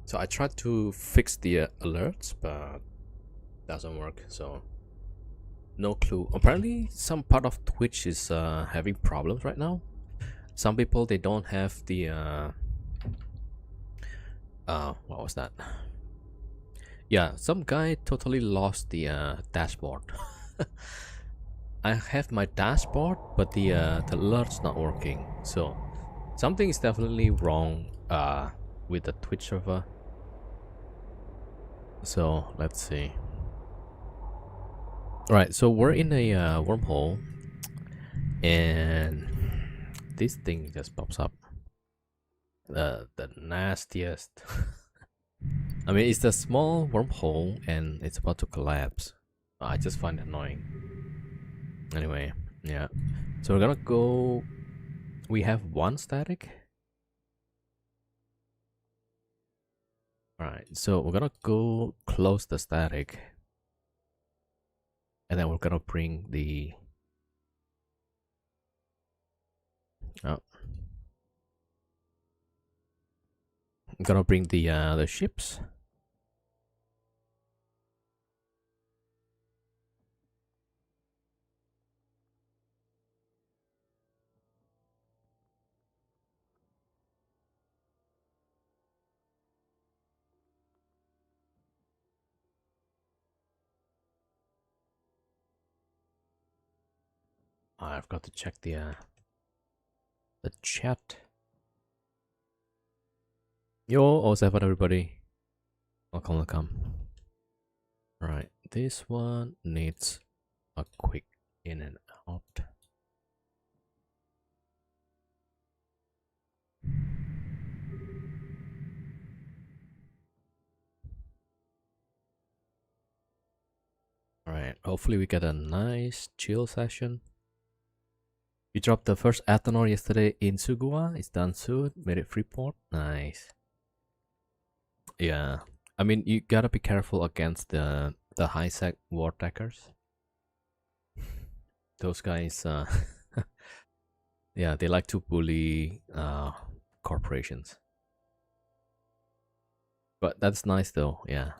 So I tried to fix the alerts, but doesn't work. So no clue. Apparently, some part of Twitch is having problems right now. Some people they don't have the what was that? Yeah, some guy totally lost the dashboard. I have my dashboard, but the alert's not working. So something is definitely wrong with the Twitch server. So let's see. All right, so we're in a wormhole, and this thing just pops up. The nastiest. I mean, it's a small wormhole, and it's about to collapse. I just find it annoying. Anyway, yeah. So we're gonna go. We have one static. All right, so we're gonna go close the static, and then we're gonna bring the. Oh, I'm gonna bring the ships. I've got to check the chat. Yo, what's up, everybody? Welcome, welcome. All right, this one needs a quick in and out. All right, hopefully we get a nice chill session. We dropped the first Athanor yesterday in Sugua. It's done soon. Made it Freeport. Nice. Yeah, I mean you gotta be careful against the high sec war attackers. Those guys, yeah, they like to bully corporations. But that's nice though. Yeah.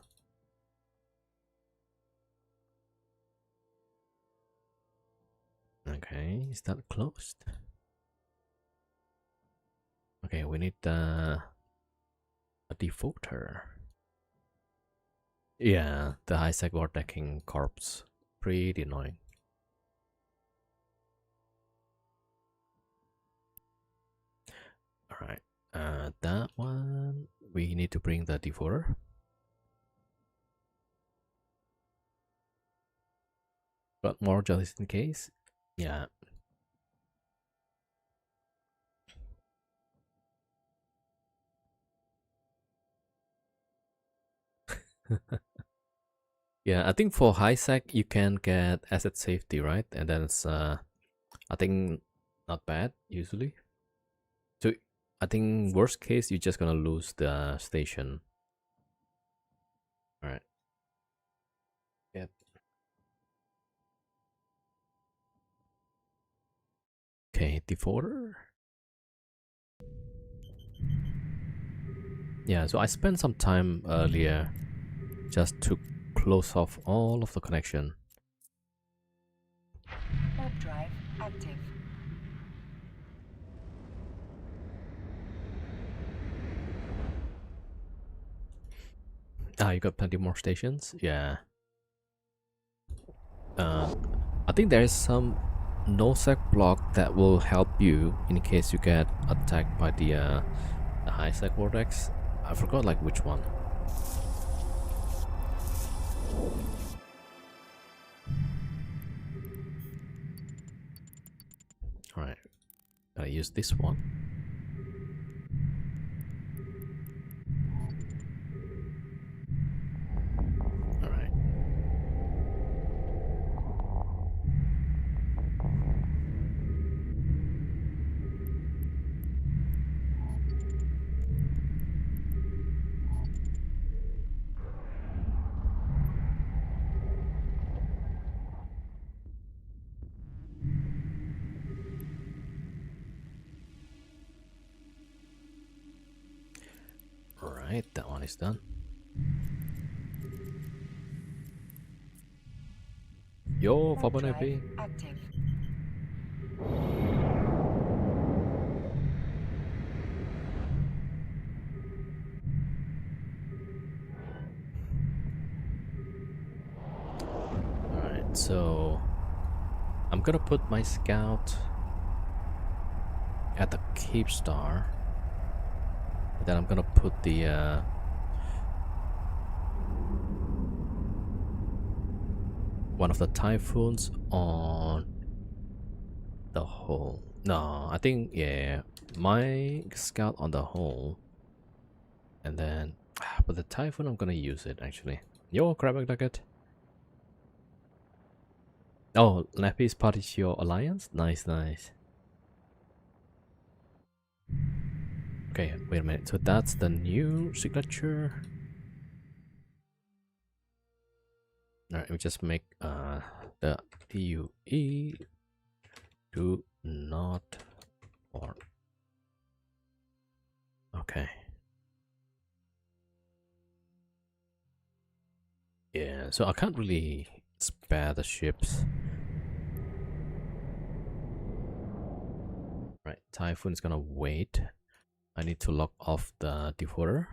Okay, is that closed? Okay, we need a defaulter. Yeah, the high sec war attacking corps. Pretty annoying. Alright, that one, we need to bring the defaulter. Got more just in case. Yeah. Yeah, I think for high sec you can get asset safety, right? And then it's I think not bad usually. So I think worst case you're just gonna lose the station. All right. Yep. Okay, defaulter. Yeah, so I spent some time earlier just to close off all of the connection. Warp drive active. Ah, you got plenty more stations? Yeah. I think there is some no-sec block that will help you in case you get attacked by the high-sec vortex. I forgot like which one. Alright, gotta use this one. Alright. Alright, that one is done. Yo, Warp Fabon drive IP. active. Alright, so I'm gonna put my scout at the Cape Star. And then I'm gonna put the one of the Typhoons on the hull. No, I think, yeah, my scout on the hull. And then, but the Typhoon, I'm gonna use it actually. Yo, Crab Nugget. Oh, Lappy's part is your alliance? Nice, nice. Okay, wait a minute. So that's the new signature. Alright, we just make the PUE do not warp. Okay. Yeah, so I can't really spare the ships. Right, Typhoon's gonna wait. I need to lock off the decoder.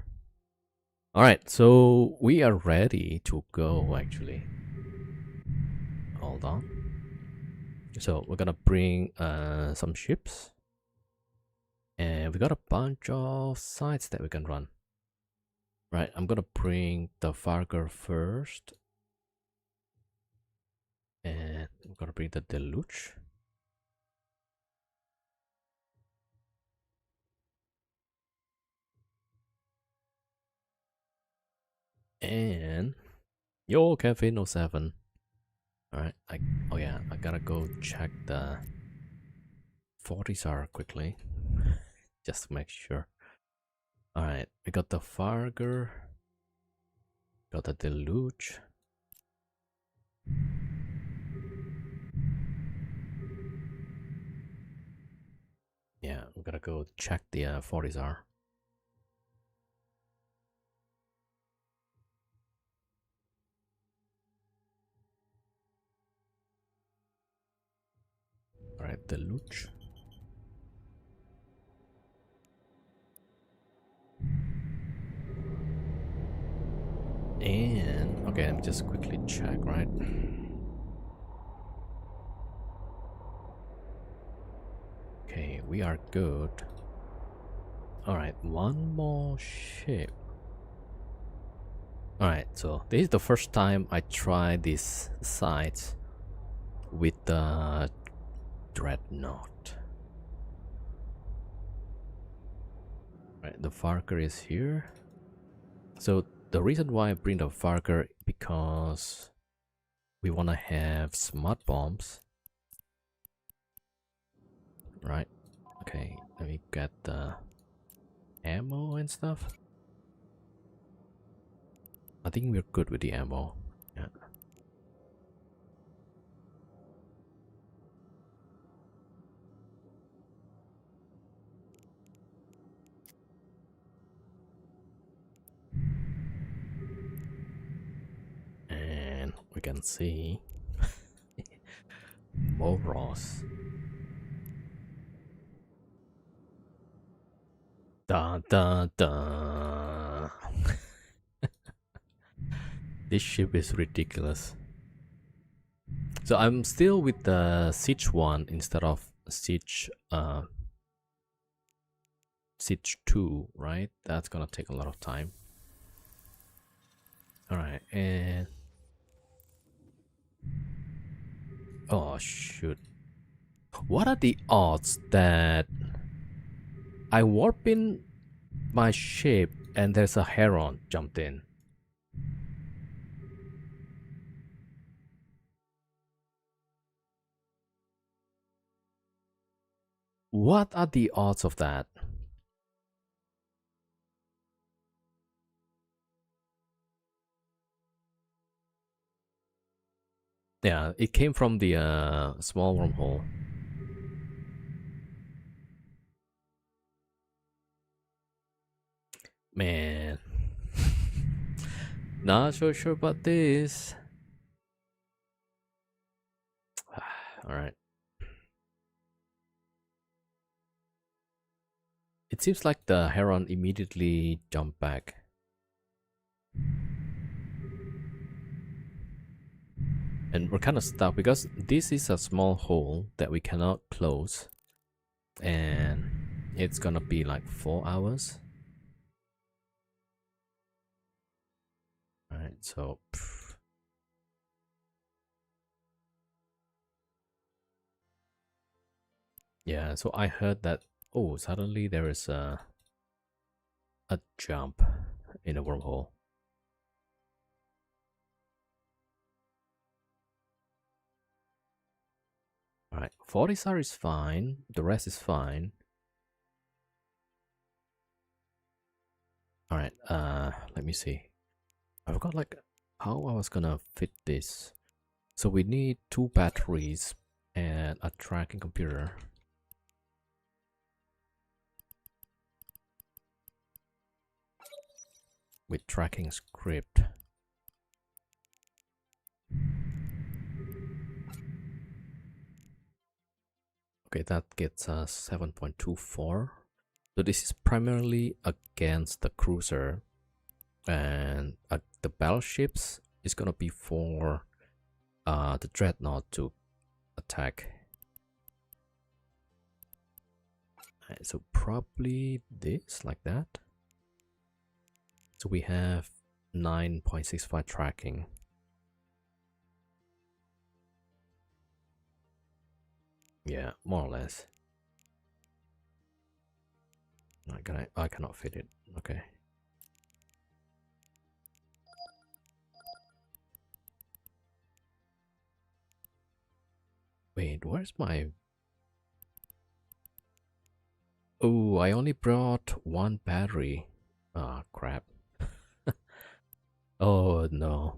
Alright, so we are ready to go actually. Hold on. So we're gonna bring some ships. And we got a bunch of sites that we can run. Right, I'm gonna bring the Farger first. And I'm gonna bring the Deluge. And yo, Cafe 07. Alright, oh yeah, I gotta go check the 40s quickly. Just to make sure. Alright, we got the Farger. Got the Deluge. Yeah, we gotta go check the 40s. Alright, Deluge. And okay, let me just quickly check, right? Okay, we are good. Alright, one more ship. Alright, so this is the first time I try this site with the Dreadnought. Right, the Farker is here. So the reason why I bring the Farker because we want to have smart bombs. Right. Okay, let me get the ammo and stuff. I think we're good with the ammo. Yeah. And we can see Moros. Da da da. This ship is ridiculous. So I'm still with the Siege 1 instead of Siege Siege 2, right? That's gonna take a lot of time. Alright, and oh shoot. What are the odds that I warp in my ship and there's a Heron jumped in? What are the odds of that? Yeah, it came from the small wormhole. Man, Not so sure about this. Alright. It seems like the Heron immediately jumped back. And we're kind of stuck because this is a small hole that we cannot close. And it's gonna be like 4 hours. Alright, so... yeah, so I heard that, oh, suddenly there is a jump in a wormhole. Alright, 40 star is fine, the rest is fine. Alright, let me see. I forgot like how I was gonna fit this. So we need 2 batteries and a tracking computer. With tracking script. Okay, that gets us 7.24. So this is primarily against the cruiser, and the battleships is gonna be for the dreadnought to attack. Right, so probably this, like that. So we have 9.65 tracking. Yeah, more or less. I cannot fit it. Okay. Wait, where's my... oh, I only brought 1 battery. Ah, crap. Oh no.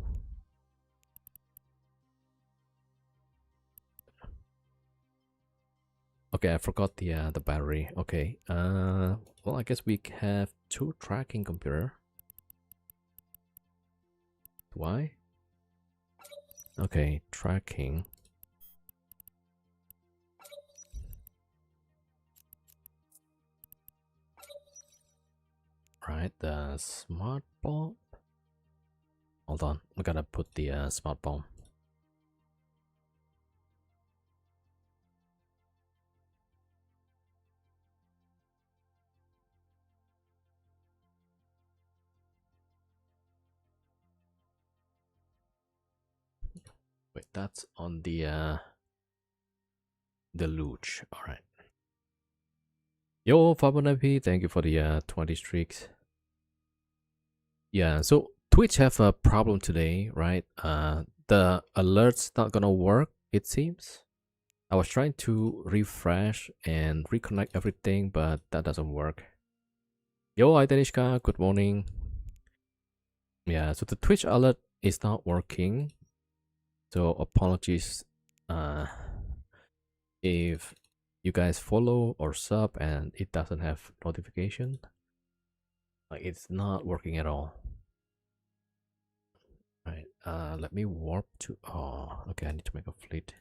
Okay, I forgot the battery. Okay. Well, I guess we have 2 tracking computer. Why? Okay, tracking. Right, the smart bomb. Hold on, we gotta put the smart bomb. Wait, that's on the luge. All right. Yo, Fabonappi, thank you for the 20 streaks. Yeah, so Twitch have a problem today, right? The alerts not gonna work, it seems. I was trying to refresh and reconnect everything, but that doesn't work. Yo, hi Danishka, good morning. Yeah, so the Twitch alert is not working. So apologies if you guys follow or sub and it doesn't have notification. Like it's not working at all. Right, let me warp to... oh, okay, I need to make a fleet.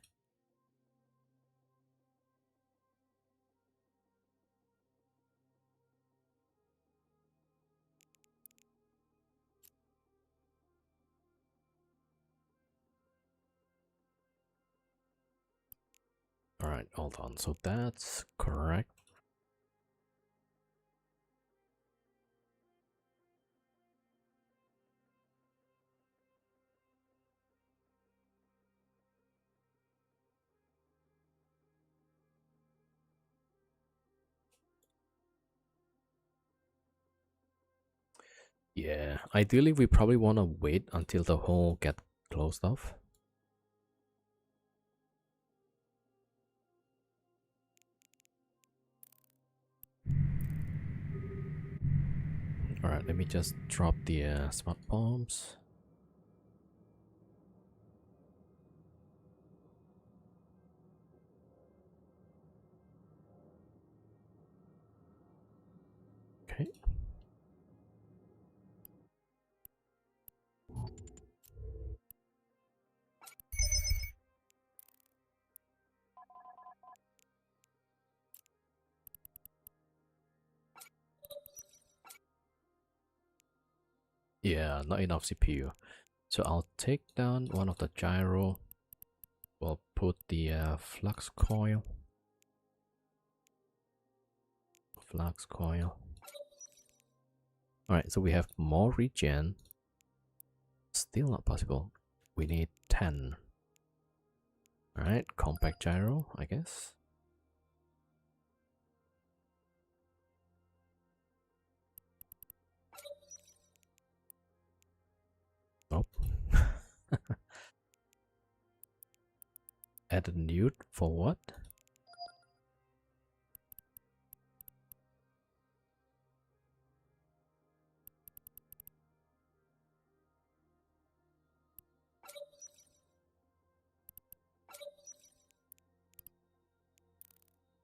All right, hold on. So that's correct. Yeah, ideally we probably want to wait until the hole get closed off. All right, let me just drop the smart bombs. Okay. Yeah, not enough CPU. So I'll take down one of the gyro. We'll put the flux coil. Flux coil. Alright, so we have more regen. Still not possible. We need 10. Alright, compact gyro, I guess. Nope. Add a newt for what?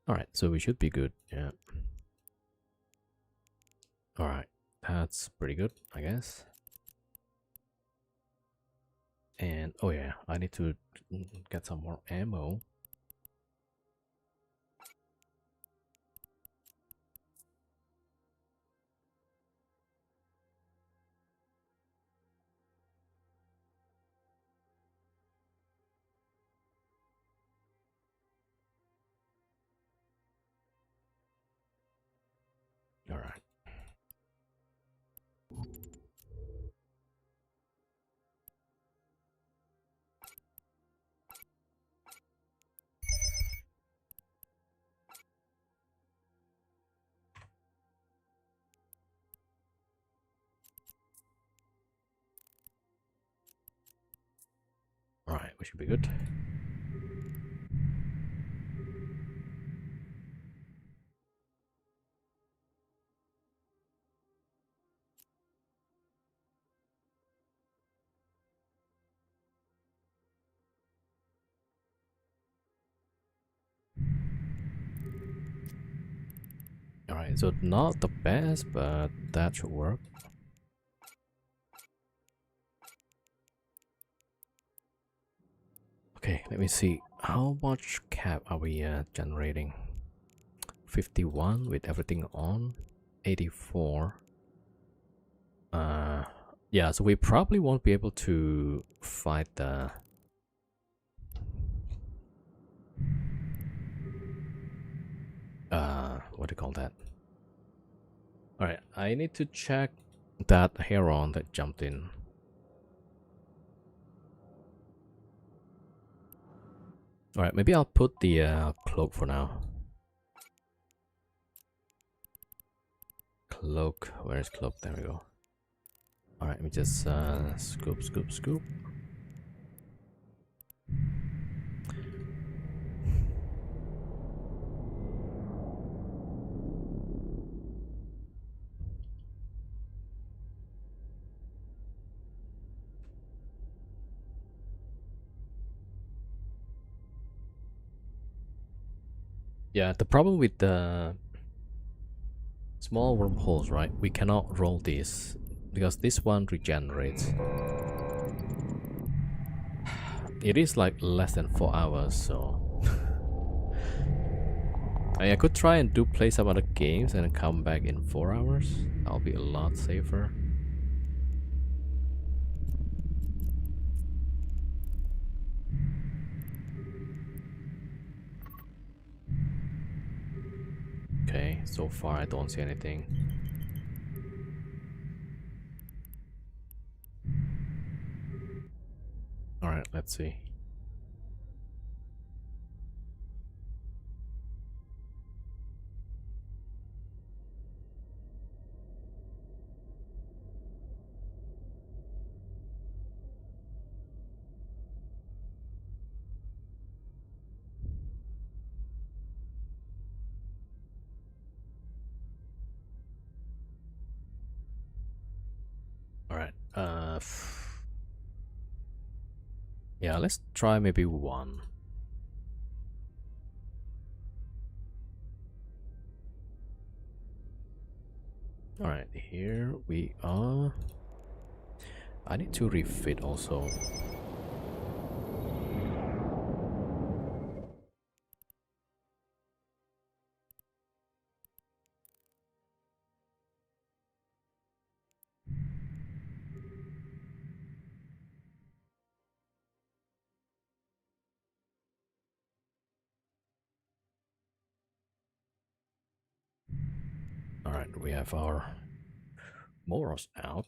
Alright, so we should be good, yeah. Alright, that's pretty good, I guess. And oh yeah, I need to get some more ammo. Alright. Alright, we should be good. Alright, so not the best, but that should work. Okay, let me see. How much cap are we generating? 51 with everything on. 84. Yeah, so we probably won't be able to fight the what do you call that? Alright, I need to check that heron that jumped in. Alright, maybe I'll put the cloak for now. Cloak, where is cloak? There we go. Alright, let me just scoop, scoop, scoop. Yeah, the problem with the small wormholes, right? We cannot roll this because this one regenerates. It is like less than 4 hours, so I could try and play some other games and come back in 4 hours. I'll be a lot safer. Okay, so far I don't see anything. Alright, let's see. Alright, yeah, let's try maybe one. Alright, here we are. I need to refit also. All right, we have our morals out.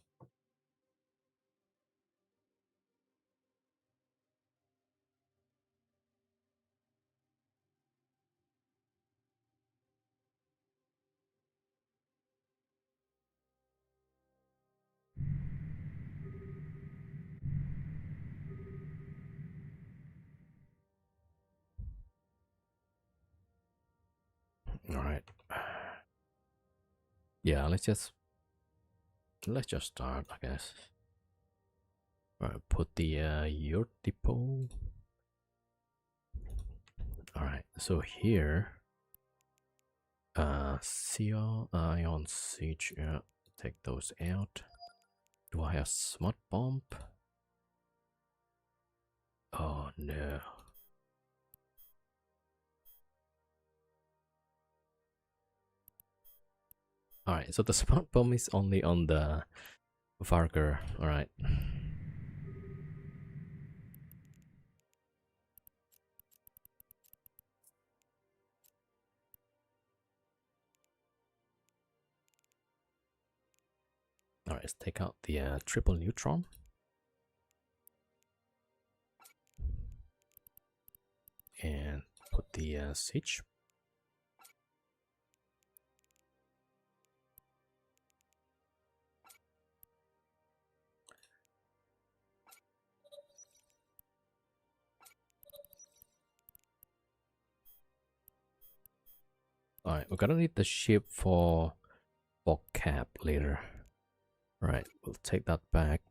All right. Yeah, let's just start, I guess. All right, put the your depot. All right, so here, Seal, Ion Siege, take those out. Do I have Smart Bomb? Oh no. Alright, so the Smart Bomb is only on the Varger. Alright. Alright, let's take out the triple neutron. And put the Siege. Alright, we're gonna need the ship for cap later. Alright, we'll take that back.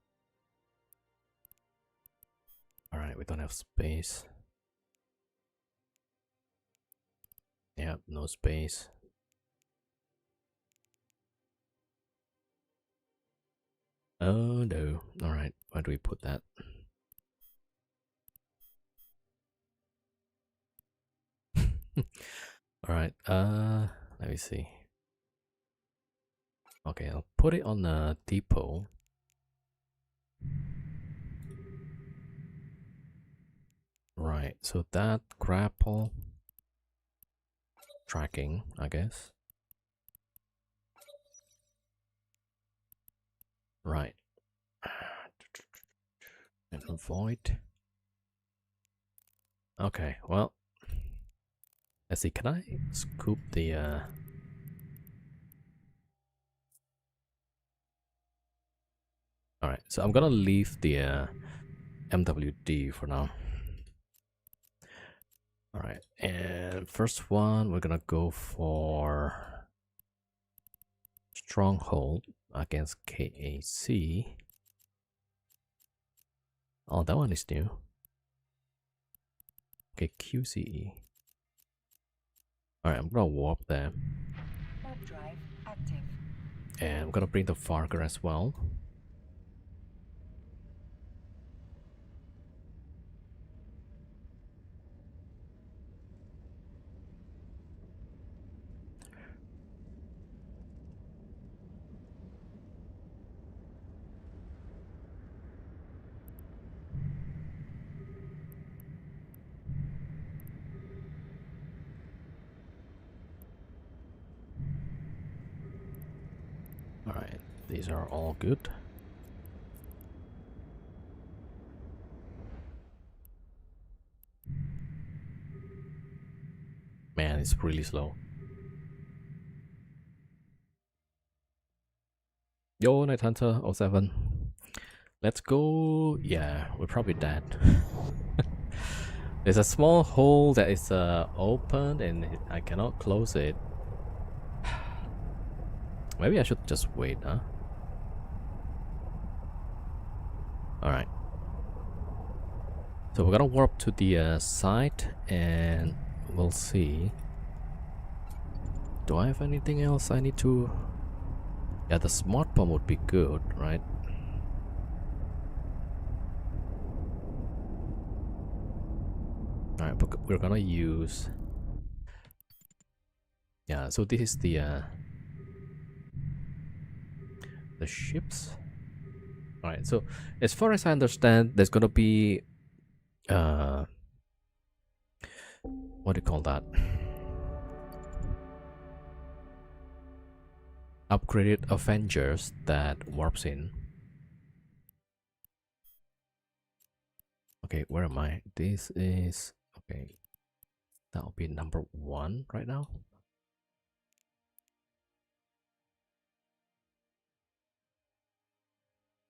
Alright, we don't have space. Yep, no space. Oh no. Alright, where do we put that? Alright, let me see. Okay, I'll put it on the depot. Right, so that grapple tracking, I guess. Right. And avoid. Okay, well. Let's see, can I scoop the Alright, so I'm gonna leave the MWD for now. Alright, and first one we're gonna go for Stronghold against KAC. Oh, that one is new. Okay, QCE. Alright, I'm gonna warp there. Warp drive active. And I'm gonna bring the Varger as well. Alright, these are all good. Man, it's really slow. Yo, Night Hunter 07. Let's go. Yeah, we're probably dead. There's a small hole that is open and I cannot close it. Maybe I should just wait, huh? Alright. So we're gonna warp to the site and we'll see. Do I have anything else I need to... Yeah, the Smart Bomb would be good, right? Alright, we're gonna use... Yeah, so this is the ships. Alright, so as far as I understand, there's gonna be what do you call that? upgraded Avengers that warps in. Okay, where am I? This is okay. That'll be number 1 right now.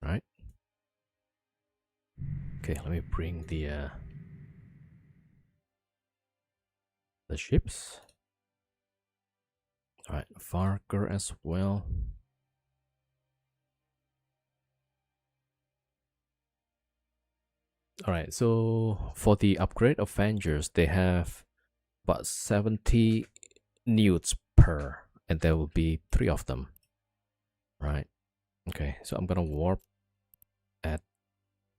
Right. Okay, let me bring the ships. All right, Varker as well. All right, so for the upgrade Avengers, they have about 70 newts per, and there will be 3 of them. Right. Okay, so I'm gonna warp at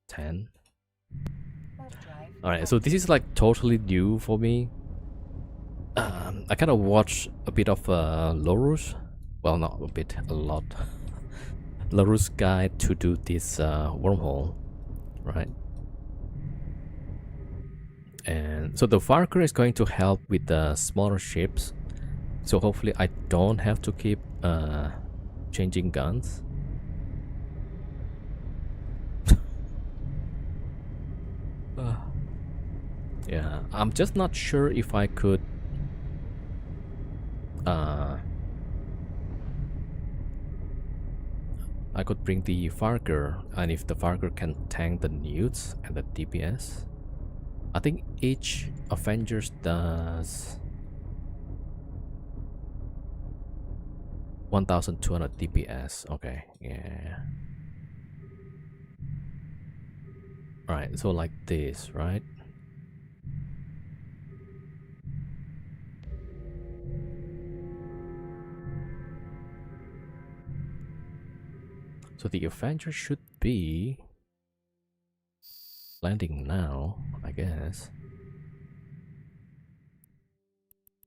10. All right, so this is like totally new for me. I kind of watched a bit of Lorus. Well, not a bit, a lot. Lorus guide to do this wormhole, right? And so the Varker is going to help with the smaller ships. So hopefully I don't have to keep changing guns. Yeah, I'm just not sure if I could bring the Varker, and if the Varker can tank the newts and the DPS. I think each Avengers does 1200 DPS. Okay, yeah. Right, so like this, right? So the Avenger should be landing now, I guess.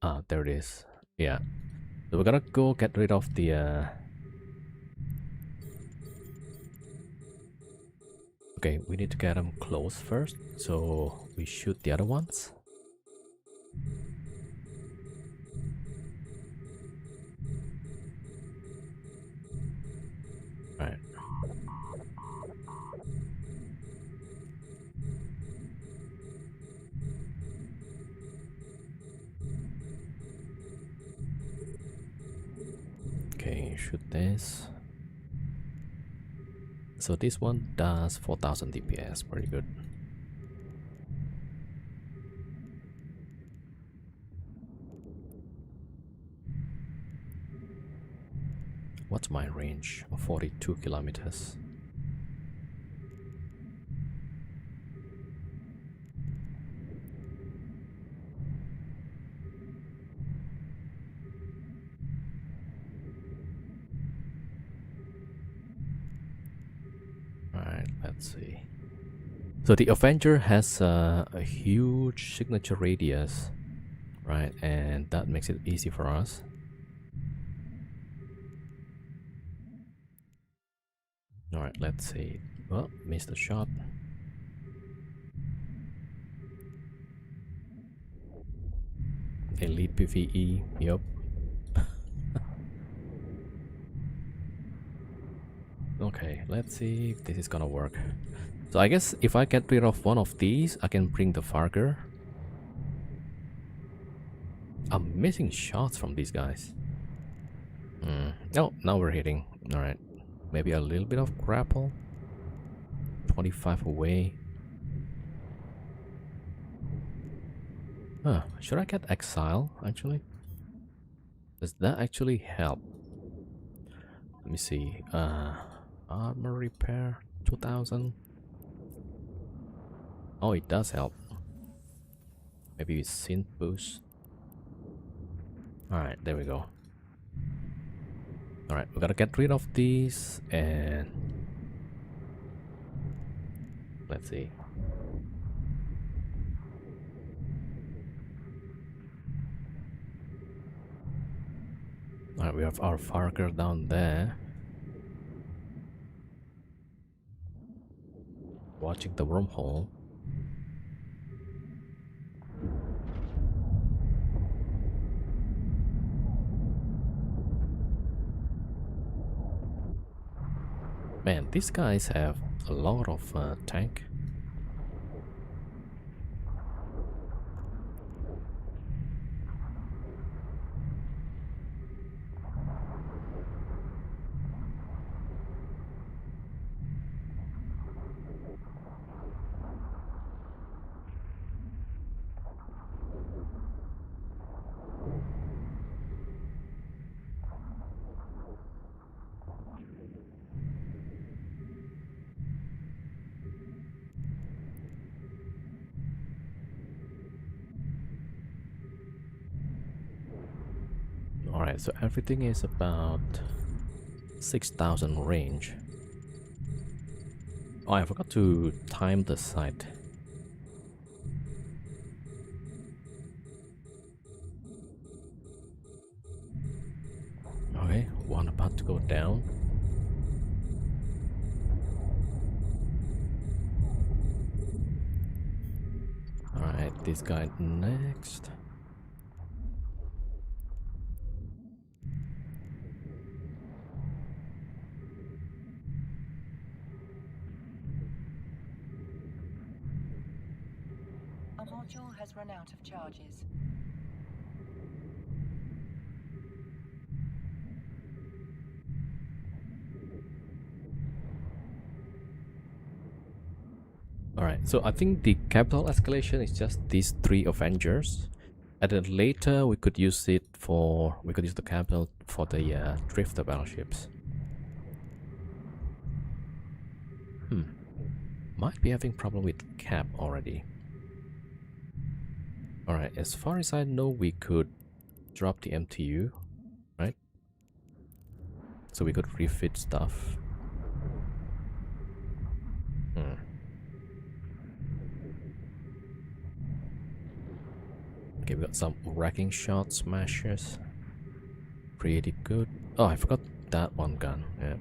Ah, there it is. Yeah. So we're gonna go get rid of the okay, we need to get them close first, so we shoot the other ones. Right. Okay, shoot this. So this one does 4000 DPS, pretty good. What's my range? 42 kilometers. Alright, let's see. So the Avenger has a huge signature radius, right? And that makes it easy for us. Alright, let's see. Oh, missed a shot. Elite PvE, yup. Okay, let's see if this is gonna work. So I guess if I get rid of one of these, I can bring the Varker. I'm missing shots from these guys. Oh, now we're hitting. Alright. Maybe a little bit of grapple. 25 away. Huh, should I get Exile, actually? Does that actually help? Let me see. Armor repair, 2000. Oh, it does help. Maybe synth boost. Alright, there we go. Alright, we gotta get rid of these and let's see. Alright, we have our Varker down there. Watching the wormhole. Man, these guys have a lot of tank. Alright, so everything is about 6,000 range. Oh, I forgot to time the sight. Okay, one about to go down. Alright, this guy next. A module has run out of charges. Alright, so I think the capital escalation is just these 3 Avengers. And then later we could use the capital for the drifter battleships. Might be having problem with cap already. Alright, as far as I know, we could drop the MTU, right? So we could refit stuff. Okay, we got some wrecking shot smashers. Pretty good. Oh, I forgot that one gun. Yeah.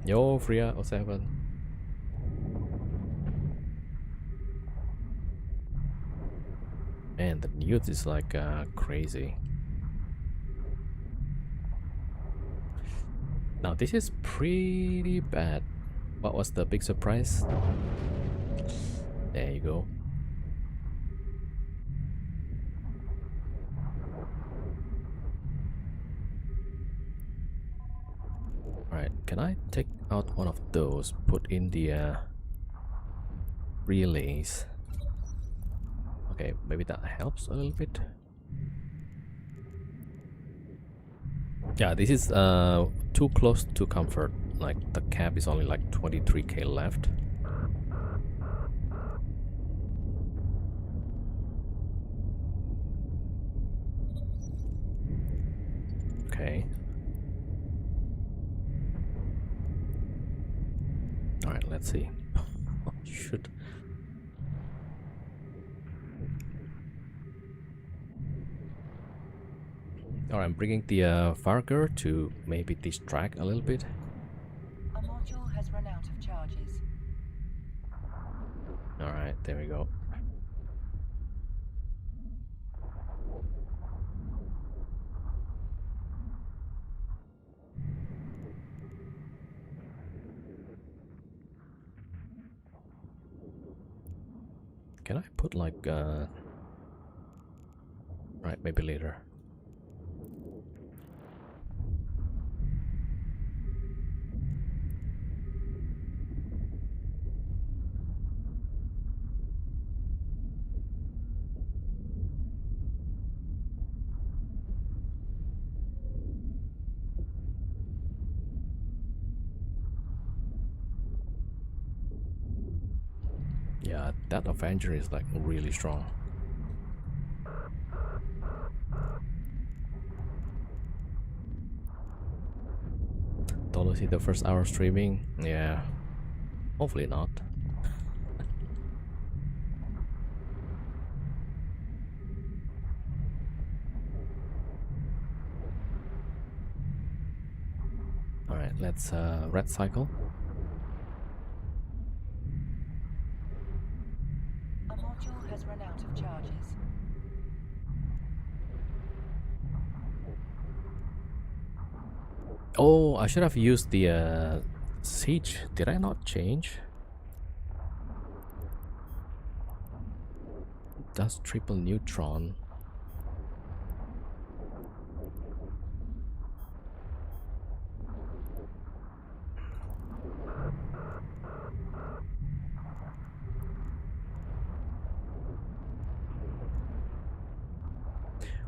Yo, Freya 07. And the news is like crazy. Now this is pretty bad. What was the big surprise? There you go. Alright, can I take out one of those, put in the relays? Okay, maybe that helps a little bit. Yeah, this is too close to comfort. Like the cap is only like 23k left. Okay. Alright, let's see. Shoot. Alright, I'm bringing the Varger to maybe distract a little bit. A module has run out of charges. Alright, there we go. Can I put like right, maybe later. Yeah, that Avenger is like really strong. totally see the first hour streaming. Yeah, hopefully not. All right, let's red cycle. A module has run out of charges. Oh, I should have used the siege. Did I not change? Does triple neutron.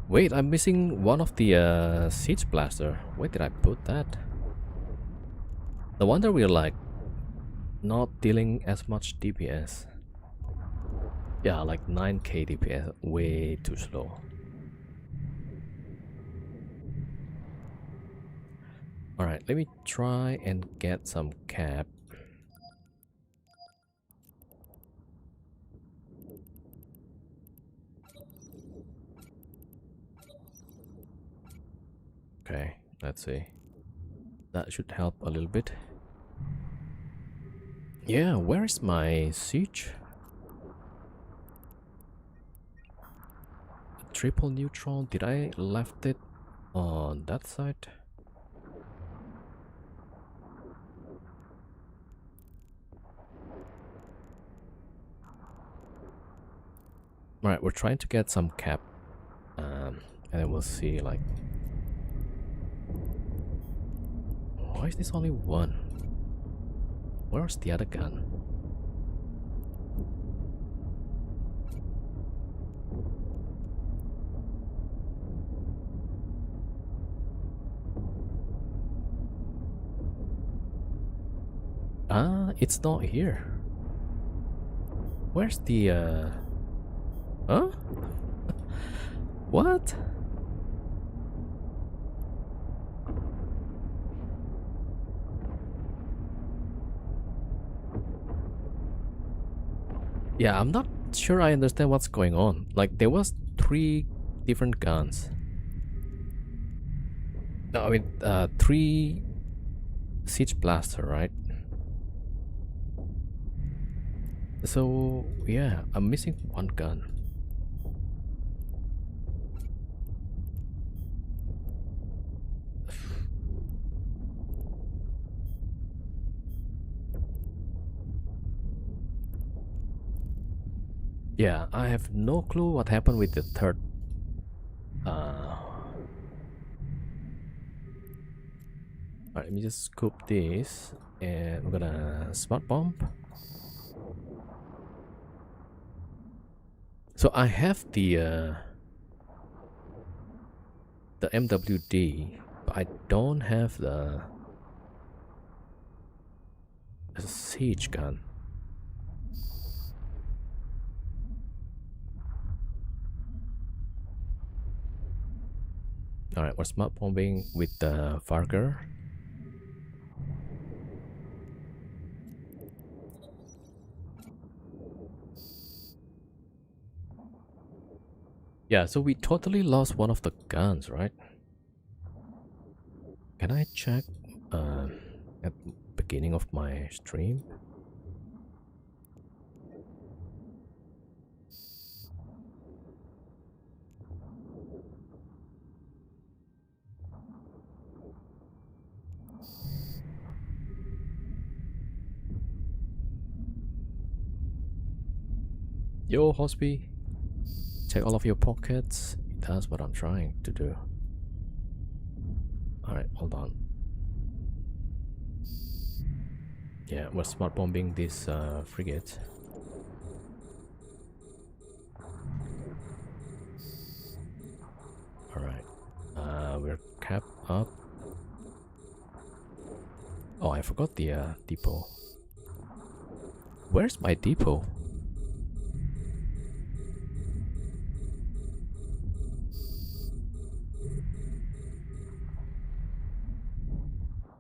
Wait, I'm missing one of the siege blaster. Where did I put that? No wonder we're like not dealing as much DPS. Yeah, like 9k DPS, way too slow. Alright, let me try and get some cap. Okay, let's see. That should help a little bit. Yeah, where is my siege? Triple neutron, did I left it on that side? Alright, we're trying to get some cap. And then we'll see like... Why is this only one? Where's the other gun? Ah, it's not here. Where's the Huh? What? Yeah, I'm not sure I understand what's going on. Like, there was 3 different guns. No, I mean, 3 siege blaster, right? So, yeah, I'm missing one gun. Yeah, I have no clue what happened with the third. Alright, let me just scoop this, and we're gonna smart bomb. So I have the MWD, but I don't have the siege gun. Alright, we're smart bombing with the Varger. Yeah, so we totally lost one of the guns, right? Can I check at the beginning of my stream? Yo, Hospi, check all of your pockets. That's what I'm trying to do. Alright, hold on. Yeah, we're smart bombing this frigate. Alright, we're cap up. Oh, I forgot the depot. Where's my depot?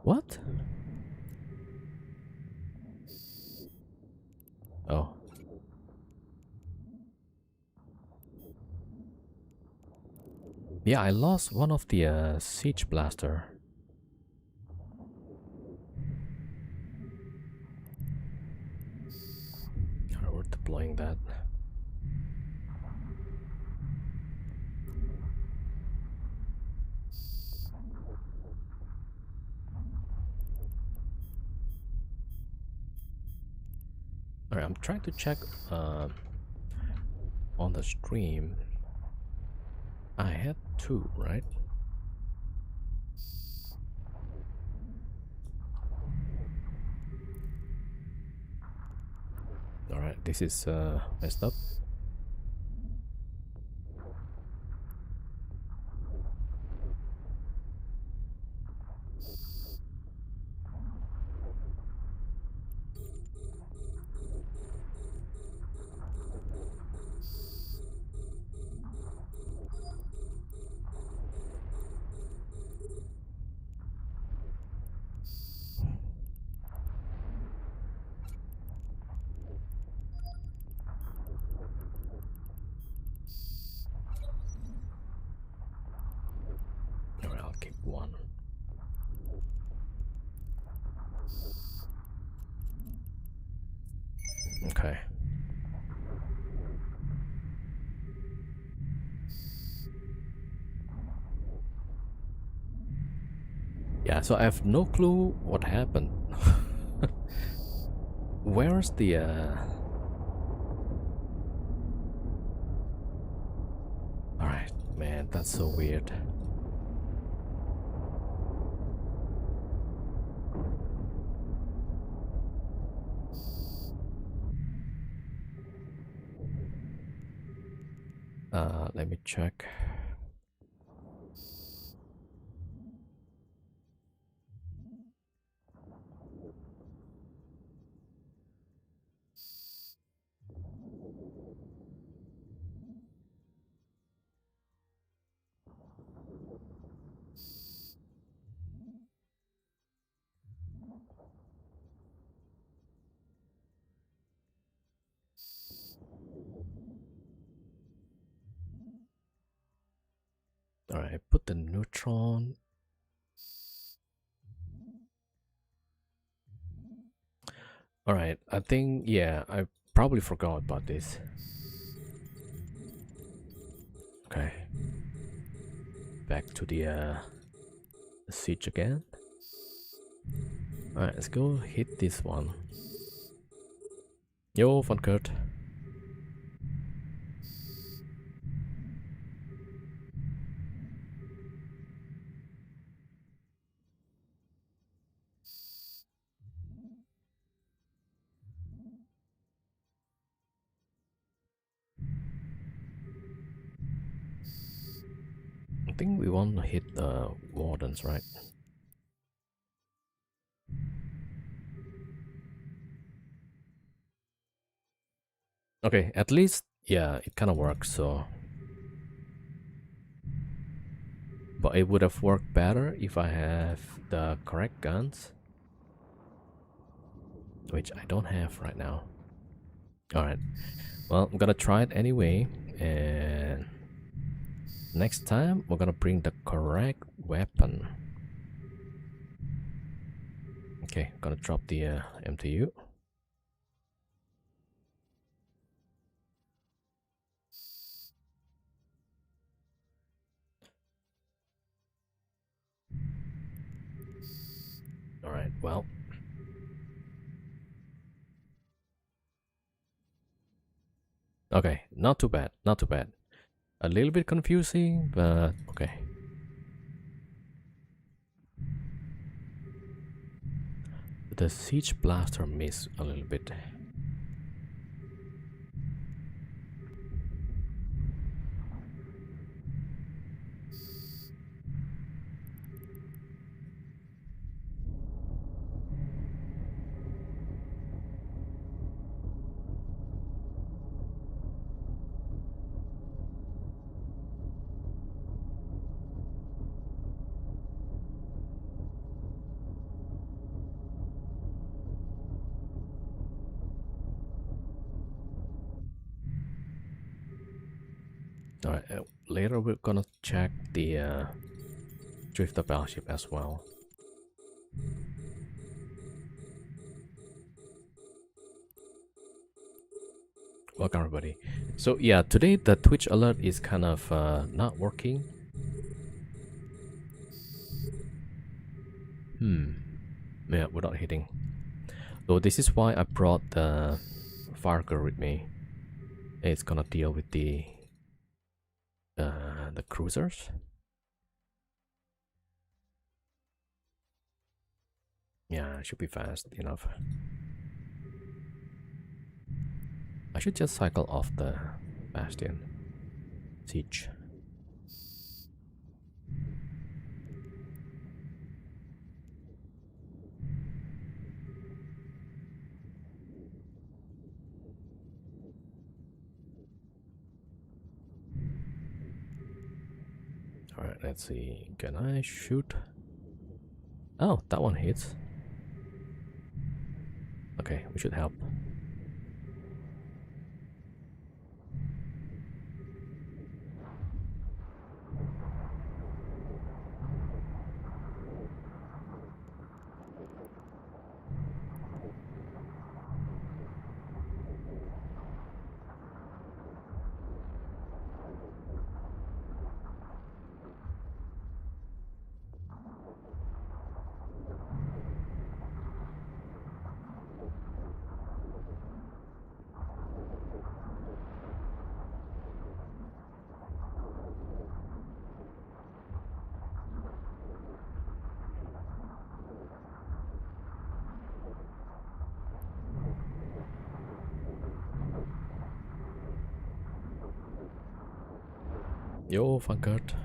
What? Yeah, I lost one of the siege blaster. We're deploying that. Alright, I'm trying to check on the stream. I had 2, right? Alright, this is messed up. Alright, I'll keep 1. Okay. Yeah, so I have no clue what happened. Where's the Alright, man, that's so weird. Let me check. Alright, put the neutron. Alright, I think, yeah, I probably forgot about this. Okay. Back to the siege again. Alright, let's go hit this one. Yo, Von Kurt. I think we want to hit the wardens, right? Okay, at least, yeah, it kind of works, so. But it would have worked better if I have the correct guns, which I don't have right now. Alright, well, I'm gonna try it anyway, and next time we're gonna bring the correct weapon. Okay, gonna drop the MTU. Alright, well. Okay, not too bad, not too bad. A little bit confusing, but okay. The siege blaster missed a little bit. Alright, later we're gonna check the Drifter battleship as well. Welcome everybody. So yeah, today the Twitch alert is kind of not working. Yeah, we're not hitting. So this is why I brought the Fire Girl with me. It's gonna deal with the cruisers. Yeah, it should be fast enough. I should just cycle off the Bastion Siege. Alright, let's see. Can I shoot? Oh, that one hits. Okay, we should help. Yo, Funkert.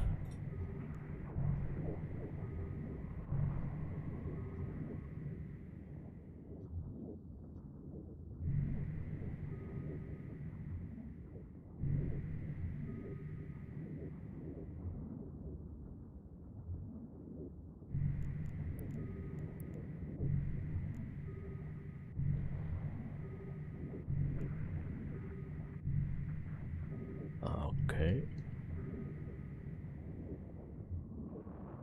Okay.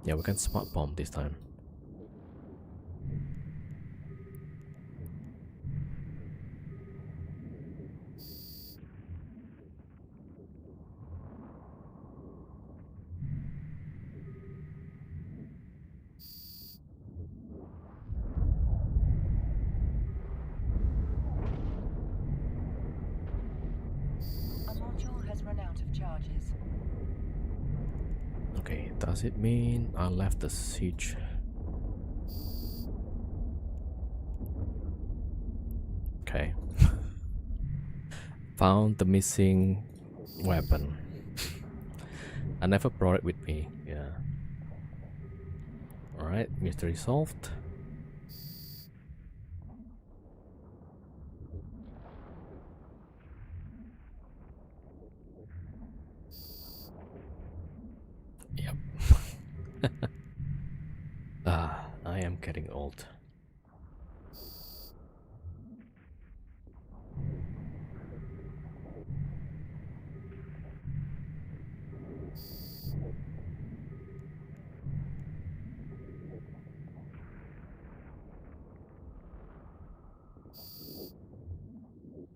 Yeah, we can smart bomb this time. A module has run out of charges. Okay, does it mean I left the siege? Okay. Found the missing weapon. I never brought it with me. Yeah. Alright, mystery solved. Yep. I am getting old.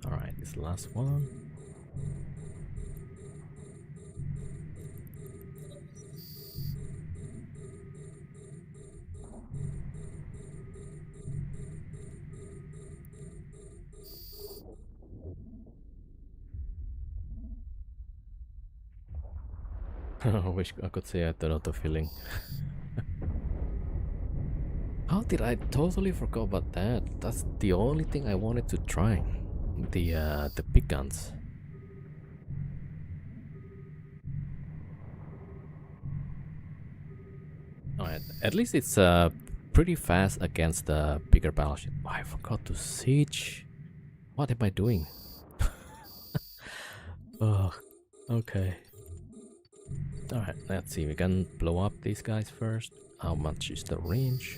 Alright, this last one. I wish I could say I don't know the feeling. How did I totally forgot about that? That's the only thing I wanted to try. The big guns. Alright, at least it's pretty fast against the bigger battleship. Oh, I forgot to siege. What am I doing? Oh, okay. Alright, let's see. We can blow up these guys first. How much is the range?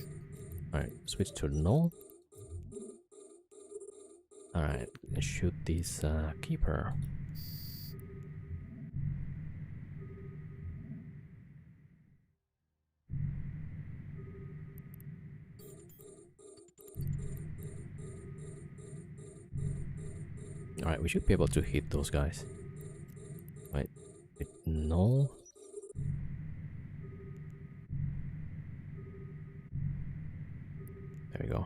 Alright, switch to null. Alright, shoot this keeper. Alright, we should be able to hit those guys. Wait, no. There we go.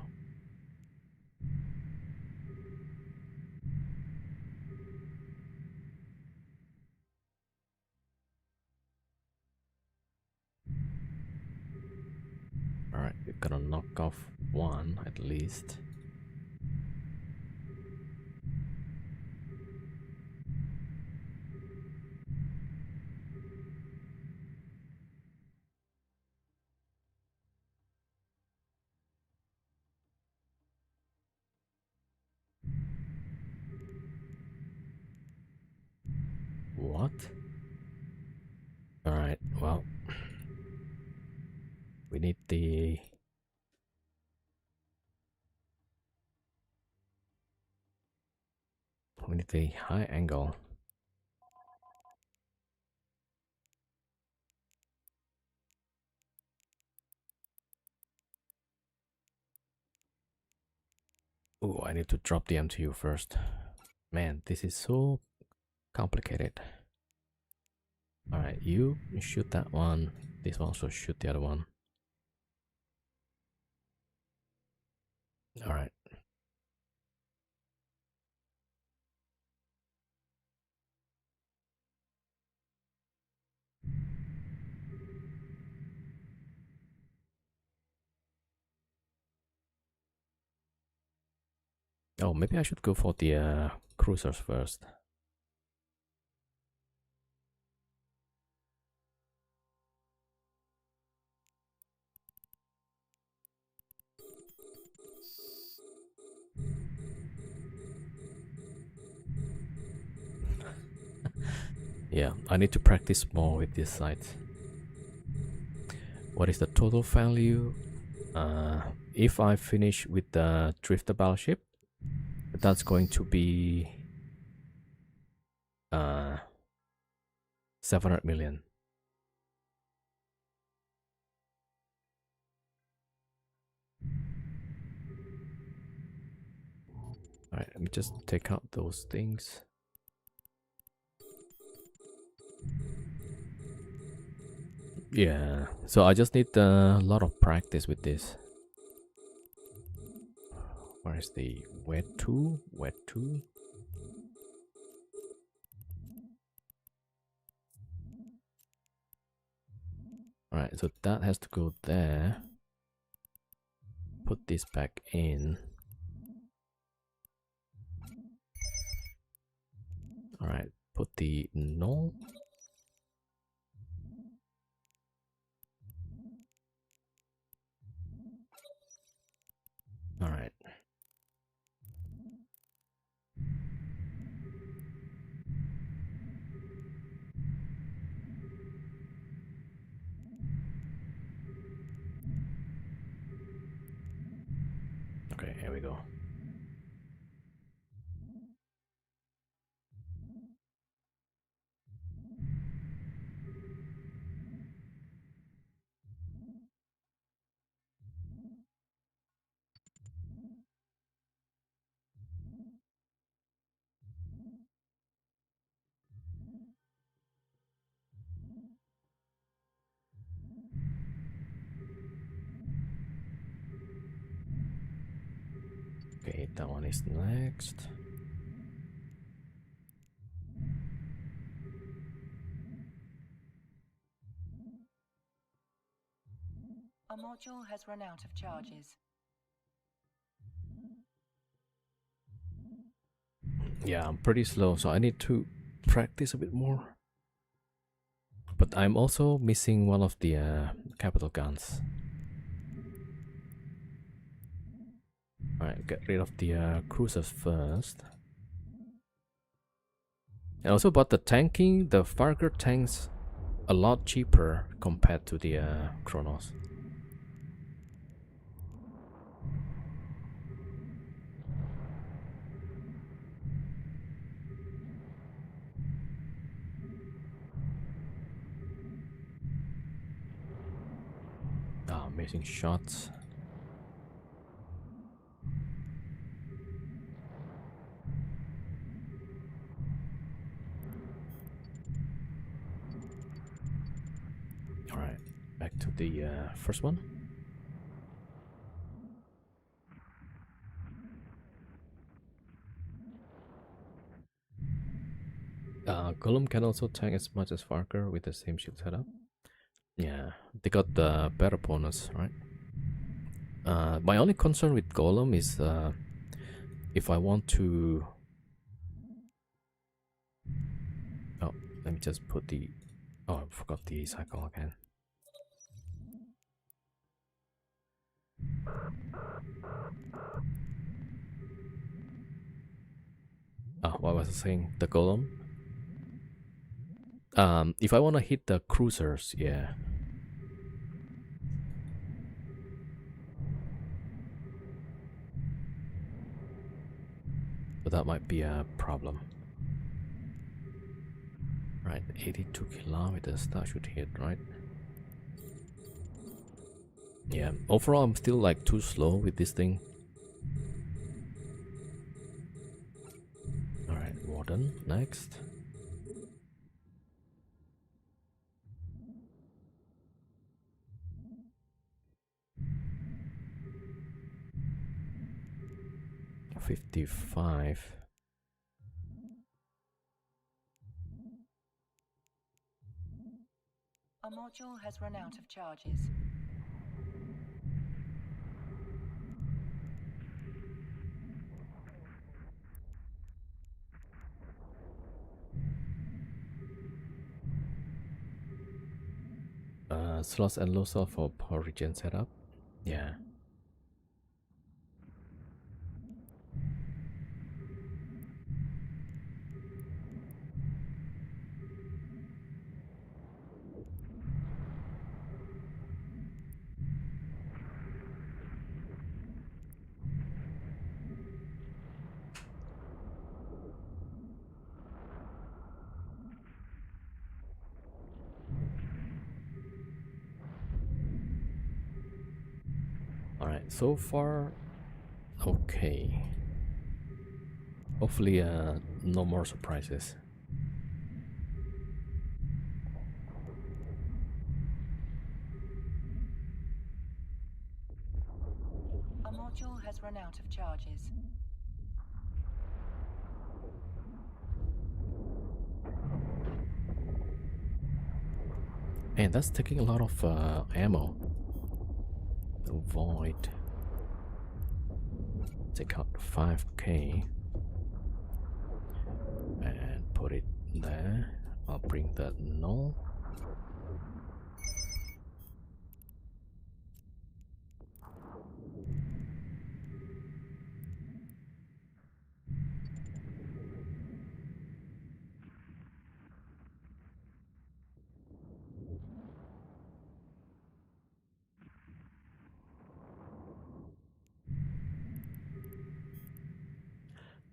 Alright, we're gonna knock off one at least. What? Alright, well, we need the high angle. Oh, I need to drop the MTU first. Man, this is so complicated. Alright, you shoot that one. This one also shoot the other one. Alright. Oh, maybe I should go for the cruisers first. Yeah, I need to practice more with this site. What is the total value? If I finish with the drifter battleship, that's going to be 700 million. Alright, let me just take out those things. Yeah, so I just need a lot of practice with this. Where is the wet 2? Wet 2? Alright, so that has to go there. Put this back in. Alright, put the null. Alright. Okay, here we go. Okay, that one is next. A module has run out of charges. Yeah, I'm pretty slow, so I need to practice a bit more. But I'm also missing one of the capital guns. Alright, get rid of the cruisers first. And also about the tanking, the Farger tanks a lot cheaper compared to the Kronos. Ah, amazing shots. Alright, back to the first one. Golem can also tank as much as Farker with the same shield setup. Yeah, they got the better bonus, right? My only concern with Golem is if I want to... Oh, let me just put the... Oh, I forgot the cycle again. What was I saying? The Golem? If I want to hit the cruisers, yeah. But that might be a problem. Right, 82 kilometers, that should hit, right? Yeah, overall I'm still like too slow with this thing. Alright, Warden, next. $55. A module has run out of charges. Slots and low slot for power regen setup. Yeah. Alright, so far okay. Hopefully no more surprises. A module has run out of charges. And that's taking a lot of ammo. The void. Take out 5k and put it there. I'll bring that null.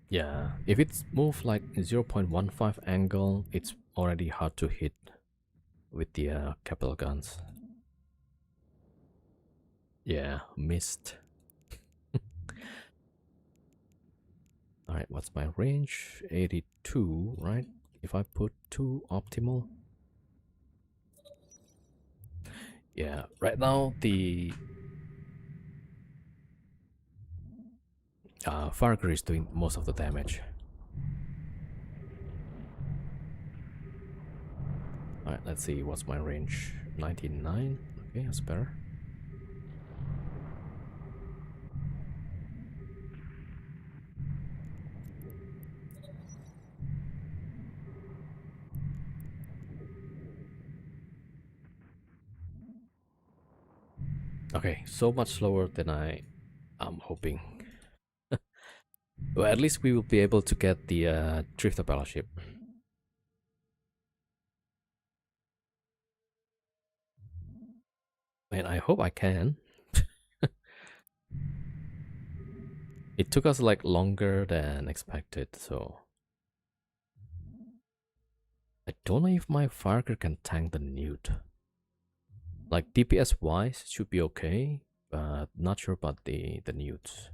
Yeah, if it's moved like 0.15 angle, it's already hard to hit with the capital guns. Yeah, missed. Alright, what's my range? 82, right? If I put 2 optimal. Yeah, right now the Farker is doing most of the damage. Alright, let's see, what's my range? 99? Okay, that's better. Okay, so much slower than I'm hoping. Well, at least we will be able to get the Drifter Battleship. And I hope I can. It took us like longer than expected, so... I don't know if my Farker can tank the Newt. Like DPS wise should be okay, but not sure about the Newts.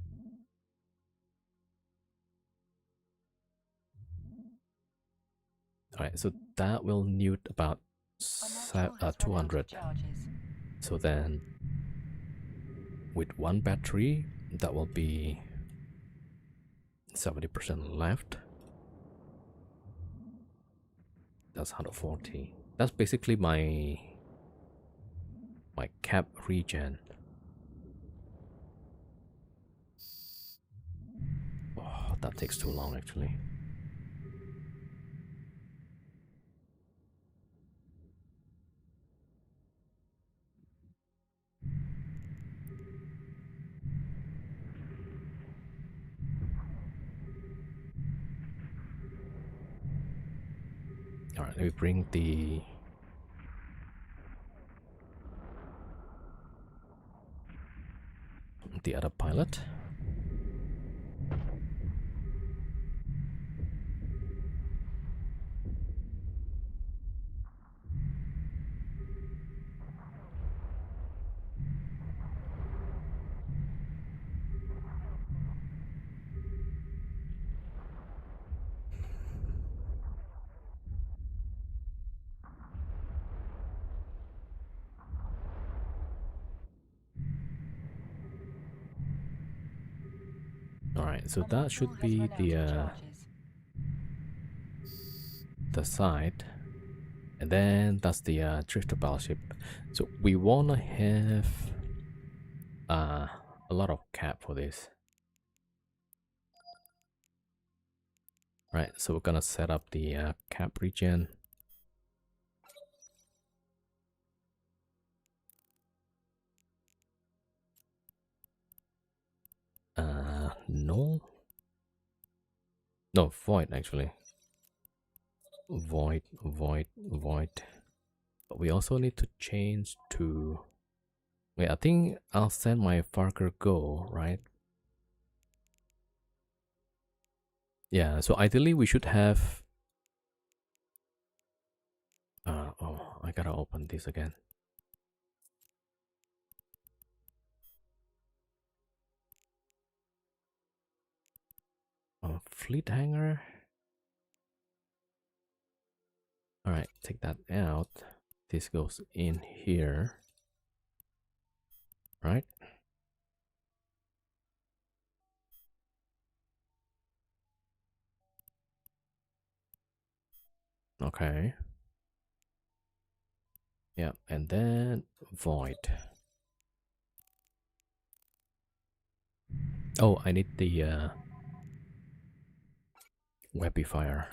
Alright, so that will Newt about A module has run out of 200. charges. So then with one battery that will be 70% left. That's 140. That's basically my cap regen. Oh, that takes too long actually. All right, let me bring the other pilot. All right, so A that module should has be run out of charges. the side, and then that's the drifter battleship. So we wanna have a lot of cap for this. Right, so we're gonna set up the cap regen. No, void actually. Void. But we also need to change to. Wait, I think I'll send my Farker Go, right? Yeah, so ideally we should have. Oh, I gotta open this again. Fleet hangar. All right, take that out. This goes in here, right? Okay. Yeah, and then void. Oh, I need the webifier.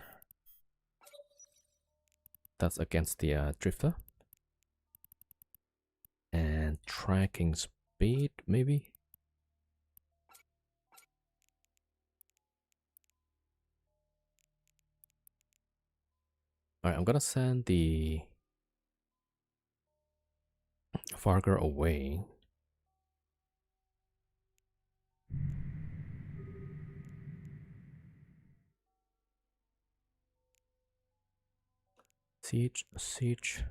That's against the drifter. And tracking speed, maybe? Alright, I'm gonna send the Farger away. Siege.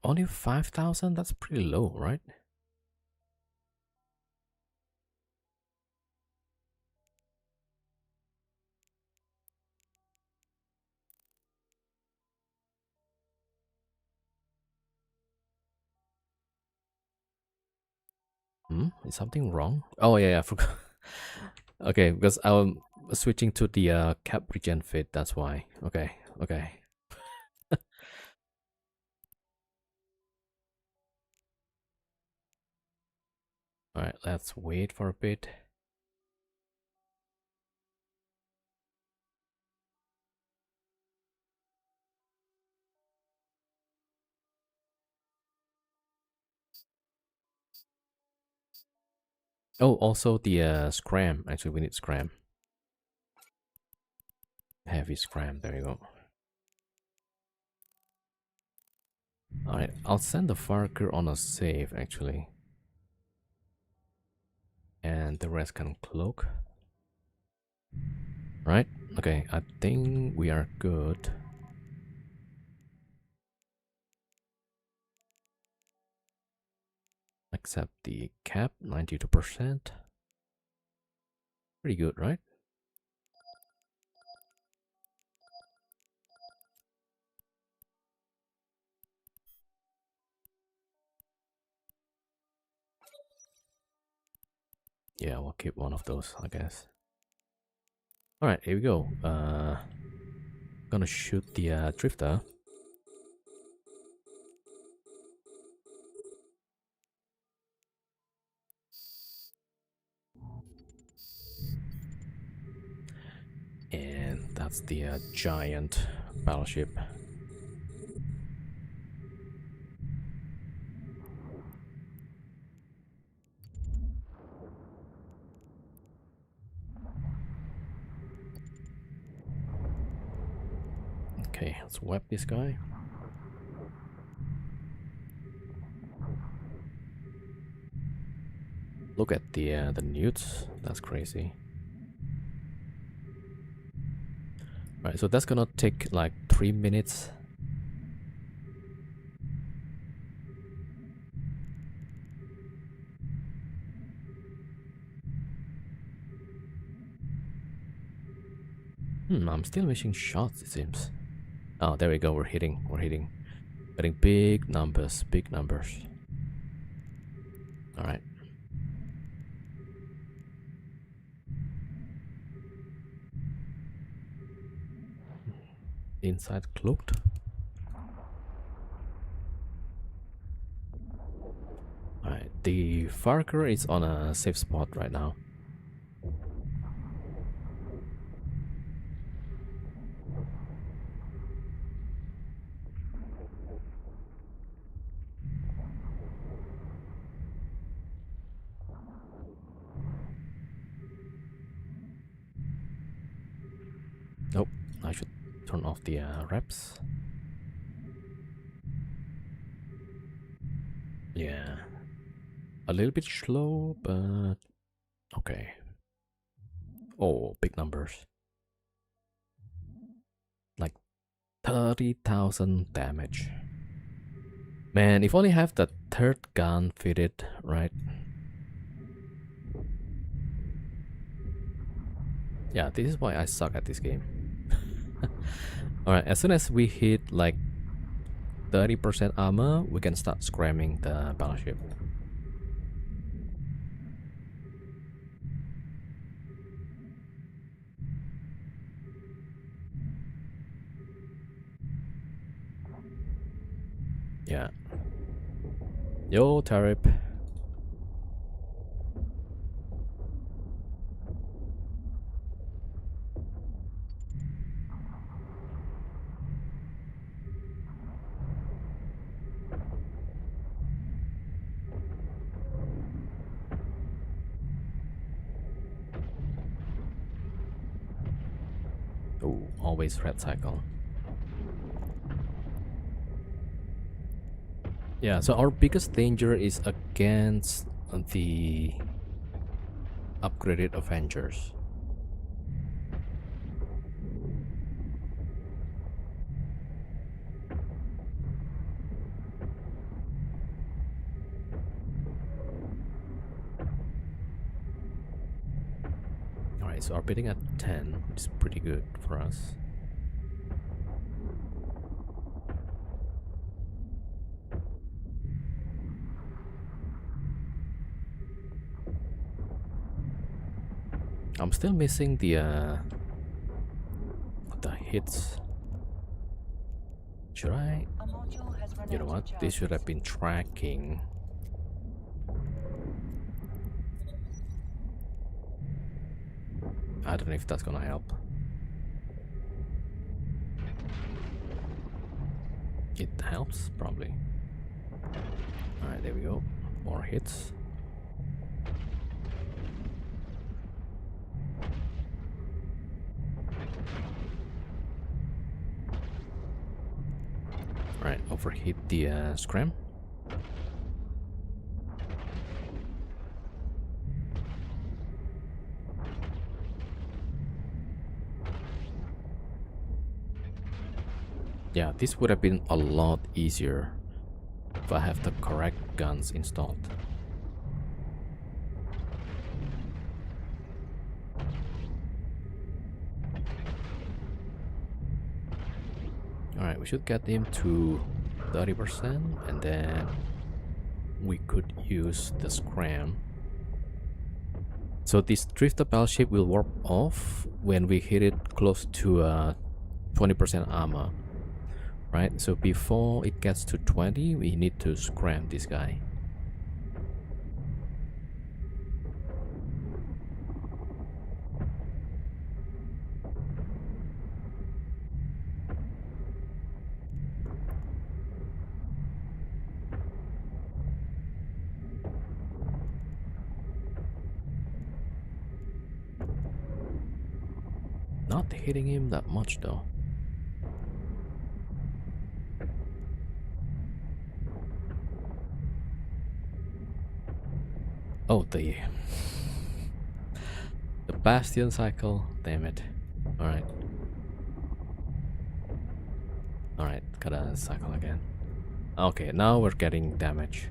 Only 5,000? That's pretty low, right? Is something wrong? Oh yeah, I forgot. Okay, because I'm switching to the cap regen fit, that's why. Okay. Alright, let's wait for a bit. Oh, also the scram. Actually, we need scram. Heavy scram, there you go. Alright, I'll send the Farker on a save actually. And the rest can cloak. Right? Okay, I think we are good. Except the cap, 92%. Pretty good, right? Yeah, we'll keep one of those, I guess. Alright, here we go. Gonna shoot the drifter. And that's the giant battleship. Okay, let's web this guy. Look at the newts. That's crazy. Right, so that's gonna take like 3 minutes. I'm still missing shots, it seems. Oh, there we go. We're hitting. Getting big numbers. All right. Inside cloaked. All right. The Farker is on a safe spot right now. Nope. I should turn off the reps. Yeah. A little bit slow, but okay. Oh, big numbers. Like 30,000 damage. Man, if only have the third gun fitted, right? Yeah, this is why I suck at this game. Alright, as soon as we hit like 30% armor, we can start scramming the battleship. Yeah. Yo, Tarip. Oh, always red cycle. Yeah, so our biggest danger is against the upgraded Avengers. Alright, so our bidding at 10 is pretty good for us. I'm still missing the hits. Should I? A module has run You know out what? of This should have charges. been tracking. I don't know if that's gonna help. It helps, probably. Alright, there we go. More hits. Alright, overheat the scram. Yeah, this would have been a lot easier if I have the correct guns installed. Alright, we should get him to 30% and then we could use the scram. So this drifter battleship will warp off when we hit it close to 20% armor. Right, so before it gets to 20, we need to scram this guy. Not hitting him that much though. Oh, the Bastion cycle, damn it. Alright. Alright, gotta cycle again. Okay, now we're getting damage.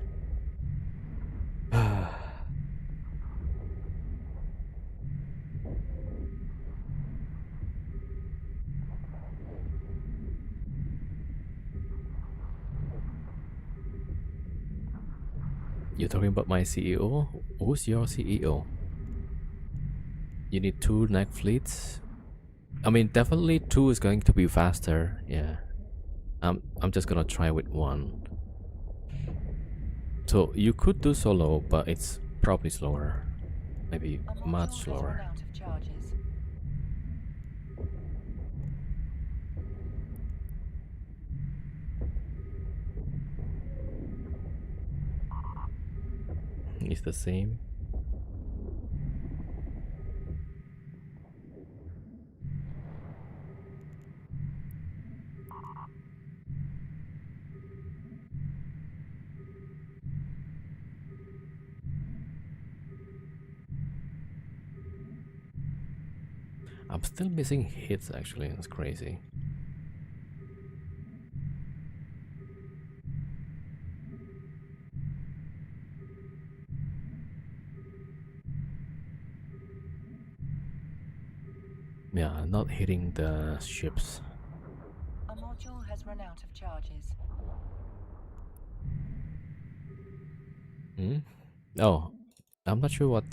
You're talking about my CEO? Who's your CEO? You need 2 neck fleets? I mean, definitely 2 is going to be faster, yeah. I'm just gonna try with 1. So you could do solo, but it's probably slower. Maybe A much module has slower. run out of charges. It's the same. I'm still missing hits actually, it's crazy. Yeah, not hitting the ships. A module has run out of charges. Hmm? Oh, I'm not sure what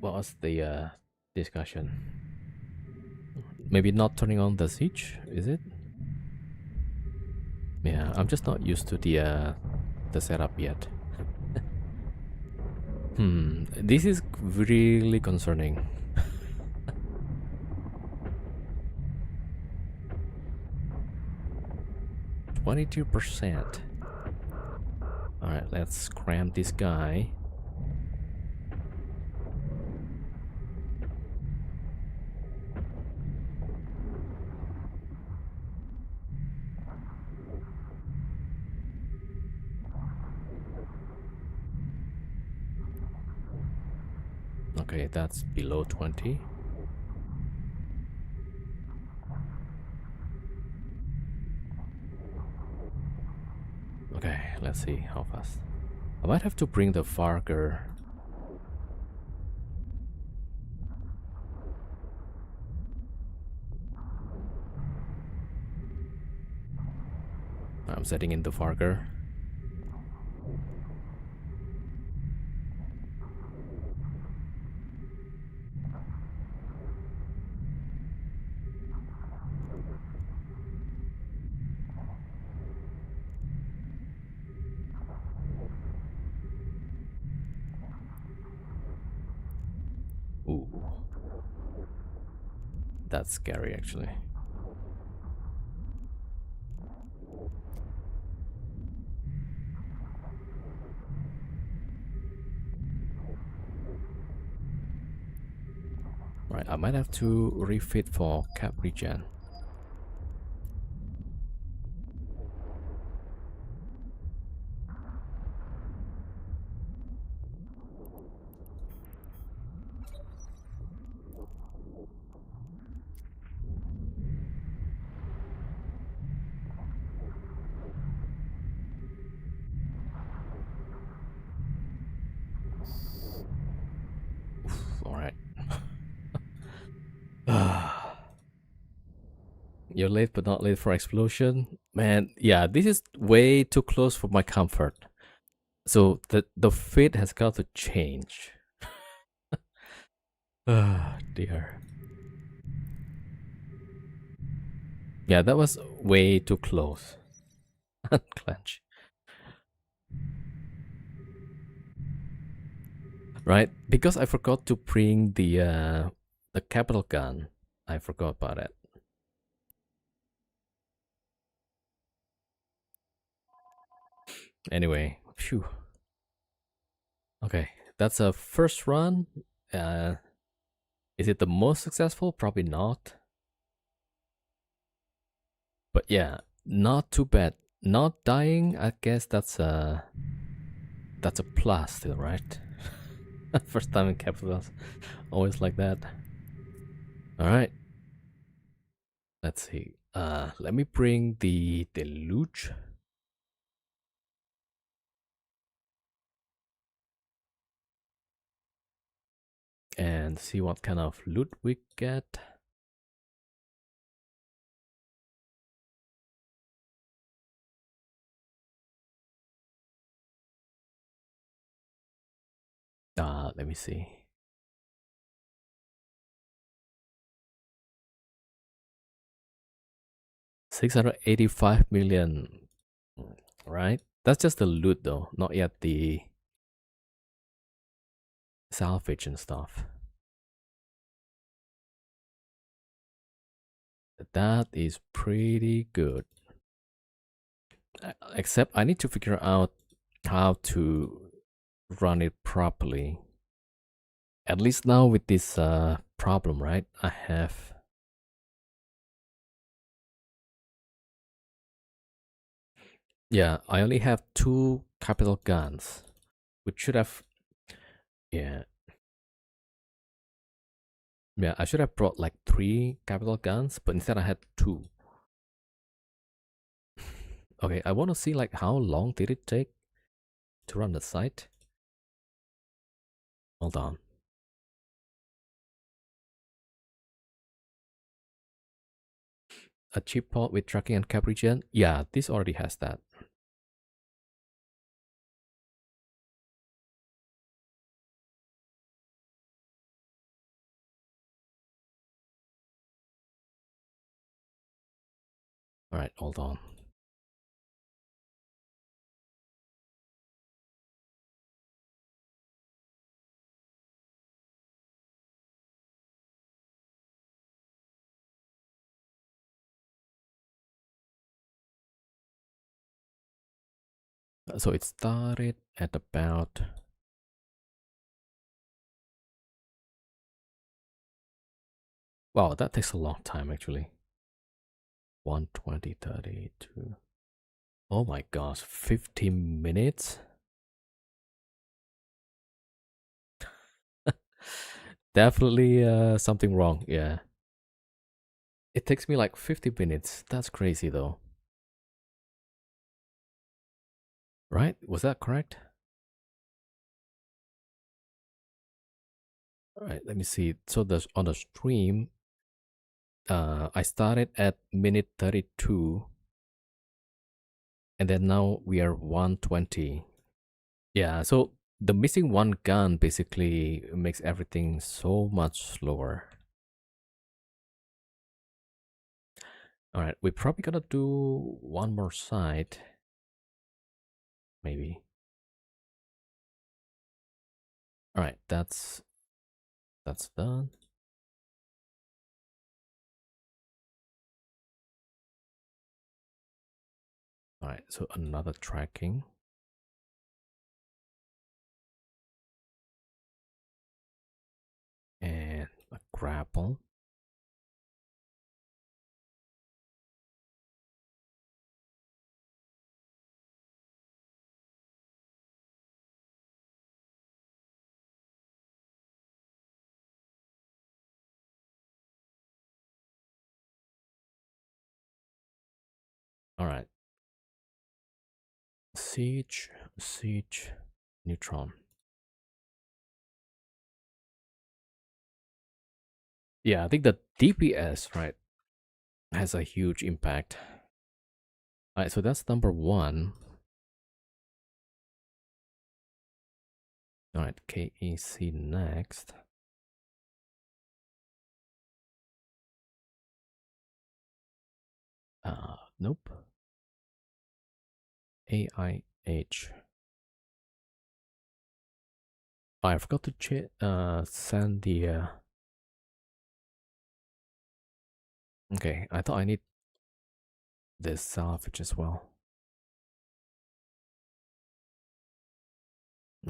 was the discussion. Maybe not turning on the siege, is it? Yeah, I'm just not used to the setup yet. This is really concerning. 22%. Alright, let's cram this guy. Okay, that's below 20. Okay, let's see how fast. I might have to bring the Farger. I'm setting in the Farger. Ooh. That's scary actually. Right, I might have to refit for cap regen. You're late but not late for explosion. Man, yeah, this is way too close for my comfort. So the fate has got to change. Ah, dear. Yeah, that was way too close. Unclench. Right? Because I forgot to bring the capital gun. I forgot about it. Anyway, phew. Okay, that's a first run. Uh, is it the most successful? Probably not. But yeah, not too bad. Not dying, I guess that's a plus still, right? First time in capitals, always like that. All right, let's see. Let me bring the deluge. And see what kind of loot we get. Let me see. $685 million. Right? That's just the loot though, not yet the salvage and stuff. That is pretty good. Except I need to figure out how to run it properly. At least now with this problem, right? I have I only have 2 capital guns, which should have yeah I should have brought like 3 capital guns, but instead I had 2. Okay, I want to see like how long did it take to run the site. Hold on. A chip pod with tracking and cap regen? Yeah, this already has that. Alright, hold on. So it started at about wow, that takes a long time actually. 120, 32. Oh my gosh, 15 minutes? Definitely something wrong, yeah. It takes me like 50 minutes. That's crazy though. Right? Was that correct? Alright, let me see. So there's on the stream, I started at minute 32 and then now we are 120. Yeah, so the missing one gun basically makes everything so much slower. All right, we're probably gonna do one more side, maybe. All right, that's done. All right, so another tracking. And a grapple. All right. Siege, neutron. Yeah, I think the DPS, right? has a huge impact. All right, so that's number one. All right, KEC next. Nope. AIH. I forgot to send the. Okay, I thought I need this salvage as well.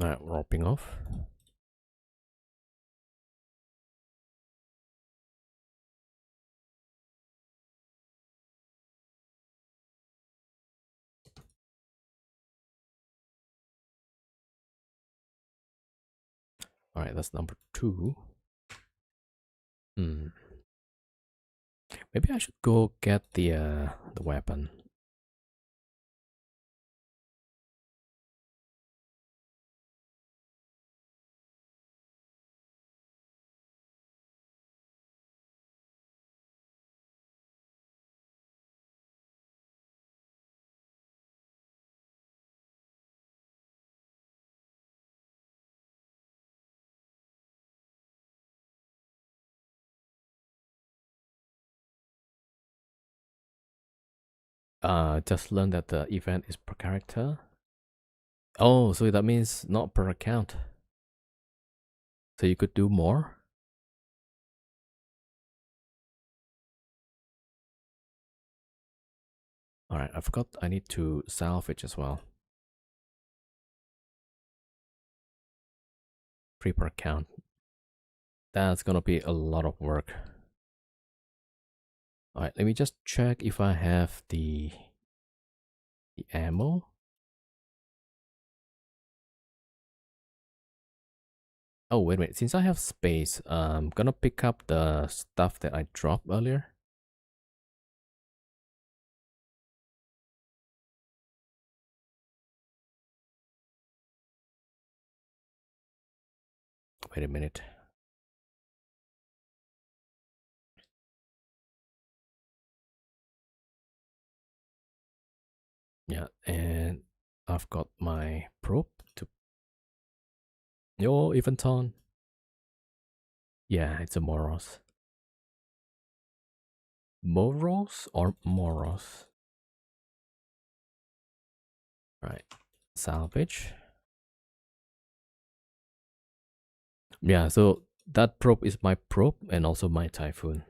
Alright, roping off. Alright, that's number two. Maybe I should go get the weapon. Just learned that the event is per character. Oh, so that means not per account. So you could do more? Alright, I forgot I need to salvage as well. Free per account. That's gonna be a lot of work. Alright, let me just check if I have the ammo. Oh, wait a minute. Since I have space, I'm gonna pick up the stuff that I dropped earlier. Wait a minute. Yeah, and I've got my probe to... Yo, Eventon. Yeah, it's a Moros. Moros or Moros? Right. Salvage. Yeah, so that probe is my probe and also my Typhoon.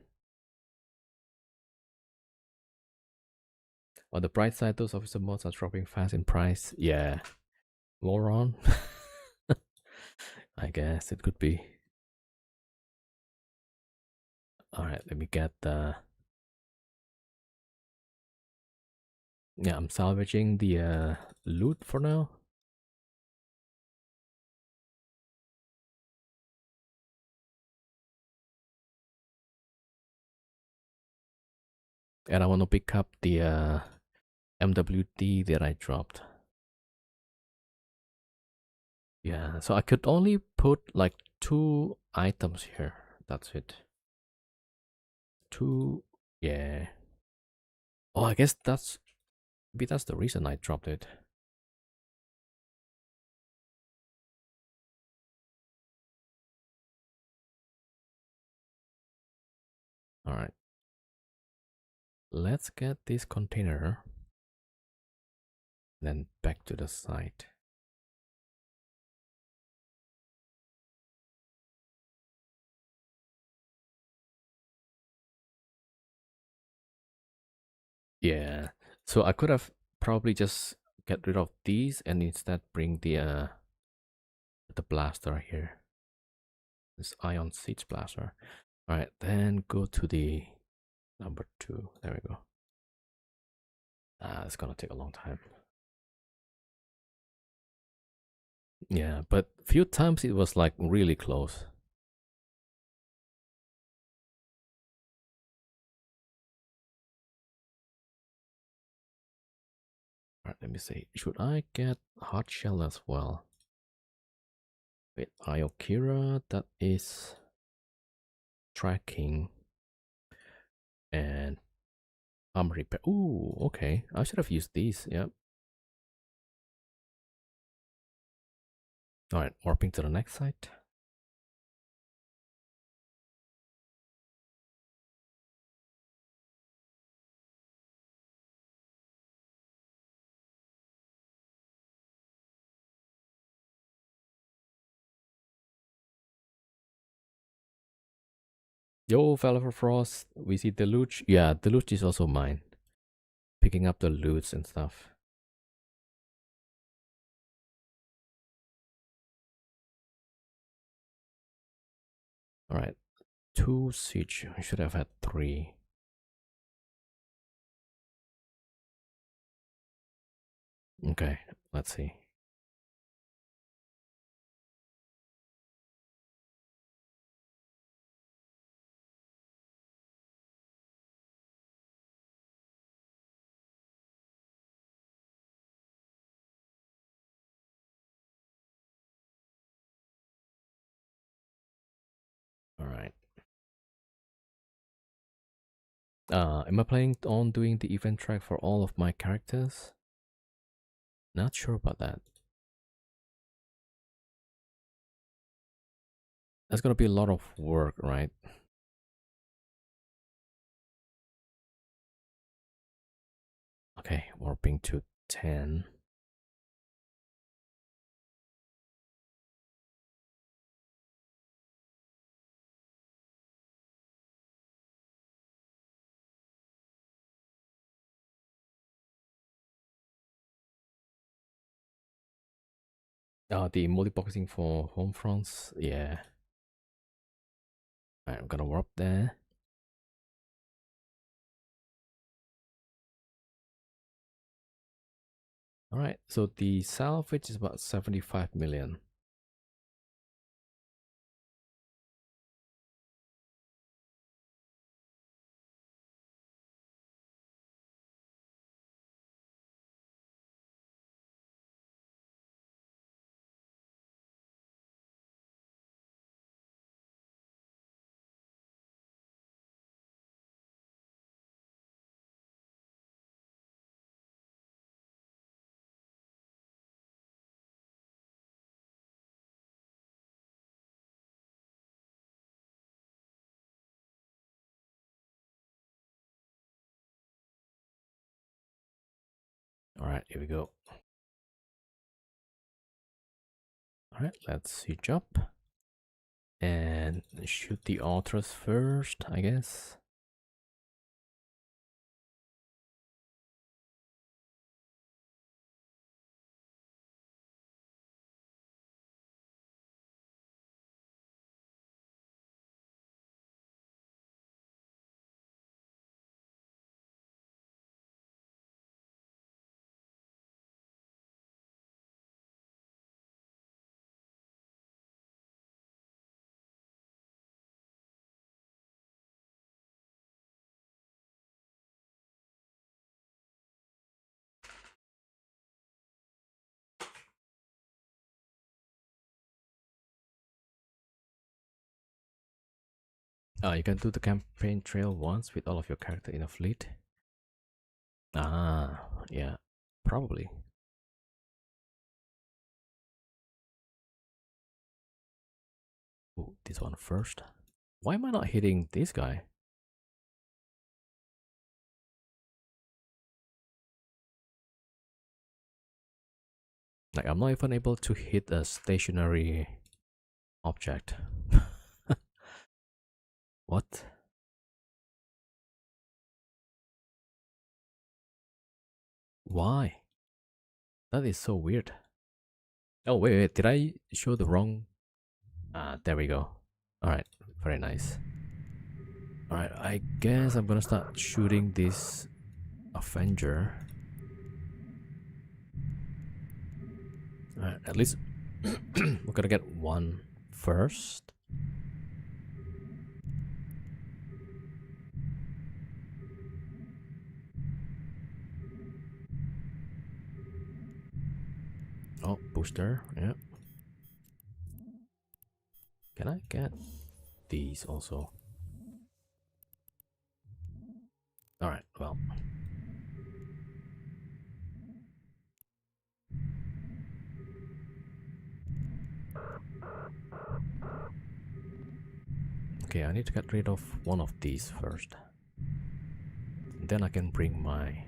On the bright side, those officer mods are dropping fast in price. Yeah. Moron. I guess it could be. Alright, let me get the... Yeah, I'm salvaging the loot for now. And I want to pick up the MWD that I dropped. Yeah, so I could only put like 2 items here. That's it. 2, yeah. Oh, I guess maybe that's the reason I dropped it. All right. Let's get this container. Then back to the site. Yeah. So I could have probably just get rid of these and instead bring the blaster here. This ion siege blaster. All right, then go to the number 2. There we go. It's gonna take a long time. Yeah, but few times it was like really close. Alright, let me see. Should I get hard shell as well? Wait, Iokira, that is tracking. And Repair. Ooh, okay. I should have used these. Yep. All right, warping to the next site. Yo, Fallifer Frost. We see Deluge. Yeah, Deluge is also mine. Picking up the loots and stuff. All right, 2 siege. I should have had 3. Okay, let's see. All right. Am I planning on doing the event track for all of my characters? Not sure about that. That's gonna be a lot of work, right? Okay, warping to 10. The multiboxing for home fronts, yeah. Alright, I'm gonna warp there. Alright, so the salvage is about 75 million. Alright, here we go. Alright, let's siege up. And shoot the Ultras first, I guess. You can do the campaign trail once with all of your character in a fleet. Ah, yeah, probably. Ooh, this one first. Why am I not hitting this guy? Like, I'm not even able to hit a stationary object. What? Why? That is so weird. Oh, wait, did I show the wrong? Ah, there we go. Alright, very nice. Alright, I guess I'm gonna start shooting this Avenger. Alright, at least we're gonna get one first. Oh, booster, yeah. Can I get these also? Alright, well. Okay, I need to get rid of one of these first. Then I can bring my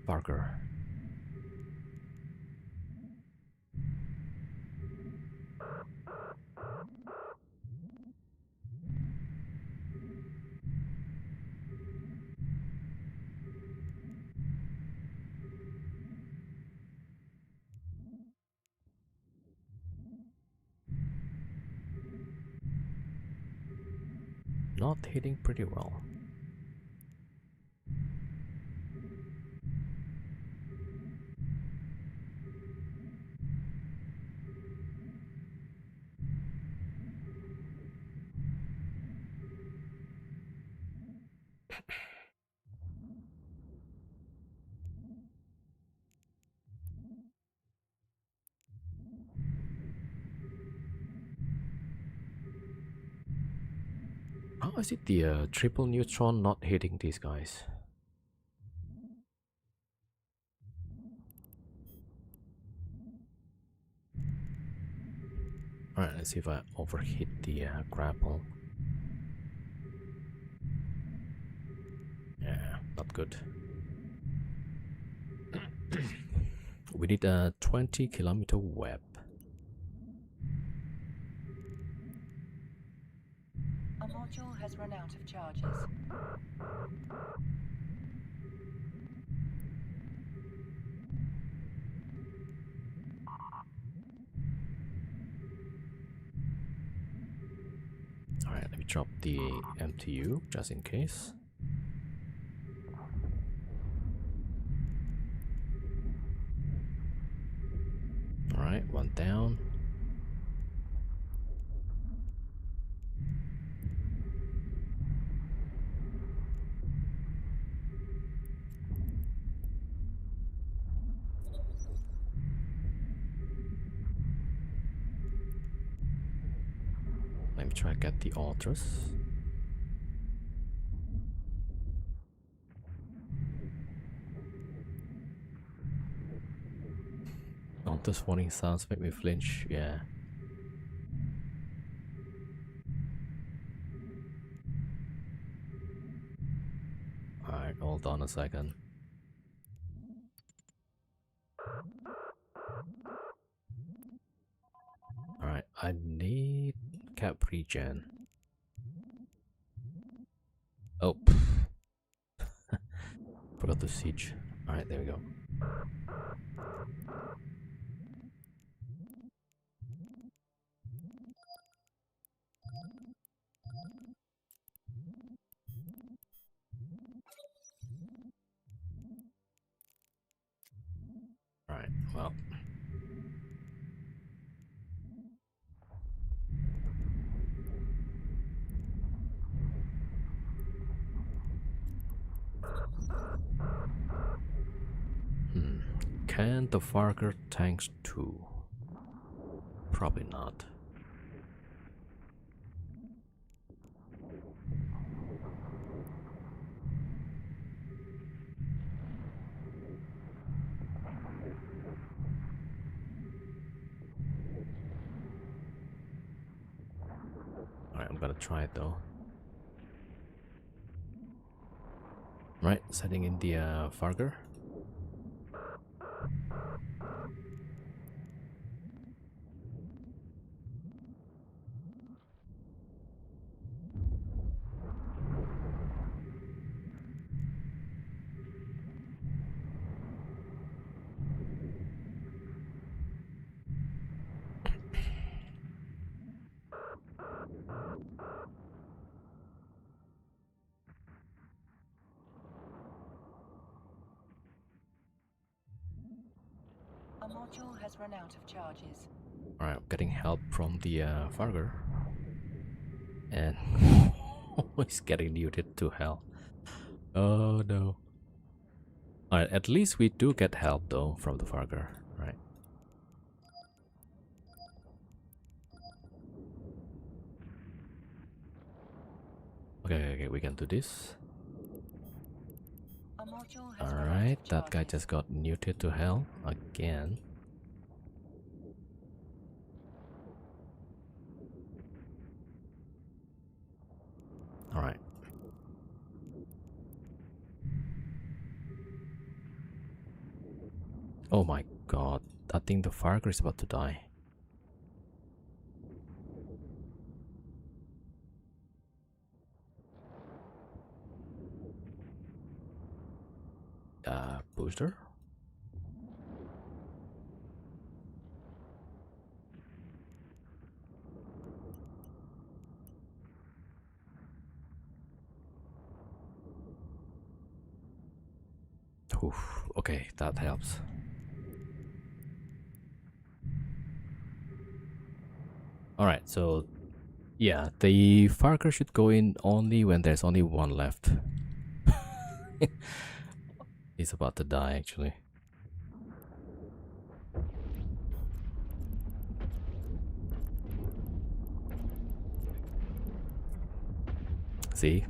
Parker. Not hitting pretty well. How is it the triple neutron not hitting these guys? Alright, let's see if I overhit the grapple. Yeah, not good. We need a 20-kilometer web. A module has run out of charges. Alright, let me drop the MTU just in case. Alright, one down. Let me try to get the Ultras. Ultras warning sounds make me flinch, yeah. Alright, hold on a second. Alright, I need cap regen. Oh, forgot to siege. Alright, there we go. Alright, well. Can the Farker tanks too? Probably not. Alright, I'm gonna try it though. Right, setting in the Farger. A module has run out of charges. Alright, I'm getting help from the Farger. And he's getting muted to hell. Oh no. Alright, at least we do get help though from the Farger, right? Okay, we can do this. A module has All run out right, of that guy charges. just got neutered to hell again. All right. Oh my god, I think the Farker is about to die. Booster? Oof, okay, that helps. Alright, so yeah, the Farker should go in only when there's only one left. He's about to die actually. See?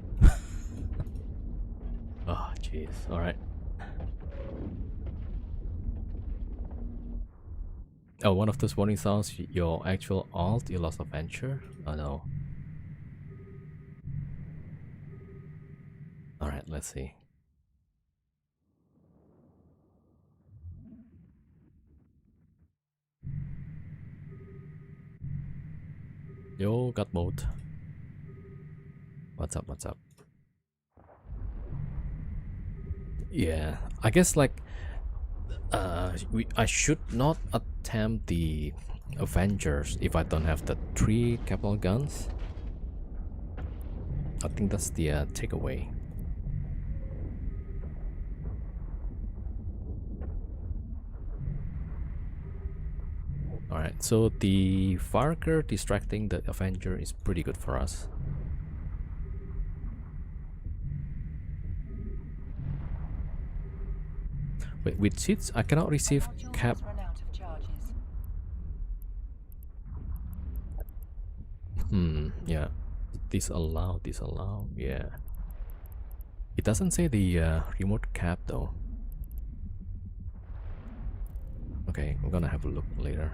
Oh jeez, alright. Oh, one of those warning sounds, your actual alt, you lost a venture? Oh no. Alright, let's see. Yo, got mode. What's up, what's up? Yeah, I guess like I should not attempt the Avengers if I don't have the 3 capital guns. I think that's the takeaway. Alright, so the Farker distracting the Avenger is pretty good for us. Wait, with seats I cannot receive Module cap. has run out of charges. Yeah. Disallow, yeah. It doesn't say the remote cap though. Okay, I'm gonna have a look later.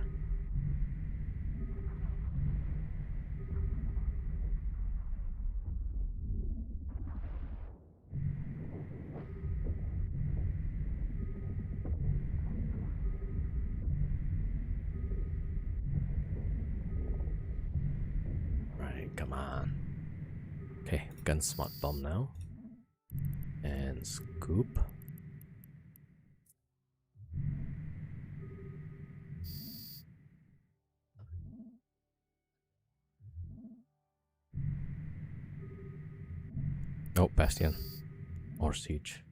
Right, come on. Okay, gun smart bomb now. And scoop. Oh, Bastion. Or Siege.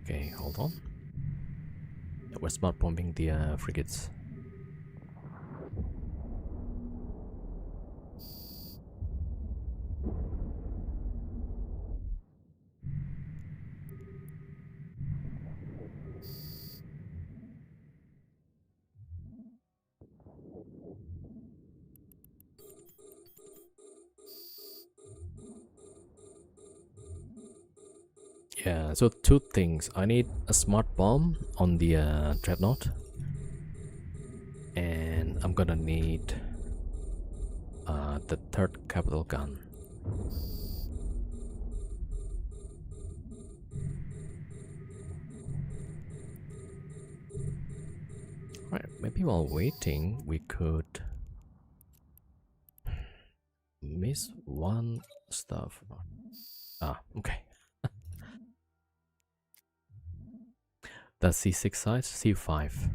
Okay, hold on. Yeah, we're smart bombing the frigates. Yeah, so 2 things. I need a smart bomb on the Dreadnought. And I'm gonna need the 3rd capital gun. Right, maybe while waiting, we could miss one stuff. Ah, okay. That's C6 size, C5.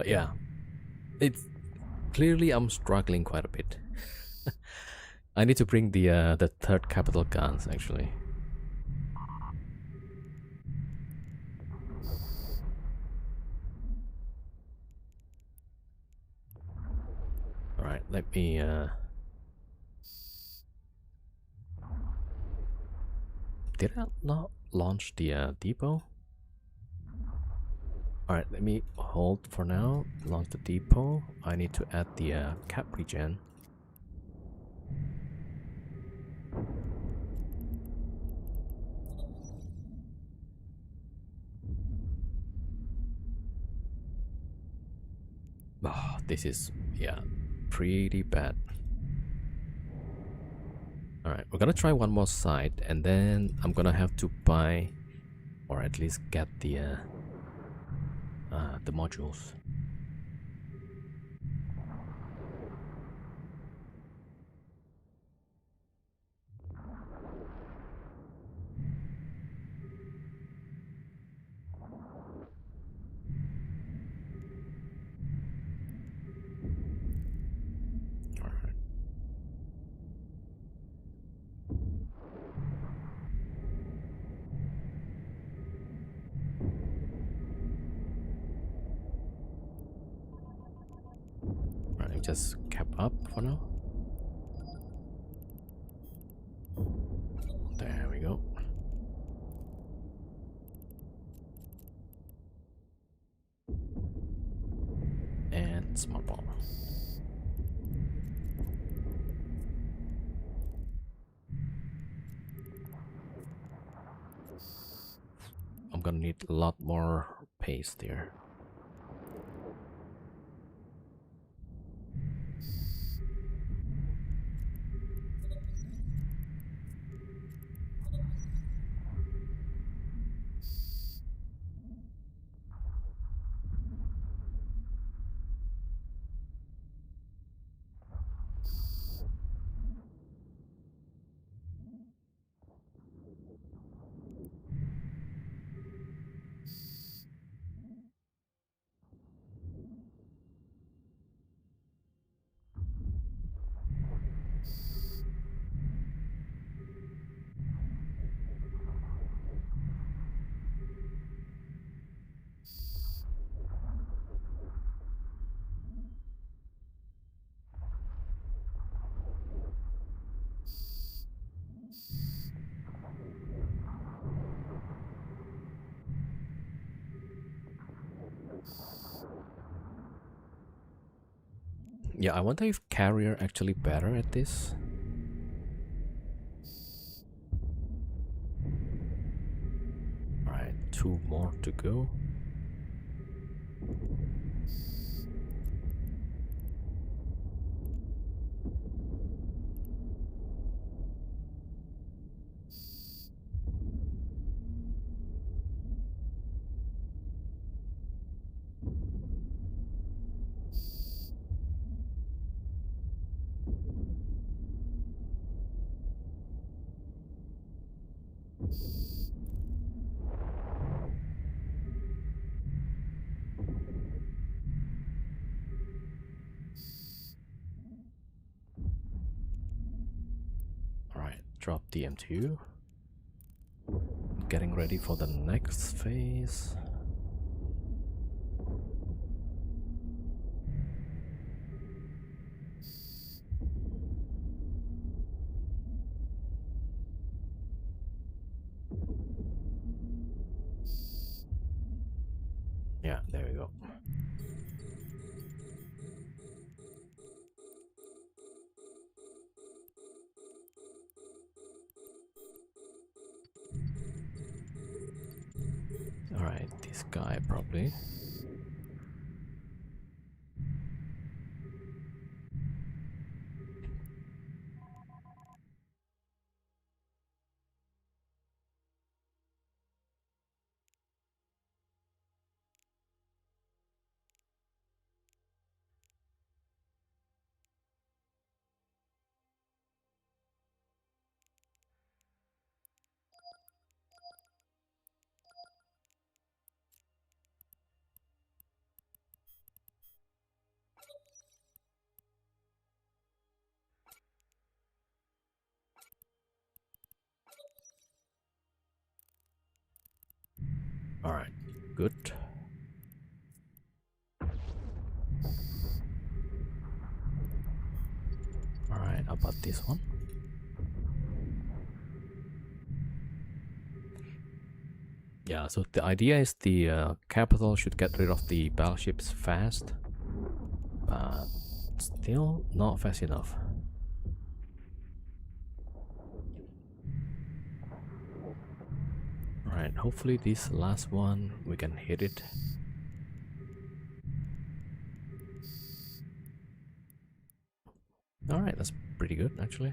Yeah, it's clearly I'm struggling quite a bit. I need to bring the 3rd capital guns actually. All right, let me Did I not launch the depot? Alright, let me hold for now. Launch the depot. I need to add the cap regen. Oh, this is, yeah, pretty bad. Alright, we're gonna try one more side, and then I'm gonna have to buy, or at least get the modules. Alright. Alright, just cap up for now. There we go. And smart bomb. I'm gonna need a lot more paste there. Yeah, I wonder if Carrier actually better at this. Alright, 2 more to go. Alright, drop the M2. Getting ready for the next phase. Yeah, there we go. Alright, this guy probably. Alright, good. Alright, how about this one? Yeah, so the idea is the capital should get rid of the battleships fast, but still not fast enough. Alright, hopefully this last one we can hit it. Alright, that's pretty good actually.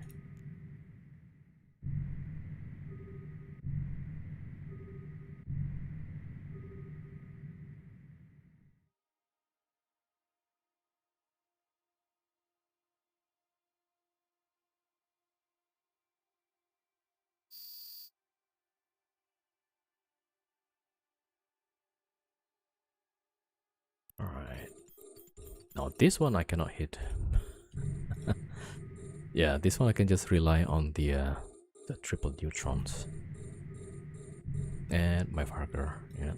Alright. Now this one I cannot hit. Yeah, this one I can just rely on the triple neutrons. And my Varger, yeah.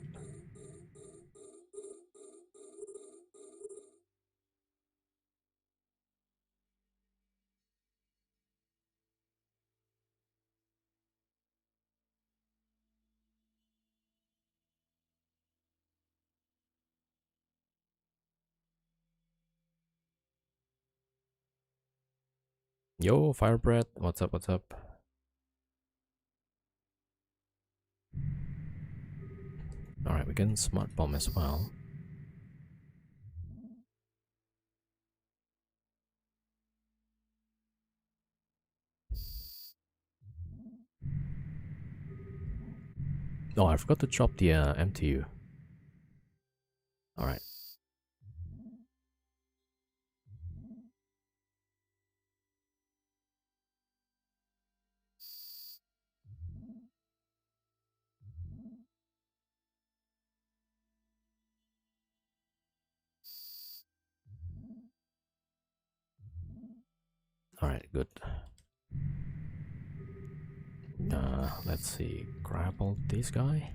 Yo, Firebread, what's up, what's up? Alright, we can smart bomb as well. Oh, I forgot to drop the MTU. Alright. Alright, good. Let's see. Grapple this guy.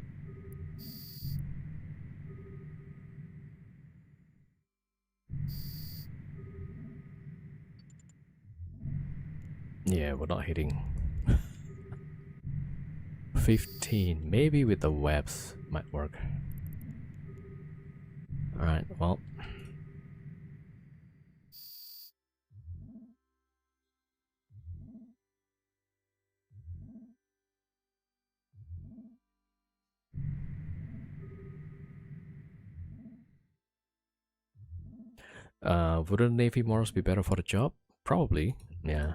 Yeah, we're not hitting. 15. Maybe with the webs might work. Alright, well. Wouldn't Navy Morals be better for the job? Probably, yeah.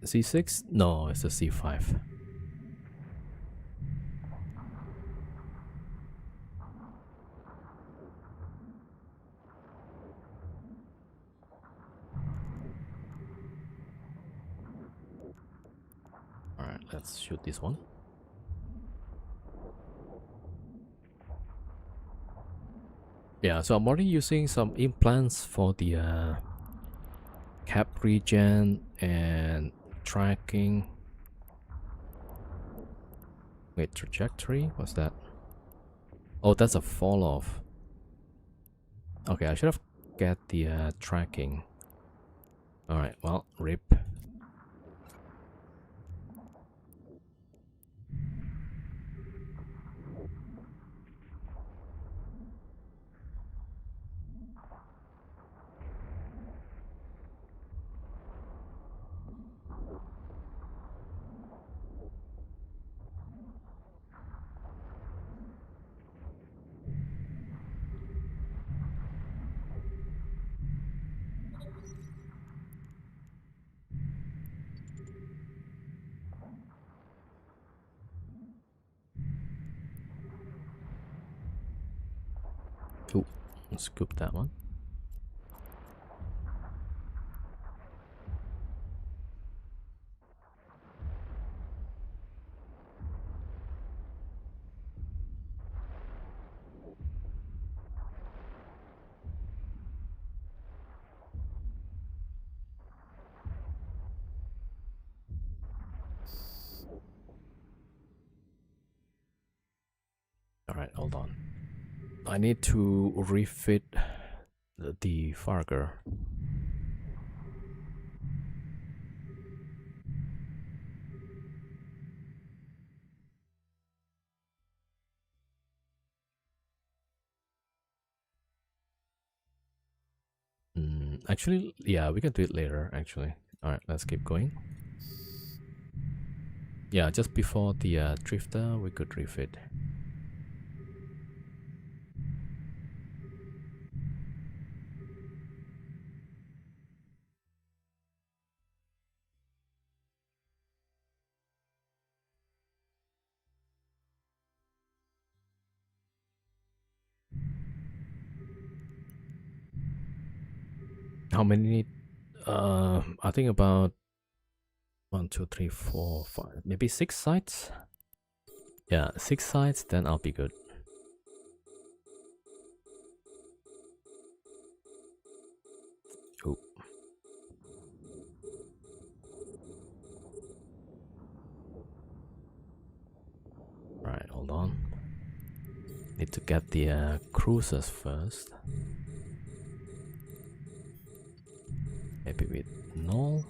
C6? No, it's a C5. Alright, let's shoot this one. Yeah, so I'm already using some implants for the cap regen and tracking. Wait, trajectory? What's that? Oh, that's a fall off. Okay, I should have get the tracking. Alright, well, rip. Ooh, scoop that one. hold on. I need to refit the Farger. Actually, yeah, we can do it later, actually. Alright, let's keep going. Yeah, just before the drifter, we could refit. How many? I think about 1, 2, 3, 4, 5, maybe 6 sites. Yeah, 6 sites, then I'll be good. Oh. Right, hold on. Need to get the cruisers first. Maybe with null.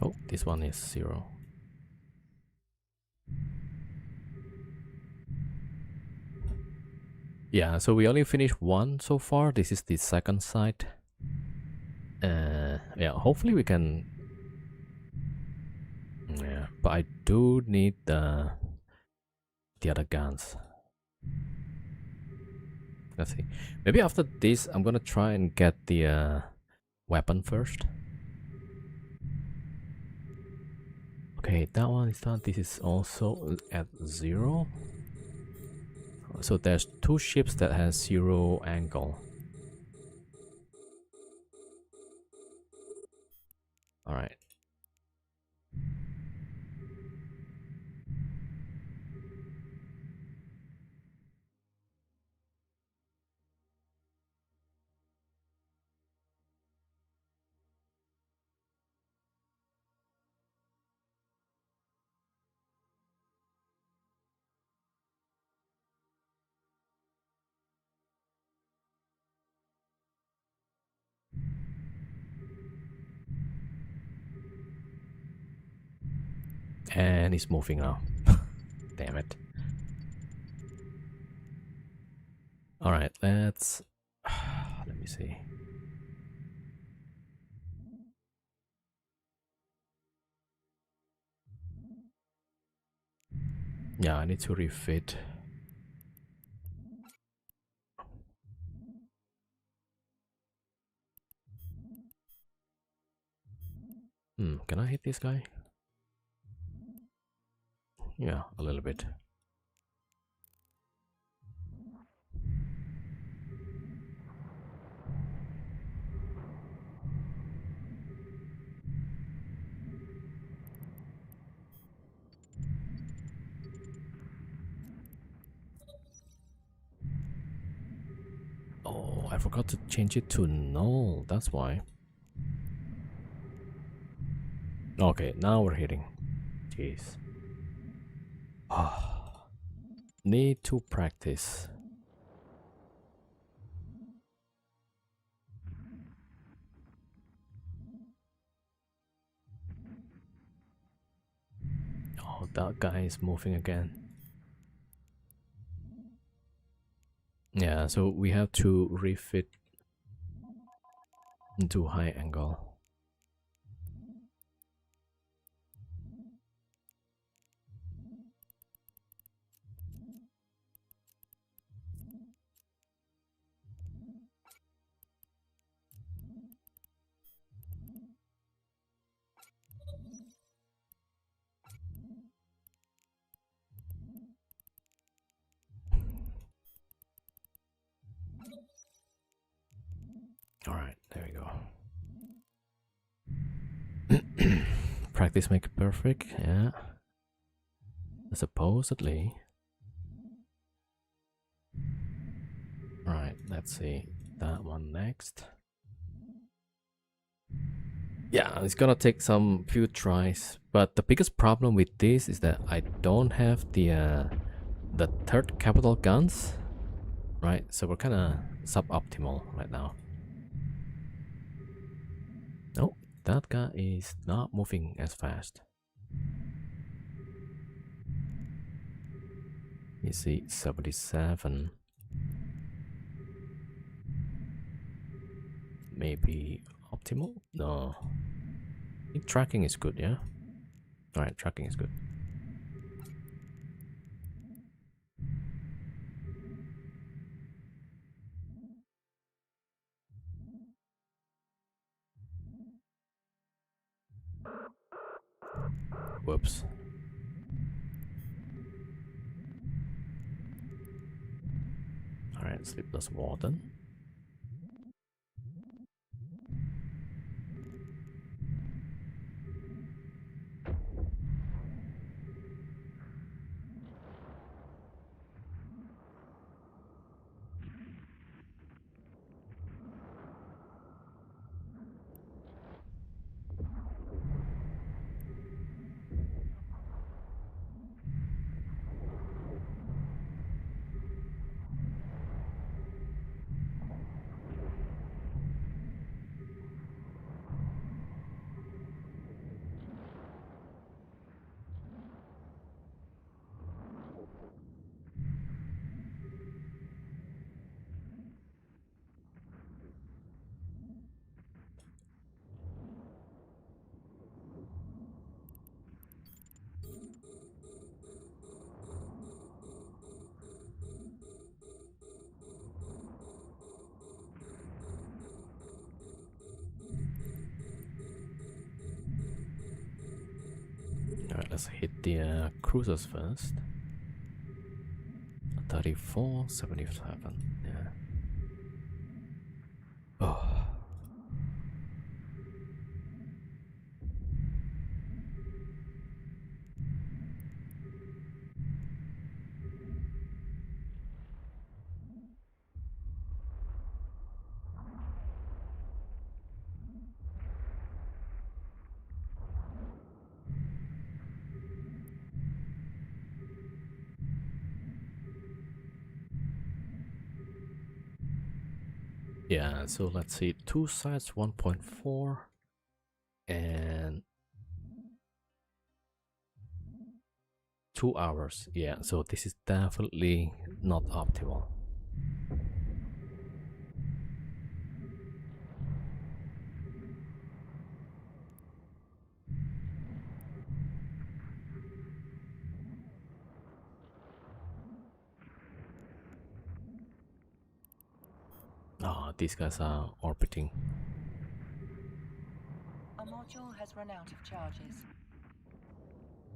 Oh, this one is 0. Yeah, so we only finished 1 so far. This is the second site. Yeah, hopefully we can. Yeah, but I do need the other guns. Let's see. Maybe after this, I'm gonna try and get the weapon first. Okay, that one is done. This is also at 0. So there's 2 ships that has 0 angle. All right. And it's moving now. Damn it. All right, let's let me see. Yeah, I need to refit. Can I hit this guy? Yeah, a little bit. Oh, I forgot to change it to null. That's why. Okay, now we're hitting. Jeez. Need to practice. Oh, that guy is moving again. Yeah, so we have to refit into high angle. All right, there we go. Practice make perfect, yeah. Supposedly. let's see that one next. Yeah, it's gonna take some few tries, but the biggest problem with this is that I don't have the third capital guns, right? So we're kind of suboptimal right now. No, that guy is not moving as fast. You see, 77. Maybe optimal? No. I think tracking is good, yeah? Alright, tracking is good. Whoops. Alright, Sleepless Warden. Alright, let's hit the cruisers first. 34, 77. Yeah. Oh. Yeah, so let's see, 2 sides 1.4 and 2 hours. Yeah, so this is definitely not optimal. Oh, these guys are orbiting. A module has run out of charges.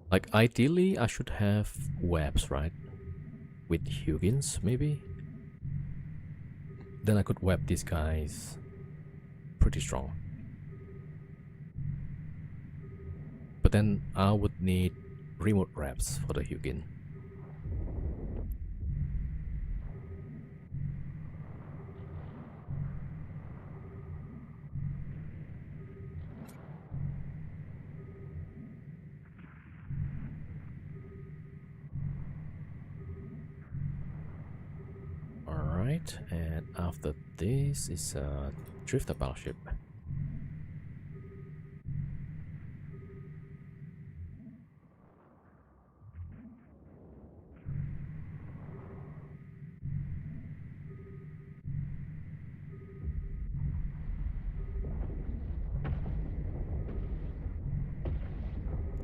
Like, ideally, I should have webs, right? With Huggins, maybe? Then I could web these guys pretty strong. But then I would need remote reps for the Hugin. Alright, and after this is a drifter battleship.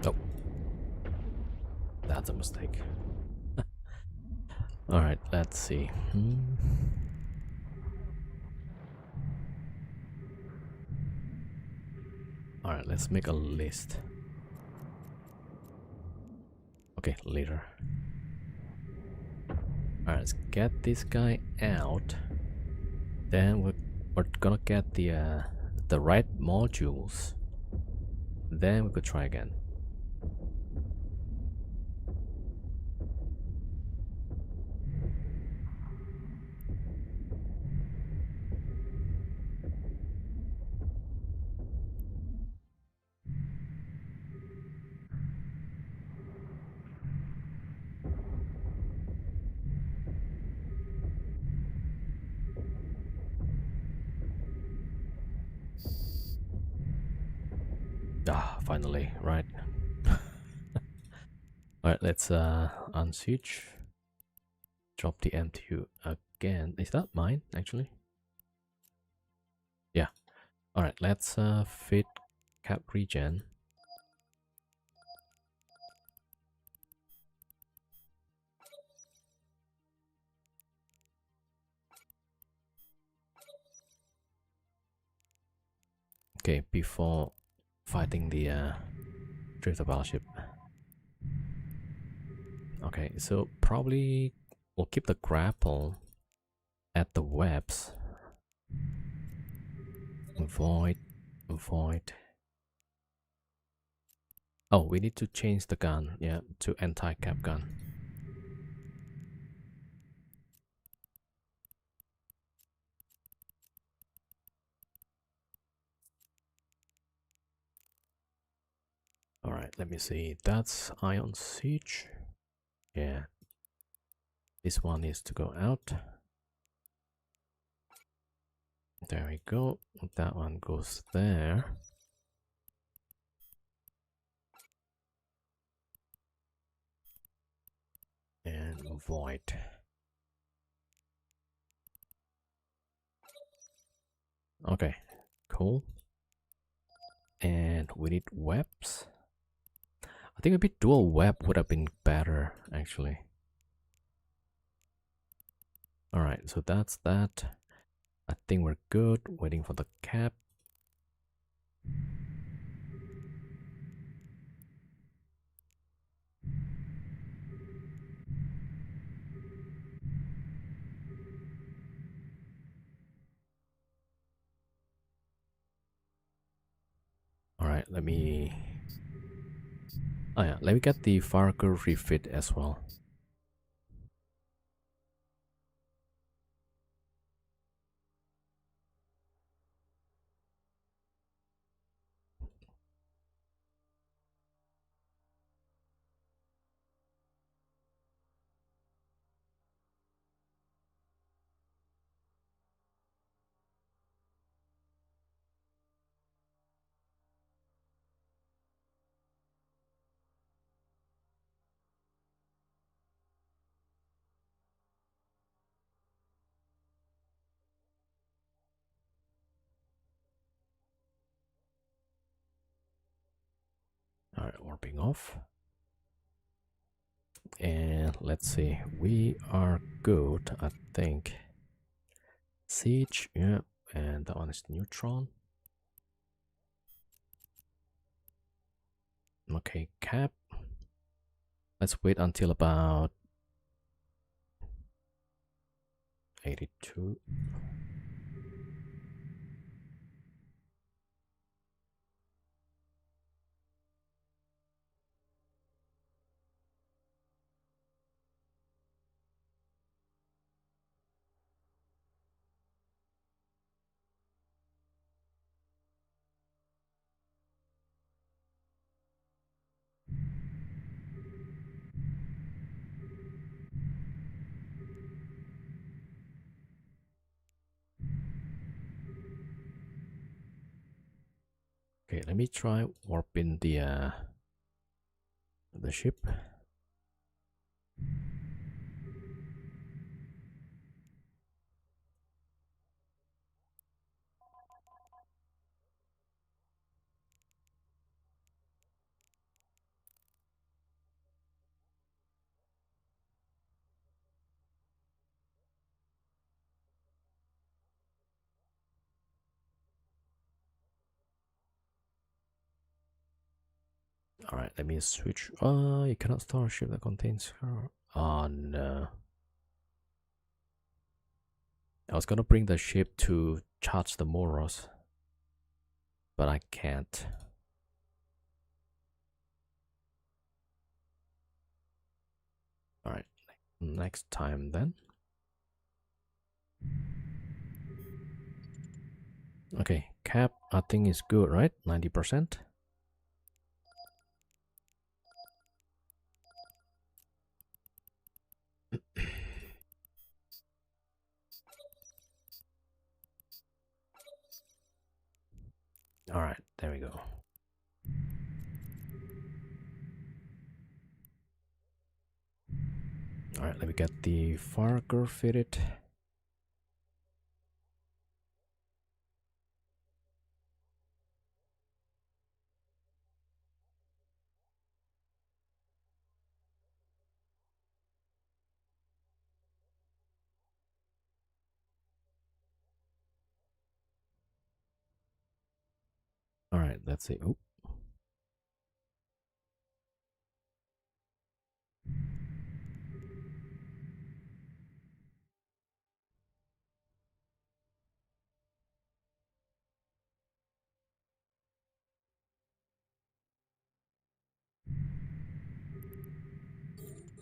Oh, that's a mistake. Alright, let's see. Alright, let's make a list. Okay, later. Alright, let's get this guy out. Then we're gonna get the right modules. Then we could try again. finally, right? Alright, let's unsiege. Drop the MTU again. Is that mine actually? Yeah. Alright, let's fit cap regen. Okay, before fighting the drifter battleship. Okay, so probably we'll keep the grapple at the webs. Void. Oh, we need to change the gun, yeah, to anti-cap gun. Alright, let me see. That's Ion Siege. Yeah. This one needs to go out. There we go. That one goes there. And Void. Okay, cool. And we need webs. I think maybe dual web would have been better, actually. Alright, so that's that. I think we're good. Waiting for the cap. Alright, let me... Oh yeah, let me get the Fargo refit as well. Alright, warping off. And let's see, we are good, I think. Siege, yeah, and that one is neutron. Okay, cap. Let's wait until about 82. Okay, let me try warping the ship. Alright, let me switch. You cannot store a ship that contains her. Oh no. I was gonna bring the ship to charge the Moros, but I can't. Alright, next time then. Okay, cap I think is good, right? 90%. Alright, there we go. let me get the Farger fitted. All right, let's see. Oop.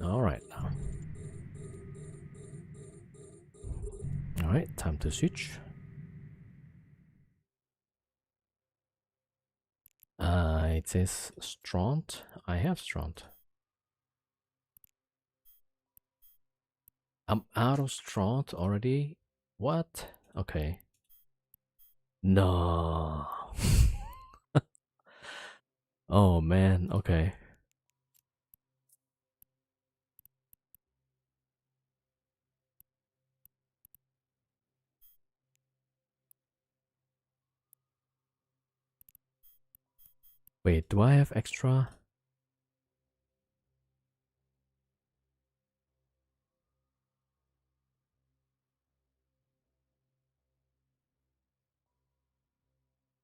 All right, now. All right, time to switch. It says Stront. I have Stront. I'm out of Stront already. What? Okay. No. Oh man. Okay. Wait, do I have extra?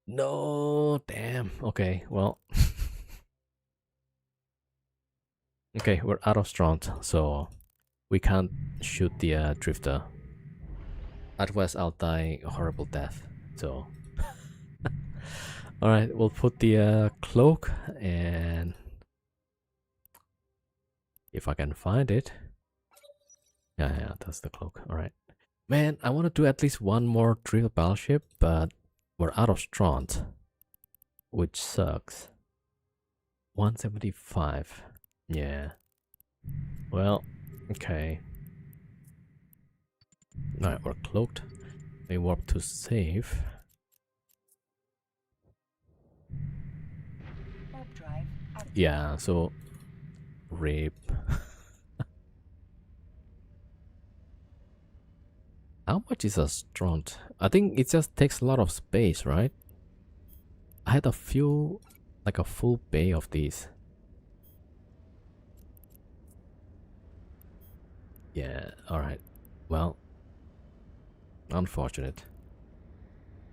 No, damn. Okay, well. Okay, we're out of Stront, so we can't shoot the drifter. Otherwise, I'll die a horrible death. So, all right, we'll put the cloak, and if I can find it, yeah, that's the cloak. All right, man, I want to do at least one more drill battleship, but we're out of Stront, which sucks. 175. Yeah. Well, okay. All right, we're cloaked. We warp to save. Warp drive active. Yeah, so rape. How much is a Stront? I think it just takes a lot of space, right? I had a few, like a full bay of these. Yeah, alright. Well, unfortunate.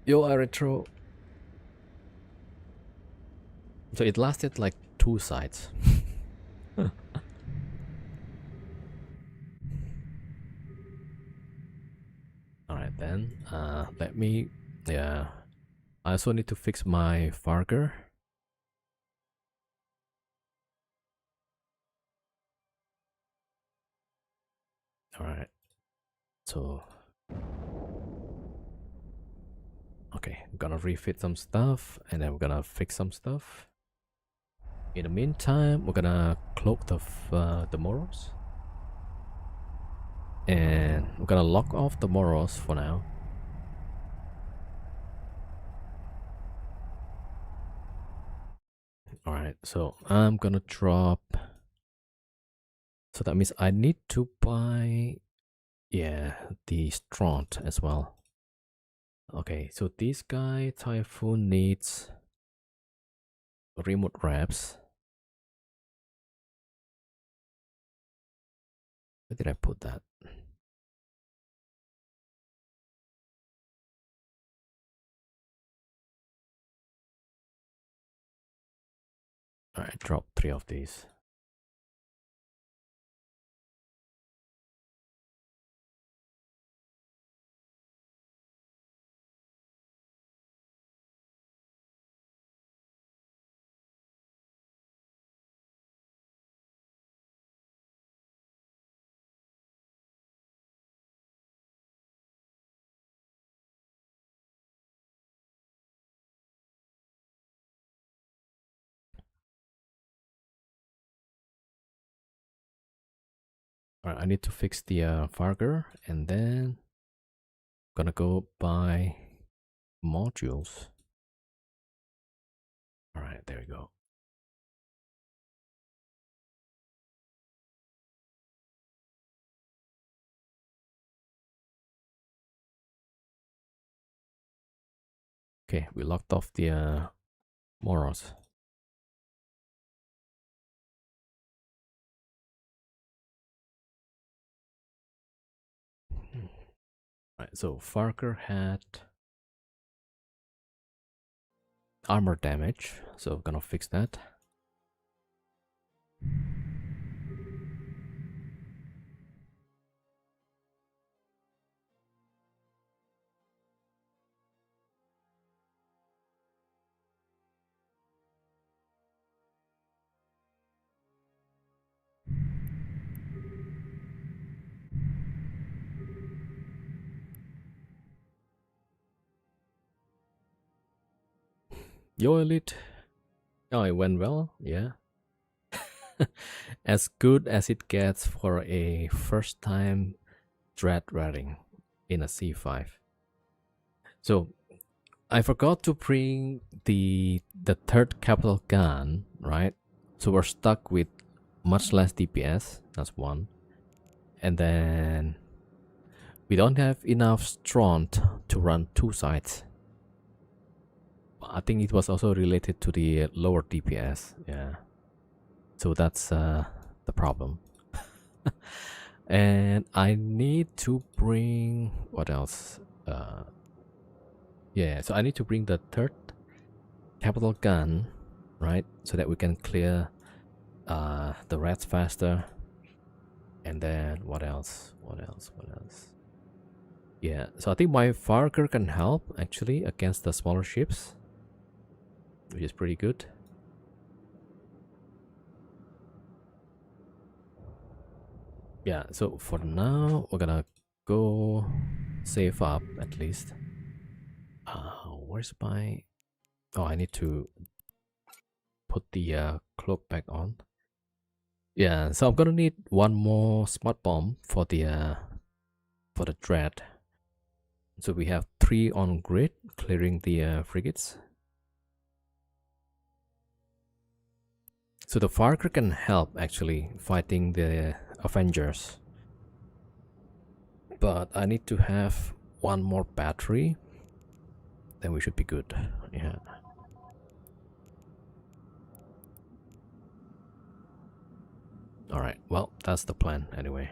Yo, Erythro. So it lasted like 2 sides. Alright then, let me, yeah. I also need to fix my Farger. Alright, so... Okay, I'm gonna refit some stuff, and then we're gonna fix some stuff. In the meantime, we're gonna cloak the Moros. And we're gonna lock off the Moros for now. Alright, so I'm gonna drop. So that means I need to buy, yeah, the Stront as well. Okay, so this guy, Typhoon, needs remote wraps. Where did I put that? Alright, drop 3 of these. Alright, I need to fix the Farger, and then gonna go buy modules. Alright, there we go. Okay, we locked off the Moros. Right, so Farker had armor damage, so gonna fix that. Yo, Elite. Oh, it went well, yeah. As good as it gets for a first time dread rating in a C5. So I forgot to bring the third capital gun, right? So we're stuck with much less DPS, that's one. And then we don't have enough Stront to run two sides. I think it was also related to the lower DPS, yeah. So that's the problem. And I need to bring what else? Yeah, so I need to bring the third capital gun, right? So that we can clear the rats faster. And then what else? What else? Yeah, so I think my Farker can help actually against the smaller ships, which is pretty good. Yeah, so for now we're gonna go save up at least. Where's my... Oh, I need to put the cloak back on. Yeah, so I'm gonna need one more smart bomb for the dread. So we have 3 on grid clearing the frigates. So the Farker can help actually fighting the Avengers. But I need to have one more battery. Then we should be good. Yeah. Alright, well, that's the plan anyway.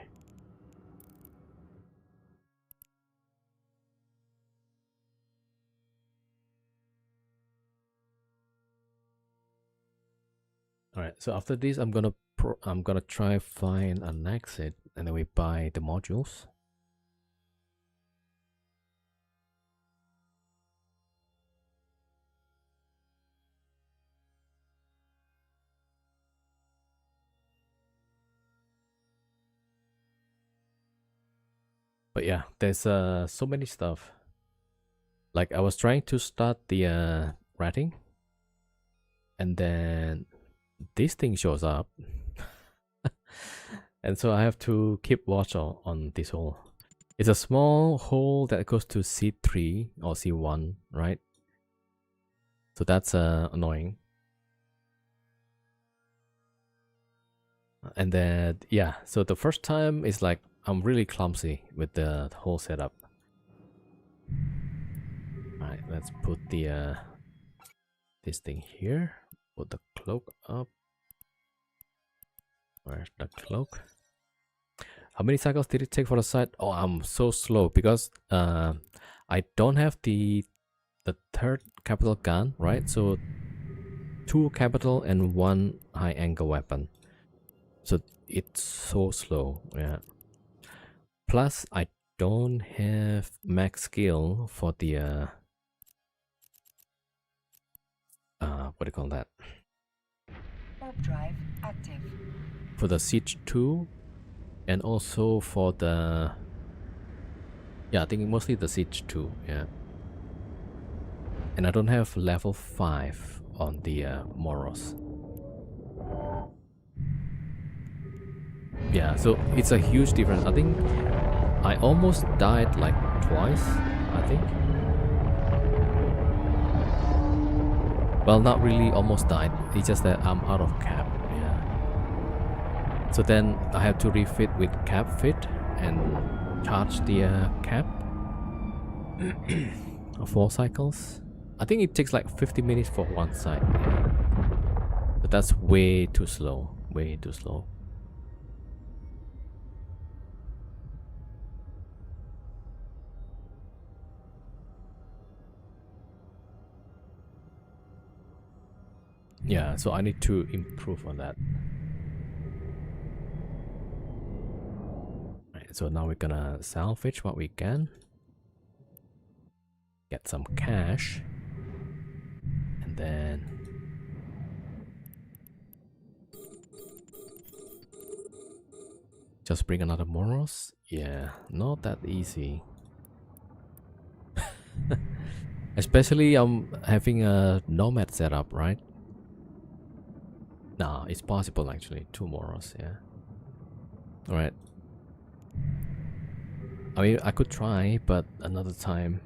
Alright, so after this I'm gonna try find an exit and then we buy the modules. But yeah, there's so many stuff. Like I was trying to start the ratting, and then this thing shows up, and so I have to keep watch on this hole. It's a small hole that goes to C3 or C1, right? So that's annoying. And then yeah, so the first time is like I'm really clumsy with the whole setup. Alright, let's put the this thing here. Put the cloak up. Where's the cloak? How many cycles did it take for the site? Oh, I'm so slow because I don't have the third capital gun, right? So 2 capital and 1 high angle weapon. So it's so slow, yeah. Plus, I don't have max skill for the what do you call that? Warp drive active. For the Siege 2, and also for the... Yeah, I think mostly the Siege 2, yeah. And I don't have level 5 on the Moros. Yeah, so it's a huge difference. I think I almost died like twice, I think. Well, not really almost died. It's just that I'm out of cap, yeah. So then I have to refit with cap fit and charge the cap. 4 cycles. I think it takes like 50 minutes for one side. But that's way too slow. Way too slow. Yeah, so I need to improve on that. Right, so now we're gonna salvage what we can. Get some cash. And then just bring another Moros? Yeah, not that easy. Especially I'm having a nomad setup, right? Nah, it's possible actually. 2 Moros, yeah. Alright. I mean, I could try, but another time.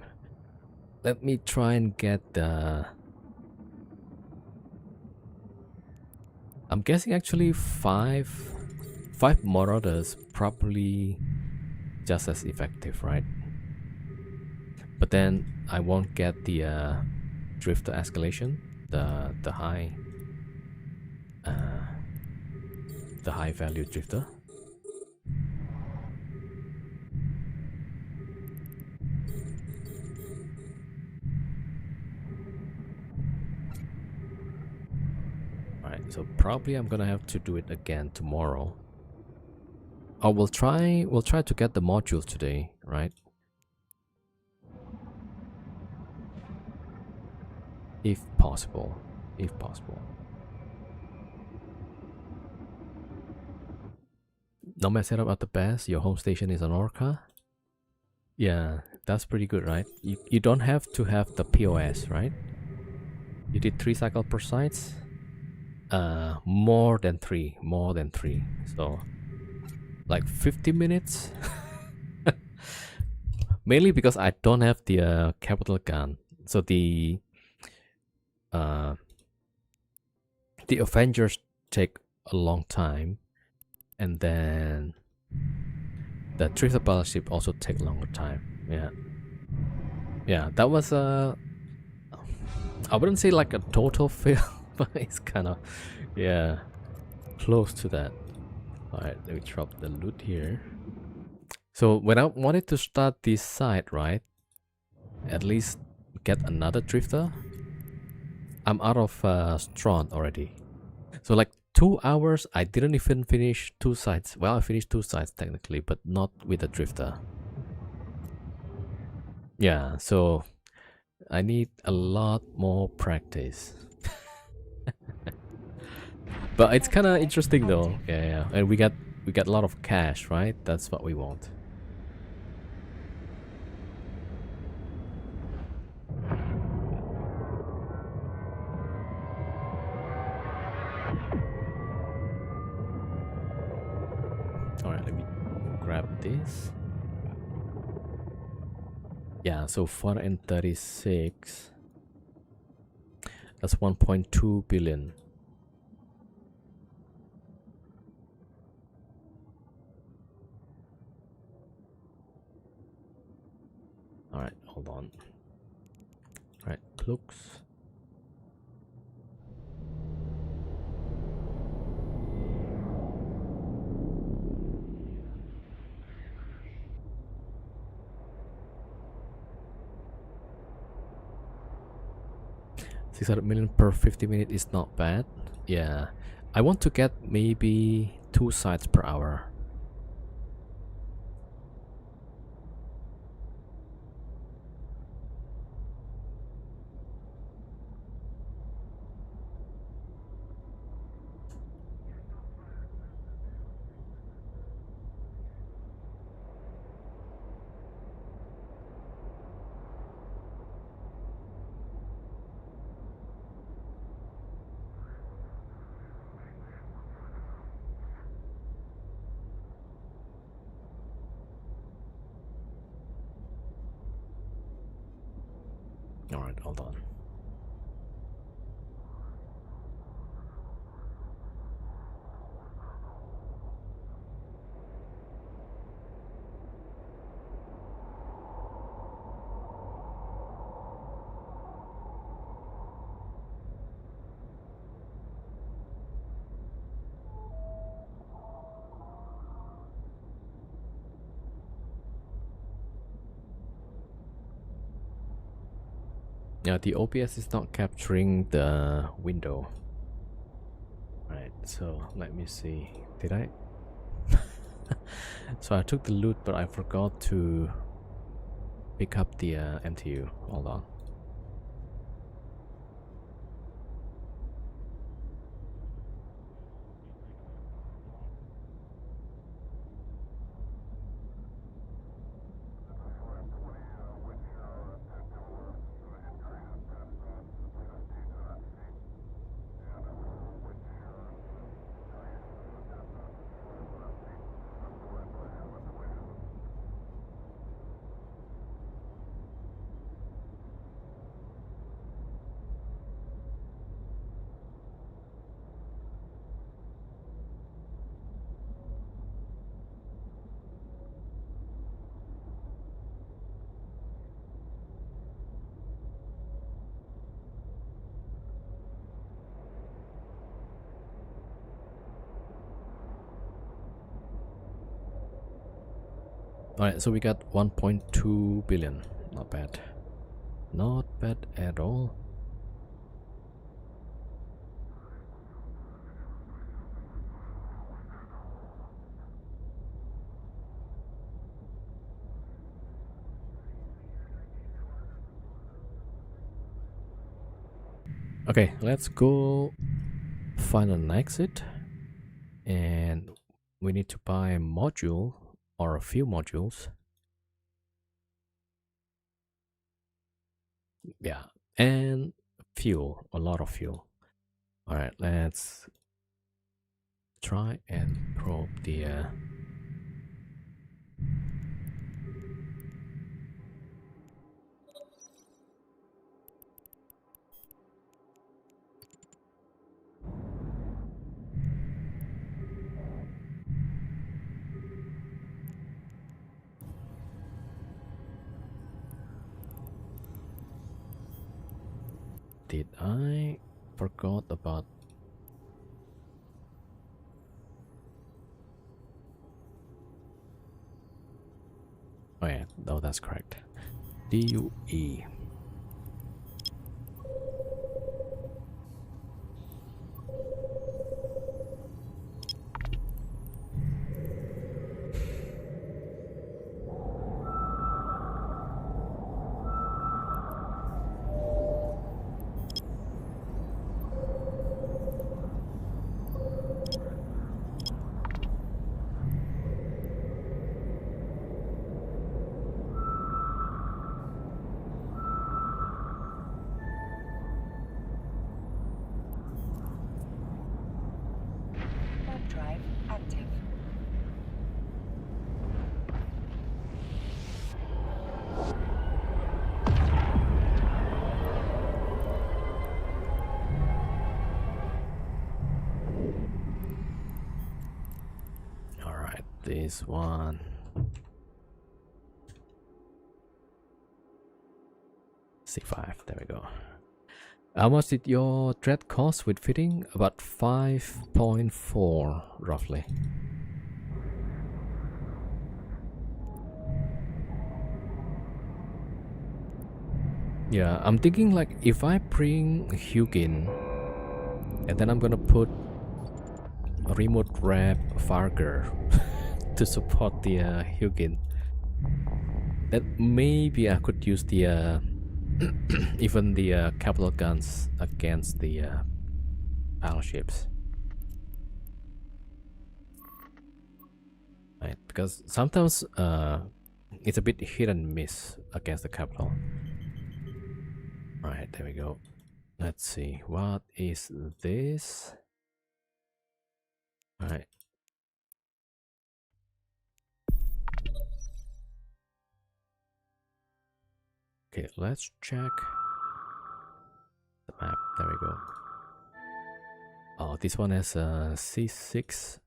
Let me try and get the... I'm guessing actually 5 Marauders probably just as effective, right? But then I won't get the drifter escalation, the high value drifter. Alright, so probably I'm gonna have to do it again tomorrow. Oh, we'll try to get the modules today, right? If possible. If possible. Nomad setup at the best. Your home station is on Orca. Yeah, that's pretty good, right? You don't have to have the POS, right? You did 3 cycles per sites. More than 3. So like 50 minutes. Mainly because I don't have the capital gun. So the Avengers take a long time, and then the Drifter battleship also take longer time. Yeah, that was I wouldn't say like a total fail, but it's kind of, yeah, close to that. Alright, let me drop the loot here. So when I wanted to start this side, right, at least get another drifter, I'm out of Strahd already. So like 2 hours, I didn't even finish 2 sides. Well, I finished 2 sides technically, but not with a drifter. Yeah, so I need a lot more practice. But it's kind of interesting though. Yeah, and we got a lot of cash, right? That's what we want. All right, let me grab this. Yeah, so 436. That's 1.2 billion. All right, hold on. All right, cloaks. $600 million per 50 minutes is not bad. Yeah, I want to get maybe 2 sites per hour. All right, hold on. Yeah, the OBS is not capturing the window. Right, so let me see. Did I? So I took the loot, but I forgot to pick up the MTU. Hold on. Alright, so we got 1.2 billion. Not bad. Not bad at all. Okay, let's go find an exit. And we need to buy a module or a few modules. Yeah, and fuel, a lot of fuel. All right, let's try and probe the did I forgot about oh yeah, no, that's correct. DUE. Warp drive active. All right, this one. C5, there we go. How much did your dread cost with fitting? About 5.4 roughly. Yeah, I'm thinking like if I bring Hugin and then I'm gonna put a remote wrap Farger to support the Hugin, then maybe I could use the even the capital guns against the battleships. Right, because sometimes it's a bit hit and miss against the capital. Right, there we go. Let's see, what is this? Alright. Okay, let's check the map. There we go. Oh, this one has a C6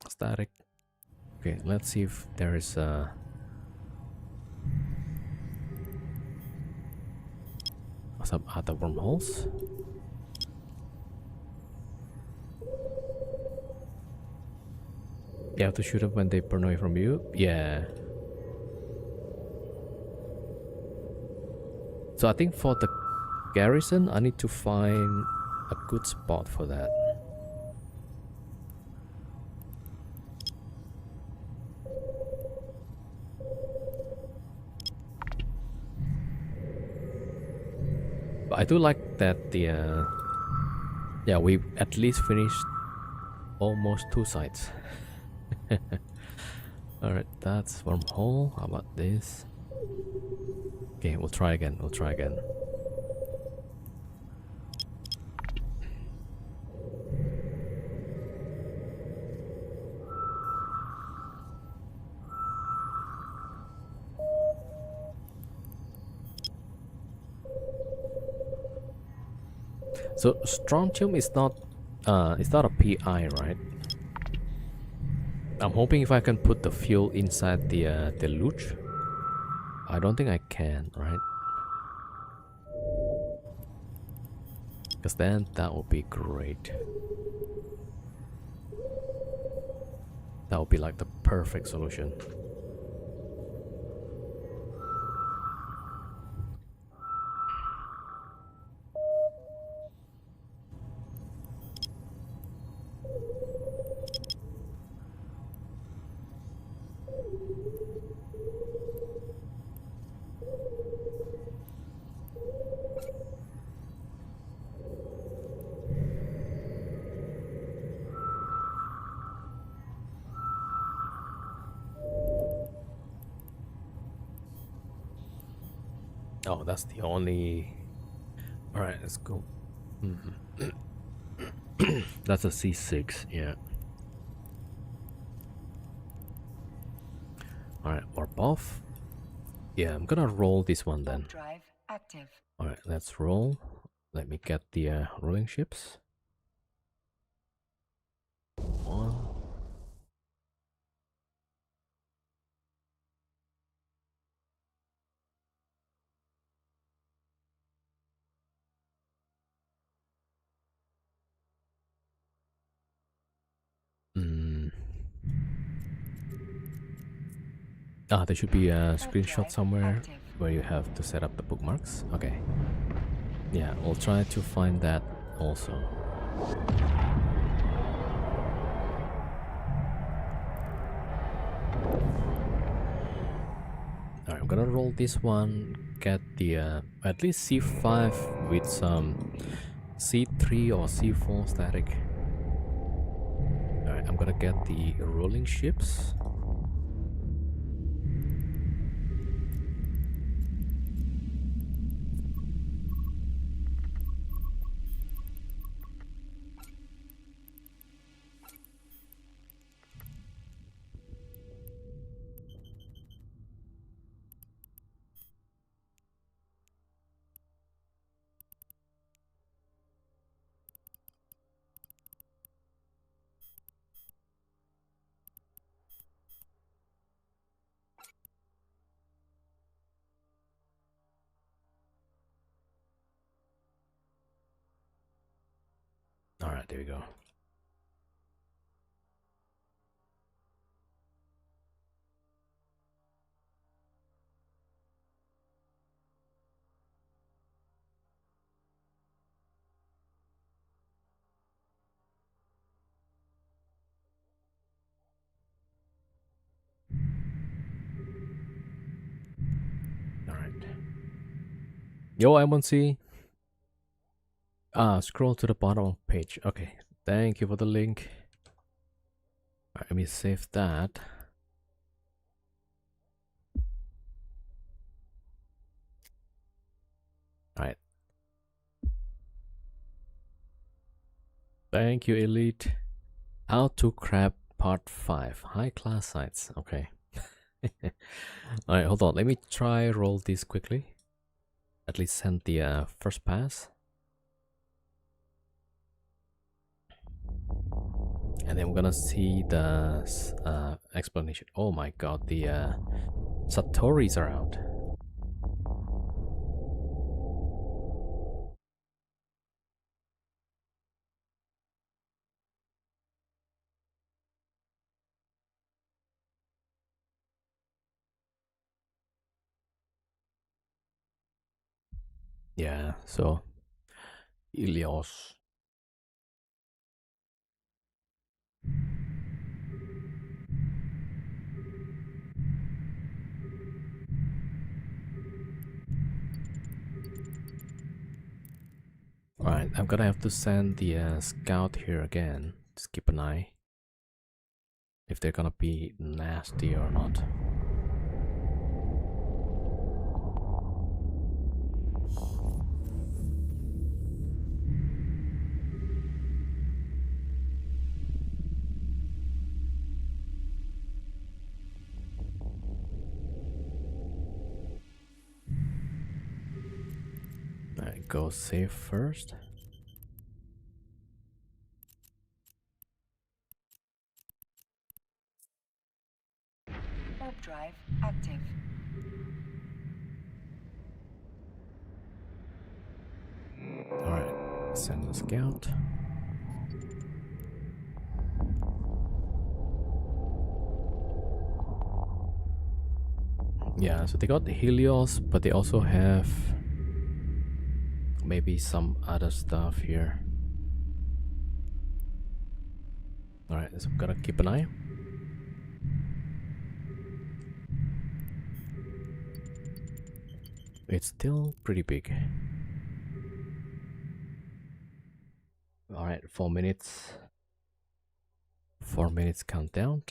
static. Okay, let's see if there is some other wormholes. You have to shoot them when they burn away from you? Yeah. So I think for the garrison, I need to find a good spot for that. But I do like that the yeah, we at least finished almost 2 sites. Alright, that's wormhole. How about this? Okay, we'll try again. We'll try again. So strontium is not it's not a PI, right? I'm hoping if I can put the fuel inside the luge. I don't think I can, right? Because then that would be great. That would be like the perfect solution. Oh, that's the only... Alright, let's go. That's a C6, yeah. Alright, warp off. Yeah, I'm gonna roll this one then. Warp drive active. Alright, let's roll. Let me get the rolling ships. One. Mm. Ah, there should be a screenshot somewhere where you have to set up the bookmarks. Okay. Yeah, we'll try to find that also. Alright, I'm gonna roll this one, get the at least C5 with some C3 or C4 static. Alright, I'm gonna get the rolling ships. Alright, there we go. Alright. Yo, M1C. Ah, scroll to the bottom of page. Okay, thank you for the link. Alright, let me save that. Alright. Thank you, Elite. How to crab part 5. High class sites. Okay. Alright, hold on. Let me try roll this quickly. At least send the first pass. And then we're gonna see the explanation. Oh my god, the Satoris are out. Yeah, so Helios. Alright, I'm gonna have to send the scout here again. Just keep an eye if they're gonna be nasty or not. Alright, go save first. Warp drive active. Alright, send the scout. Yeah, so they got the Helios, but they also have maybe some other stuff here. Alright, so gotta keep an eye. It's still pretty big. Alright, 4 minutes. 4 minutes countdown.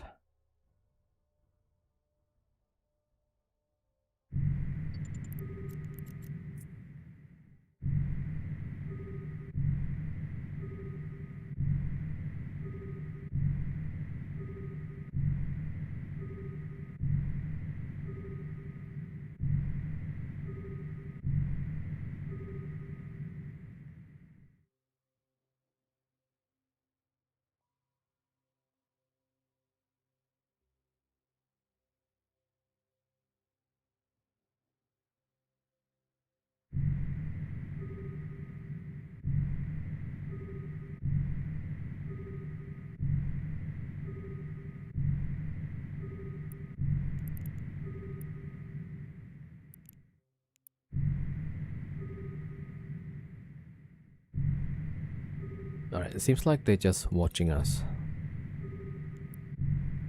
Alright, it seems like they're just watching us.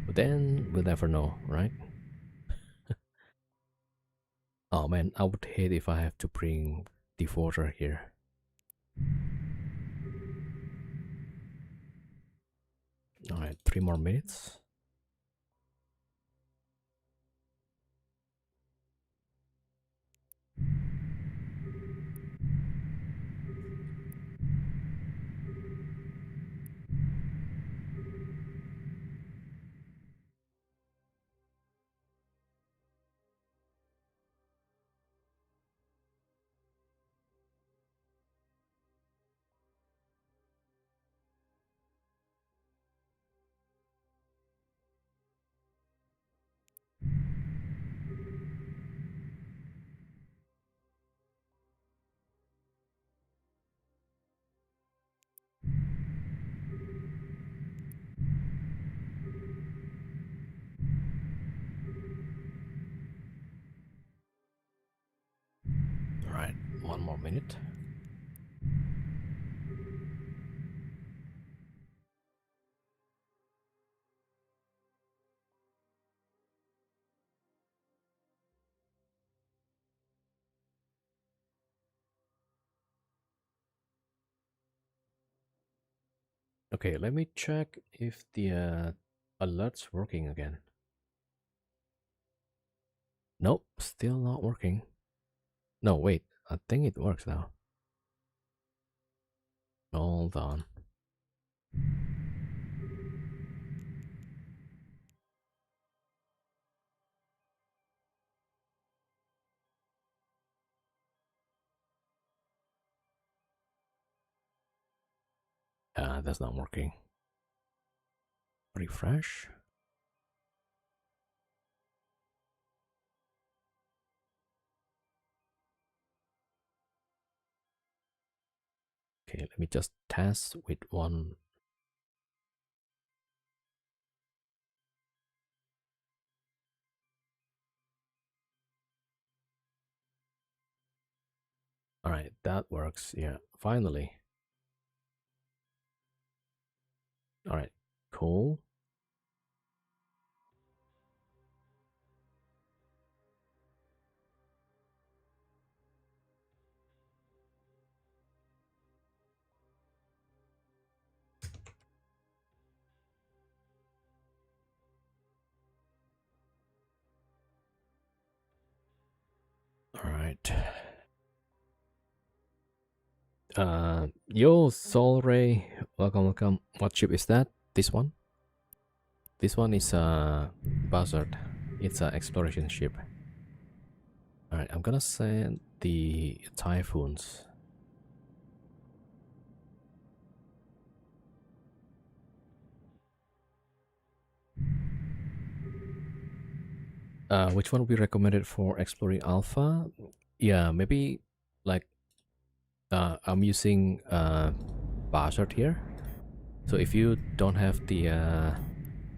But then we'll never know, right? Oh man, I would hate if I have to bring Devoter here. Alright, 3 more minutes. Alright, 1 more minute. Okay, let me check if the alert's working again. Nope, still not working. No, wait, I think it works now. Hold on. That's not working. Refresh. Okay, let me just test with one. All right, that works. Yeah, finally. All right, cool. All right. Yo, Soul Ray, welcome, welcome. What ship is that? This one? This one is Buzzard. It's an exploration ship. All right, I'm gonna send the Typhoons. Which one we recommended for exploring Alpha? Yeah, maybe like I'm using Buzzard here. So if you don't have the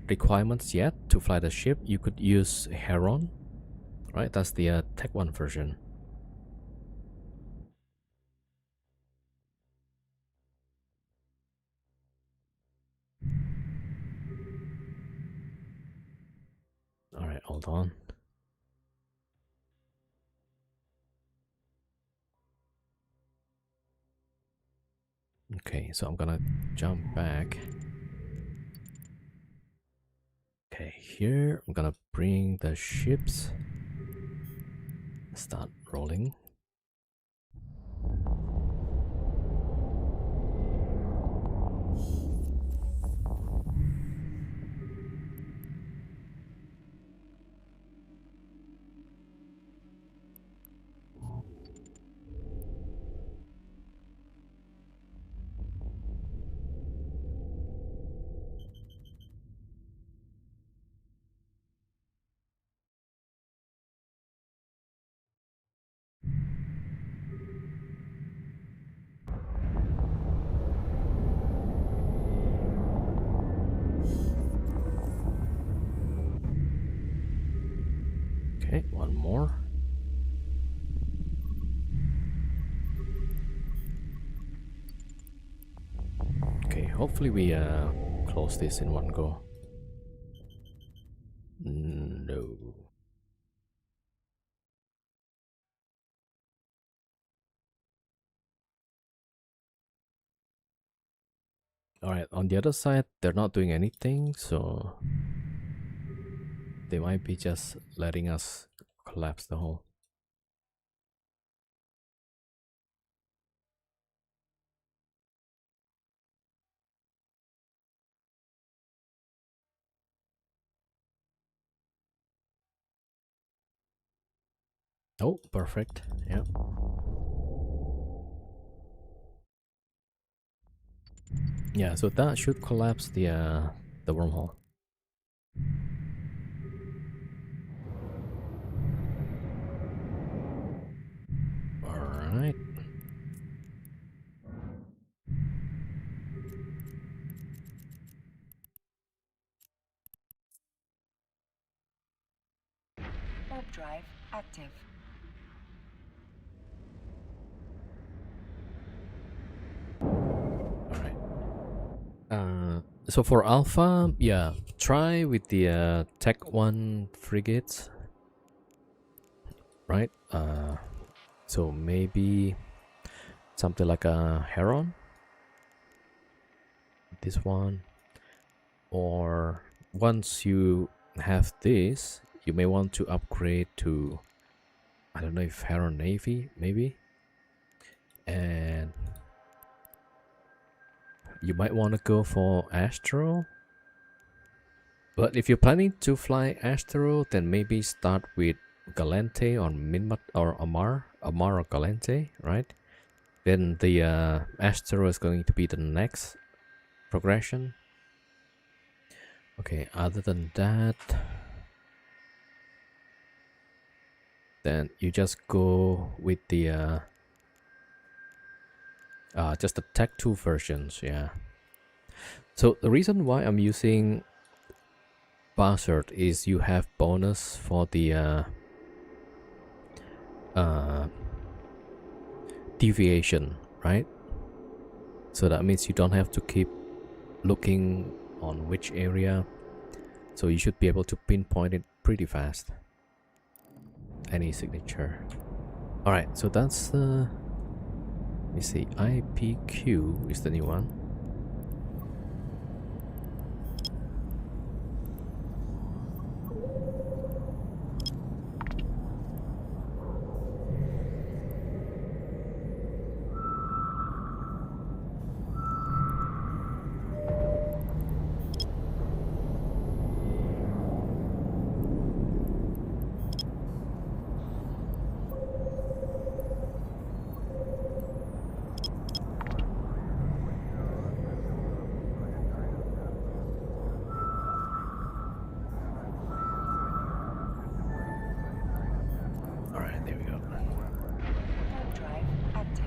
requirements yet to fly the ship, you could use Heron. Right, that's the Tech 1 version. All right, hold on. Okay, so I'm gonna jump back. Okay, here I'm gonna bring the ships. Start rolling. Okay, one more. Okay, hopefully we close this in one go. No. Alright, on the other side, they're not doing anything, so they might be just letting us collapse the hull. Oh, perfect. Yeah. Yeah, so that should collapse the wormhole. Alright. Warp drive active. Alright. So for Alpha, yeah, try with the Tech 1 frigates. Right? So maybe something like a Heron. This one. Or once you have this, you may want to upgrade to, I don't know if Heron Navy, maybe. And you might want to go for Astro. But if you're planning to fly Astro, then maybe start with Galente or Minmat or Amar or Galente, right? Then the Astro is going to be the next progression. Okay, other than that, then you just go with the just the Tech 2 versions, yeah. So the reason why I'm using Buzzard is you have bonus for the deviation, right? So that means you don't have to keep looking on which area, so you should be able to pinpoint it pretty fast, any signature. All right, so that's let me see, IPQ is the new one. All right, there we go. Warp drive active.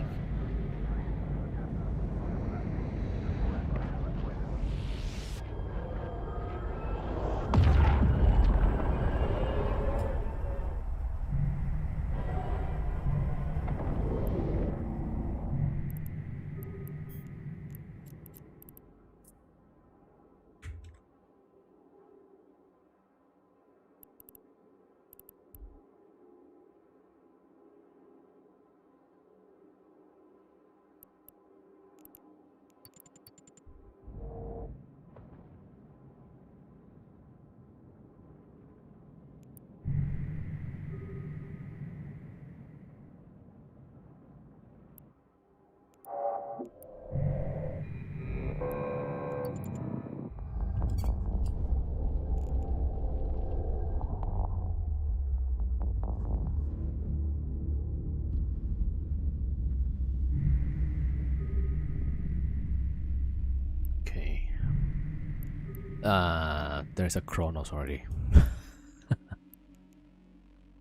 Okay. There's a Chronos already.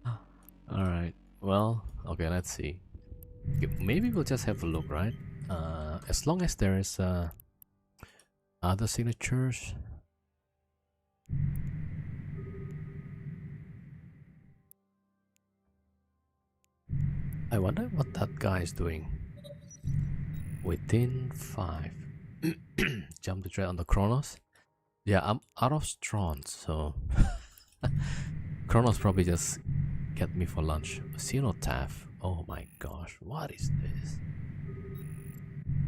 All right. Well, okay. Let's see. Maybe we'll just have a look, right? As long as there is other signatures. I wonder what that guy is doing. Within 5. Jump the thread on the Chronos. Yeah, I'm out of strons, so Chronos probably just get me for lunch. Cenotaph. Oh my gosh, what is this?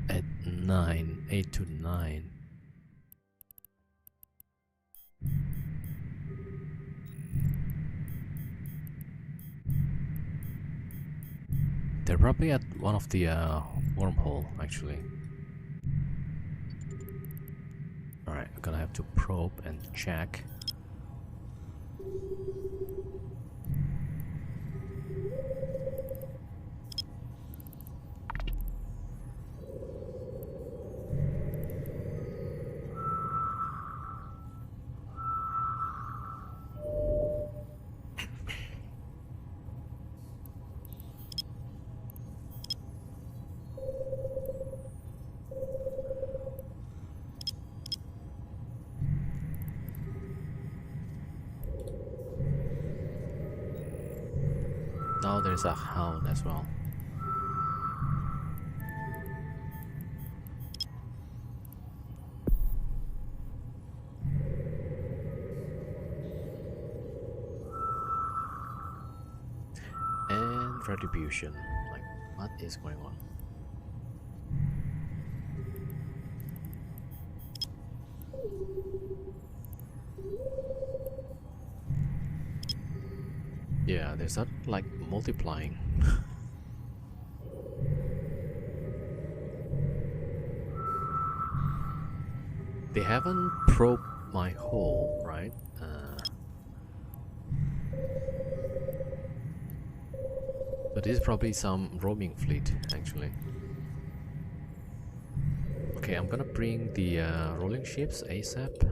At 9, 8 to 9. They're probably at one of the wormhole, actually. Alright, I'm gonna have to probe and check. Now there's a hound as well. And retribution. Like, what is going on? Yeah, there's that like multiplying. They haven't probed my hole, right? But this is probably some roaming fleet, actually. Okay, I'm gonna bring the rolling ships ASAP.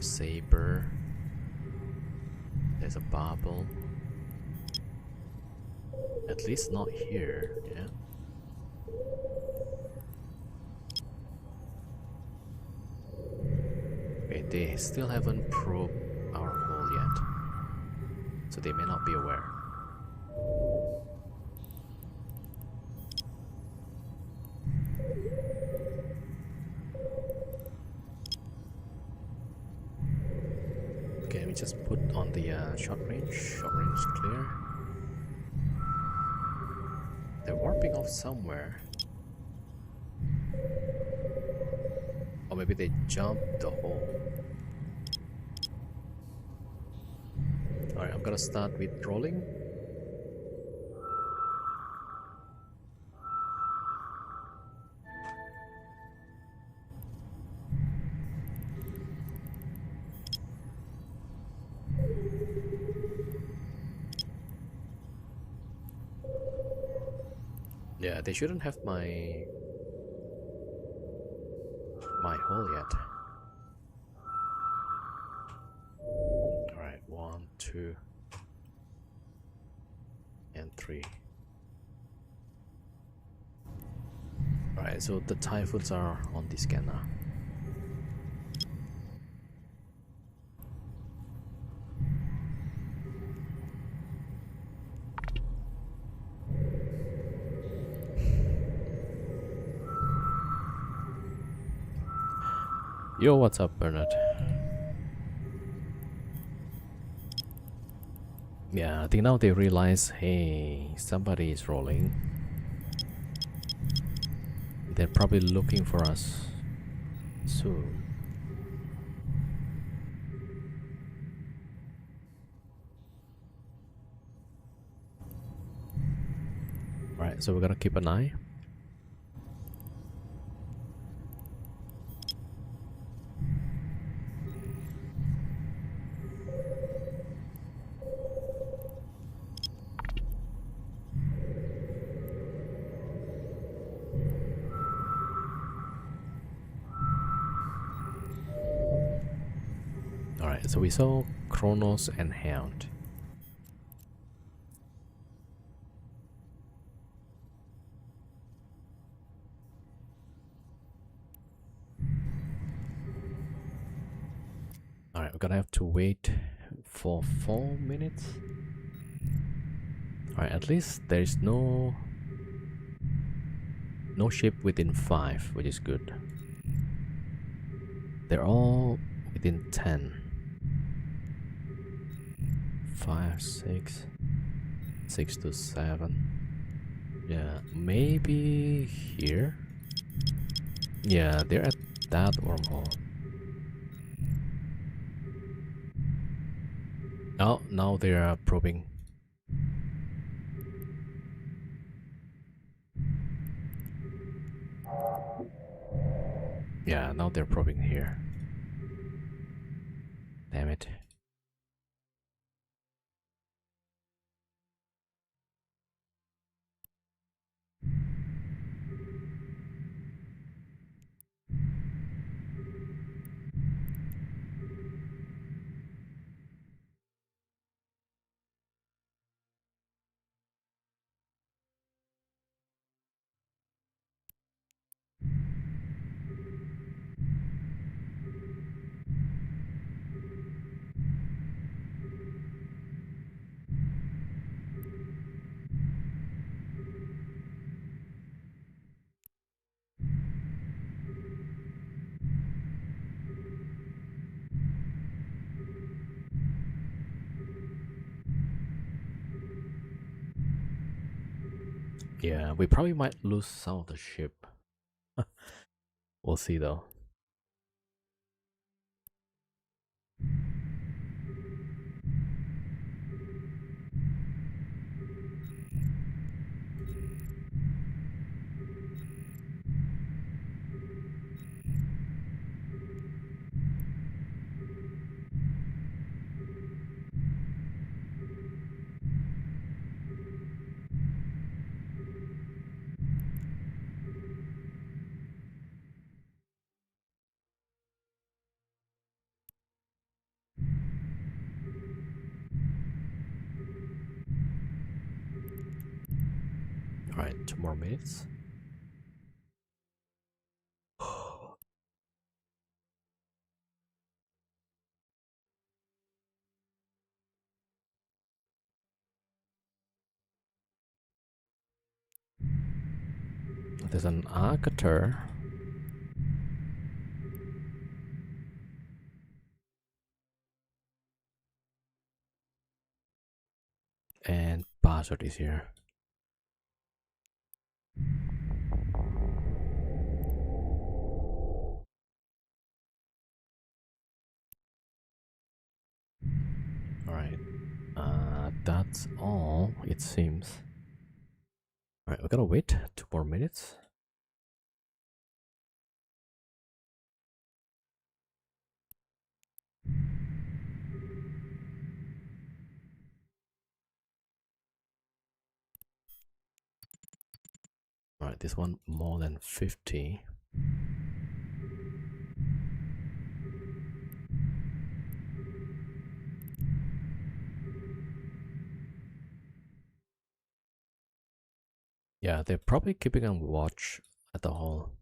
Saber. There's a bubble. At least not here, yeah. they still haven't probed our hole yet, so they may not be aware. Okay, let me just put on the short range. Short range clear. They're warping off somewhere. Or maybe they jumped the hole. Alright, I'm gonna start with rolling. Yeah, they shouldn't have my hole yet. Alright, 1, 2, and 3. Alright, so the typhoons are on the scanner. Yo, what's up, Bernard? Yeah, I think now they realize, hey, somebody is rolling. They're probably looking for us soon. Alright, so we're gonna keep an eye. Alright, so we saw Kronos and Hound. Alright, we're gonna have to wait for 4 minutes. Alright, at least there's no ship within 5, which is good. They're all within 10. 5, 6, 6 to 7. Yeah, maybe here. Yeah, they're at that wormhole. Oh, now they're probing. Yeah, now they're probing here. Damn it. Yeah, we probably might lose some of the ship. We'll see though. Alright, 2 more minutes. there's an Arcater. And Bastard is here. Alright. That's all, it seems. Alright, we gotta wait 2 more minutes. Alright, this one more than 50. Yeah, they're probably keeping a watch at the hall.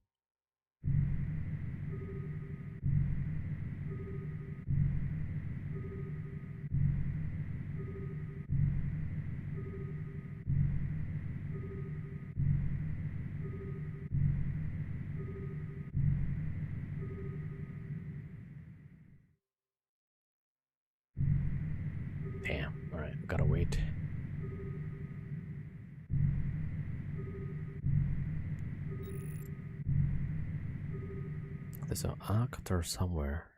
Damn, alright, we gotta wait. There's an Arcater somewhere.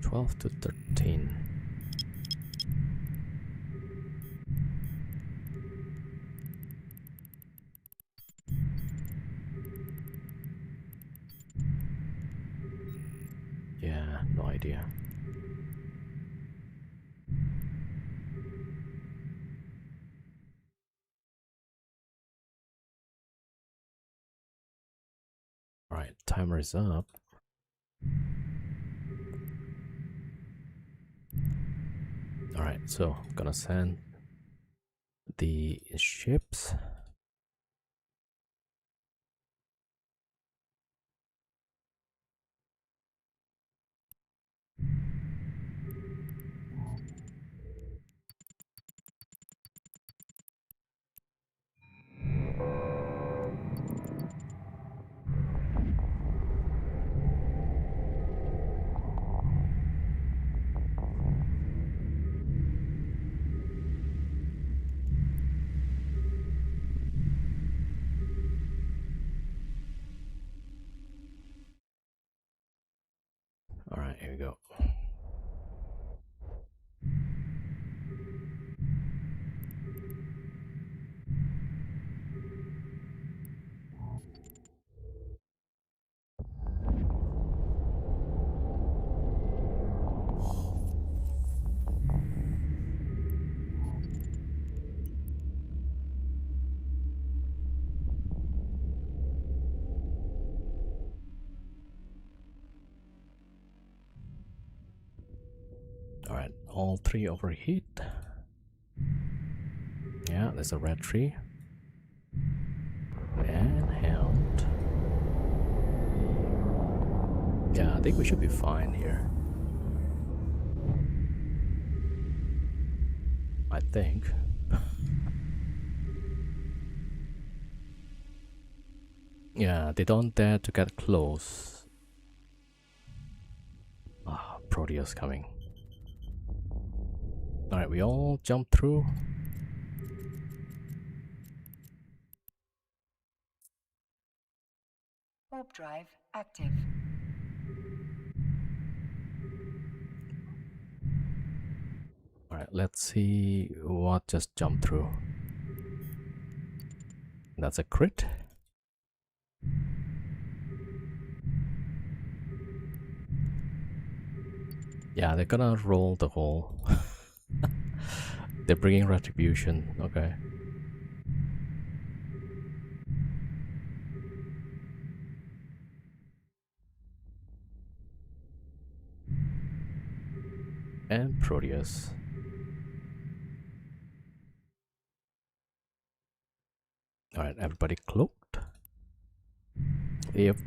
$12 to $13. Yeah, no idea. Alright, timer is up. Alright, so I'm gonna send the ships. Alright, here we go. Alright, all 3 overheat. Yeah, there's a red tree. And Hound. Yeah, I think we should be fine here. I think. Yeah, they don't dare to get close. Ah, Proteus coming. Alright, we all jump through. Warp drive active. Alright, let's see what just jumped through. That's a crit. Yeah, they're gonna roll the whole. They're bringing retribution, okay. And Proteus. Alright, everybody cloaked. If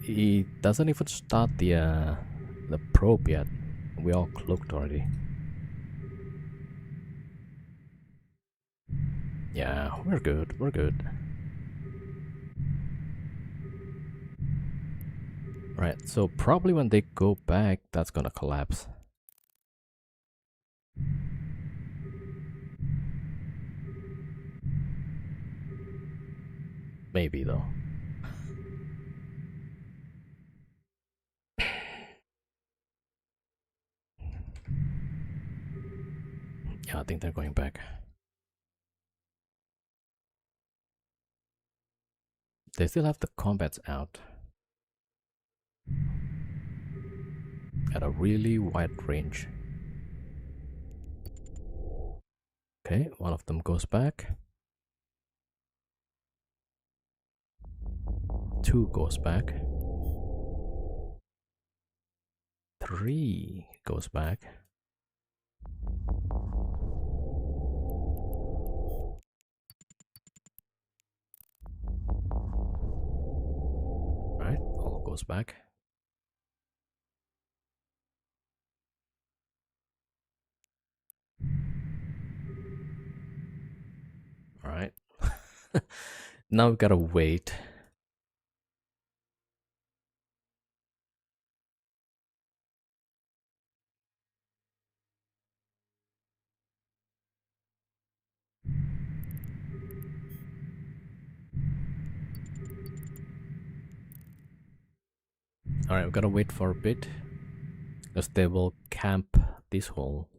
he doesn't even start the probe yet, we all cloaked already. Yeah, we're good. We're good. Right, so probably when they go back, that's gonna collapse. Maybe though. Yeah, I think they're going back. They still have the combats out at a really wide range. Okay, one of them goes back. Two goes back. Three goes back. Right, all goes back. All right. Now we gotta wait. All right, we gotta wait for a bit because they will camp this hole.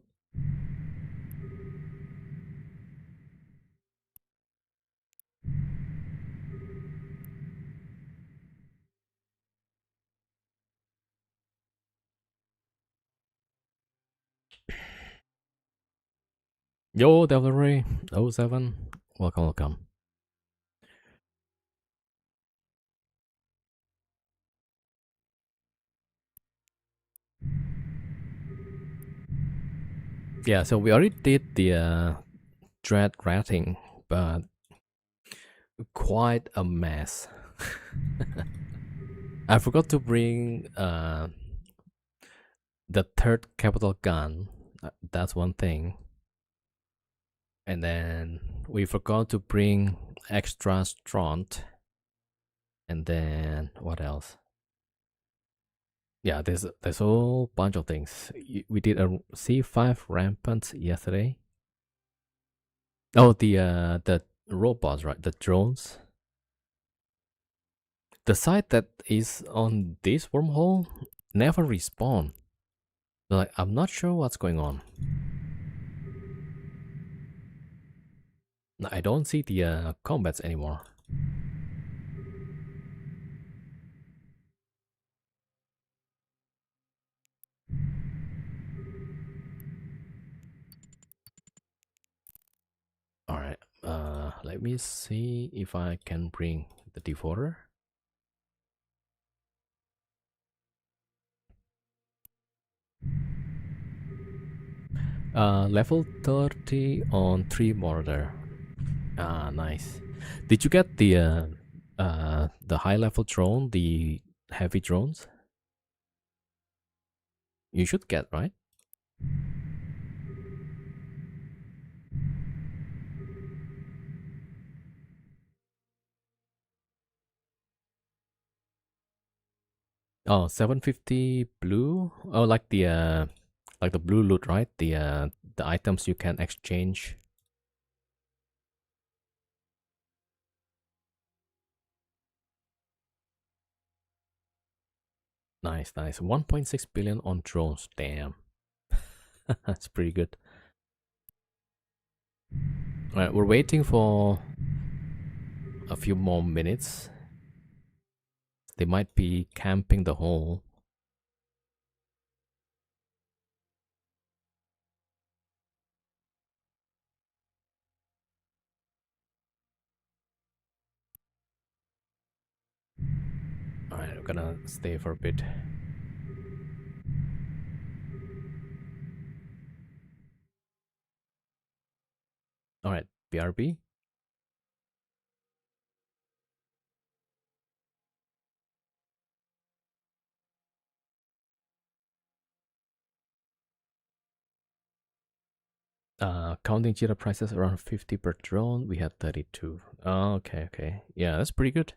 Yo, Devil Ray 07. Welcome, welcome. Yeah, so we already did the dread ratting, but quite a mess. I forgot to bring the third capital gun. That's one thing. And then we forgot to bring extra stront. And then what else? Yeah, there's a whole bunch of things. We did a C5 rampant yesterday. Oh, the robots, right? The drones. The site that is on this wormhole never respawn. Like, I'm not sure what's going on. I don't see the combats anymore. All right. Let me see if I can bring the devoter. Level 30 on 3 mortar. Ah, nice. Did you get the high level drone, the heavy drones? You should get, right? Oh, 750 blue. Oh, like the blue loot, right? The items you can exchange. Nice, nice. 1.6 billion on drones. Damn. That's pretty good. Alright, we're waiting for a few more minutes. They might be camping the hole. Alright, we're gonna stay for a bit. Alright, BRB. Counting cheetah prices around 50 per drone. We had 32. Oh, okay, okay. Yeah, that's pretty good.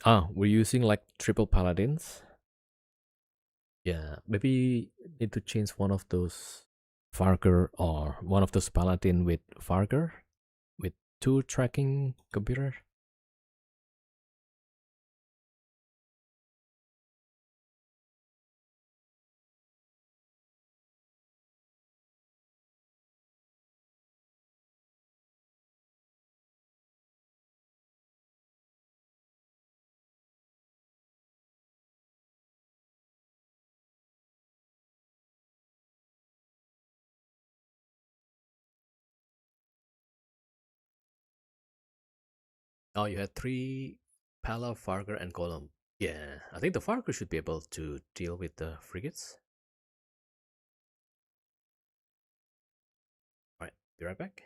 Ah, we're using like triple paladins. Yeah, maybe need to change one of those Farger or one of those paladin with Farger with two tracking computer. Oh, you had three Pala, Farger, and Golem. Yeah, I think the Farger should be able to deal with the frigates. All right, be right back.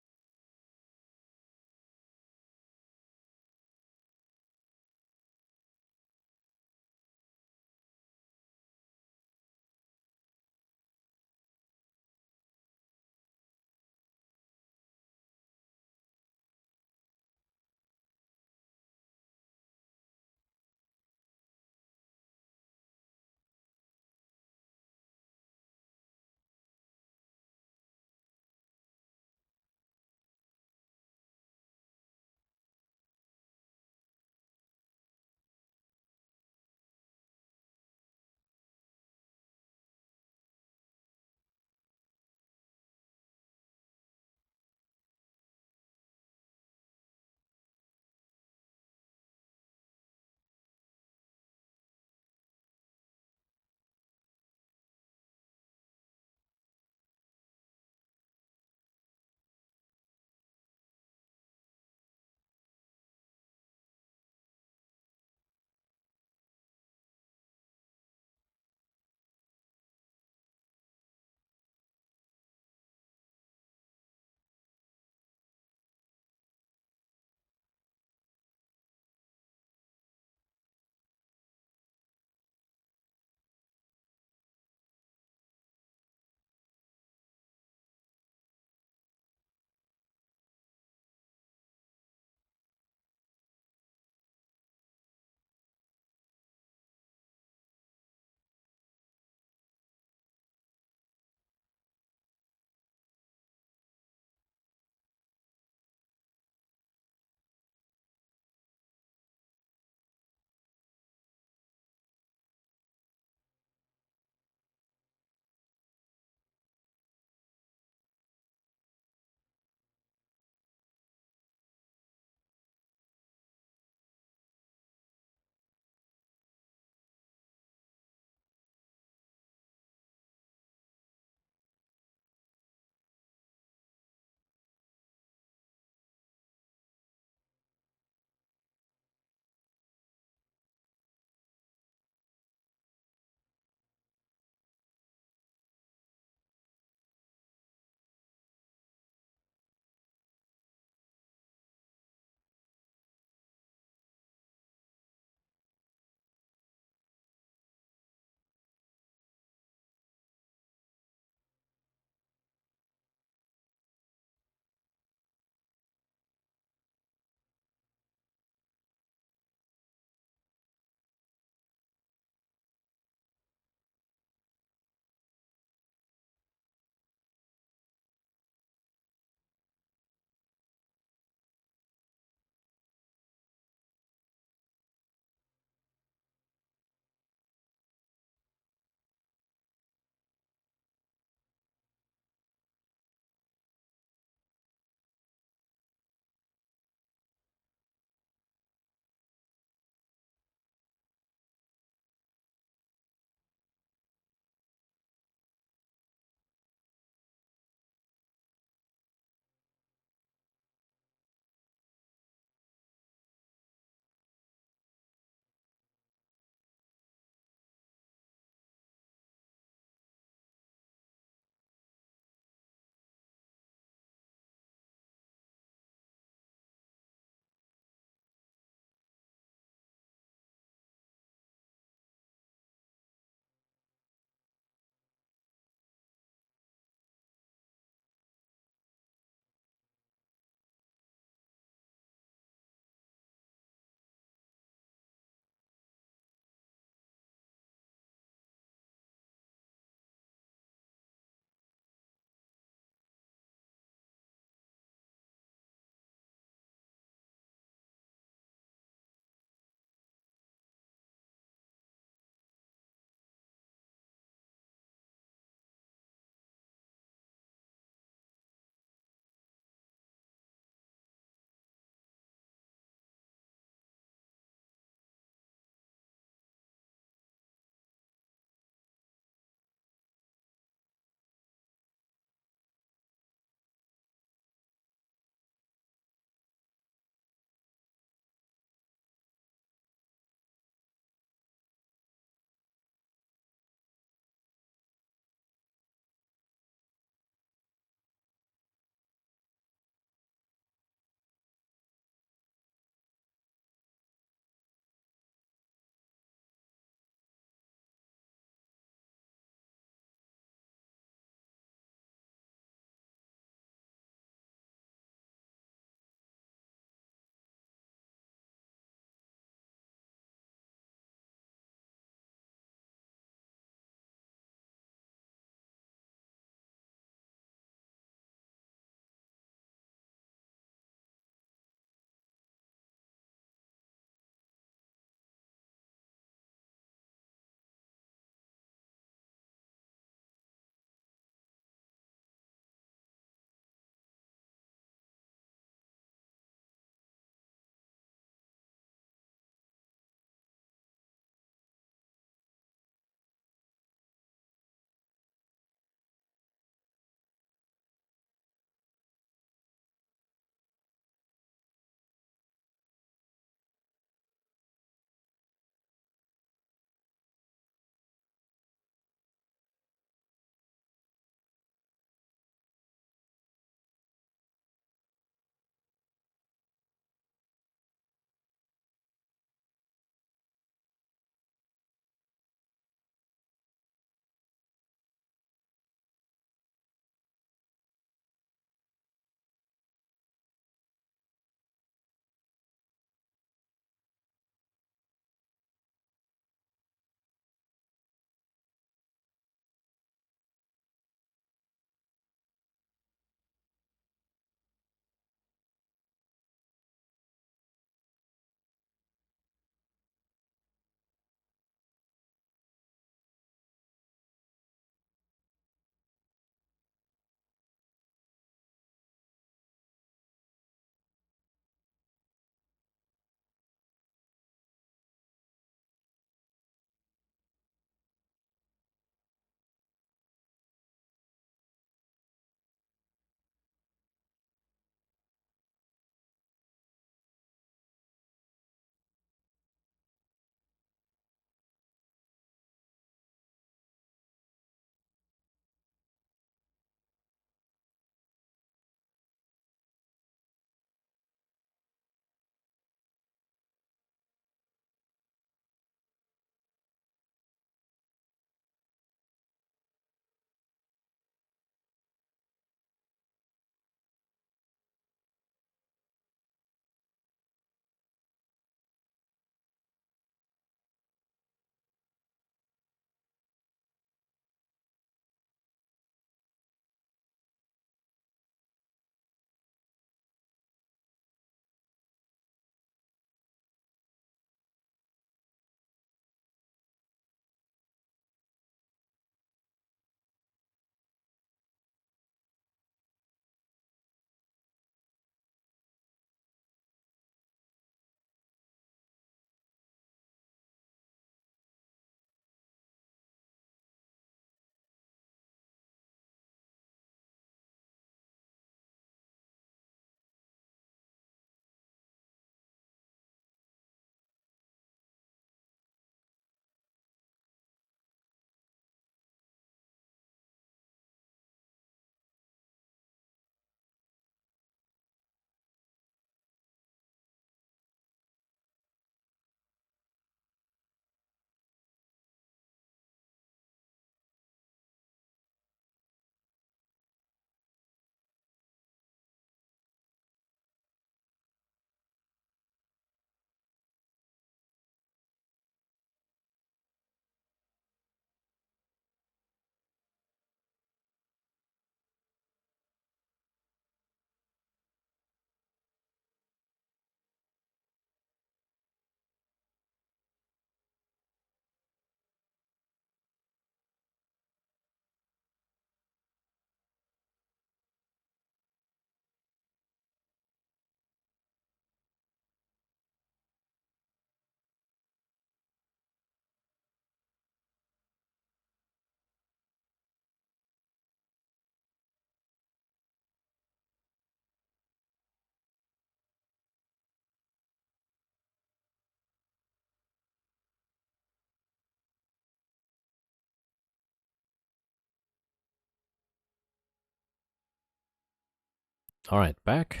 Alright, back.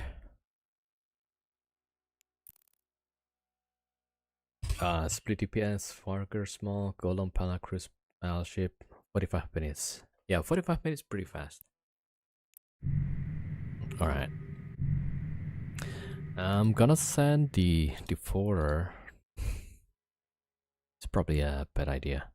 Split DPS, Farger Small, Golem Pala Cruise Battleship, 45 minutes. Yeah, 45 minutes pretty fast. Alright. I'm gonna send the defaulter. It's probably a bad idea.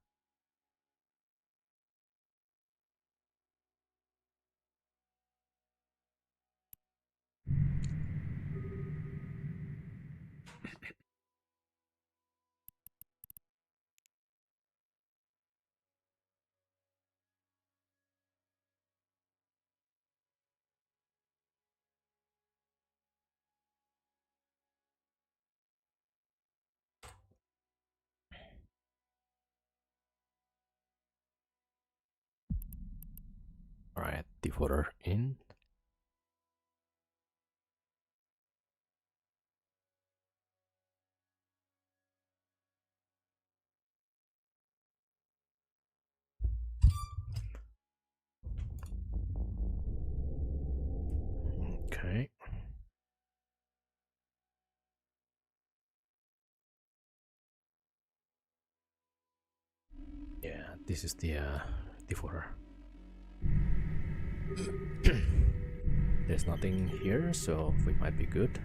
Alright, defaulter in. Okay. Yeah, this is the defaulter. There's nothing here, so we might be good.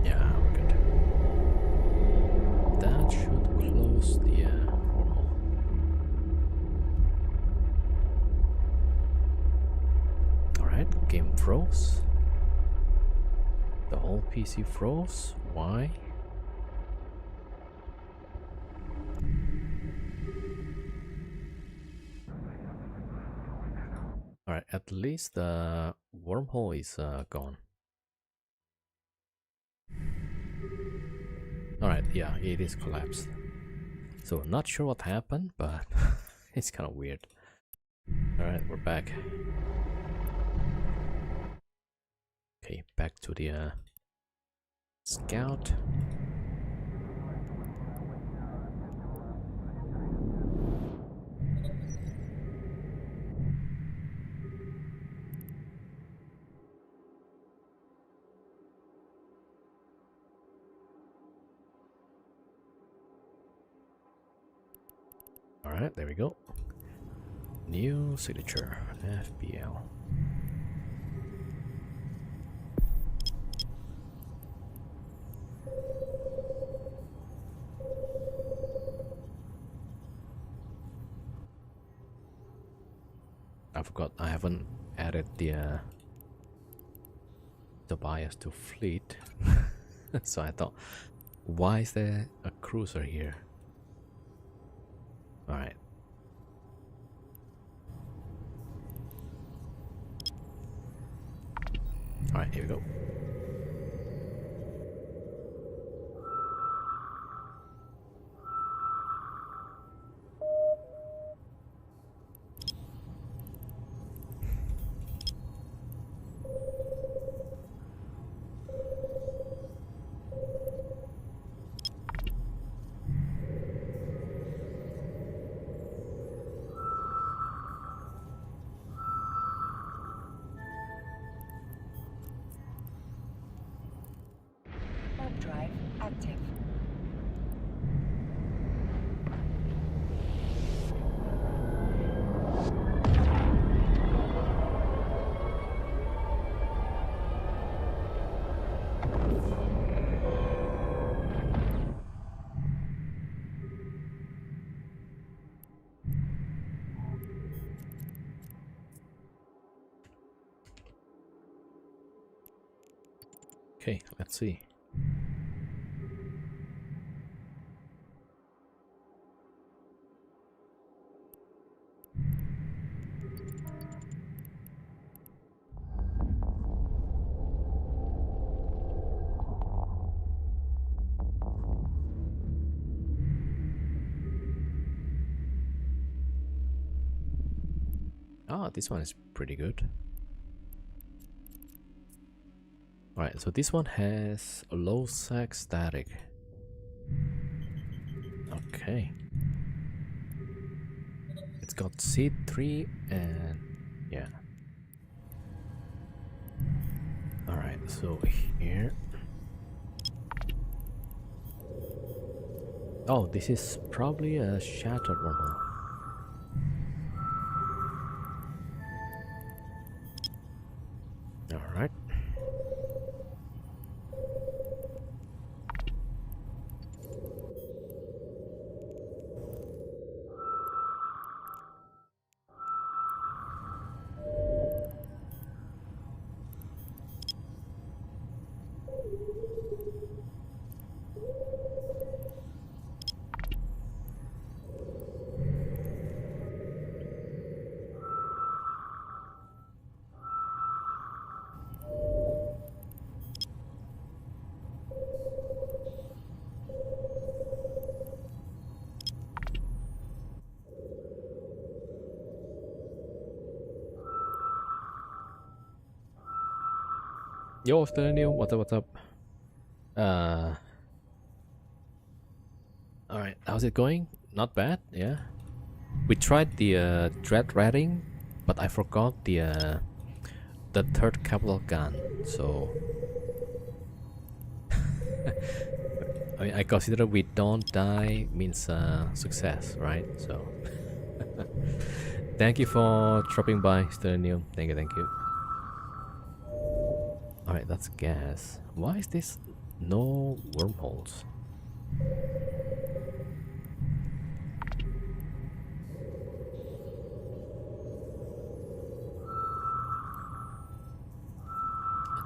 Yeah, we're good. That should close the wormhole. Alright, game froze. The whole PC froze. Why? Alright, at least the wormhole is gone. Alright, yeah, it is collapsed. So not sure what happened, but it's kind of weird. Alright, we're back. Okay, back to the scout. Alright, there we go. New signature, FBL. I forgot I haven't added the bias to fleet. So I thought, why is there a cruiser here? Alright. Alright, here we go. Warp drive active. Okay, let's see. Ah, this one is pretty good. Alright, so this one has a low sag static. Okay. It's got C3 and yeah. Alright, so here. Oh, this is probably a shattered wormhole. Alright. Yo, Sternium, what's up, what's up? Alright, how's it going? Not bad, yeah. We tried the dread ratting, but I forgot the third capital gun, so I mean, I consider we don't die means success, right? So thank you for dropping by, Sternium. Thank you, thank you. Alright, that's gas. Why is this no wormholes?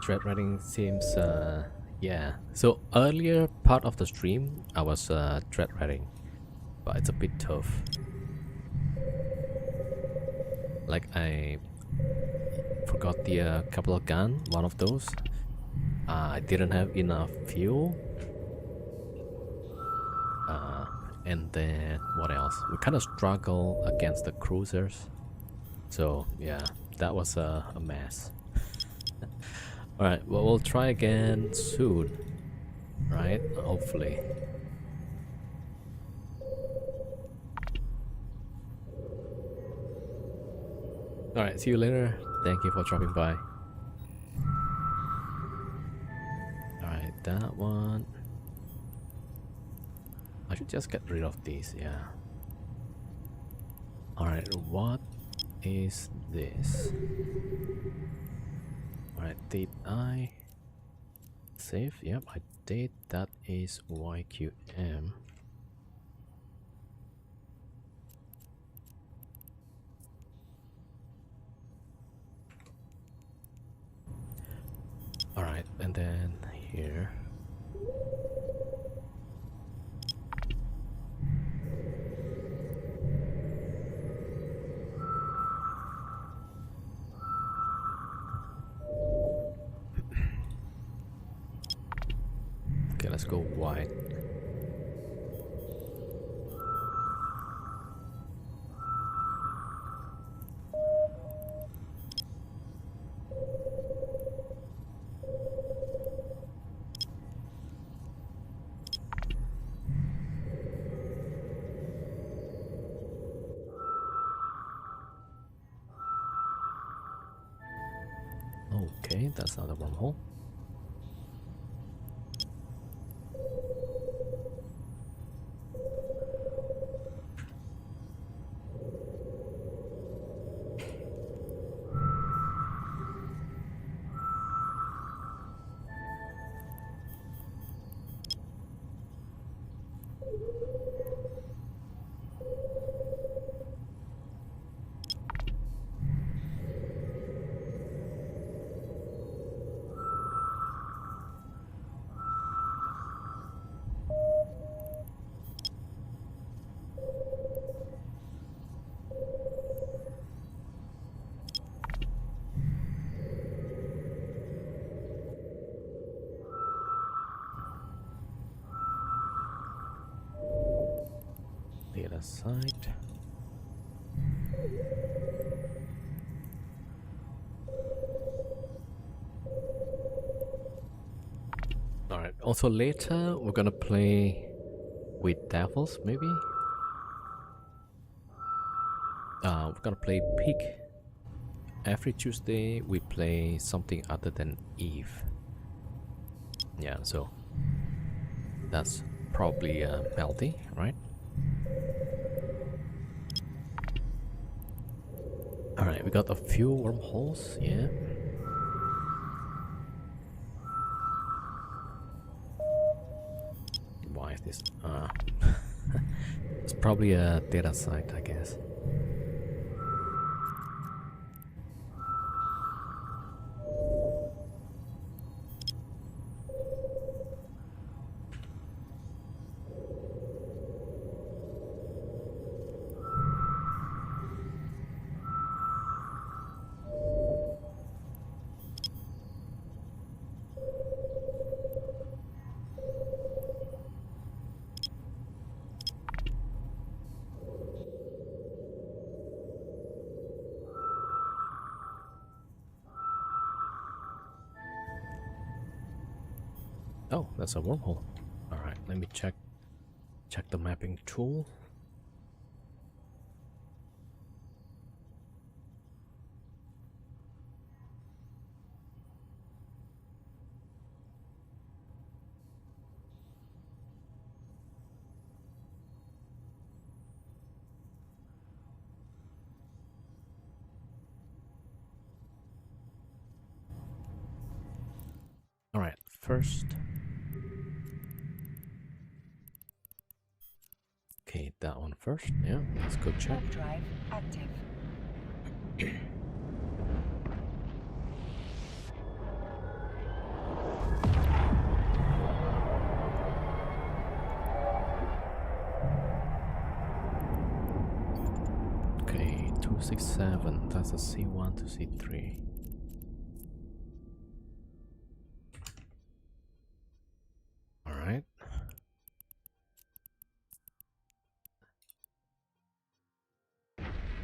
Dread writing seems yeah. So earlier part of the stream I was dread writing, but it's a bit tough. Like I forgot the couple of gun, one of those. I didn't have enough fuel. And then what else? We kind of struggle against the cruisers. So yeah, that was a mess. Alright, well, we'll try again soon. Right? Hopefully. Alright, see you later. Thank you for dropping by. Alright, that one. I should just get rid of these, yeah. Alright, what is this? Alright, did I save? Yep, I did. That is YQM. Alright, and then here. Okay, let's go wide. Okay, that's not a wormhole. The other side. Alright, also later we're gonna play with devils, maybe? we're gonna play Peak. Every Tuesday we play something other than Eve. Yeah, so that's probably Melty, right? Alright, we got a few wormholes, yeah. Why is this? It's probably a data site, I guess. Oh, that's a wormhole. Alright, let me check the mapping tool. Alright, first. Okay, that one first. Yeah, let's go check. Warp drive active. Okay, 267. That's a C1 to C3. Alright.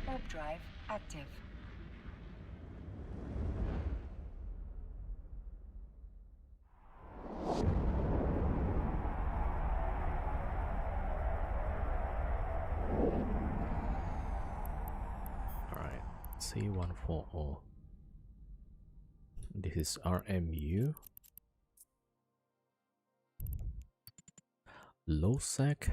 Warp drive active. Alright, C140. This is RMU. Low sec.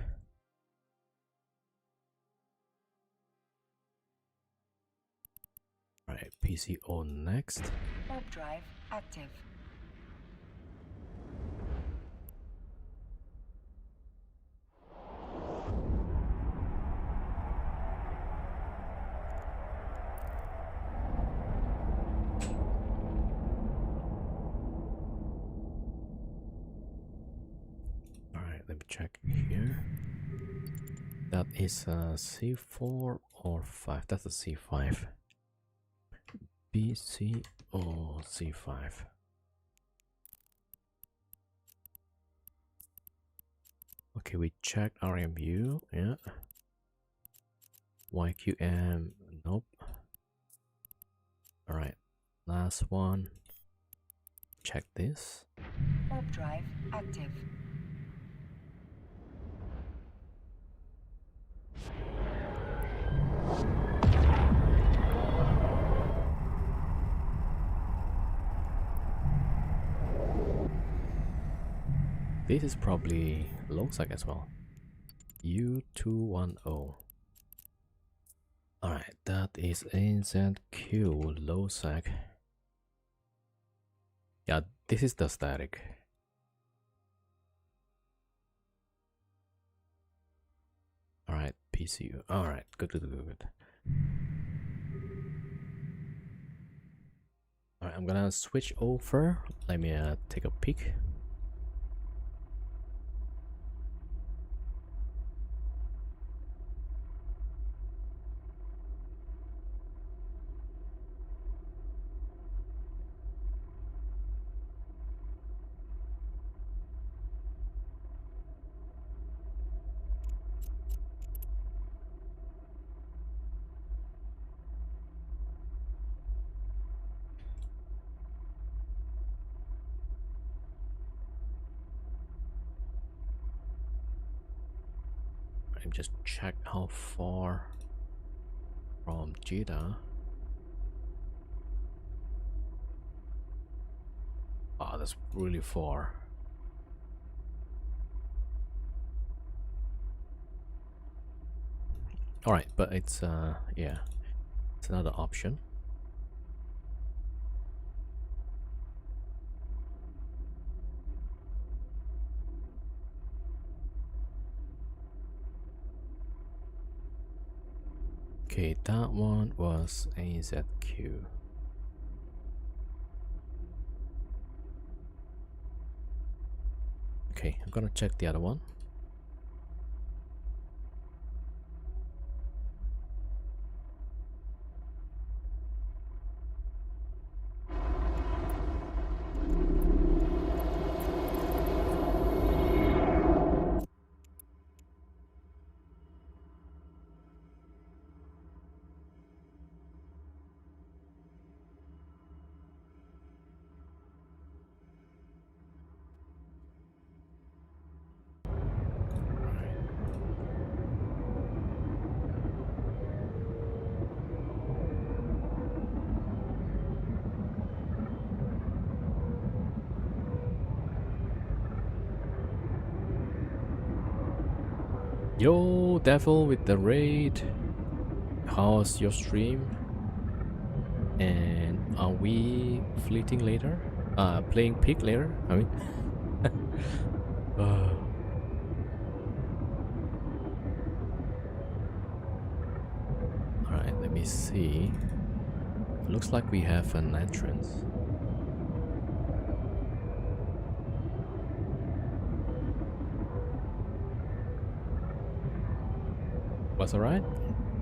Alright, PCO next. Warp drive active. Alright, let me check here. That is a C4 or 5. That's a C5. PCO C5. Okay, we checked RMU. Yeah. YQM. Nope. Alright, last one. Check this. Warp drive active. This is probably low sec as well. U210. Alright, that is AZQ low sec. Yeah, this is the static. Alright, PCU. Alright, good. Alright, I'm gonna switch over. Let me take a peek. Just check how far from Jeddah. Ah, that's really far. All right, but it's yeah, it's another option. Okay, that one was AZQ. Okay, I'm gonna check the other one. Yo, Devil with the raid. How's your stream? And are we fleeting later? Playing pig later? I mean, uh, all right. Let me see. Looks like we have an entrance. Was alright?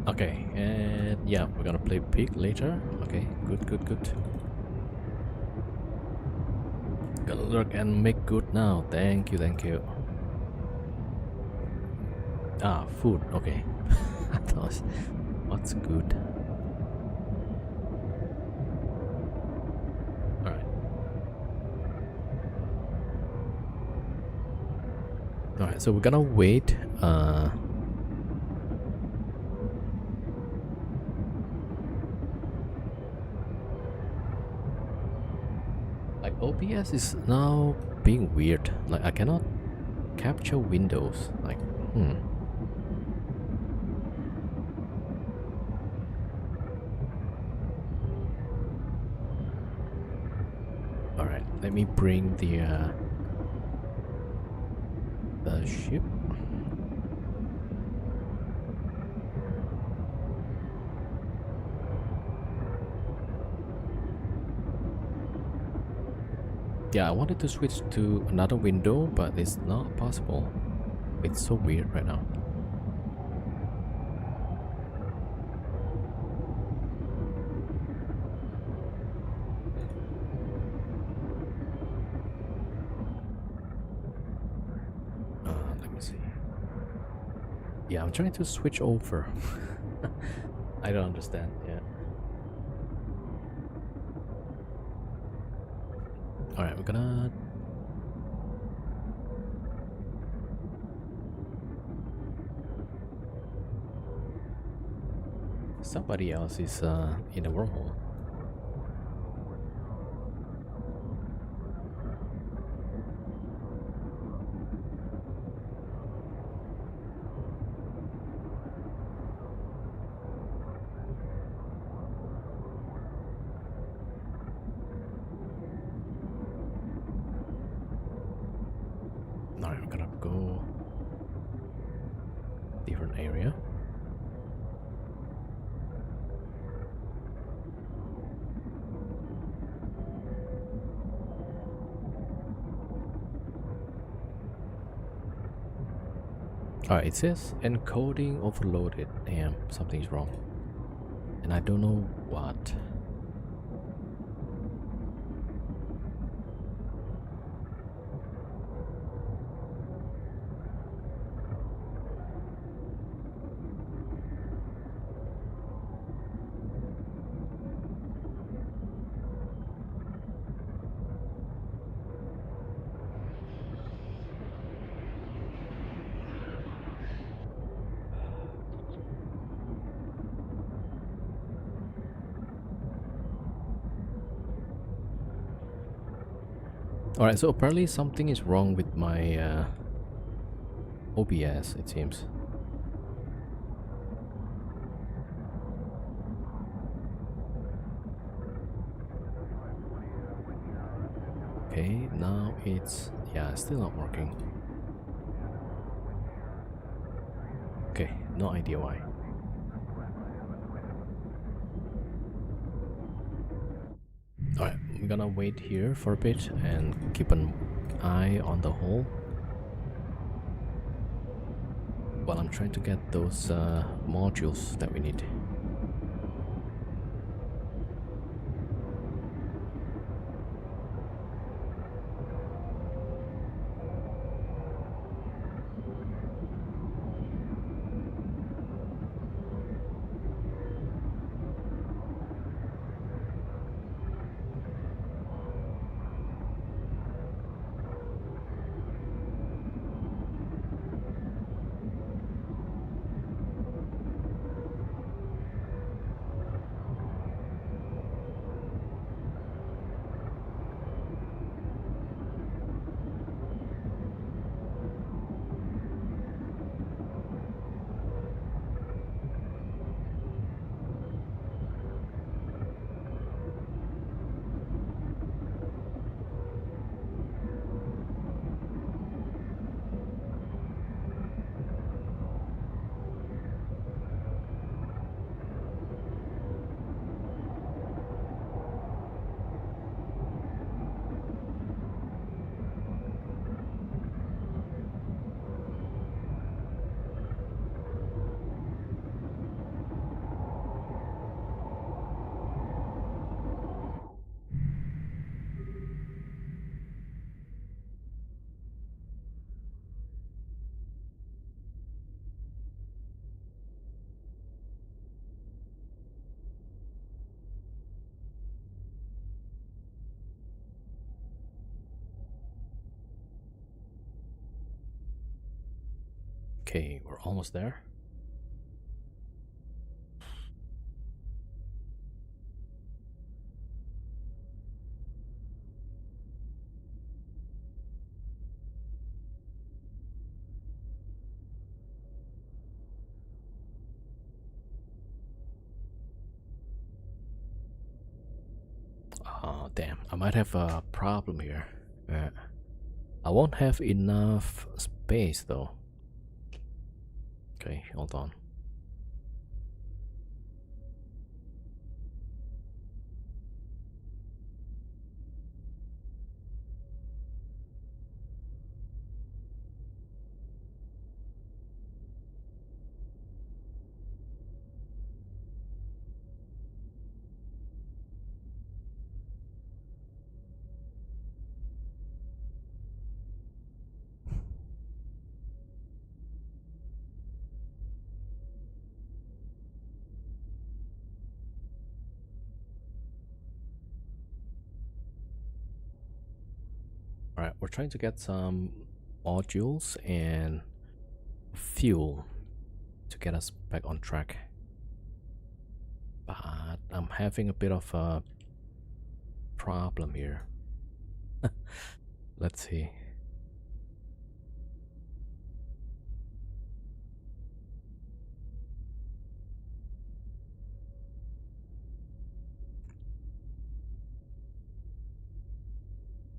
Okay, and yeah, we're gonna play pig later. Okay, good, good, good. Gotta look and make good now. Thank you, thank you. Ah, food. Okay. I thought, what's good? All right. All right. So we're gonna wait. Like OBS is now being weird. Like I cannot capture windows. Like, All right, let me bring the ship. Yeah, I wanted to switch to another window, but it's not possible. It's so weird right now. Let me see. Yeah, I'm trying to switch over. I don't understand. Yeah. All right, we're gonna. Somebody else is in the wormhole. Alright, we're gonna go different area. Alright, it says encoding overloaded. Damn, something's wrong. And I don't know what. Alright, so apparently something is wrong with my OBS, it seems. Okay, now it's... yeah, still not working. Okay, no idea why. Alright, we're gonna wait here for a bit and keep an eye on the hole while I'm trying to get those modules that we need. Okay, we're almost there. Oh, damn. I might have a problem here. I won't have enough space though. Okay, hold on. Alright, we're trying to get some modules and fuel to get us back on track. But I'm having a bit of a problem here. Let's see.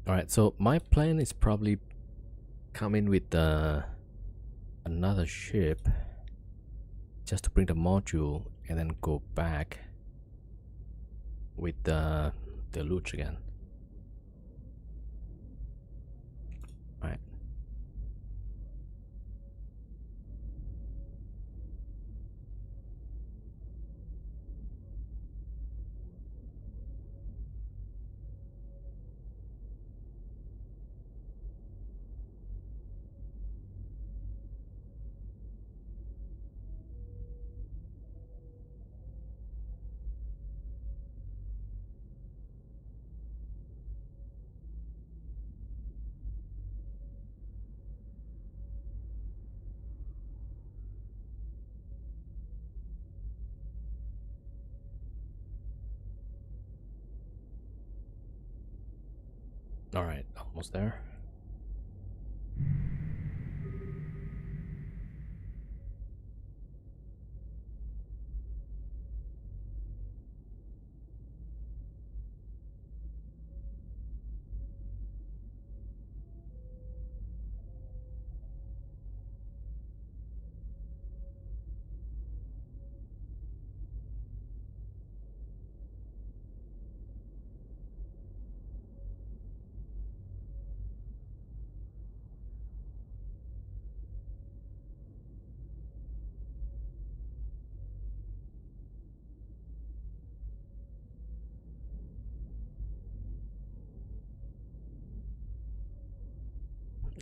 Alright, so my plan is probably come in with another ship just to bring the module and then go back with the deluge again. Alright. All right, almost there.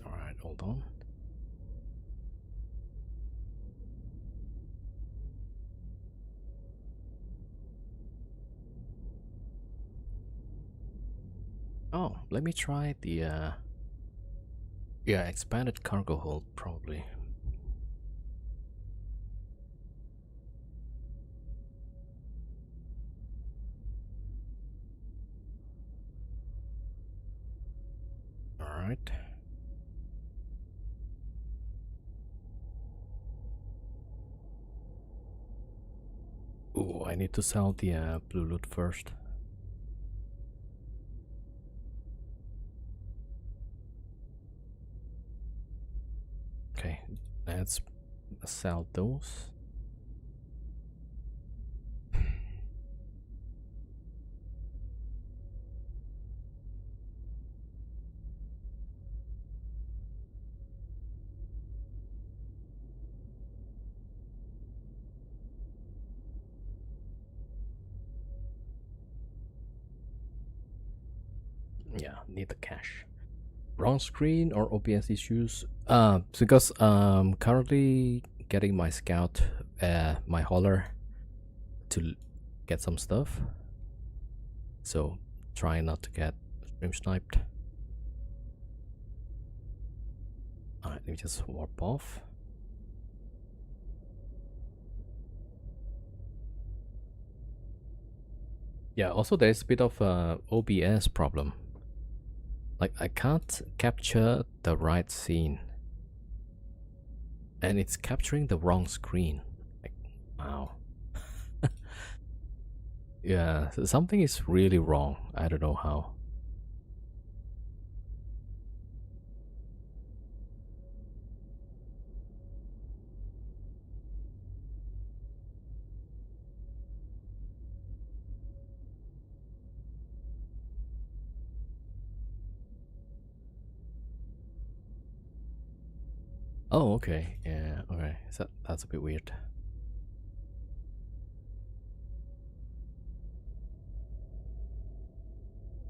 All right, hold on. Oh, let me try the yeah, expanded cargo hold probably. All right. Ooh, I need to sell the blue loot first. Okay, let's sell those. Yeah, need the cash. Wrong screen or OBS issues? Because currently getting my scout, my hauler, to get some stuff. So trying not to get stream sniped. Alright, let me just warp off. Yeah, also there's a bit of a OBS problem. Like I can't capture the right scene. And it's capturing the wrong screen. Like, wow. Yeah, something is really wrong. I don't know how. Oh, okay. Yeah, okay. So that's a bit weird.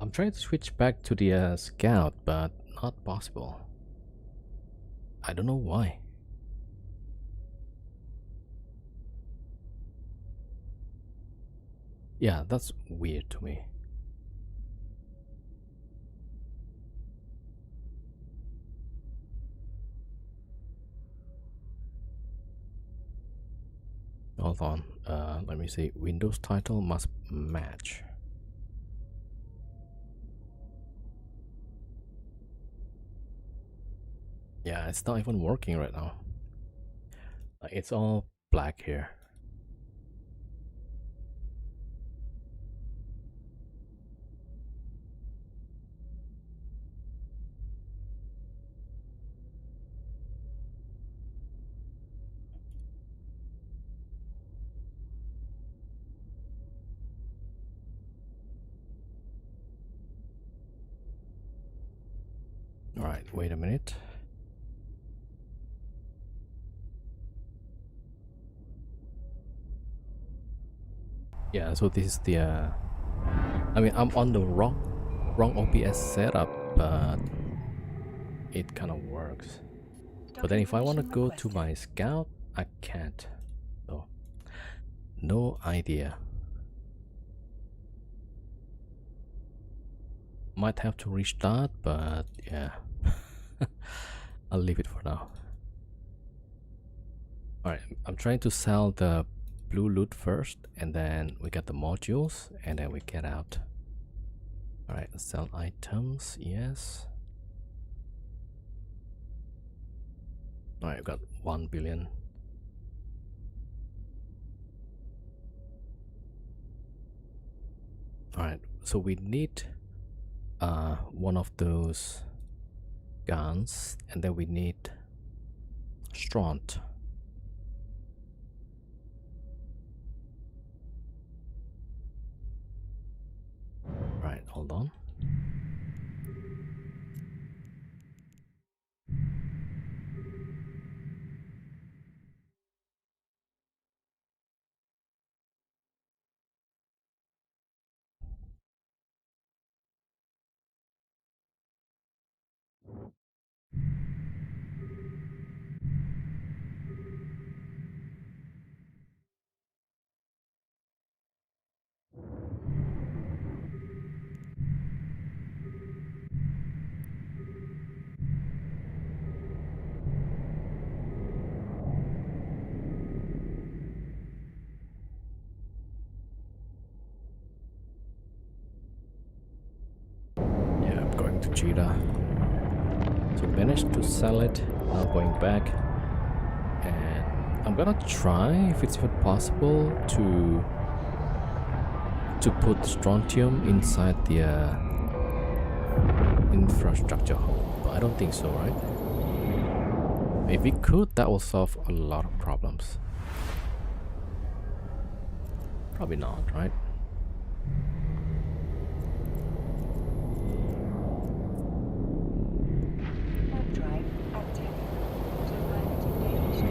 I'm trying to switch back to the scout, but not possible. I don't know why. Yeah, that's weird to me. Hold on. Let me see. Windows title must match. Yeah, it's not even working right now. It's all black here. All right, wait a minute. Yeah, so this is the I mean, I'm on the wrong OBS setup, but it kind of works. But then if I want to go to my scout, I can't. So no idea. Might have to restart, but yeah. I'll leave it for now. Alright, I'm trying to sell the blue loot first, and then we get the modules, and then we get out. Alright, sell items, yes. Alright, I've got 1 billion. Alright, so we need one of those guns, and then we need Stront. Right, hold on. Yeah, I'm going to Cheetah. So managed to sell it. Now going back, and I'm gonna try if it's even possible to put strontium inside the infrastructure hole, but I don't think so, right? If we could, that will solve a lot of problems. Probably not, right? Warp drive active. Autopilot engaged.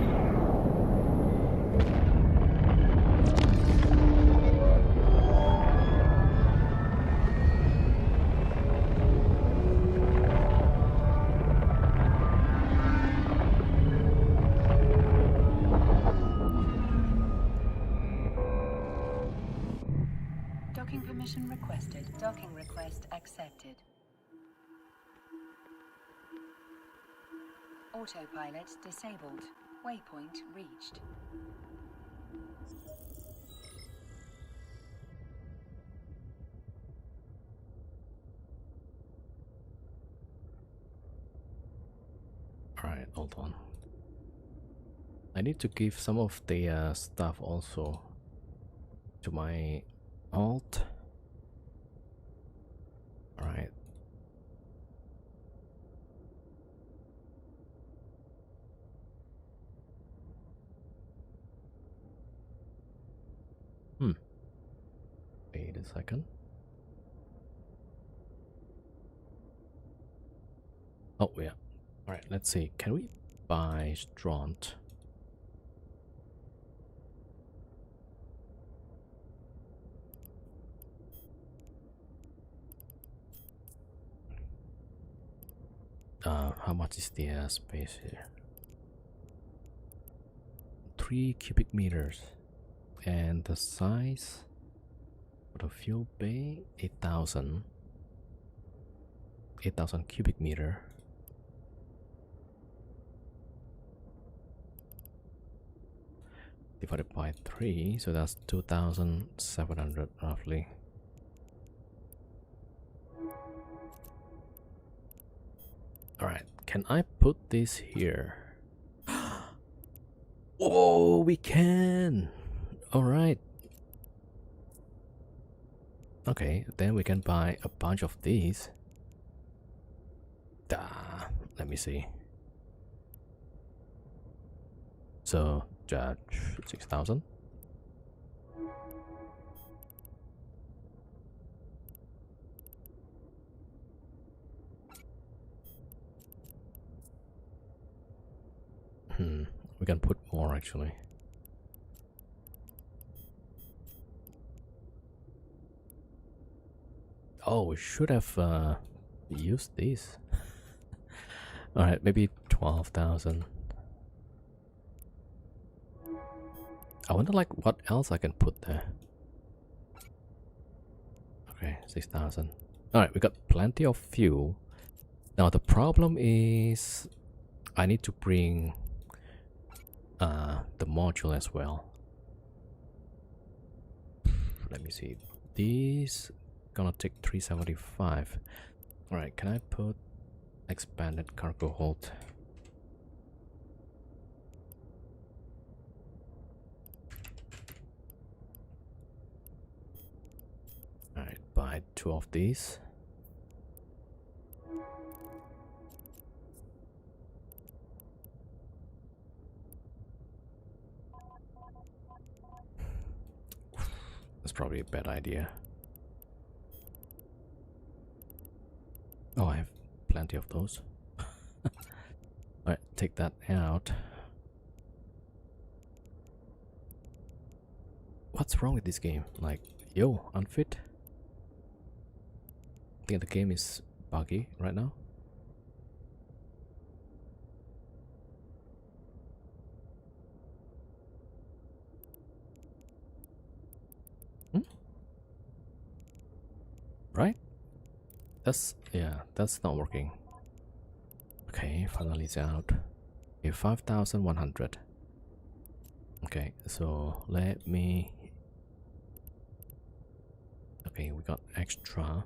Docking permission requested. Docking request accepted. Autopilot disabled. Waypoint reached. Alright, hold on. I need to give some of the stuff also to my alt. Alright. Wait a second. Oh, yeah. Alright, let's see. Can we buy Stront? How much is the space here? 3 cubic meters. And the size for the fuel bay, 8,000 cubic meter. Divided by 3, so that's 2,700 roughly. Alright, can I put this here? Oh, we can! Alright. Okay, then we can buy a bunch of these. Let me see. So, 6,000. We can put more actually. Oh, we should have used these. Alright, maybe 12,000. I wonder like what else I can put there. Okay, 6,000. Alright, we got plenty of fuel. Now the problem is I need to bring the module as well. Let me see. These gonna take 375. Alright, can I put expanded cargo hold? Alright, buy 2 of these. That's probably a bad idea. Oh, I have plenty of those. Alright, take that out. What's wrong with this game? Like, yo, unfit? I think the game is buggy right now. Right? That's not working. Okay, finally it's out. Okay, 5,100. Okay, so let me... Okay, we got extra.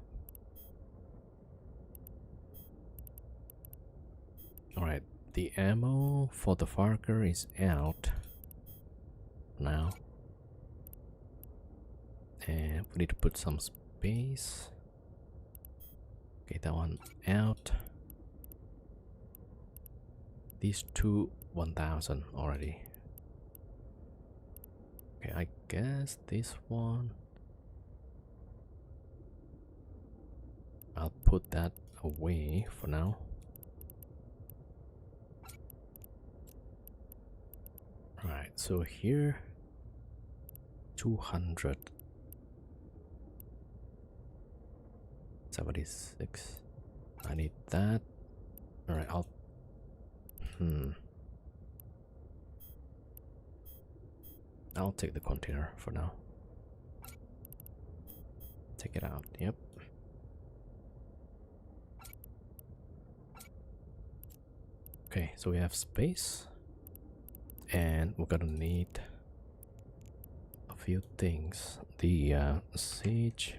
Alright, the ammo for the Farker is out now. And we need to put some space. Okay, that one out. These two 1,000 already. Okay, I guess this one I'll put that away for now. Alright, so here 276. I need that. Alright, I'll take the container for now. Take it out, yep. Okay, so we have space. And we're gonna need a few things. The siege,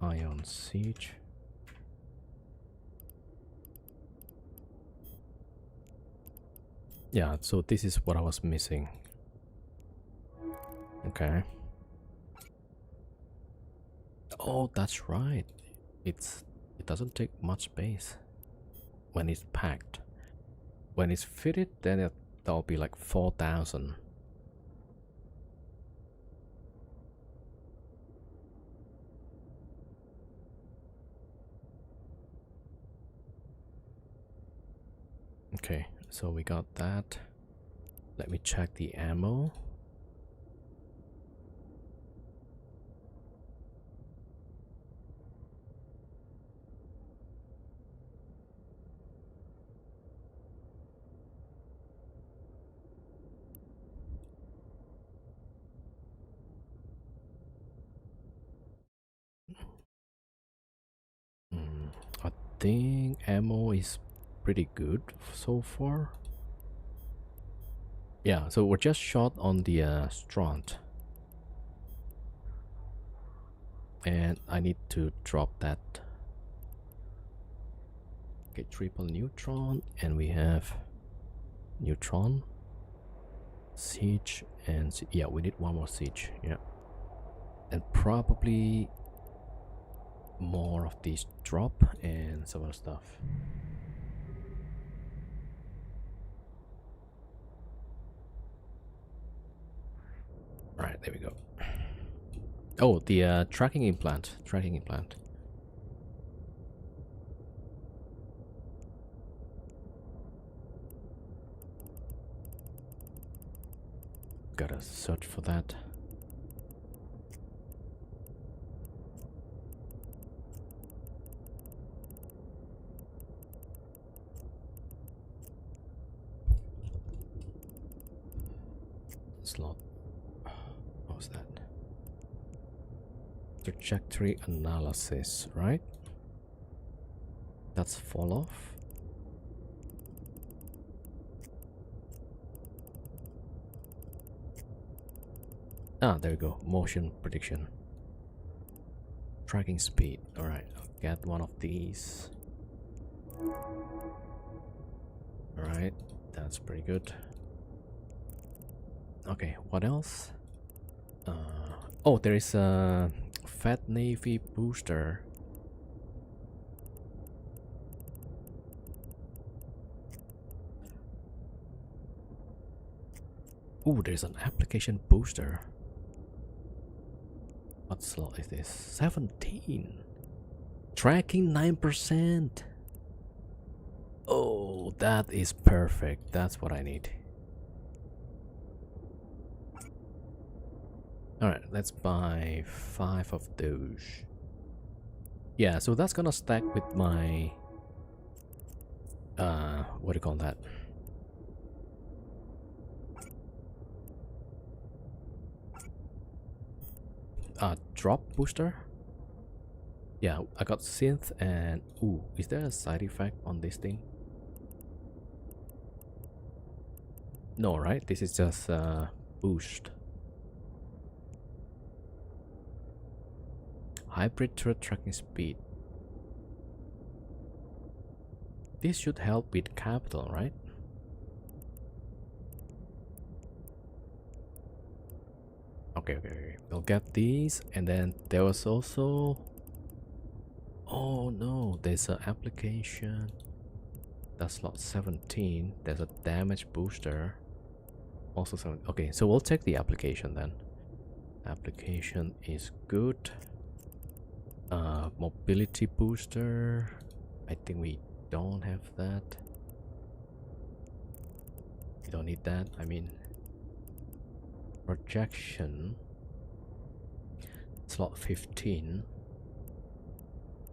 ion siege. Yeah, so this is what I was missing. Okay. Oh, that's right. It doesn't take much space when it's packed. When it's fitted, then that'll be like 4,000. Okay, so we got that. Let me check the ammo. I think ammo is pretty good so far. Yeah, so we're just short on the Stront. And I need to drop that. Okay, triple neutron, and we have neutron, siege, and yeah, we need one more siege. Yeah, and probably more of these drop and some other stuff. All right, there we go. Oh, the tracking implant. Gotta search for that. Slot. What was that? Trajectory analysis, right? That's fall off. Ah, there we go. Motion prediction. Tracking speed. Alright, I'll get one of these. Alright, that's pretty good. Okay, what else? Oh, there is a Fat Navy booster. Ooh, there's an application booster. What slot is this? 17. Tracking 9%. Oh, that is perfect. That's what I need. Alright, let's buy 5 of those. Yeah, so that's gonna stack with my what do you call that? Drop booster? Yeah, I got synth and ooh, is there a side effect on this thing? No, right? This is just boost. Hybrid turret tracking speed. This should help with capital, right? Okay. We'll get these, and then there was also. Oh no, there's an application. That's slot 17. There's a damage booster. Also 7. Okay, so we'll take the application then. Application is good. Mobility booster. I think we don't have that. We don't need that. I mean, projection. Slot 15.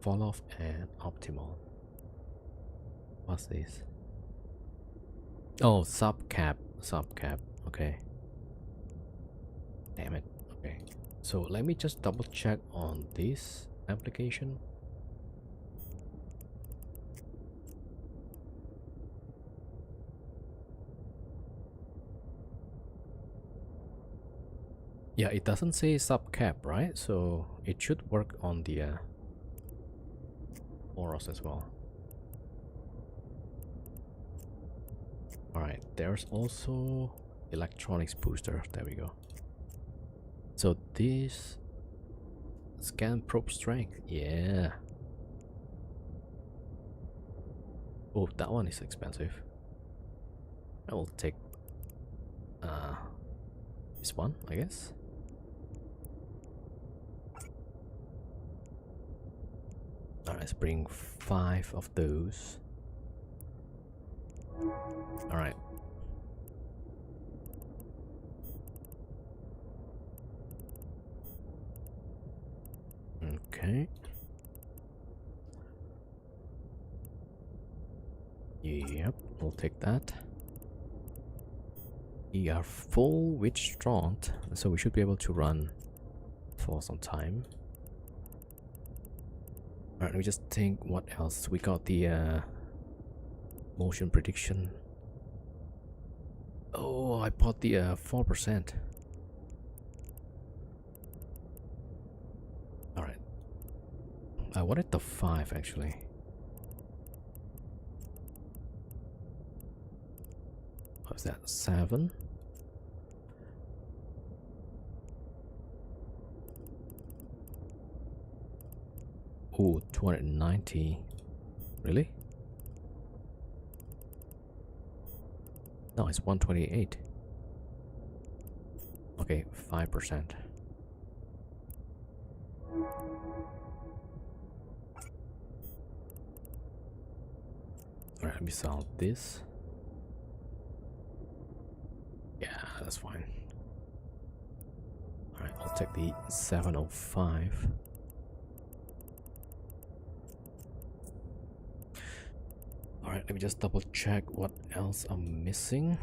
Fall off and optimal. What's this? Oh, sub cap. Okay. Damn it. Okay. So let me just double check on this application. Yeah, it doesn't say sub cap, right? So it should work on the Oros as well. Alright, there's also electronics booster. There we go. So this scan probe strength. Yeah. Oh, that one is expensive. I will take this one, I guess. Alright, let's bring 5 of those. Alright. Okay. Yep, we'll take that. We are full with strong, so we should be able to run for some time. Alright, let me just think what else. We got the motion prediction. Oh, I bought the 4%. Alright. I wanted the 5 actually. What was that? 7? Oh, 290. Really? No, it's 128. Okay, 5%. Alright, let me solve this. Yeah, that's fine. Alright, I'll take the 705. Alright, let me just double check what else I'm missing.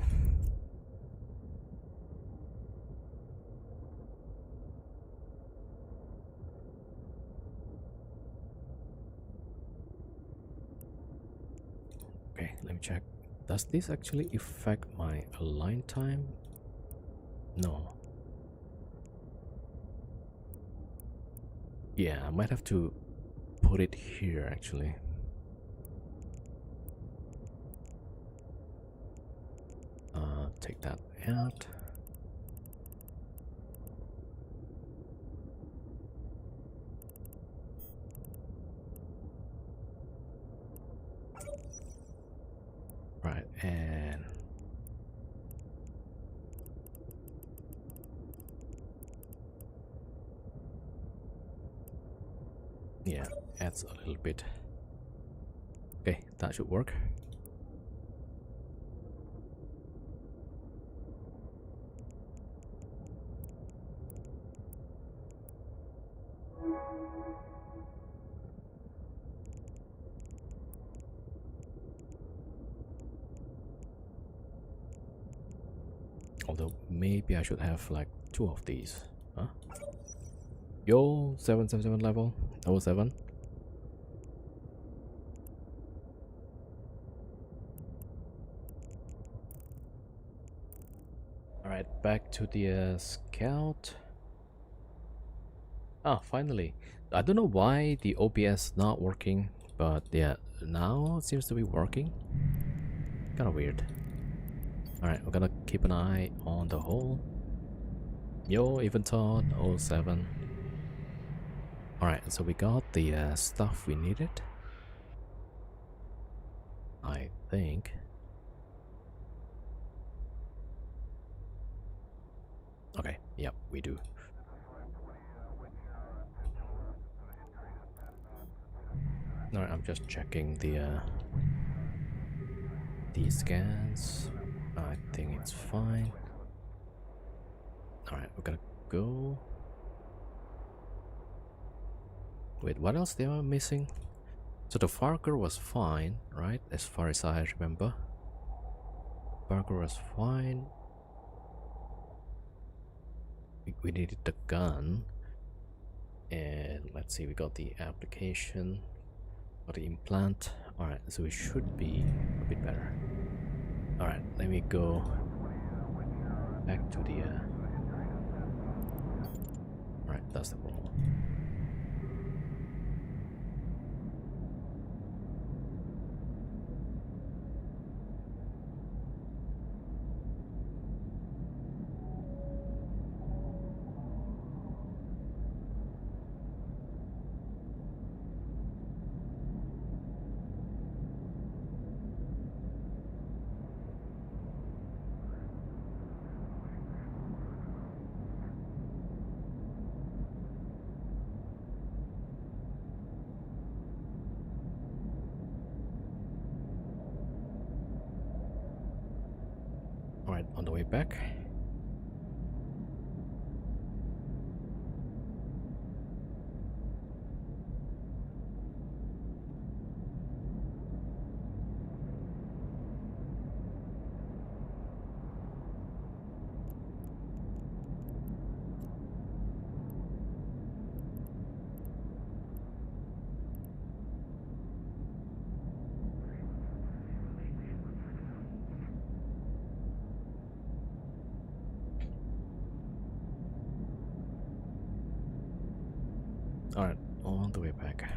Okay, let me check. Does this actually affect my align time? No. Yeah, I might have to put it here actually. Take that out. Right, and yeah, adds a little bit. Okay, that should work. Although maybe I should have like 2 of these. Huh? Yo, 777 level. 07. Alright, back to the scout. Ah, finally. I don't know why the OBS not working, but yeah, now it seems to be working. Kinda weird. Alright, we're gonna keep an eye on the hole. Yo, Eventon 07. Alright, so we got the stuff we needed. I think. Okay, yep, we do. Alright, I'm just checking the scans. I think it's fine. Alright, we're gonna go. Wait, what else they are missing? So the Farker was fine, right? As far as I remember. Farker was fine. We needed the gun. And let's see, we got the application. Got the implant. Alright, so we should be a bit better. Alright, let me go back to the Alright, that's the problem. Alright, on the way back. Alright, on the way back.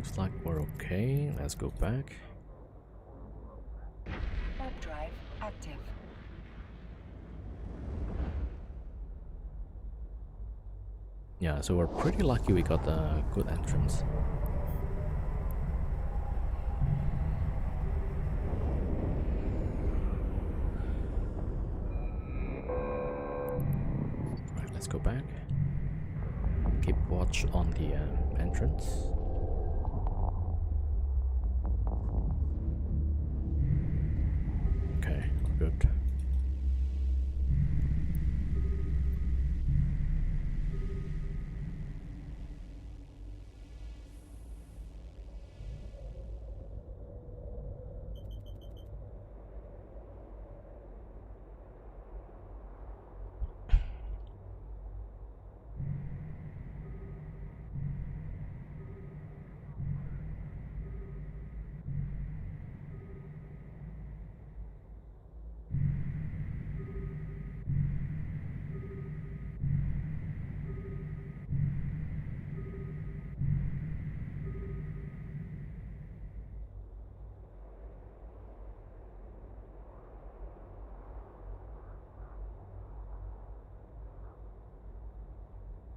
looks like we're okay. Let's go back. Warp drive active. Yeah, so we're pretty lucky we got a good entrance. Right, let's go back. Keep watch on the entrance. Okay, we're good.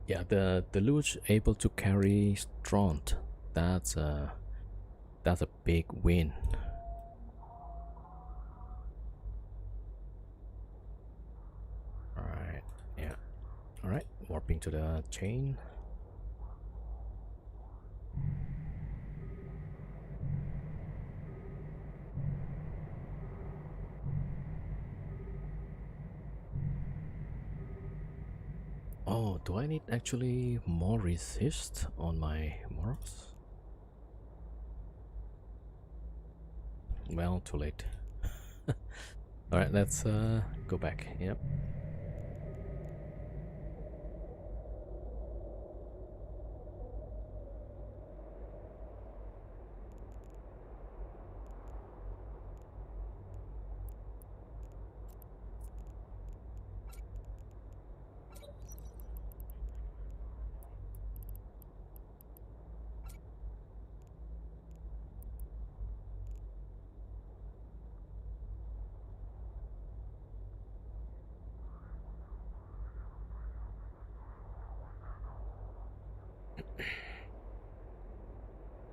Yeah, the Deluge able to carry Straunt. That's a big win. Alright, yeah. Alright, warping to the chain. Oh, do I need actually more resist on my Moros? Well, too late. Alright, let's go back. Yep.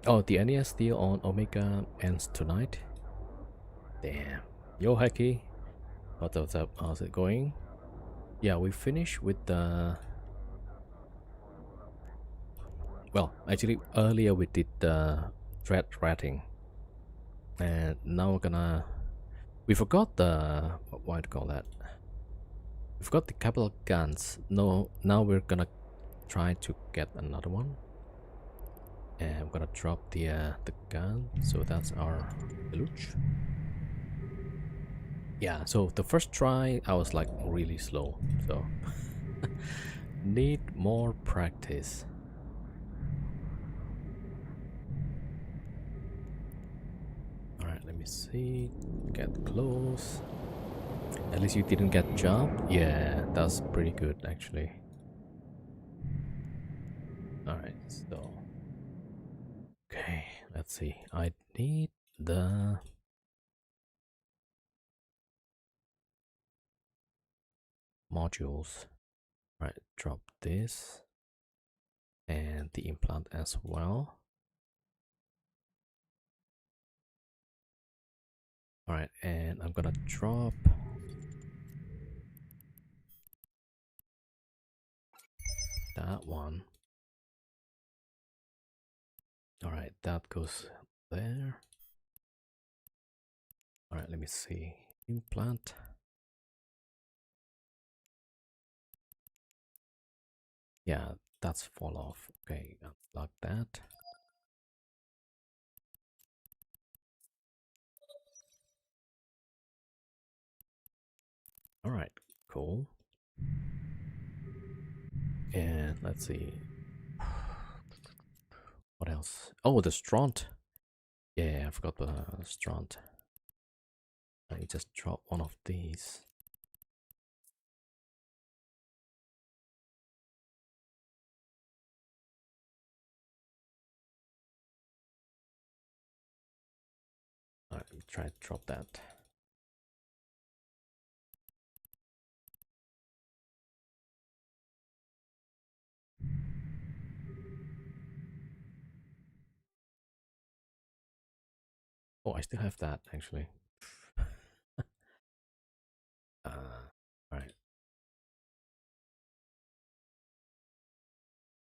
Oh, the NES deal on Omega ends tonight. Damn. Yo, Heki. What's up? How's it going? Yeah, we finished with the... Well, actually, earlier we did the threat ratting. And now we're gonna... We forgot the... What do you call that? We forgot the capital guns. No, now we're gonna try to get another one. And I'm gonna drop the gun. So that's our Deluge. Yeah, so the first try I was like really slow, so need more practice. Alright, let me see. Get close. At least you didn't get jumped. Yeah, that's pretty good actually. Alright, so okay, let's see. I need the modules. Right, drop this and the implant as well. Alright, and I'm gonna drop that one. Alright, that goes there. Alright, let me see. Implant. Yeah, that's fall off. Okay, unlock that. Alright, cool. And let's see. What else? Oh, the Straunt. Yeah, I forgot the Straunt. Let me just drop one of these. try to drop that. Oh, I still have that actually. Alright.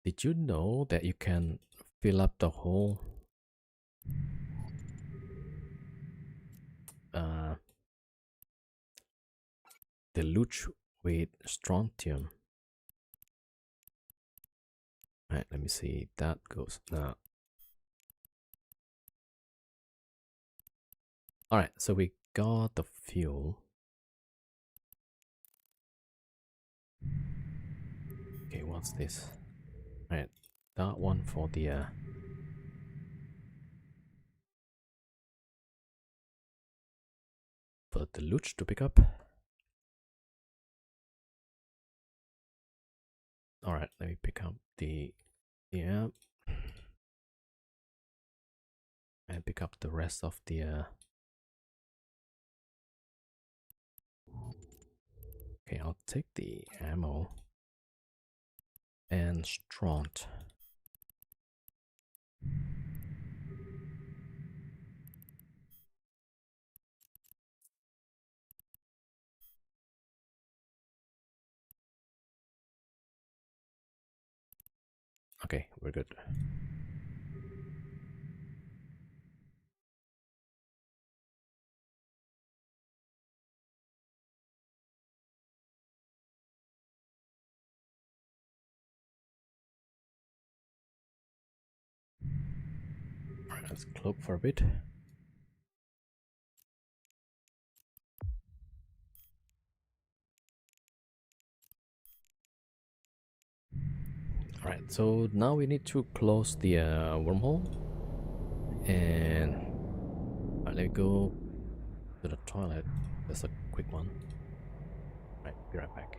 Did you know that you can fill up the whole deluge with strontium? Alright, let me see. That goes now. Alright, so we got the fuel. Okay, what's this? Alright, that one for the deluge to pick up. Alright, let me pick up the and pick up the rest of the okay, I'll take the ammo and stront. Okay, we're good. Alright, let's cloak for a bit. Alright, so now we need to close the wormhole. And let me go to the toilet. Just a quick one. Right, be right back.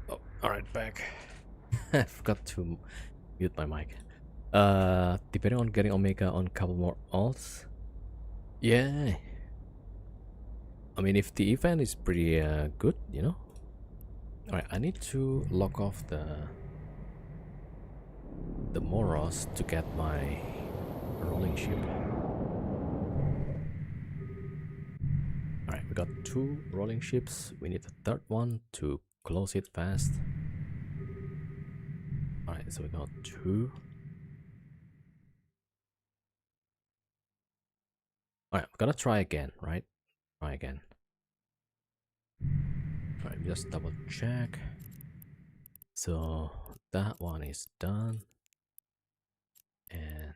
Oh, alright, back. I forgot to mute my mic. Depending on getting Omega on a couple more alts. Yeah. I mean, if the event is pretty good, you know. Alright, I need to lock off the Moros to get my rolling ship. Alright, we got 2 rolling ships. We need a third one to close it fast. Alright, so we got 2. Alright, we're gonna try again, right? Try again. Alright, just double check. So that one is done. And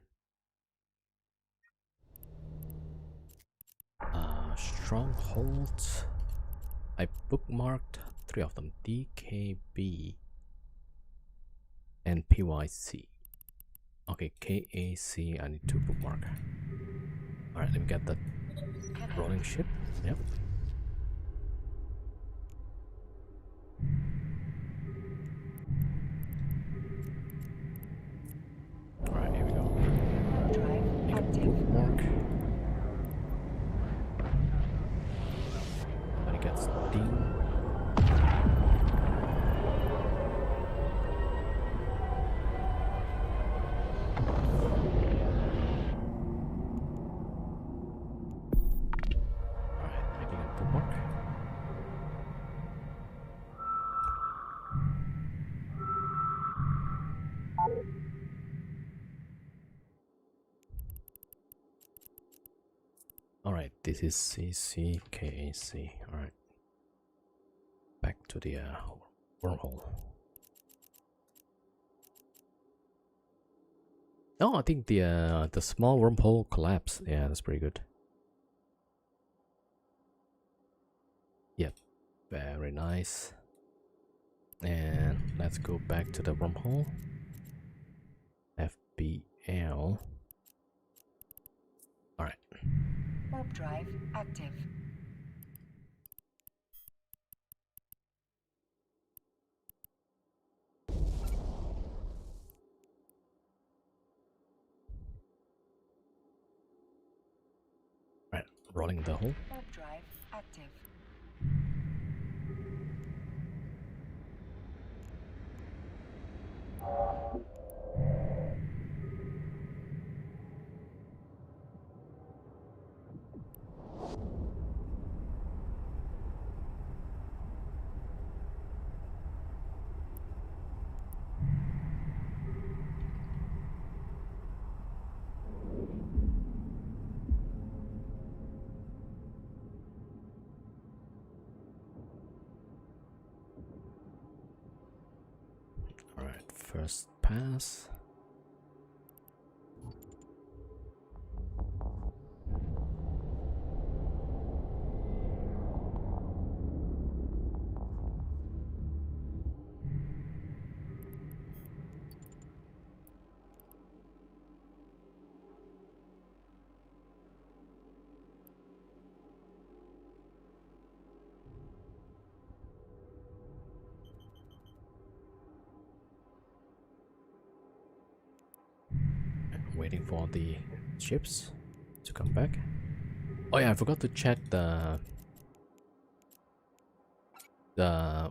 strongholds. I bookmarked 3 of them: DKB and PYC. Okay, KAC, I need to bookmark. Alright, let me get the rolling ship. Yep. Alright, here we go. Drive Make a active. bookmark. And it gets ding. Alright, making a bookmark. Alright, this is CCKAC. Alright. Back to the wormhole. Oh, I think the small wormhole collapsed. Yeah, that's pretty good. Yep, very nice. And let's go back to the wormhole. FBL. Alright. Warp drive active. Right, rolling the hole. Warp drive active. Alright, first pass. Waiting for the ships to come back. Oh yeah, I forgot to check the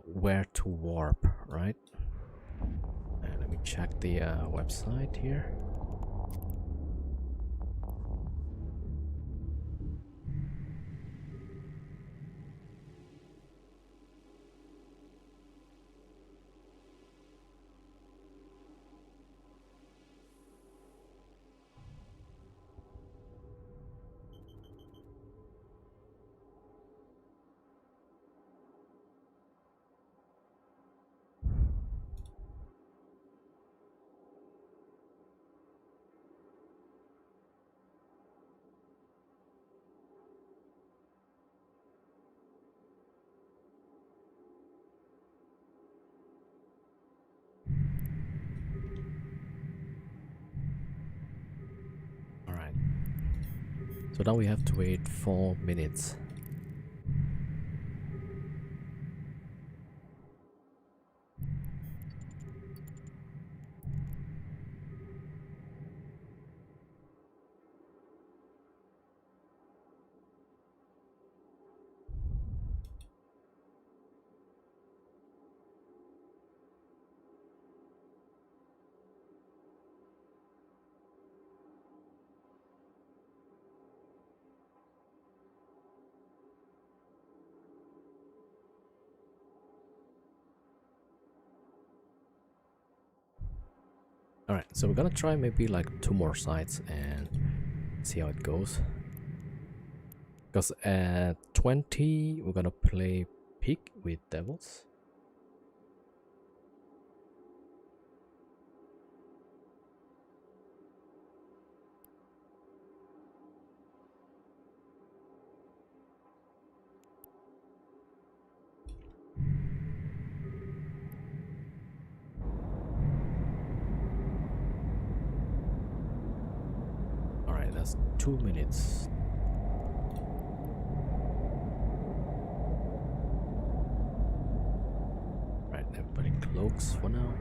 where to warp, right? And let me check the website here. Alright. So now we have to wait 4 minutes. Alright, so we're gonna try maybe like 2 more sites and see how it goes. Because at 20 we're gonna play Pig with Devils. That's 2 minutes. Right, everybody cloaks for now.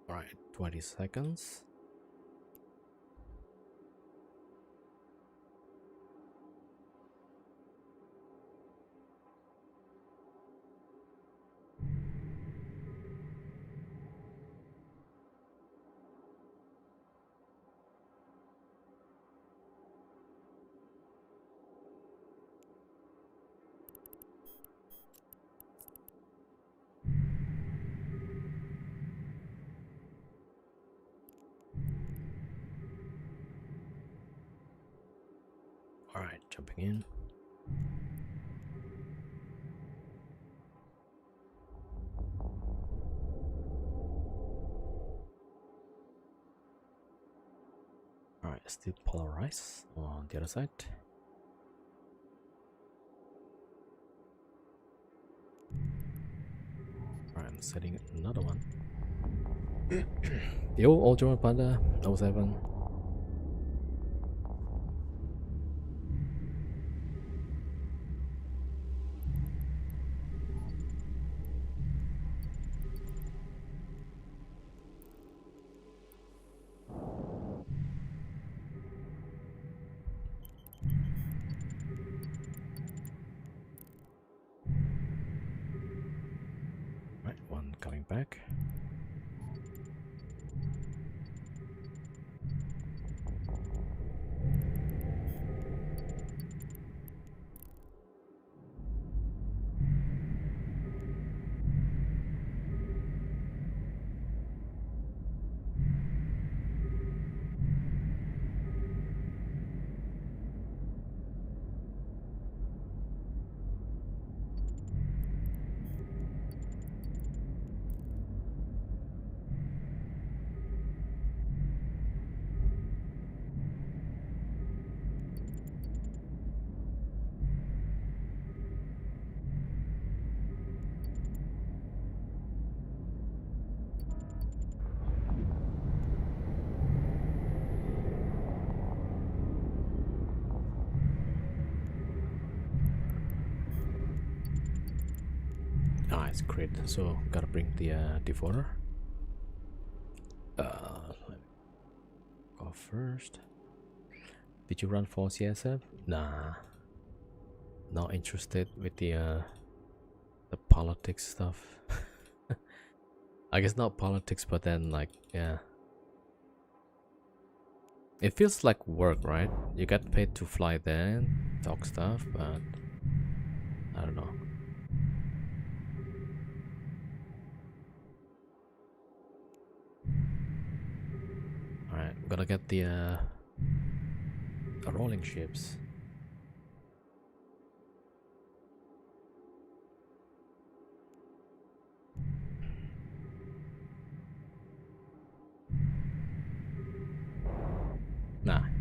Alright, 20 seconds. Alright, jumping in. Alright, still polarize on the other side. Alright, I'm setting another one. Yo, Ultra Panda 07. Right, one coming back. Ah, it's great. So gotta bring the devoter. Let me go first. Did you run for CSF? Nah, not interested with the politics stuff. I guess not politics, but then like yeah, it feels like work, right? You get paid to fly there and talk stuff, but I don't know. Alright, I'm gonna get the rolling ships.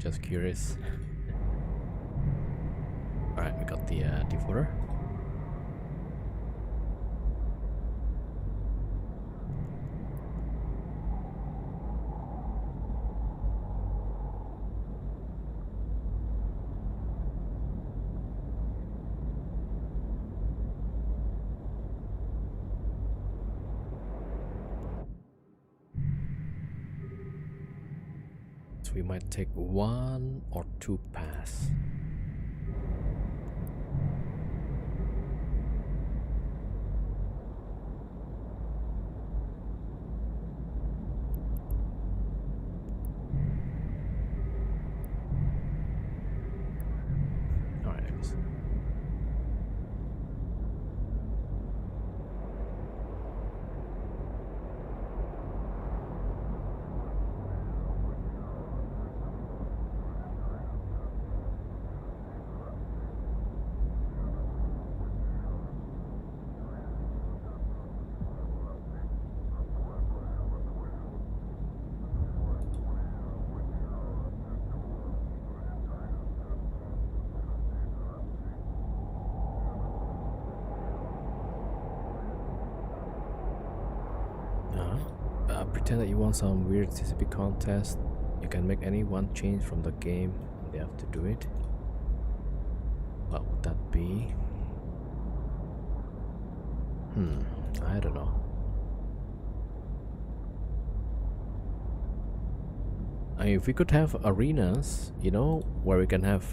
Just curious. Alright, we got the decoder. So we might take 1 or 2 paths. Alright, anyways. Pretend that you want some weird CCP contest. You can make any one change from the game and they have to do it. What would that be? I don't know. If we could have arenas, you know, where we can have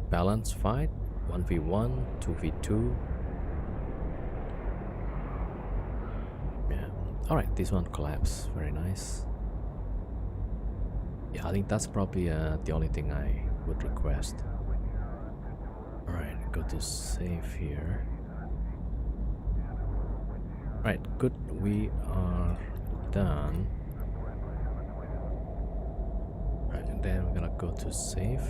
balanced fight, 1v1, 2v2. Alright, this one collapsed. Very nice. Yeah, I think that's probably the only thing I would request. Alright, go to save here. Alright, good. We are done. Alright, and then we're gonna go to save.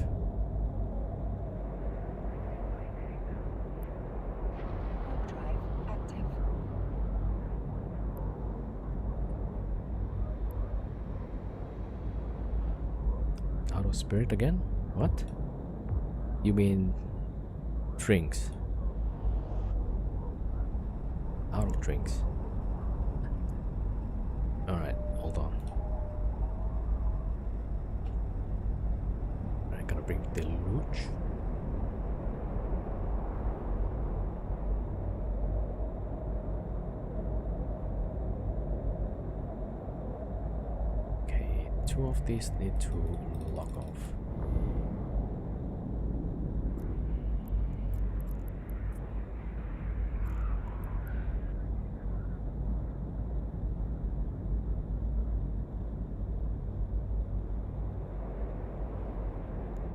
Spirit again? What? You mean drinks? Auto drinks. Alright, hold on. I'm gonna bring Deluge. Okay, 2 of these need to lock off.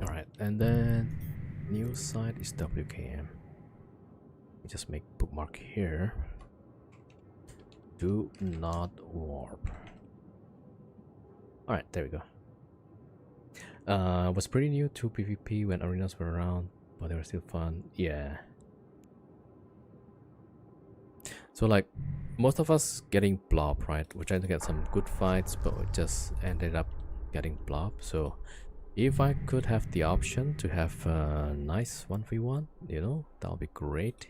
Alright, and then new site is WKM. We just make bookmark here. Do not warp. Alright, there we go. Was pretty new to PvP when arenas were around, but they were still fun. Yeah. So like, most of us getting blob, right? We're trying to get some good fights, but we just ended up getting blob. So if I could have the option to have a nice 1v1, you know, that would be great.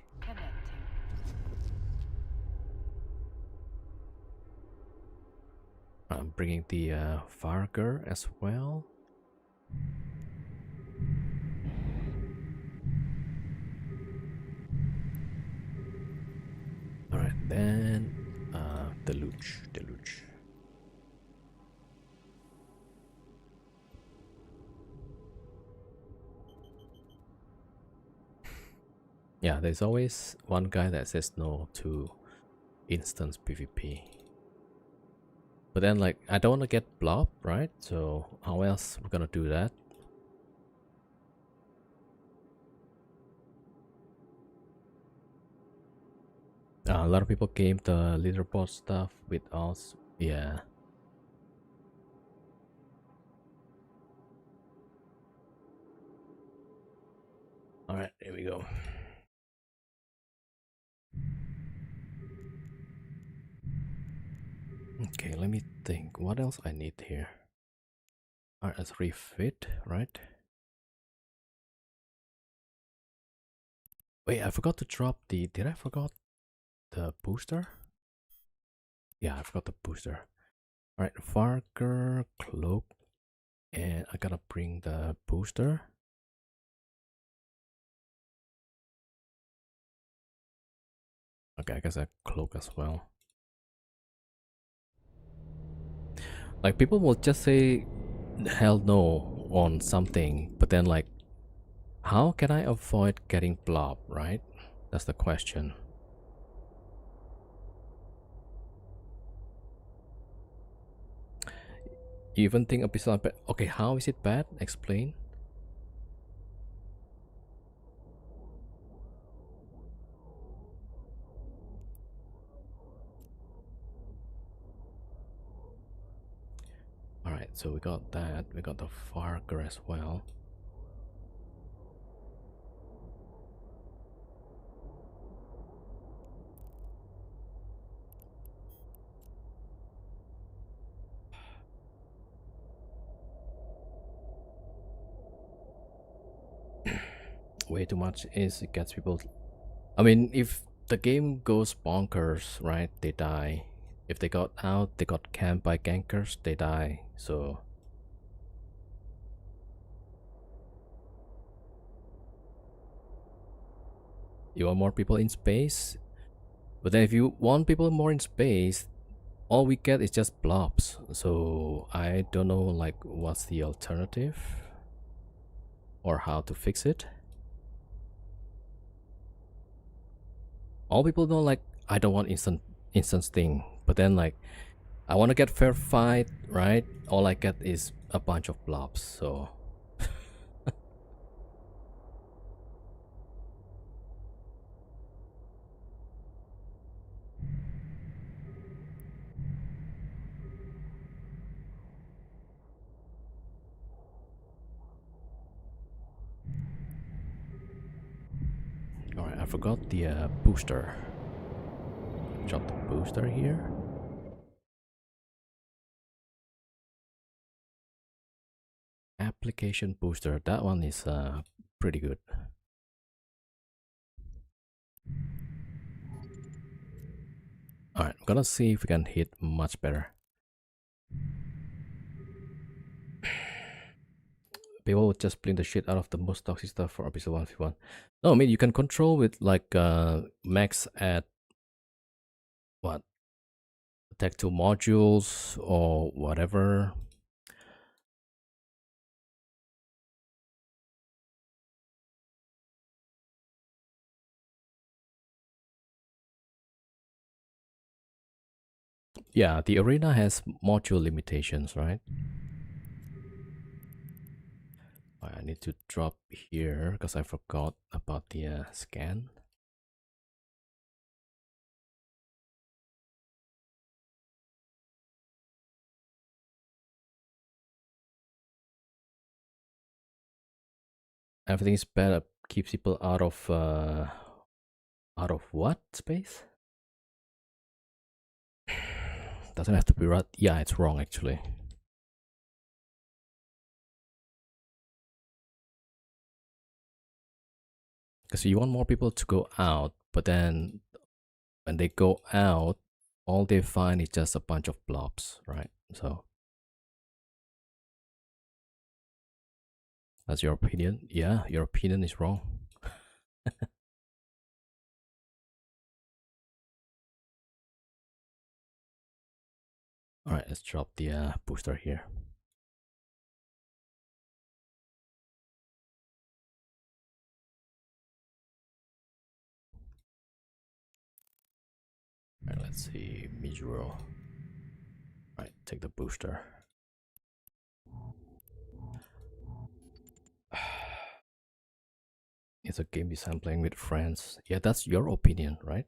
I'm bringing the Varger as well. Alright, then Deluge. Yeah, there's always one guy that says no to instance PvP. But then, like, I don't want to get blob, right? So how else we're gonna do that? A lot of people game the leaderboard stuff with us. Yeah. Alright, here we go. Okay, let me think. What else I need here? Alright, let's refit, right? Wait, I forgot to drop the. Did I forgot the booster? Yeah, I forgot the booster. Alright, Varger, Cloak, and I gotta bring the booster. Okay, I guess I Cloak as well. Like, people will just say hell no on something, but then, like, how can I avoid getting blob, right? That's the question. You even think a pistol bad? Okay, how is it bad? Explain. Alright, so we got that. We got the Varger as well. Way too much is it gets people. I mean, if the game goes bonkers, right? They die. If they got out, they got camped by gankers, they die. So you want more people in space, but then if you want people more in space, all we get is just blobs. So I don't know, like, what's the alternative or how to fix it. All people know, like, I don't want instant thing, but then, like, I want to get fair fight, right? All I get is a bunch of blobs. So alright, I forgot the booster. Drop the booster here. Application booster. That one is pretty good. Alright, I'm gonna see if we can hit much better. People would just blink the shit out of the most toxic stuff for episode 1v1. No, I mean, you can control with, like, max at what? Attack 2 modules or whatever. Yeah, the arena has module limitations, right? I need to drop here because I forgot about the scan. Everything is better, keeps people out of what space? Doesn't have to be right. Yeah, it's wrong actually. Because you want more people to go out, but then when they go out, all they find is just a bunch of blobs, right? So that's your opinion. Yeah, your opinion is wrong. All right, let's drop the booster here. All right, let's see, Mijuro. All right, take the booster. It's a game design playing with friends. Yeah, that's your opinion, right?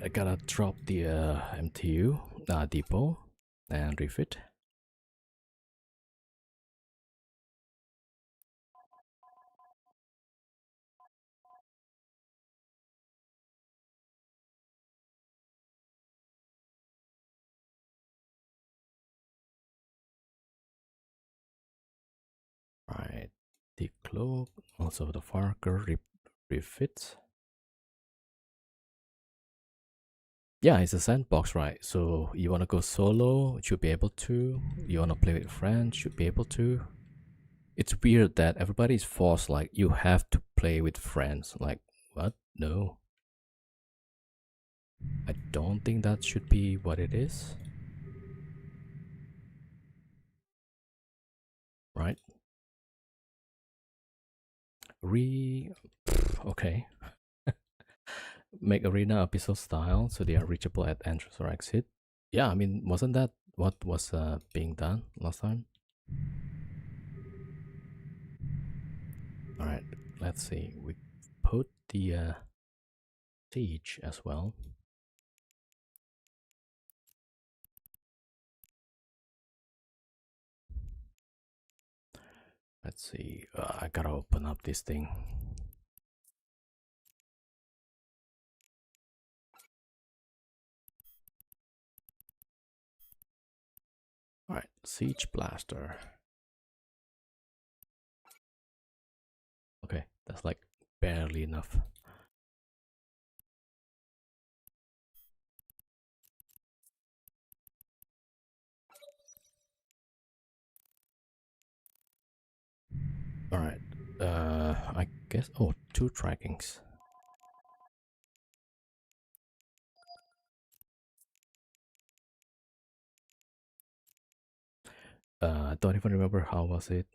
I gotta drop the MTU depot and refit. Right, decloak, also the Farker refit. Yeah, it's a sandbox, right? So you wanna go solo, you should be able to. You wanna play with friends, should be able to. It's weird that everybody is forced, like, you have to play with friends. Like, what? No. I don't think that should be what it is. Right? Okay. Make arena episode style so they are reachable at entrance or exit. Yeah, I mean, wasn't that what was being done last time? Alright, let's see. We put the siege as well. Let's see. I gotta open up this thing. Alright, siege blaster. Okay, that's like barely enough. Alright, I guess, oh, 2 trackings. I don't even remember how was it.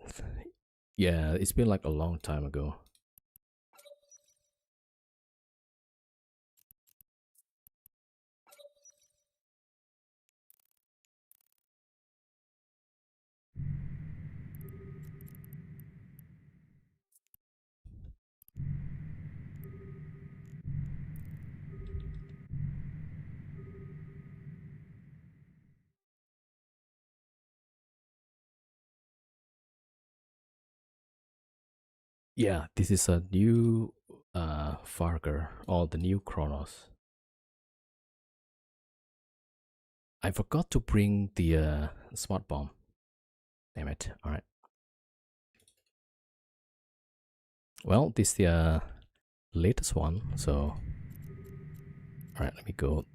Yeah, it's been like a long time ago. Yeah, this is a new Farger, or the new Chronos. I forgot to bring the smart bomb. Damn it. Alright. Well, this is the latest one, so... Alright, let me go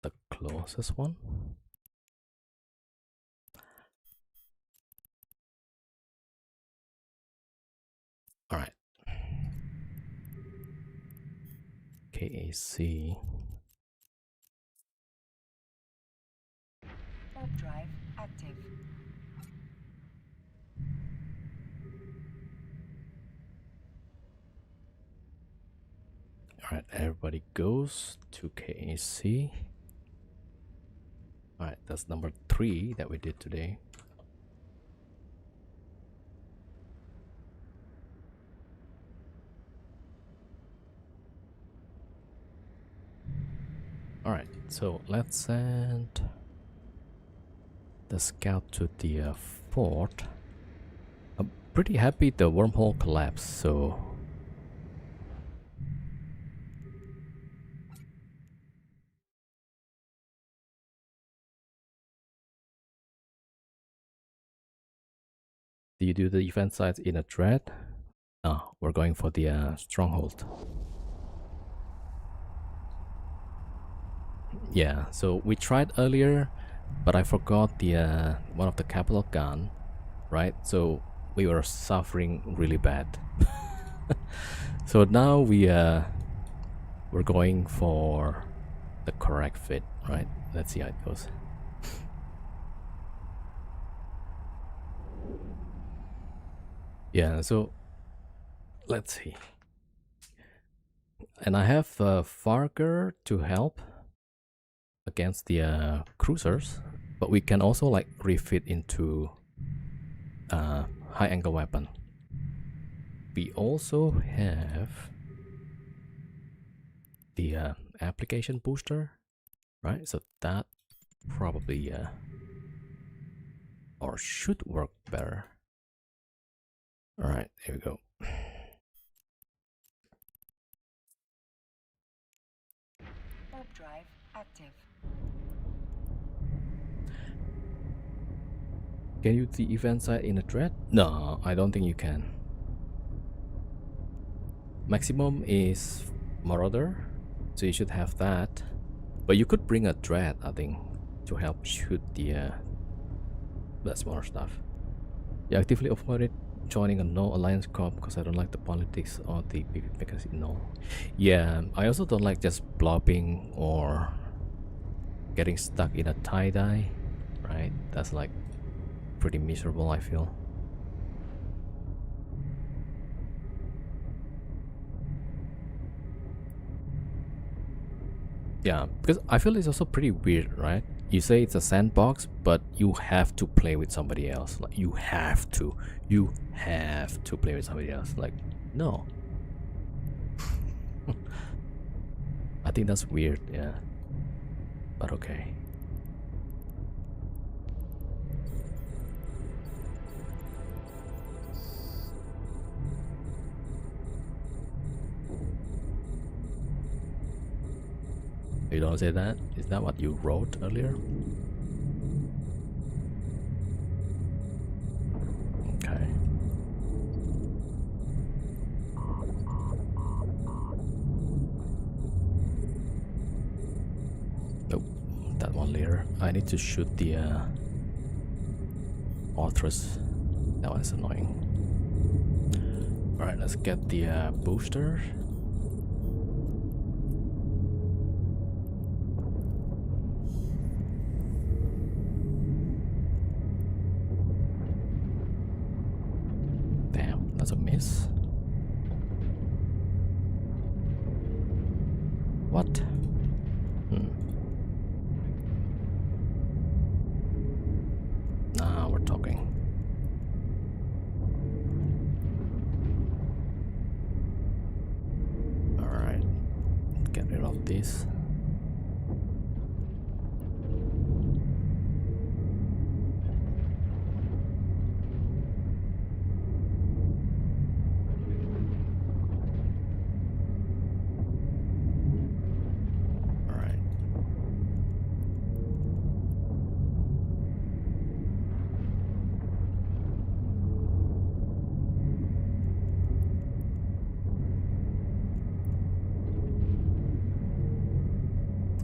the closest one. Alright. KAC. Warp drive active. Alright, everybody goes to KAC. Alright, that's number 3 that we did today. Alright, so let's send the scout to the fort. I'm pretty happy the wormhole collapsed, so... Do you do the event sites in a thread? No, we're going for the stronghold. Yeah, so we tried earlier, but I forgot the one of the capital gun, right? So we were suffering really bad. So now we're going for the correct fit, right? Let's see how it goes. Yeah, so let's see. And I have Farger to help against the cruisers, but we can also like refit into high angle weapon. We also have the application booster, right? So that probably or should work better. All right, here we go. Warp drive active. Can you see event site in a thread? No, I don't think you can. Maximum is Marauder, so you should have that. But you could bring a thread, I think, to help shoot the smaller stuff. You actively avoided joining a no alliance corp because I don't like the politics or the PvP casino. Yeah, I also don't like just blobbing or getting stuck in a tie-dye, right? That's like pretty miserable, I feel. Yeah, because I feel it's also pretty weird, right? You say it's a sandbox, but you have to play with somebody else. Like you have to play with somebody else. Like, no. I think that's weird, yeah. But okay. You don't say that? Is that what you wrote earlier? Okay. Nope, that one later. I need to shoot the Arthurus. That one's annoying. Alright, let's get the booster. That's a miss. What? Now we're talking. Alright. Get rid of this.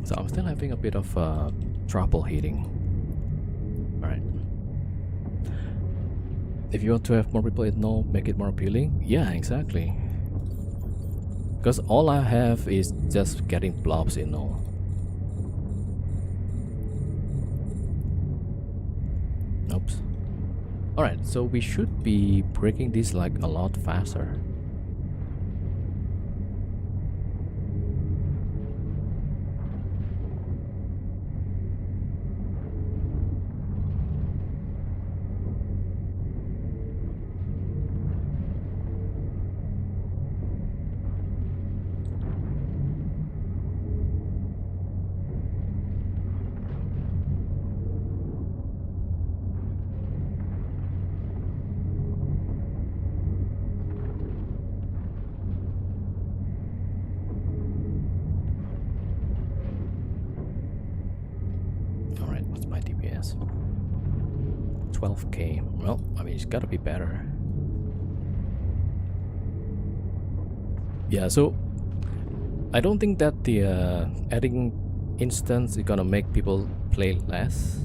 So I'm still having a bit of trouble hitting. Alright. If you want to have more people in no, make it more appealing. Yeah, exactly. Because all I have is just getting blobs in all. Oops. Alright, so we should be breaking this like a lot faster. Alright, what's my DPS? 12k. Well, I mean, it's gotta be better. Yeah, so I don't think that the adding instance is gonna make people play less,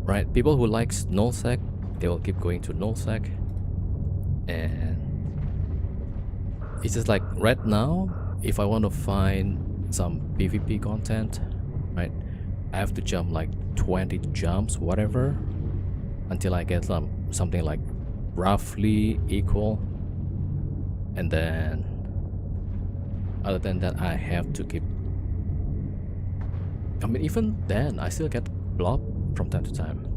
right? People who like nullsec, they will keep going to nullsec, and it's just like right now, if I want to find some PvP content, right, I have to jump like 20 jumps, whatever, until I get something like roughly equal, and then other than that I have to keep. I mean, even then I still get blob from time to time.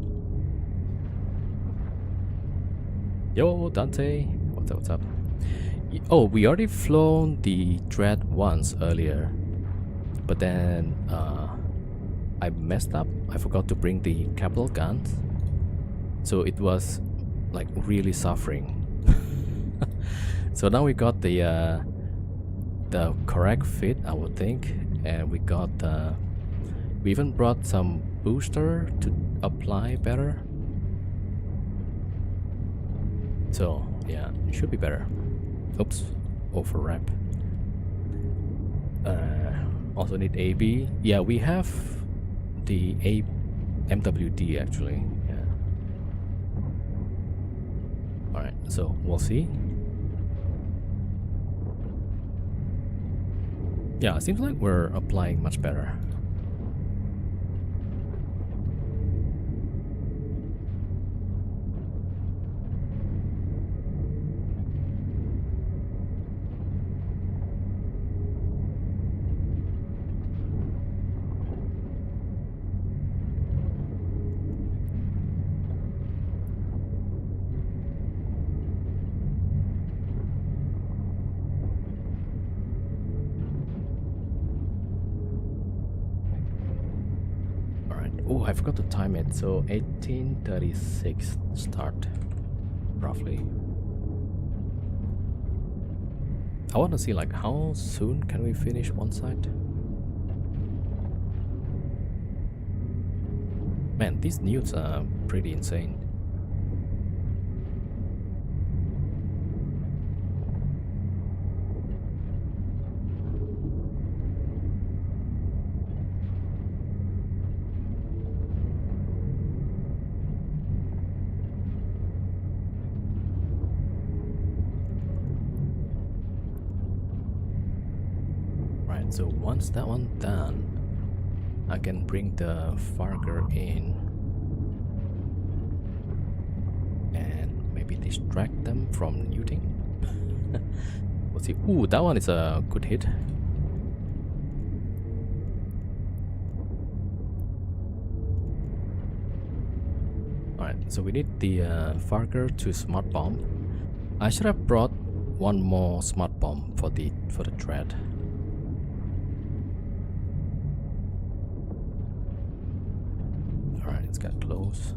Yo Dante, what's up? Oh, we already flown the Dread once earlier. but then I messed up. I forgot to bring the capital guns, so it was like really suffering. So now we got the correct fit, I would think, and we got we even brought some booster to apply better. So yeah, it should be better. Oops, overwrap. Also need AB. Yeah, we have the MWD actually. Yeah. All right, so we'll see. Yeah, it seems like we're applying much better. Oh, I forgot to time it. So 1836 start, roughly. I want to see like how soon can we finish one side. Man, these newts are pretty insane. So once that one done, I can bring the Farger in and maybe distract them from newting. We'll see. Ooh, that one is a good hit. Alright, so we need the Farger to smart bomb. I should have brought one more smart bomb for the dread. Alright, it's got close.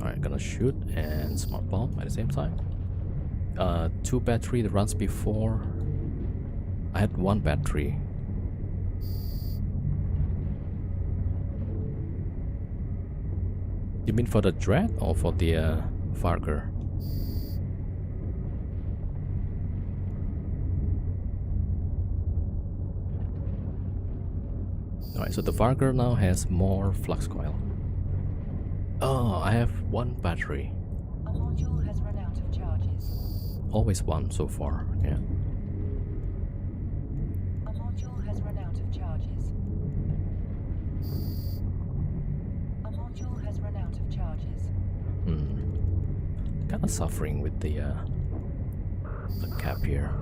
Alright, gonna shoot and smart bomb at the same time. 2 battery that runs before. I had 1 battery. You mean for the dread or for the Farger? Alright, so the Farger now has more flux coil. Oh, I have 1 battery. A module has run out of charges. Always 1 so far, yeah. A module has run out of charges. A module has run out of charges. Kinda suffering with the cap here.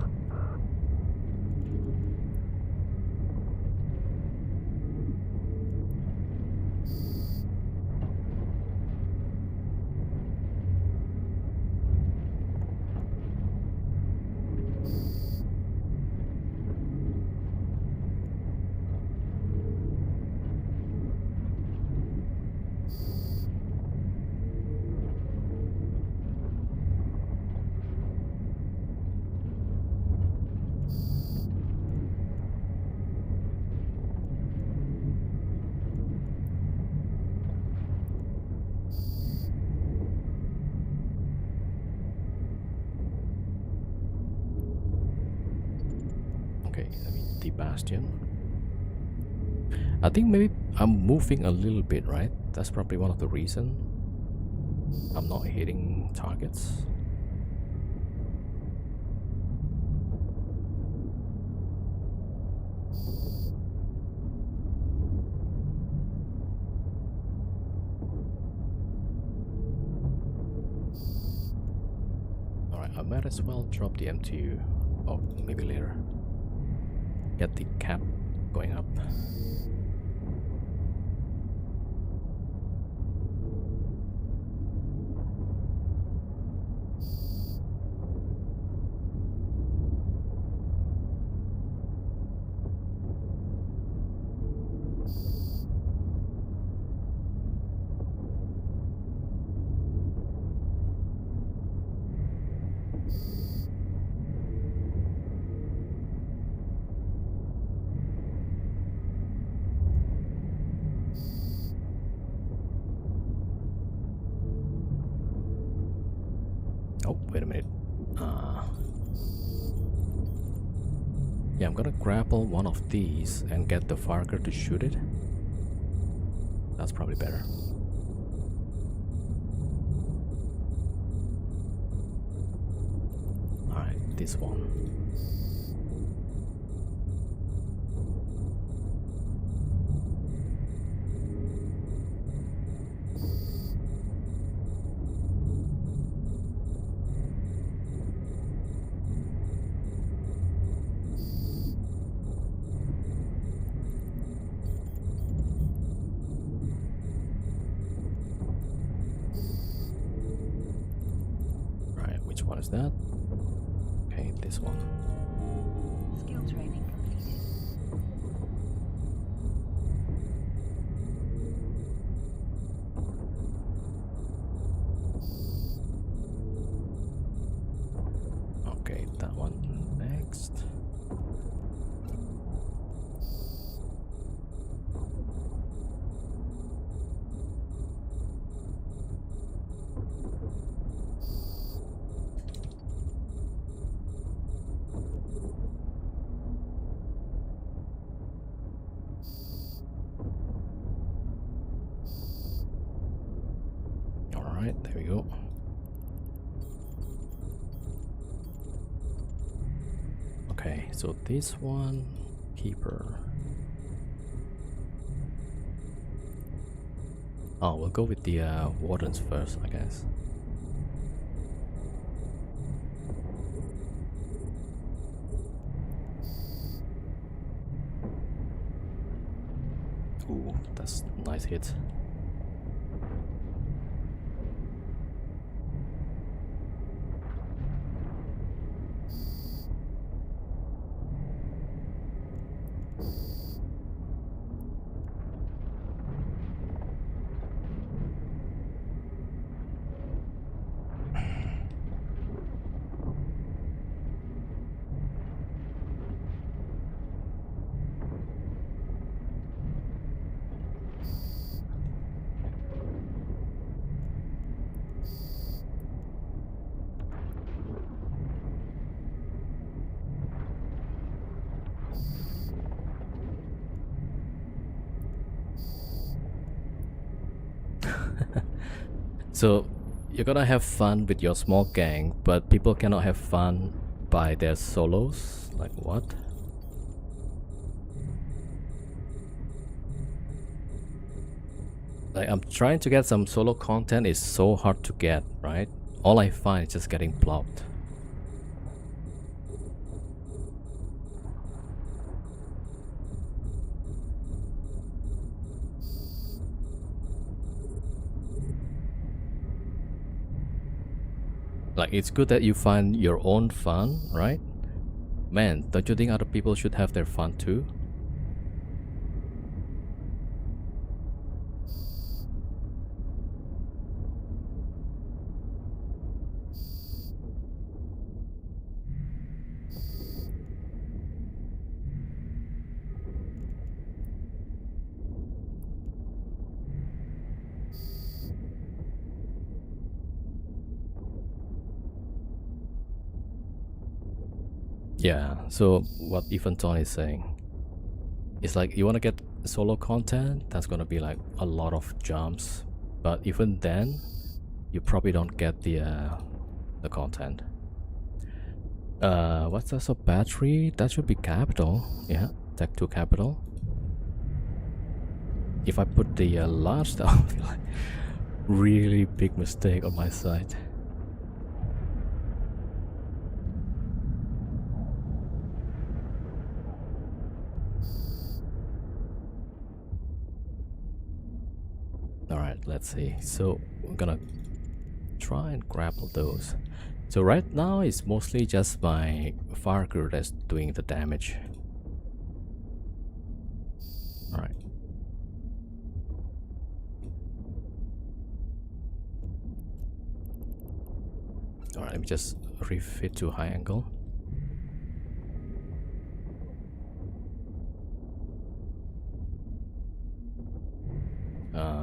Okay, let me the bastion. I think maybe I'm moving a little bit, right? That's probably one of the reasons I'm not hitting targets. Alright, I might as well drop the M2. Oh, maybe later. Get the cap going up. Yeah, I'm gonna grapple one of these and get the Farker to shoot it. That's probably better. Alright, this one. Which one is that? Okay, this one. Skill training completed. Okay, that one next. Alright, there we go. Okay, so this one, keeper. Oh, we'll go with the wardens first, I guess. Ooh, that's a nice hit. So you're gonna have fun with your small gang, but people cannot have fun by their solos? Like what? Like I'm trying to get some solo content, is so hard to get, right? All I find is just getting blocked. Like, it's good that you find your own fun, right? Man, don't you think other people should have their fun too? Yeah, so what Eventon is saying, it's like you want to get solo content, that's gonna be like a lot of jumps, but even then, you probably don't get the content. What's that? So battery, that should be capital. Yeah, Tech 2 capital. If I put the large, that would be like really big mistake on my side. Alright, let's see. So we're gonna try and grapple those. So right now it's mostly just my Farker that's doing the damage. Alright. Alright, let me just refit to high angle.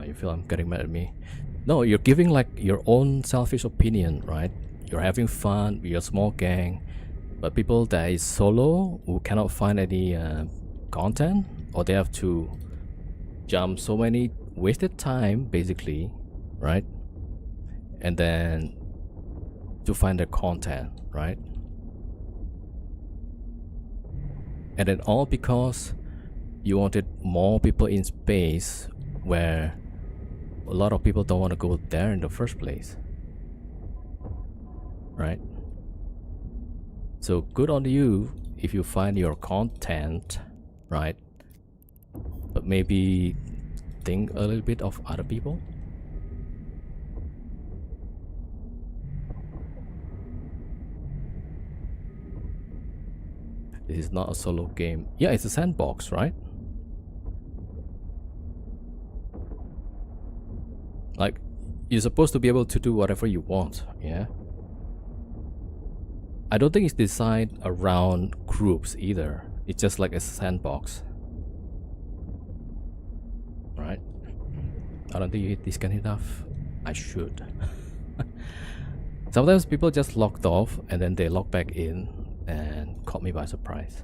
You feel I'm getting mad at me? No, you're giving like your own selfish opinion, right? You're having fun with your small gang, But people that is solo who cannot find any content, or they have to jump so many wasted time basically, right? And then to find the content, right? And then all because you wanted more people in space where a lot of people don't want to go there in the first place, right? So good on you if you find your content, right? But maybe think a little bit of other people. This is not a solo game. Yeah, it's a sandbox, right? Like, you're supposed to be able to do whatever you want, yeah? I don't think it's designed around groups either. It's just like a sandbox. Right? I don't think you hit this can enough. I should. Sometimes people just logged off and then they log back in and caught me by surprise.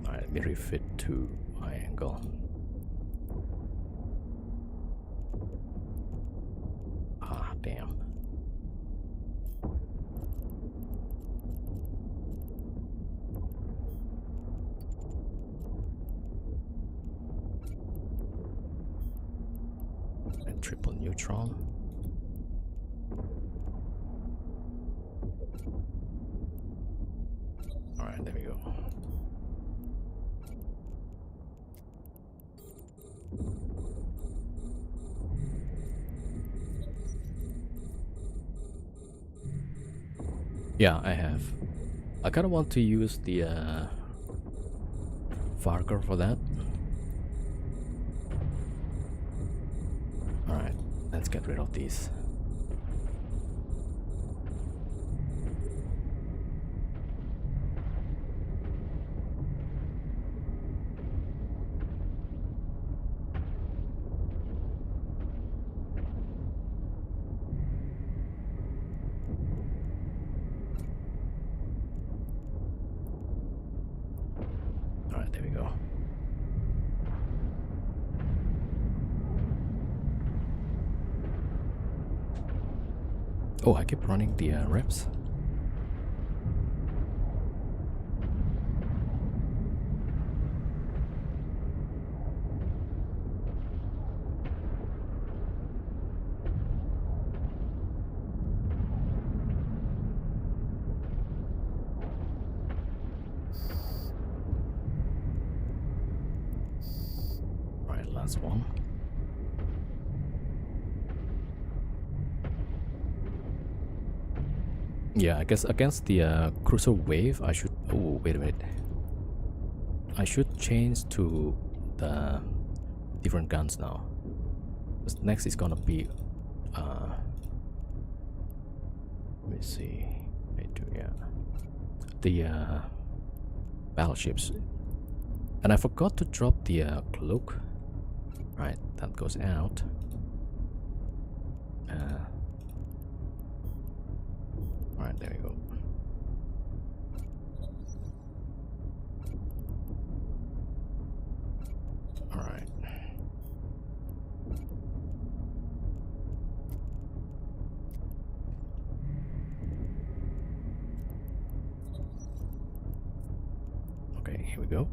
Alright, let me refit to my angle. Ah, damn. And triple neutron. Alright, there we go. Yeah, I have. I kind of want to use the Varker for that. Alright, let's get rid of these. Alright, there we go. Oh, I keep running the reps. Alright, last one. Yeah, I guess against the cruiser wave, I should. Oh, wait a minute. I should change to the different guns now. Next is gonna be. Let me see. Yeah, the battleships. And I forgot to drop the cloak. Right, that goes out. Alright, there we go. Alright. Okay, here we go.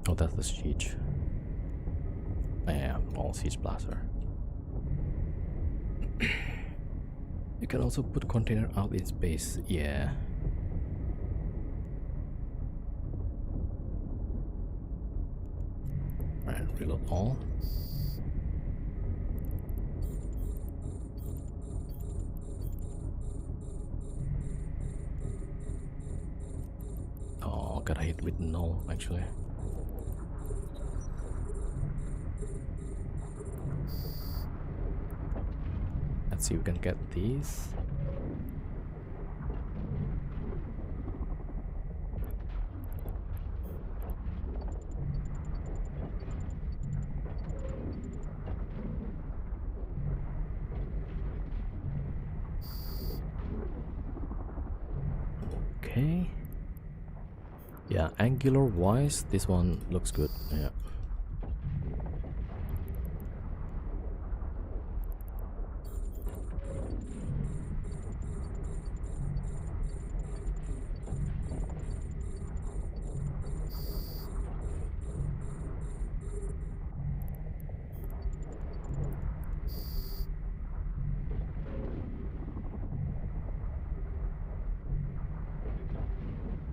Oh, that's the siege. Yeah, all siege blaster. You can also put container out in space. Yeah. Alright, reload all. Oh, gotta hit with null actually. Let's see if we can get these. Okay. Yeah, angular wise, this one looks good. Yeah.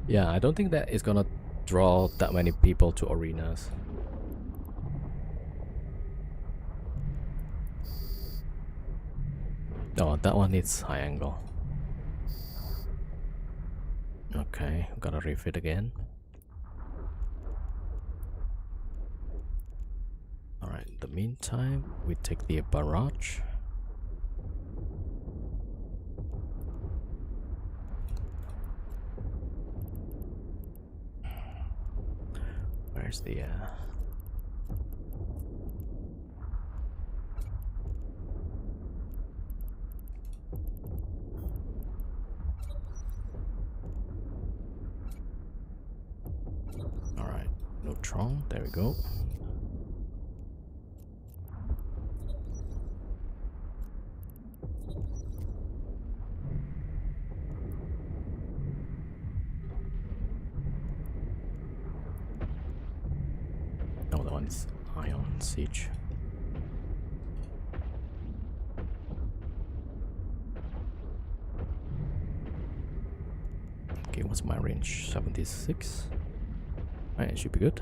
Yeah, I don't think that is gonna draw that many people to arenas. Oh, that one needs high angle. Okay, gotta refit again. Alright, in the meantime, we take the barrage. Where's the Alright, neutron, there we go. No, that one's ion siege. Okay, what's my range? 76. Right, it should be good.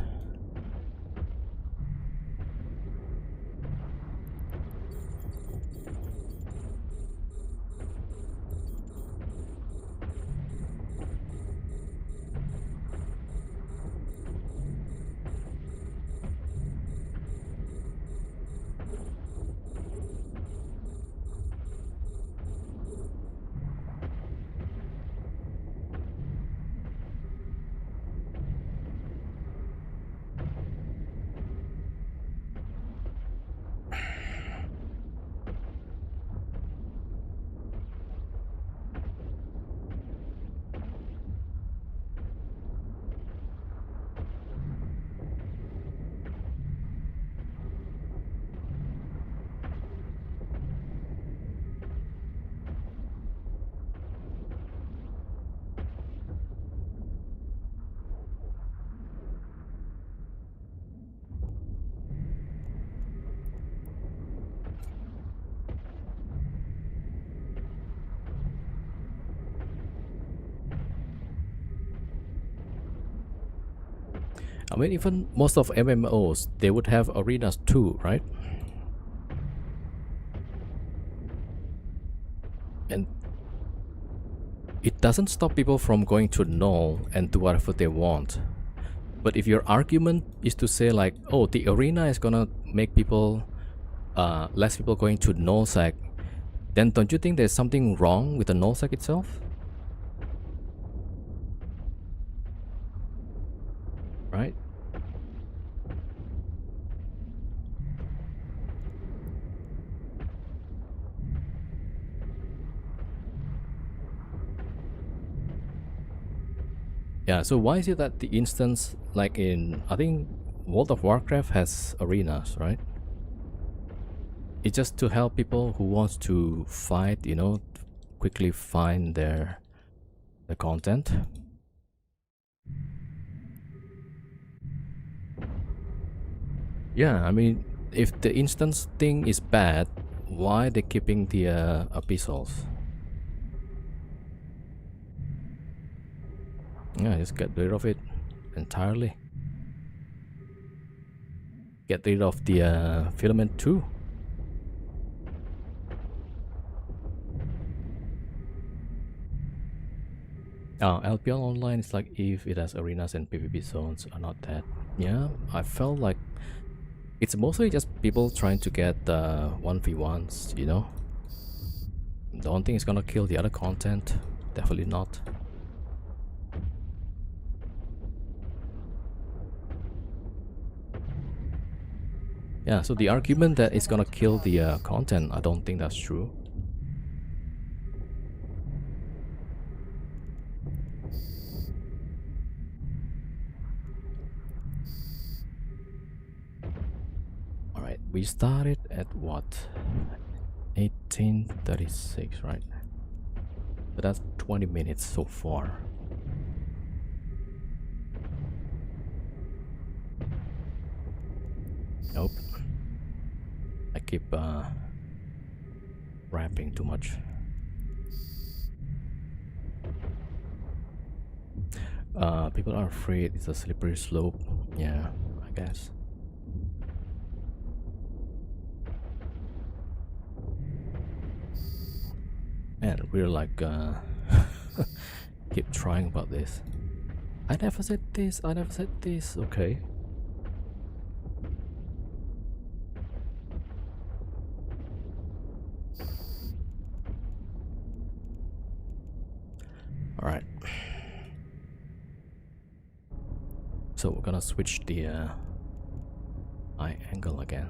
I mean, even most of MMOs, they would have arenas too, right? And it doesn't stop people from going to null and do whatever they want. But if your argument is to say like, oh, the arena is gonna make people, less people going to nullsec, then don't you think there's something wrong with the nullsec itself? Right? Yeah, so why is it that the instance, like in, I think World of Warcraft has arenas, right? It's just to help people who wants to fight, you know, quickly find the content. Yeah, I mean, if the instance thing is bad, why they keeping the epistles? Yeah, just get rid of it entirely. Get rid of the filament too. LPL Online is like if it has arenas and PvP zones are not that. Yeah, I felt like it's mostly just people trying to get 1v1s, you know? Don't think it's gonna kill the other content. Definitely not. Yeah, so the argument that it's gonna kill the content, I don't think that's true. Alright, we started at what? 1836, right? So that's 20 minutes so far. Nope. I keep rapping too much. People are afraid it's a slippery slope. Yeah, I guess. And we're like keep trying about this. I never said this, I never said this. Okay. Alright. So we're gonna switch the eye angle again.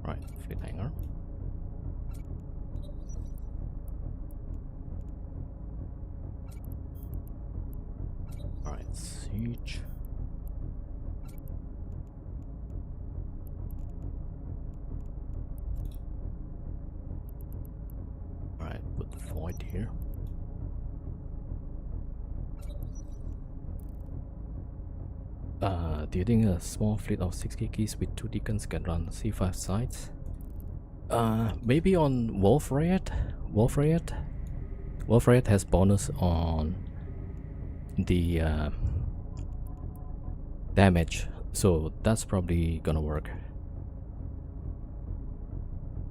Right, fleet hanger. Alright, siege. Alright, put the void here. Do you think a small fleet of 60 keys with 2 deacons can run C5 sites? Maybe on Wolf Riot? Wolf Riot? Wolf Riot has bonus on the damage, so that's probably gonna work.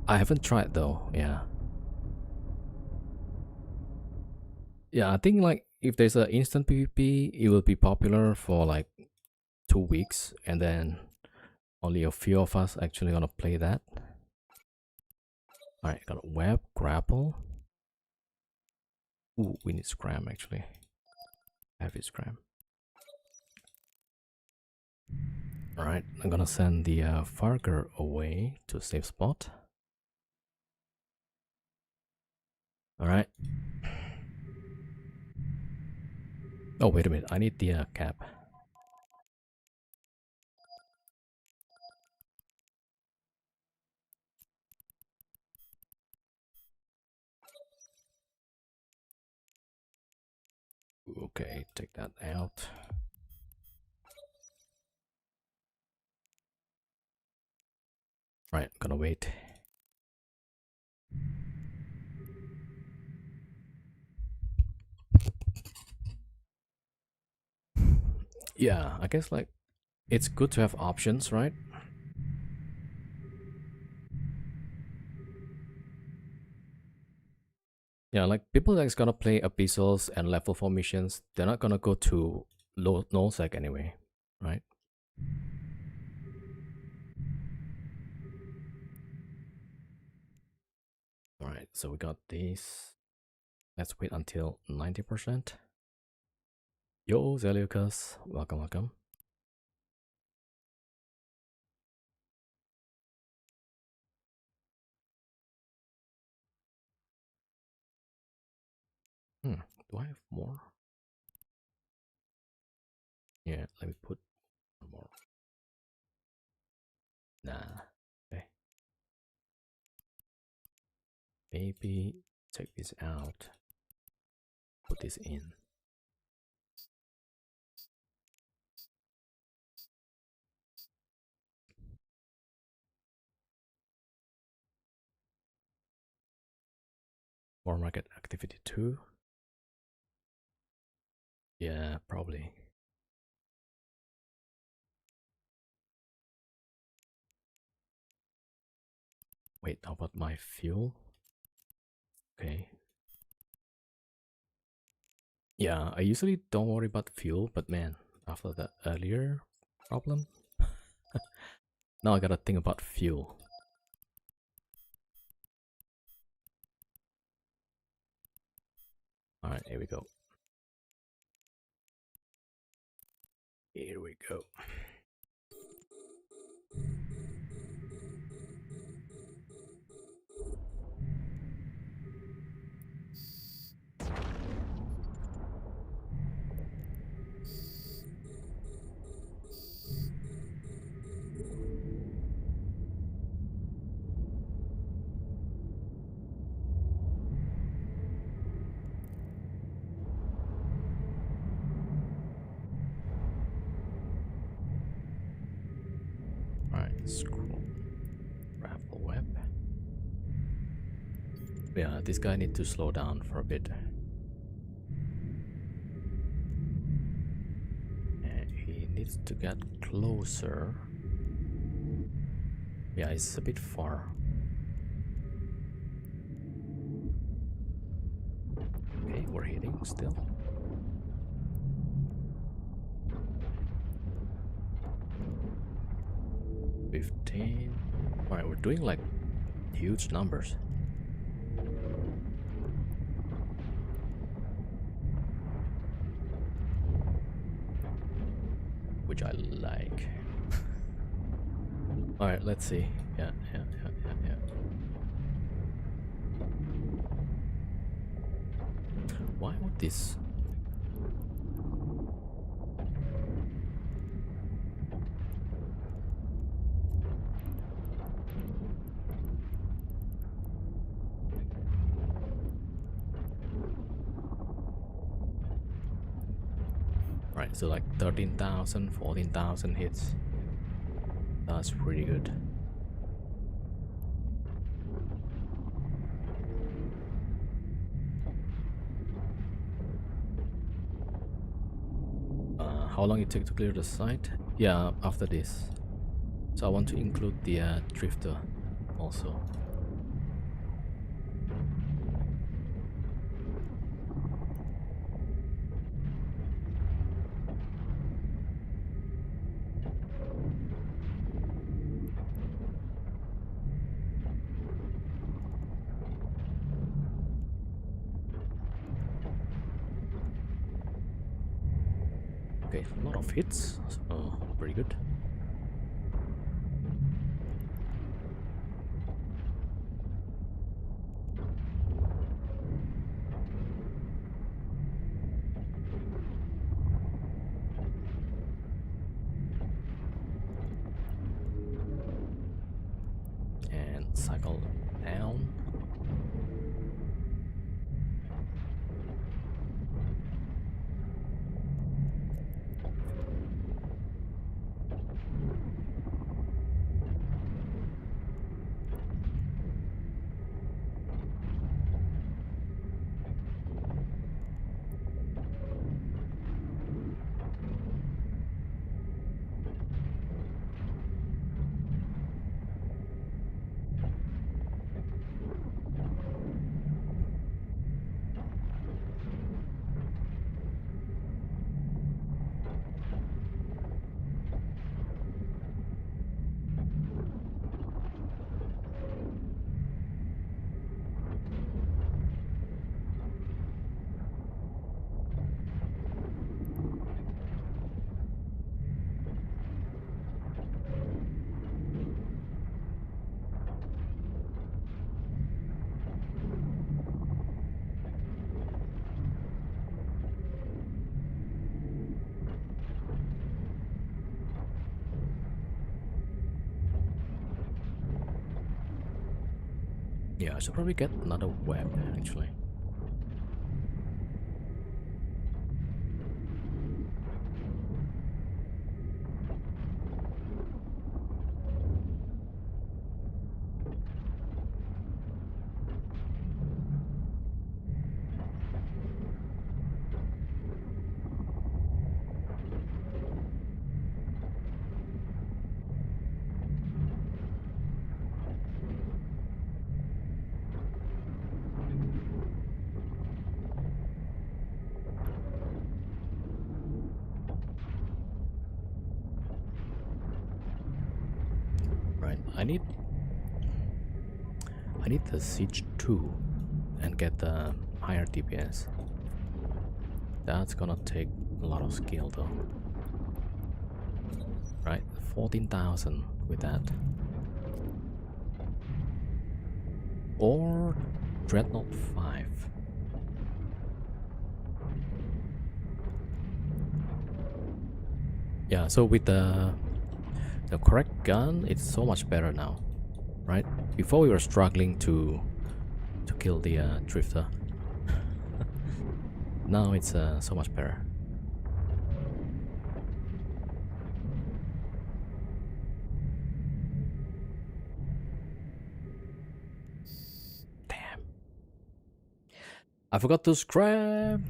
I haven't tried though, yeah. Yeah, I think like if there's an instant PvP, it will be popular for like 2 weeks, and then only a few of us actually gonna play that. Alright, got a web, grapple. Ooh, we need scram actually. Heavy scram. Alright, I'm gonna send the Farger away to a safe spot. Alright. Oh, wait a minute, I need the cap. Okay, take that out. Right, I'm gonna wait. Yeah, I guess like it's good to have options, right? Yeah, like people that's gonna play abyssals and level 4 missions, they're not gonna go to low nullsec anyway, right? Alright, so we got these. Let's wait until 90%. Yo, Zeliukas, welcome, welcome. Do I have more? Yeah, let me put more. Nah. Okay. Maybe take this out. Put this in. More market activity 2. Yeah, probably. Wait, how about my fuel? Okay. Yeah, I usually don't worry about fuel, but man, after the earlier problem, now I gotta think about fuel. Alright, here we go. Here we go. Alright, scroll. Raffle web. Yeah, this guy needs to slow down for a bit. And he needs to get closer. Yeah, it's a bit far. Okay, we're hitting still. Alright, we're doing like huge numbers. Which I like. Alright, let's see. Yeah. Why would this? Right, so like 13,000, 14,000 hits. That's pretty good. How long it take to clear the site? Yeah, after this. So I want to include the drifter also. Okay, a lot of hits. So pretty good. And cycle down. Yeah, I should probably get another web actually. Alright, I need the Siege 2 and get the higher DPS. That's gonna take a lot of skill though. Right, 14,000 with that. Or Dreadnought 5. Yeah, so with the correct gun, it's so much better now, right? Before we were struggling to kill the drifter. Now it's so much better. Damn. I forgot to scrap.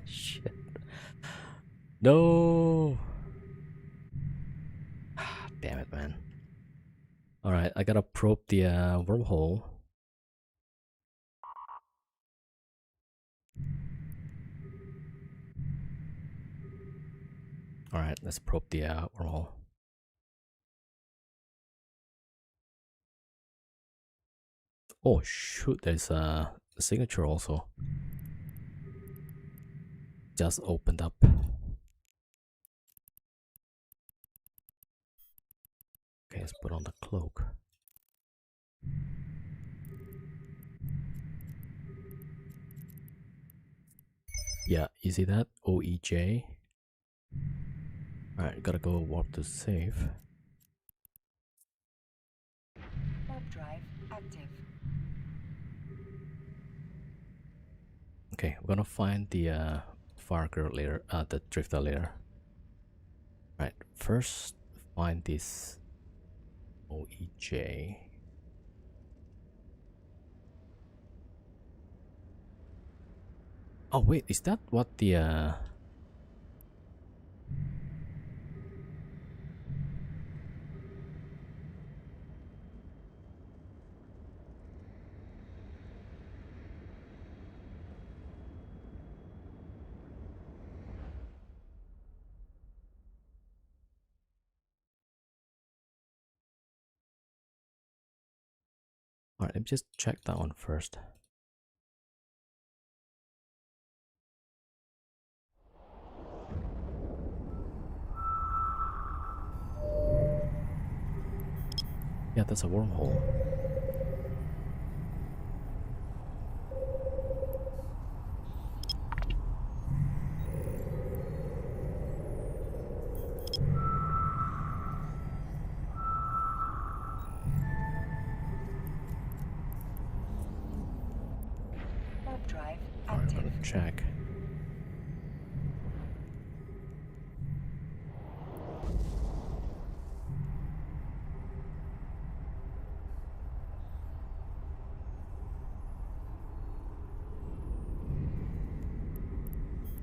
Shit. No. Damn it, man. Alright, I gotta probe the wormhole. Alright, let's probe the wormhole. Oh shoot, there's a signature also. Just opened up. Okay, let's put on the cloak. Yeah, you see that? OEJ. Alright, gotta go warp to save. Warp drive active. Okay, we're gonna find the Farker later, the Drifter later. Right, first find this OEJ. Oh wait, is that what the Alright, let me just check that one first. Yeah, that's a wormhole. Warp drive Alright, I'm active. gonna check.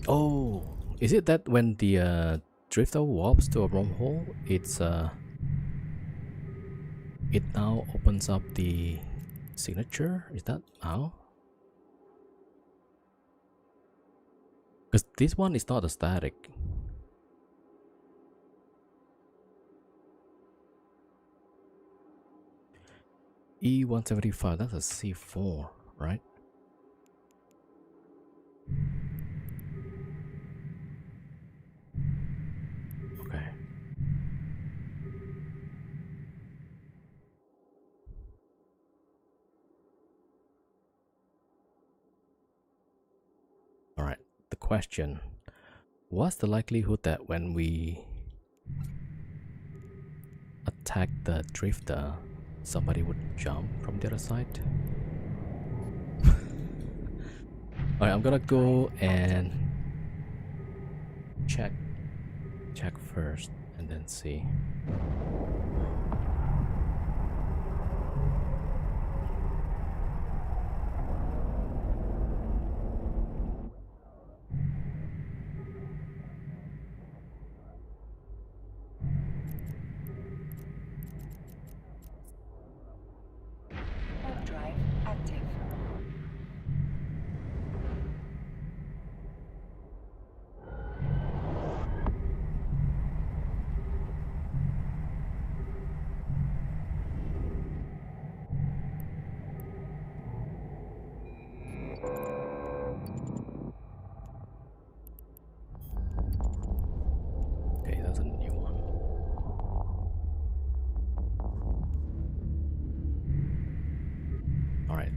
Oh, is it that when the drifter warps to a wormhole, it now opens up the signature? Is that how? Because this one is not a static. E175, that's a C4, right? Okay. Alright, the question. What's the likelihood that when we attack the drifter, somebody would jump from the other side? Alright, I'm gonna go and check first and then see. Warp drive active.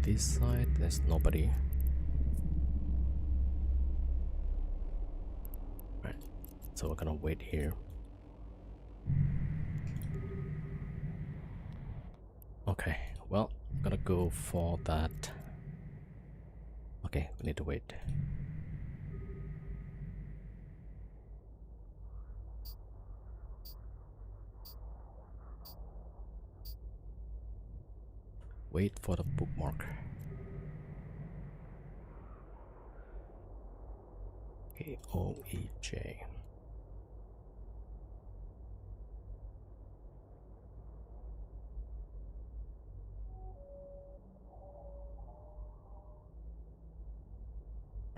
this side, there's nobody. Right, so we're gonna wait here. Okay, well, I'm gonna go for that. Okay, we need to wait. Wait for the bookmark. Okay, OEJ.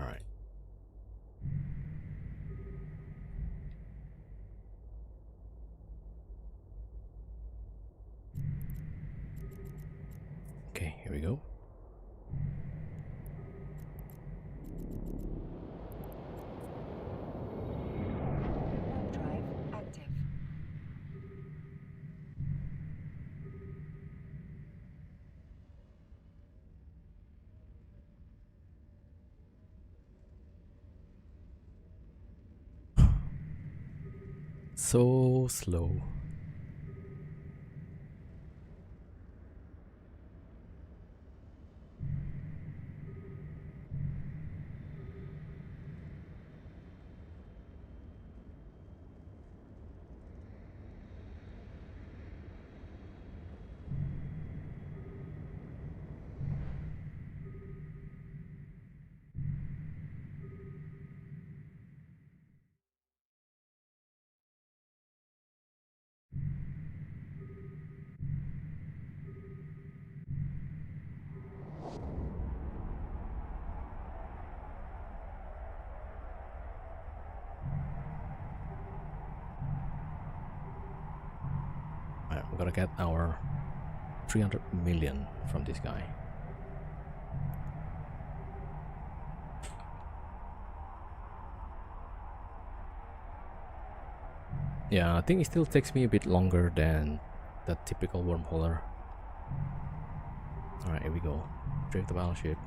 All right. Okay, here we go. Warp drive active. So slow. All right, we're gonna get our 300 million from this guy. Yeah, I think it still takes me a bit longer than the typical wormholer. Alright, here we go. Drift the battleship.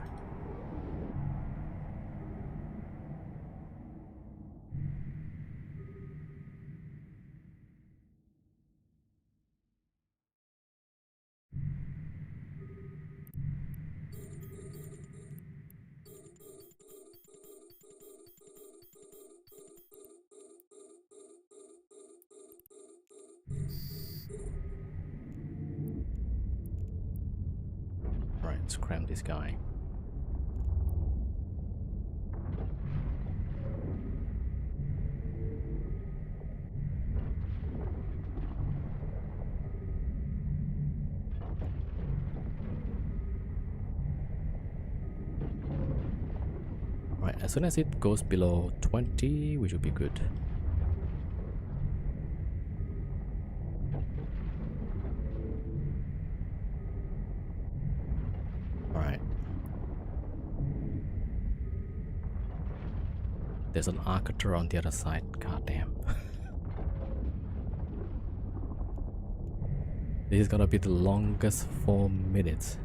Alright, let's cram this guy. Right, as soon as it goes below 20, we should be good. Alright. There's an Arcator on the other side. God damn. This is gonna be the longest 4 minutes.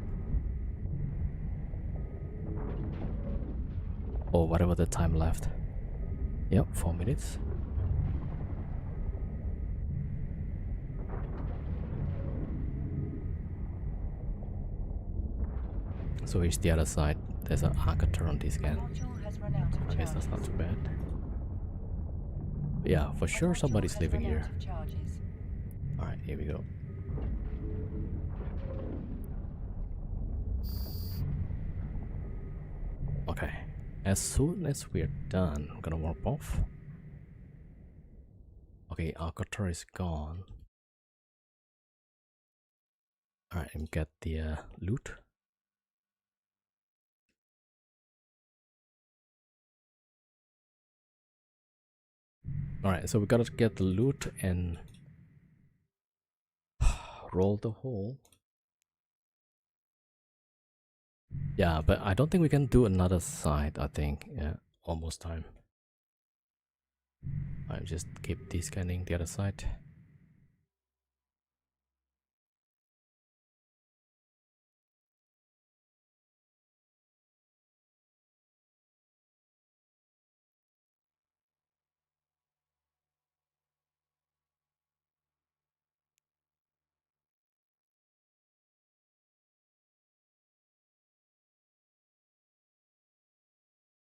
Or whatever the time left. Yep, 4 minutes. So here's the other side. There's an Arcator on this guy. Module has run out of I guess that's not charges. too bad. But yeah, for sure Module somebody's has living run here. out of charges. Alright, here we go. Okay, as soon as we're done, I'm gonna warp off. Okay, Arcator is gone. Alright, and get the loot. Alright, so we gotta get the loot and roll the hole. Yeah, but I don't think we can do another side, I think. Yeah, almost time. I just keep descanning the other side.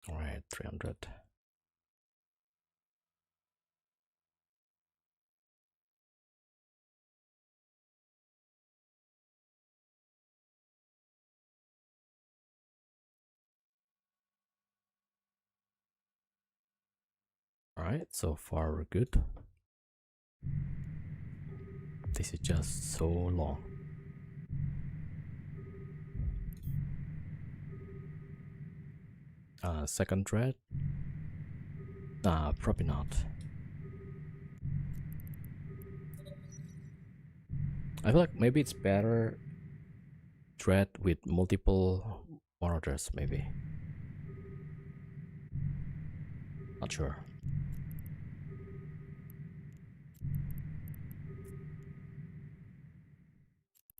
All right, 300. All right, so far we're good. This is just so long. Second dread? Probably not. I feel like maybe it's better dread with multiple monitors, maybe. Not sure.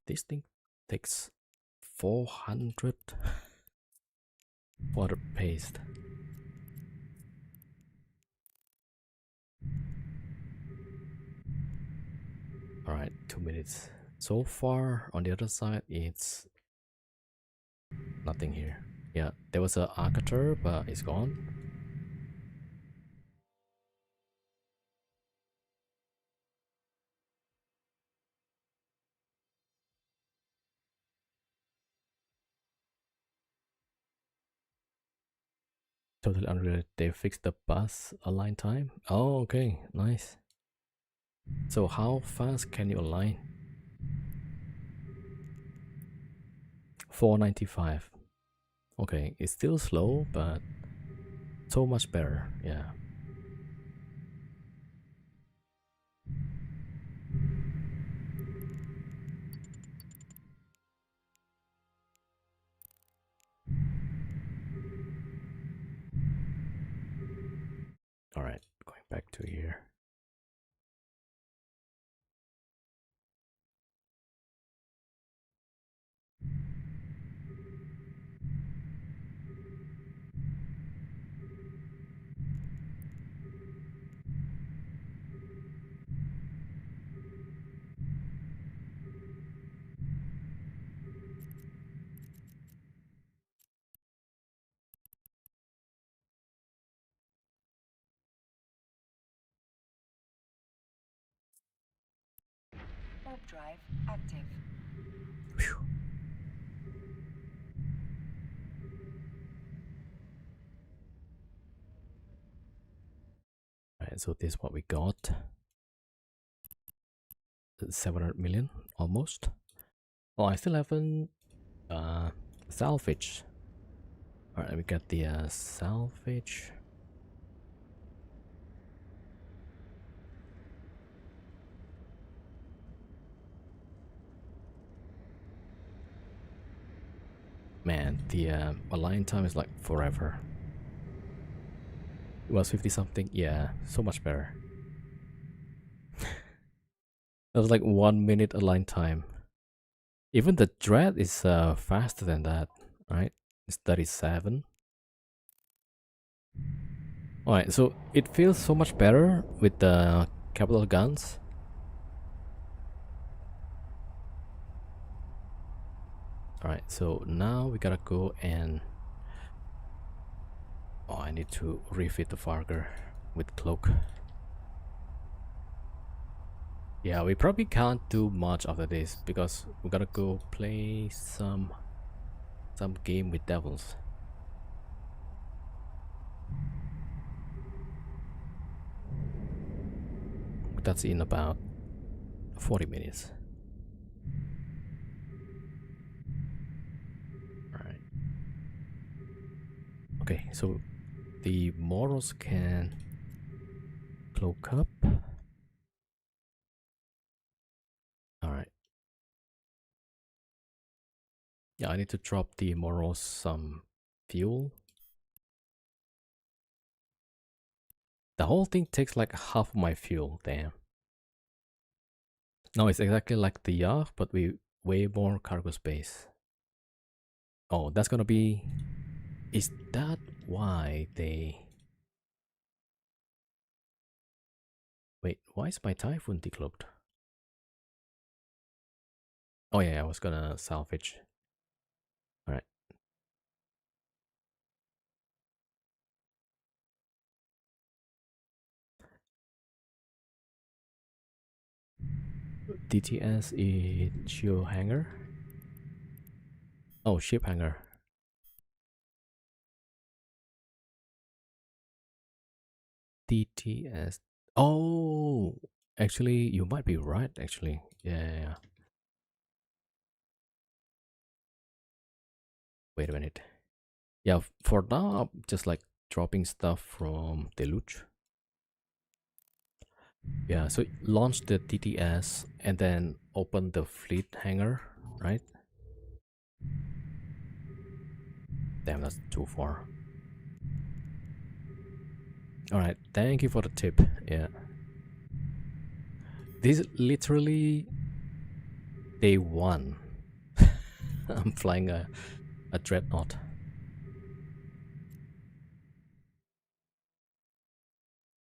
This thing takes 400 for the paste. Alright, 2 minutes. So far, on the other side, it's nothing here. Yeah, there was a Arcater, but it's gone. Totally unrelated. They fixed the bus align time. Oh, okay, nice. So how fast can you align? 495. Okay, it's still slow, but so much better. Yeah. All right, going back to here. Warp drive active. Whew. All right, so this is what we got. 700 million almost. Oh, I still haven't salvage. All right, we got the salvage. Man, the align time is like forever. It was 50 something. Yeah, so much better. It was like 1 minute align time. Even the dread is faster than that, right? It's 37. Alright, so it feels so much better with the capital guns. Alright, so now we gotta go and... Oh, I need to refit the Farger with cloak. Yeah, we probably can't do much after this because we gotta go play some game with devils. That's in about 40 minutes. Alright. Okay, so the Moros can cloak up. Alright. Yeah, I need to drop the Moros some fuel. The whole thing takes like half of my fuel, damn. No, it's exactly like the yacht, but we way more cargo space. Oh, that's gonna be... Is that why they... Wait, why is my Typhoon decloaked? Oh yeah, I was gonna salvage. Alright. DTS is shield hanger. Oh, ship hanger. DTS. Oh, actually, you might be right. Actually, yeah. Wait a minute. Yeah, for now, I'm just like dropping stuff from Deluge. Yeah, so launch the DTS and then open the fleet hangar, right? Damn, that's too far. All right, thank you for the tip. Yeah, this is literally day one. I'm flying a dreadnought.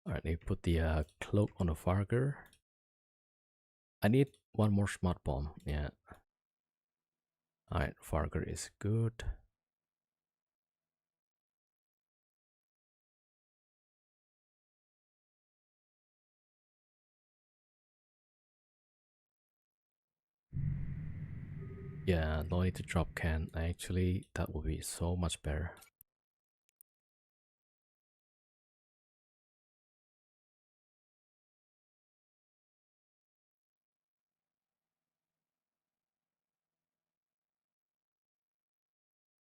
All right, you put the cloak on the Farger. I need one more smart bomb. Yeah. All right, Farger is good. Yeah, no need to drop can. Actually, that would be so much better.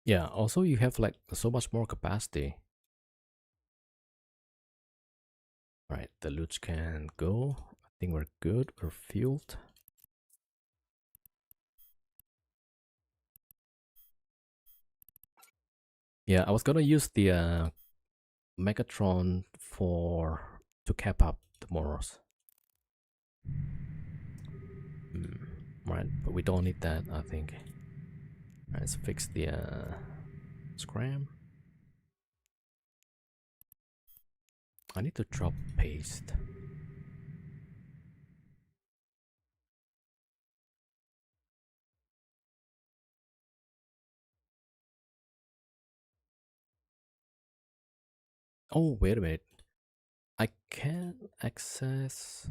Yeah, also you have like so much more capacity. Alright, the loots can go. I think we're good. We're fueled. Yeah, I was gonna use the Megatron to cap up the Moros. Right, but we don't need that, I think. Right, let's fix the scram. I need to drop paste. Oh, wait a minute. I can access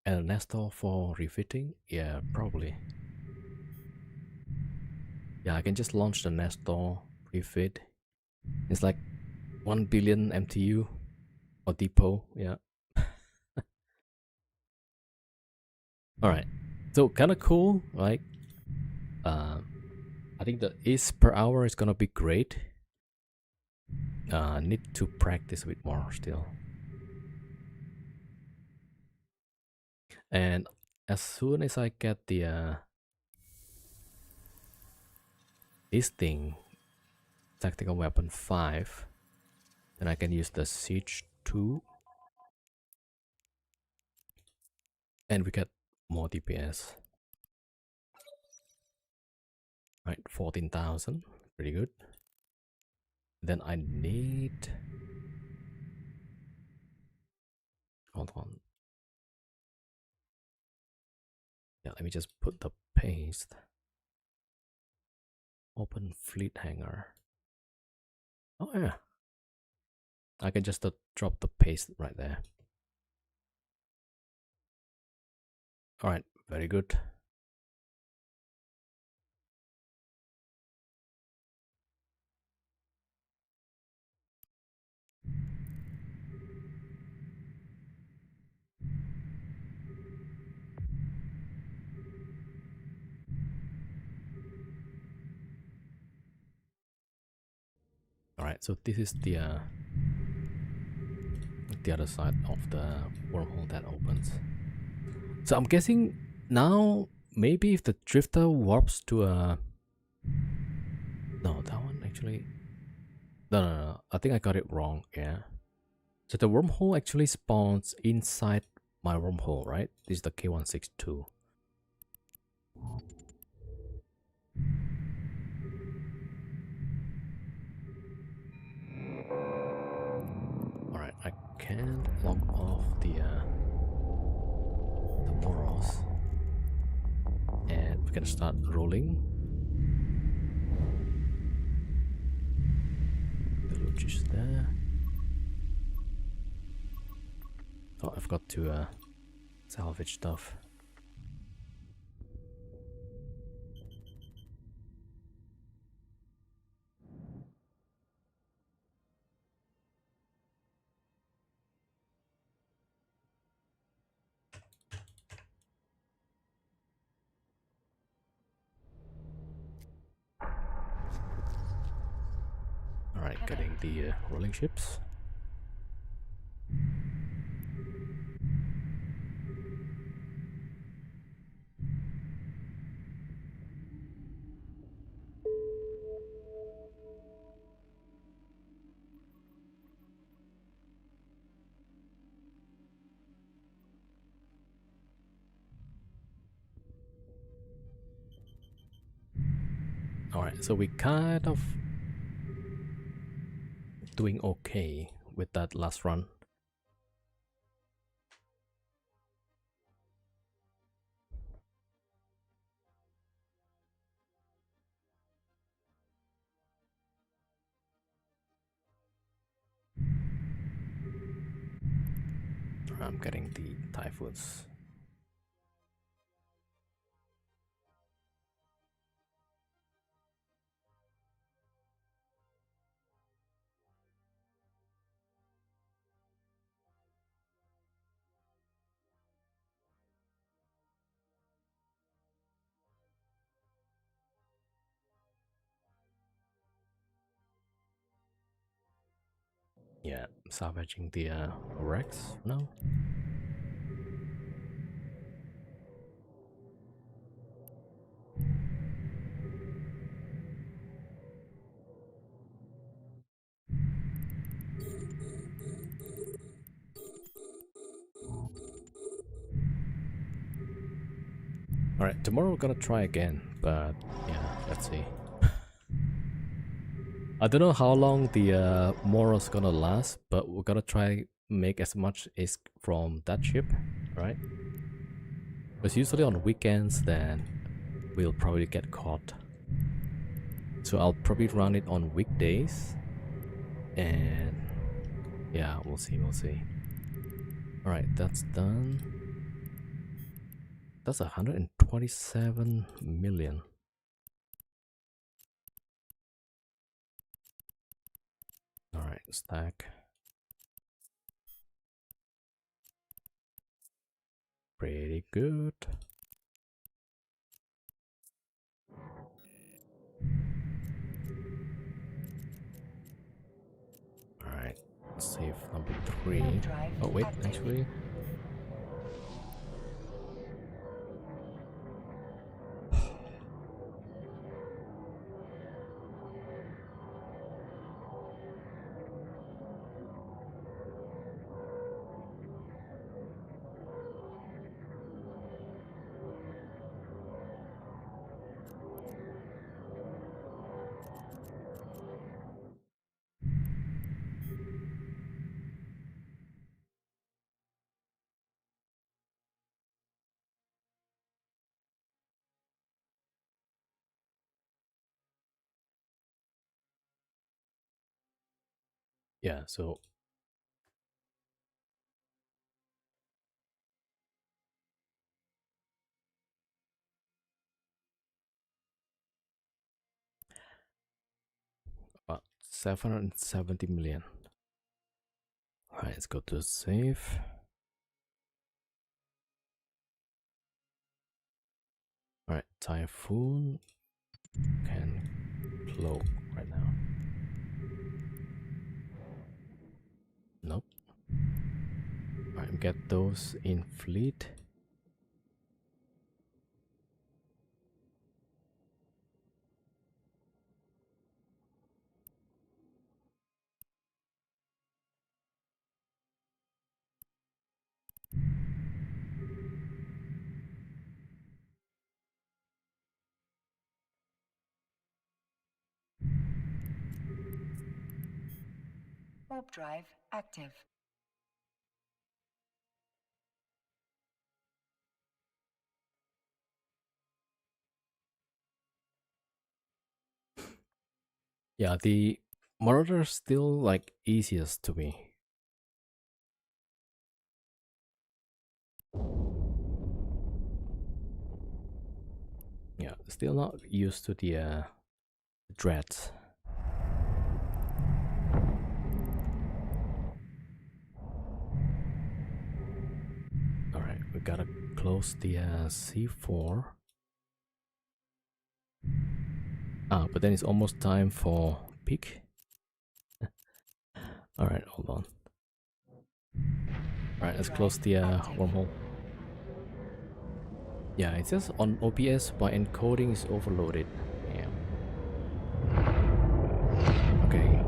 El Nestor for refitting? Yeah, probably. Yeah, I can just launch the Nestor refit. It's like 1 billion MTU or depot, yeah. Alright, so kind of cool, like, I think the is per hour is gonna be great. Need to practice a bit more still. And as soon as I get the this thing, tactical weapon 5, then I can use the siege 2 and we get more DPS. Right, 14,000, pretty good. Then I need, hold on. Yeah, let me just put the paste. Open fleet hangar. Oh yeah, I can just drop the paste right there. All right, very good. All right, so this is the other side of the wormhole that opens. So I'm guessing now maybe if the drifter warps to a no, that one actually no, I think I got it wrong. Yeah, so the wormhole actually spawns inside my wormhole, right? This is the K162. All right, I can log off the Moros, and we can start rolling. The loot is there. Oh, I've got to salvage stuff. Alright, getting the rolling ships. Alright, so we kind of doing okay with that last run. I'm getting the typhoons. Yeah, salvaging the Rex now. Alright, tomorrow we're gonna try again, but yeah, let's see. I don't know how long the moral's gonna last, but we're gonna try make as much as from that ship, right? Because usually on weekends, then we'll probably get caught. So I'll probably run it on weekdays, and yeah, we'll see, we'll see. Alright, that's done. That's 127 million. Alright, stack. Pretty good. Alright, save number 3. Oh wait, actually. Yeah, so about 770 million. Alright, let's go to save. Alright, Typhoon can blow right now. Nope. Alright, get those in fleet. Warp drive active. Yeah, the Marauder's still like easiest to me. Yeah, still not used to the dreads. Alright, we gotta close the C4. But then it's almost time for peak. Alright, hold on. Alright, let's close the wormhole. Yeah, it says on OBS my encoding is overloaded. Yeah. Okay.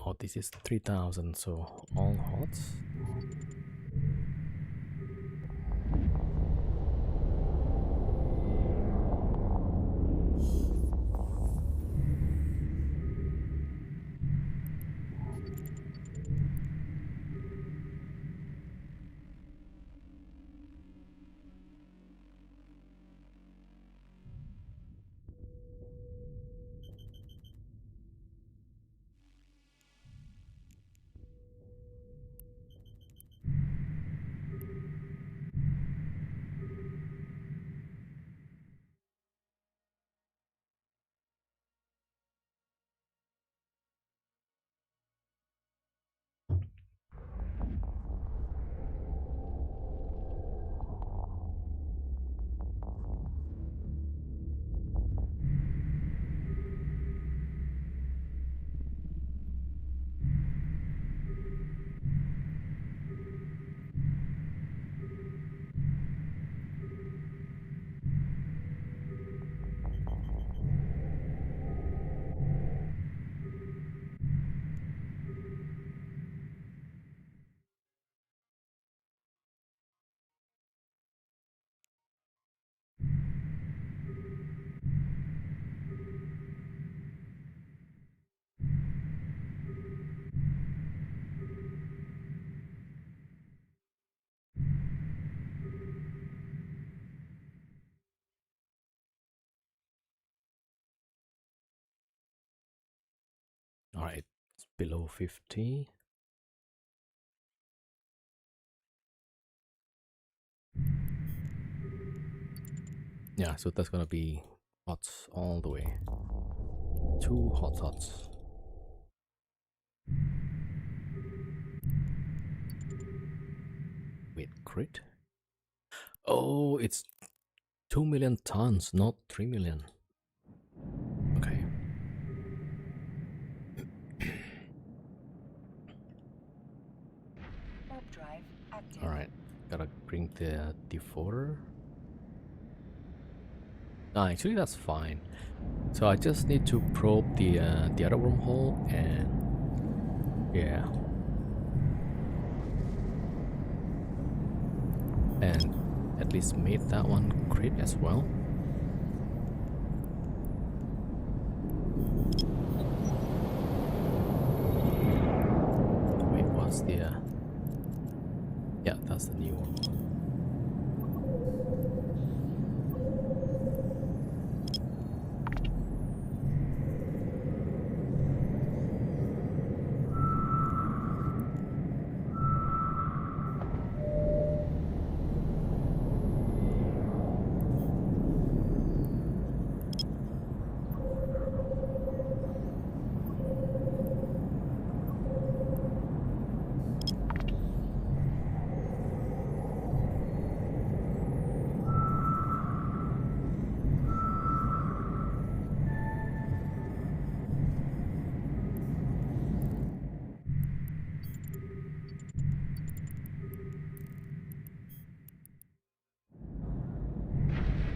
Oh, this is 3000, so all HOTS. Alright, it's below 50. Yeah, so that's gonna be HOTS all the way. 2 HOTS. Wait, crit? Oh, it's 2 million tons, not 3 million. Okay. Warp drive active. Alright, gotta bring the defaulter. Actually that's fine. So I just need to probe the other wormhole and yeah. And at least made that one crit as well. Wait, what's the yeah, that's the new one.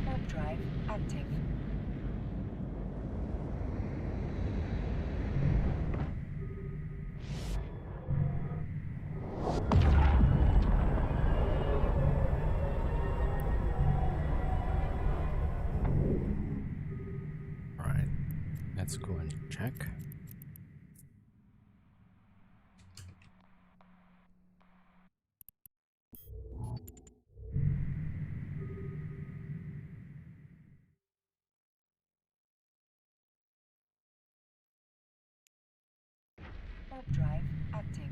Warp drive active. Alright, let's go and check. Warp drive active.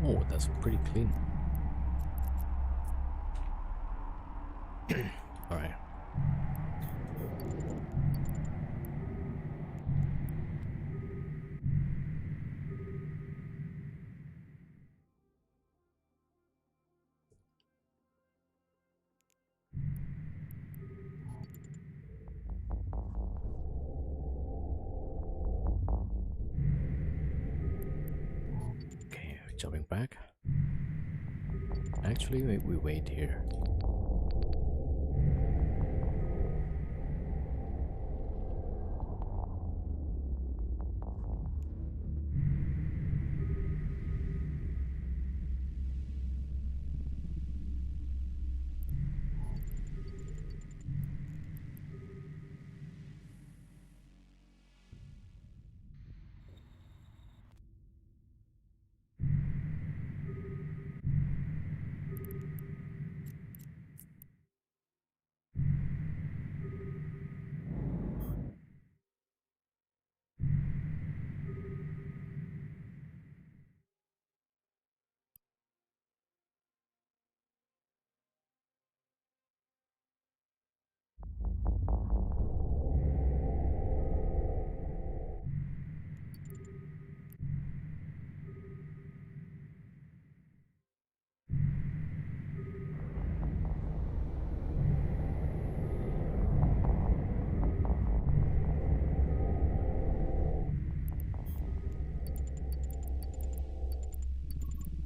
Oh, that's pretty clean. All right. Okay, jumping back. Actually, we wait here.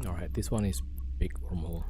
All right, this one is big wormhole.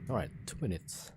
All right, 2 minutes.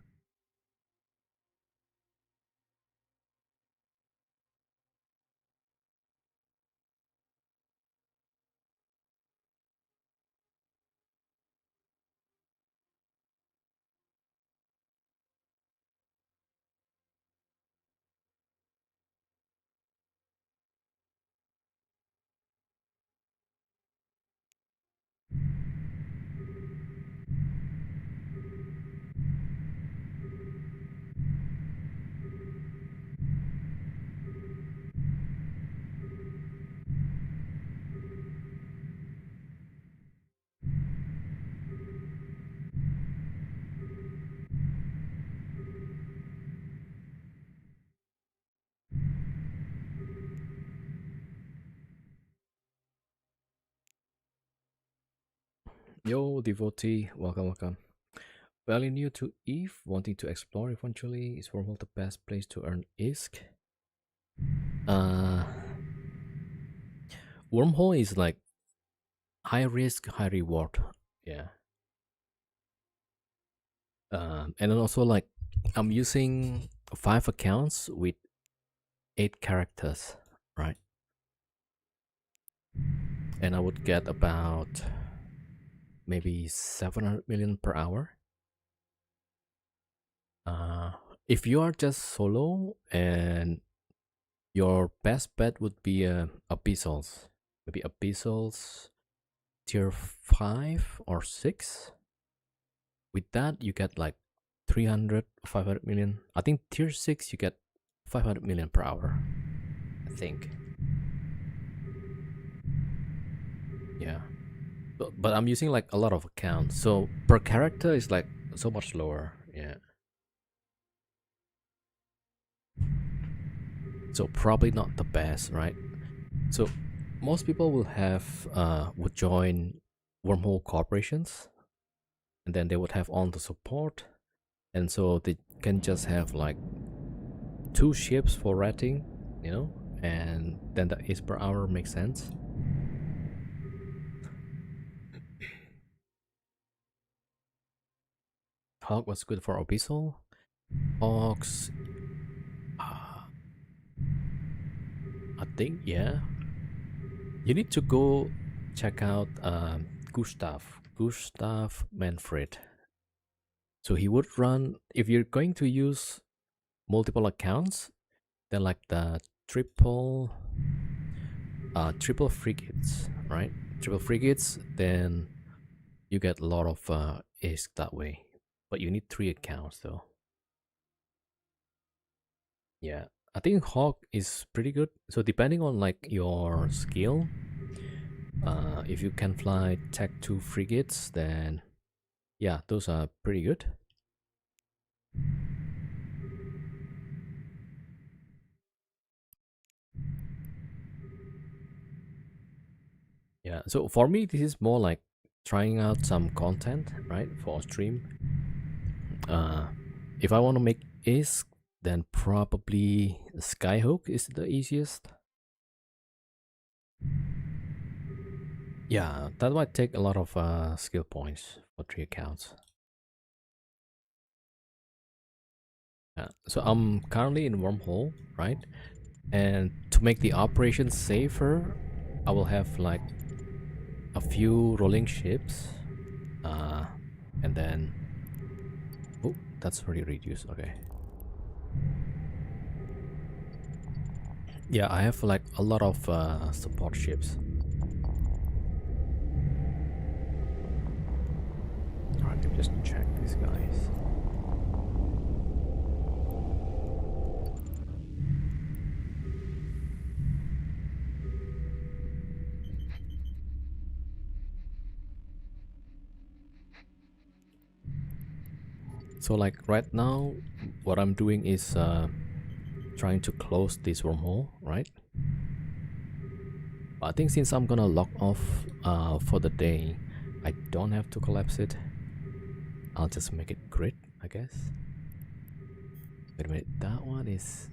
Yo, devotee, welcome. Fairly new to EVE, wanting to explore eventually. Is Wormhole the best place to earn ISK? Wormhole is like high risk, high reward. Yeah. And then also like I'm using 5 accounts with 8 characters, right? and I would get about maybe 700 million per hour. If you are just solo, and your best bet would be Abyssals, maybe Abyssals tier 5 or 6. With that you get like 300, 500 million. I think tier 6 you get 500 million per hour, I think. Yeah, but I'm using like a lot of accounts, so per character is like so much lower. Yeah, so probably not the best, right? So most people will have would join wormhole corporations, and then they would have all the support, and so they can just have like 2 ships for rating, you know, and then the is per hour makes sense. Hawk was good for Abyssal. Hawks, I think, yeah. You need to go check out Gustav Manfred. So he would run, if you're going to use multiple accounts, then like the triple frigates, right? Triple frigates, then you get a lot of ISK that way. But you need 3 accounts though. Yeah, I think Hawk is pretty good. So depending on like your skill, if you can fly Tech 2 frigates, then yeah, those are pretty good. Yeah, so for me, this is more like trying out some content, right, for a stream. If I want to make ISK, then probably Skyhook is the easiest. Yeah, that might take a lot of skill points for 3 accounts. So I'm currently in Wormhole, right? And to make the operation safer, I will have like a few rolling ships, and then oh, that's already reduced. Okay. Yeah, I have like a lot of support ships. Alright, let me just check these guys. So like right now, what I'm doing is trying to close this wormhole, right? But I think since I'm gonna log off for the day, I don't have to collapse it. I'll just make it grid, I guess. Wait a minute, that one is...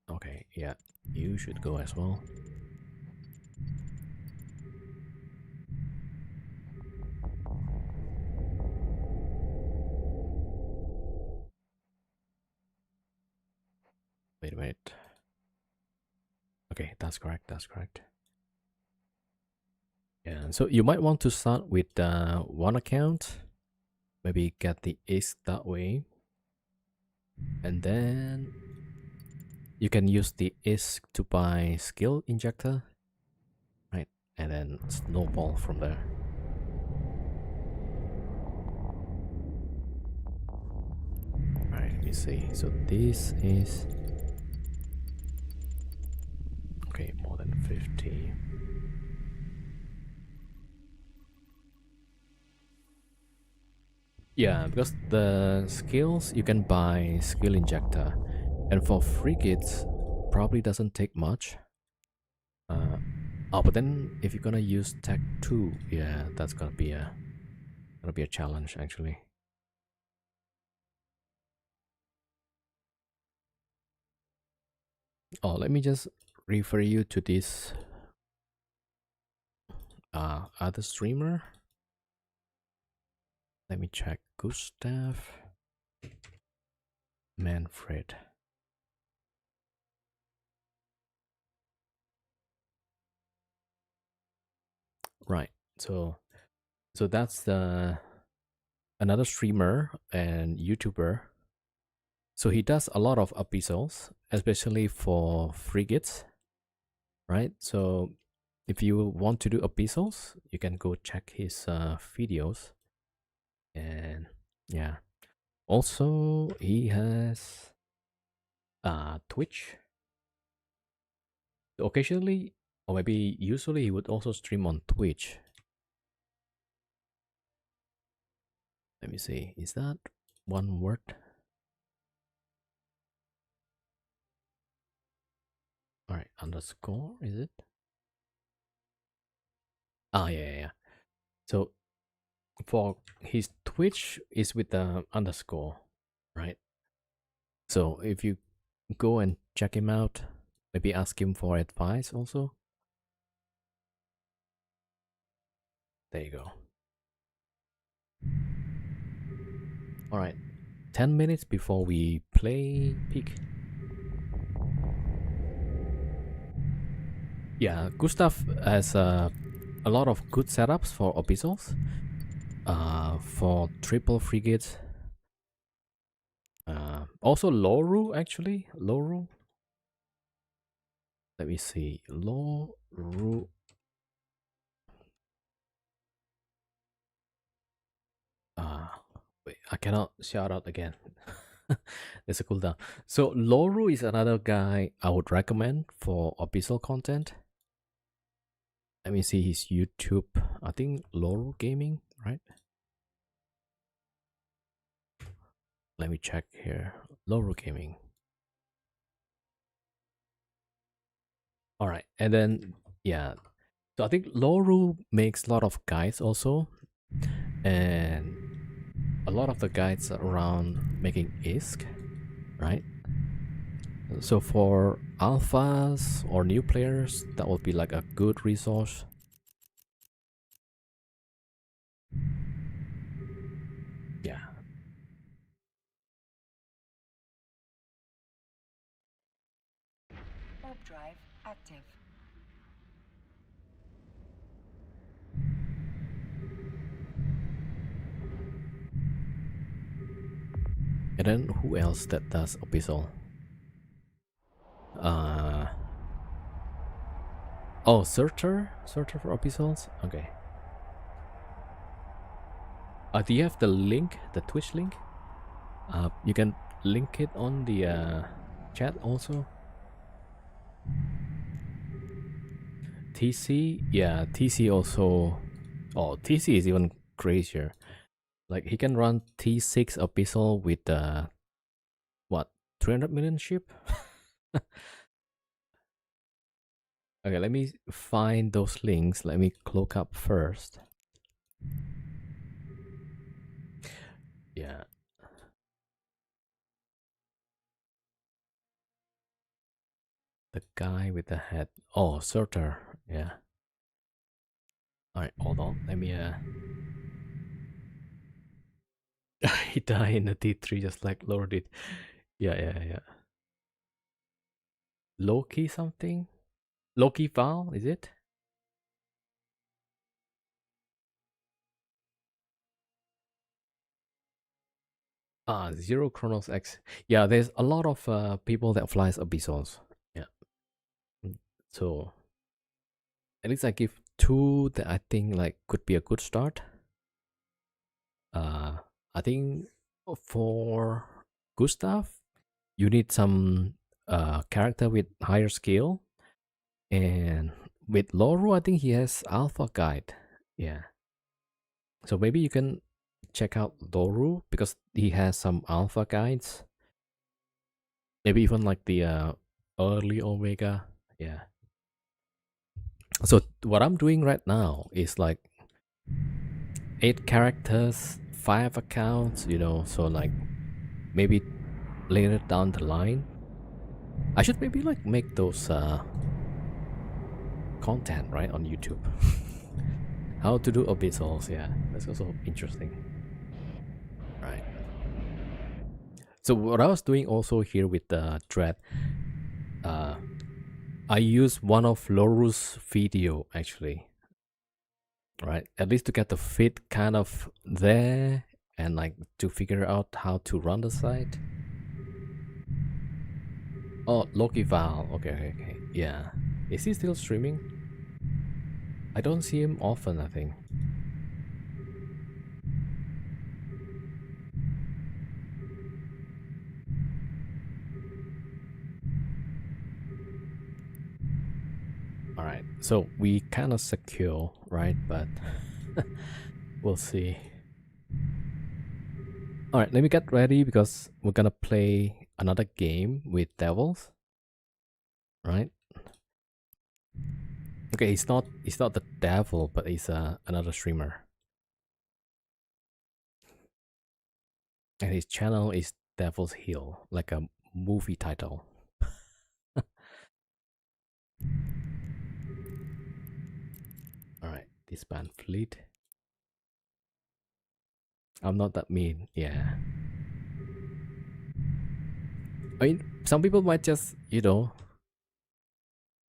Okay, yeah, you should go as well. Wait a minute. Okay, that's correct, that's correct. Yeah, so you might want to start with one account, maybe get the ISK that way, and then you can use the ISK to buy skill injector, right? And then snowball from there. Alright, let me see. So this is... Okay, more than 50. Yeah, because the skills you can buy skill injector, and for frigates probably doesn't take much. Oh, but then if you're gonna use Tech 2, yeah, that's gonna be a challenge actually. Oh, let me just refer you to this other streamer. Let me check. Gustav Manfred. Right. So that's the another streamer and YouTuber. So he does a lot of episodes, especially for frigates, right? So if you want to do episodes, you can go check his videos. And yeah, also he has Twitch. Occasionally, or maybe usually, he would also stream on Twitch. Let me see. Is that one word? All right, underscore, is it? Ah, yeah. So for his Twitch is with the underscore, right? So if you go and check him out, maybe ask him for advice also. There you go. All right, 10 minutes before we play peak. Yeah, Gustav has a lot of good setups for Abyssals. For triple frigates. Also Loru, actually. Loru. Let me see. Loru. Wait, I cannot shout out again. There's a cooldown. So Loru is another guy I would recommend for Abyssal content. Let me see his YouTube. I think Loru Gaming, right? Let me check here. Loru Gaming. All right, and then yeah. So I think Loru makes a lot of guides also, and a lot of the guides are around making ISK, right? So for alphas or new players, that would be like a good resource. Yeah. Warp drive active. And then who else that does Abyssal? Oh, Searcher for Abyssals? Okay. Do you have the link, the Twitch link? You can link it on the chat also. TC, yeah, TC also. Oh, TC is even crazier. Like he can run T6 Abyssal with what, 300 million ship? Okay, let me find those links. Let me cloak up first. Yeah. The guy with the head. Oh, Surtur. Yeah. Alright, hold on. Let me he died in the T3 just like Lord did. Yeah. Loki something? Loki Val, is it? Zero Chronos X. Yeah, there's a lot of people that flies Abyssals. Yeah. So at least I give two that I think like could be a good start. I think for Gustav, you need some character with higher skill, and with Loru, I think he has Alpha Guide. Yeah, so maybe you can check out Loru because he has some Alpha guides. Maybe even like the early Omega. Yeah. So what I'm doing right now is like 8 characters, 5 accounts, you know, so like maybe later down the line I should maybe like make those content right on YouTube. How to do abyssals, yeah, that's also interesting. Right. So what I was doing also here with the Dread, I use one of Loru's video actually. right? At least to get the fit kind of there and like to figure out how to run the site. Oh, Loki Val. Okay, okay, okay. Yeah. Is he still streaming? I don't see him often, I think. Alright, so we kind of secure, right? But we'll see. Alright, let me get ready because we're gonna play another game with devils. Right? Okay, he's not the devil, but he's another streamer. And his channel is Devil's Hill, like a movie title. Alright, disband fleet. I'm not that mean, yeah. I mean, some people might just,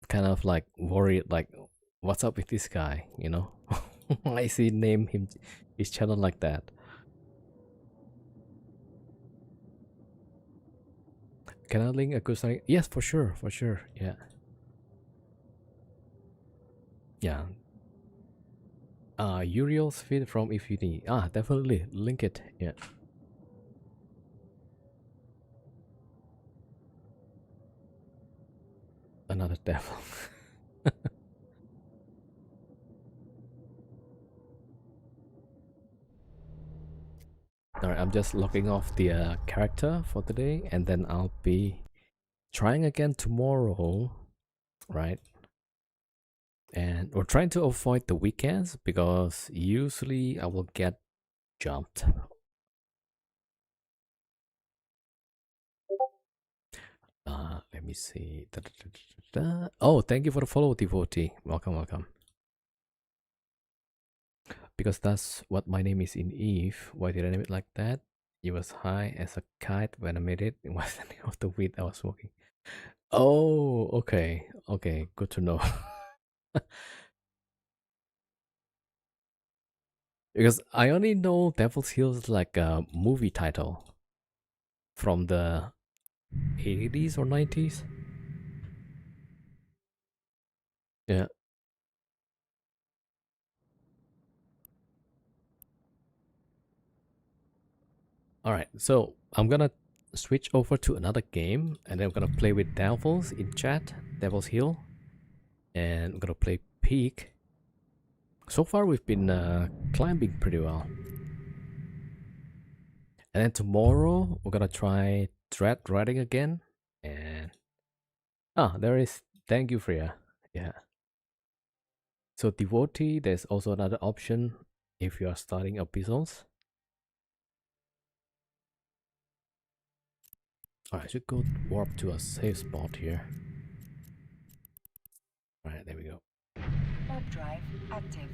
kind of like worried, like, what's up with this guy, Why is he name his channel like that? Can I link a good site? Yes, for sure, yeah. Yeah. Uriel's feed from Infinity. Definitely, link it, yeah. Another devil. Alright, I'm just logging off the character for today, and then I'll be trying again tomorrow, right? And we're trying to avoid the weekends because usually I will get jumped. Let me see. Oh, thank you for the follow, devotee. Welcome, welcome. Because that's what my name is in Eve. Why did I name it like that? It was high as a kite when I made it. It was the name of the weed I was smoking. Oh, okay. Okay, good to know. Because I only know Devil's Hill is like a movie title from the 80s or 90s. Yeah. All right. So I'm gonna switch over to another game, and then I'm gonna play with Devils in chat, Devil's Hill, and I'm gonna play Peak. So far, we've been climbing pretty well. And then tomorrow, we're gonna try Dread Riding again. And there is. Thank you, Freya. Yeah. So Devotee, there's also another option if you are starting epistles. Alright, I should go warp to a safe spot here. Alright, there we go. Warp drive active.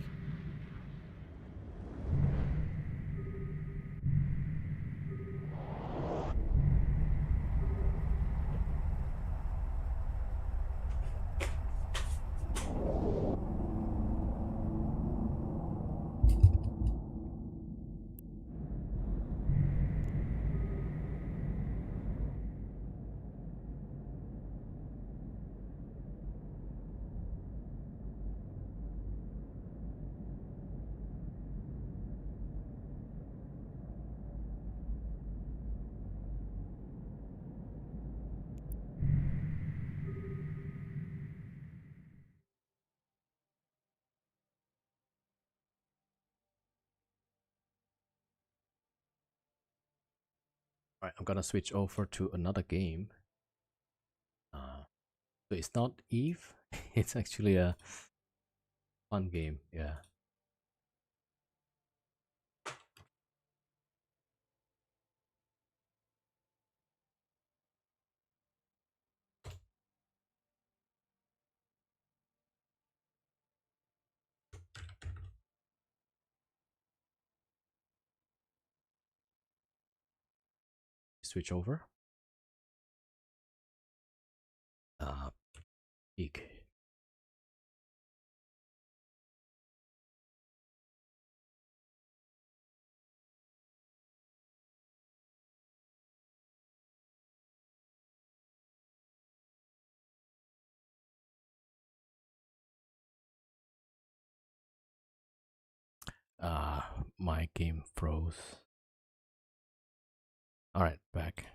Alright, I'm gonna switch over to another game. So it's not Eve, it's actually a fun game, yeah. Switch over. Peak. My game froze. Alright, back.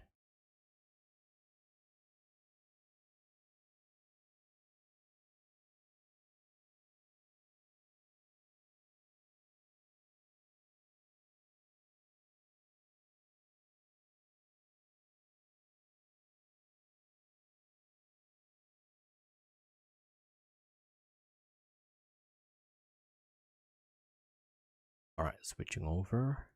Alright, switching over.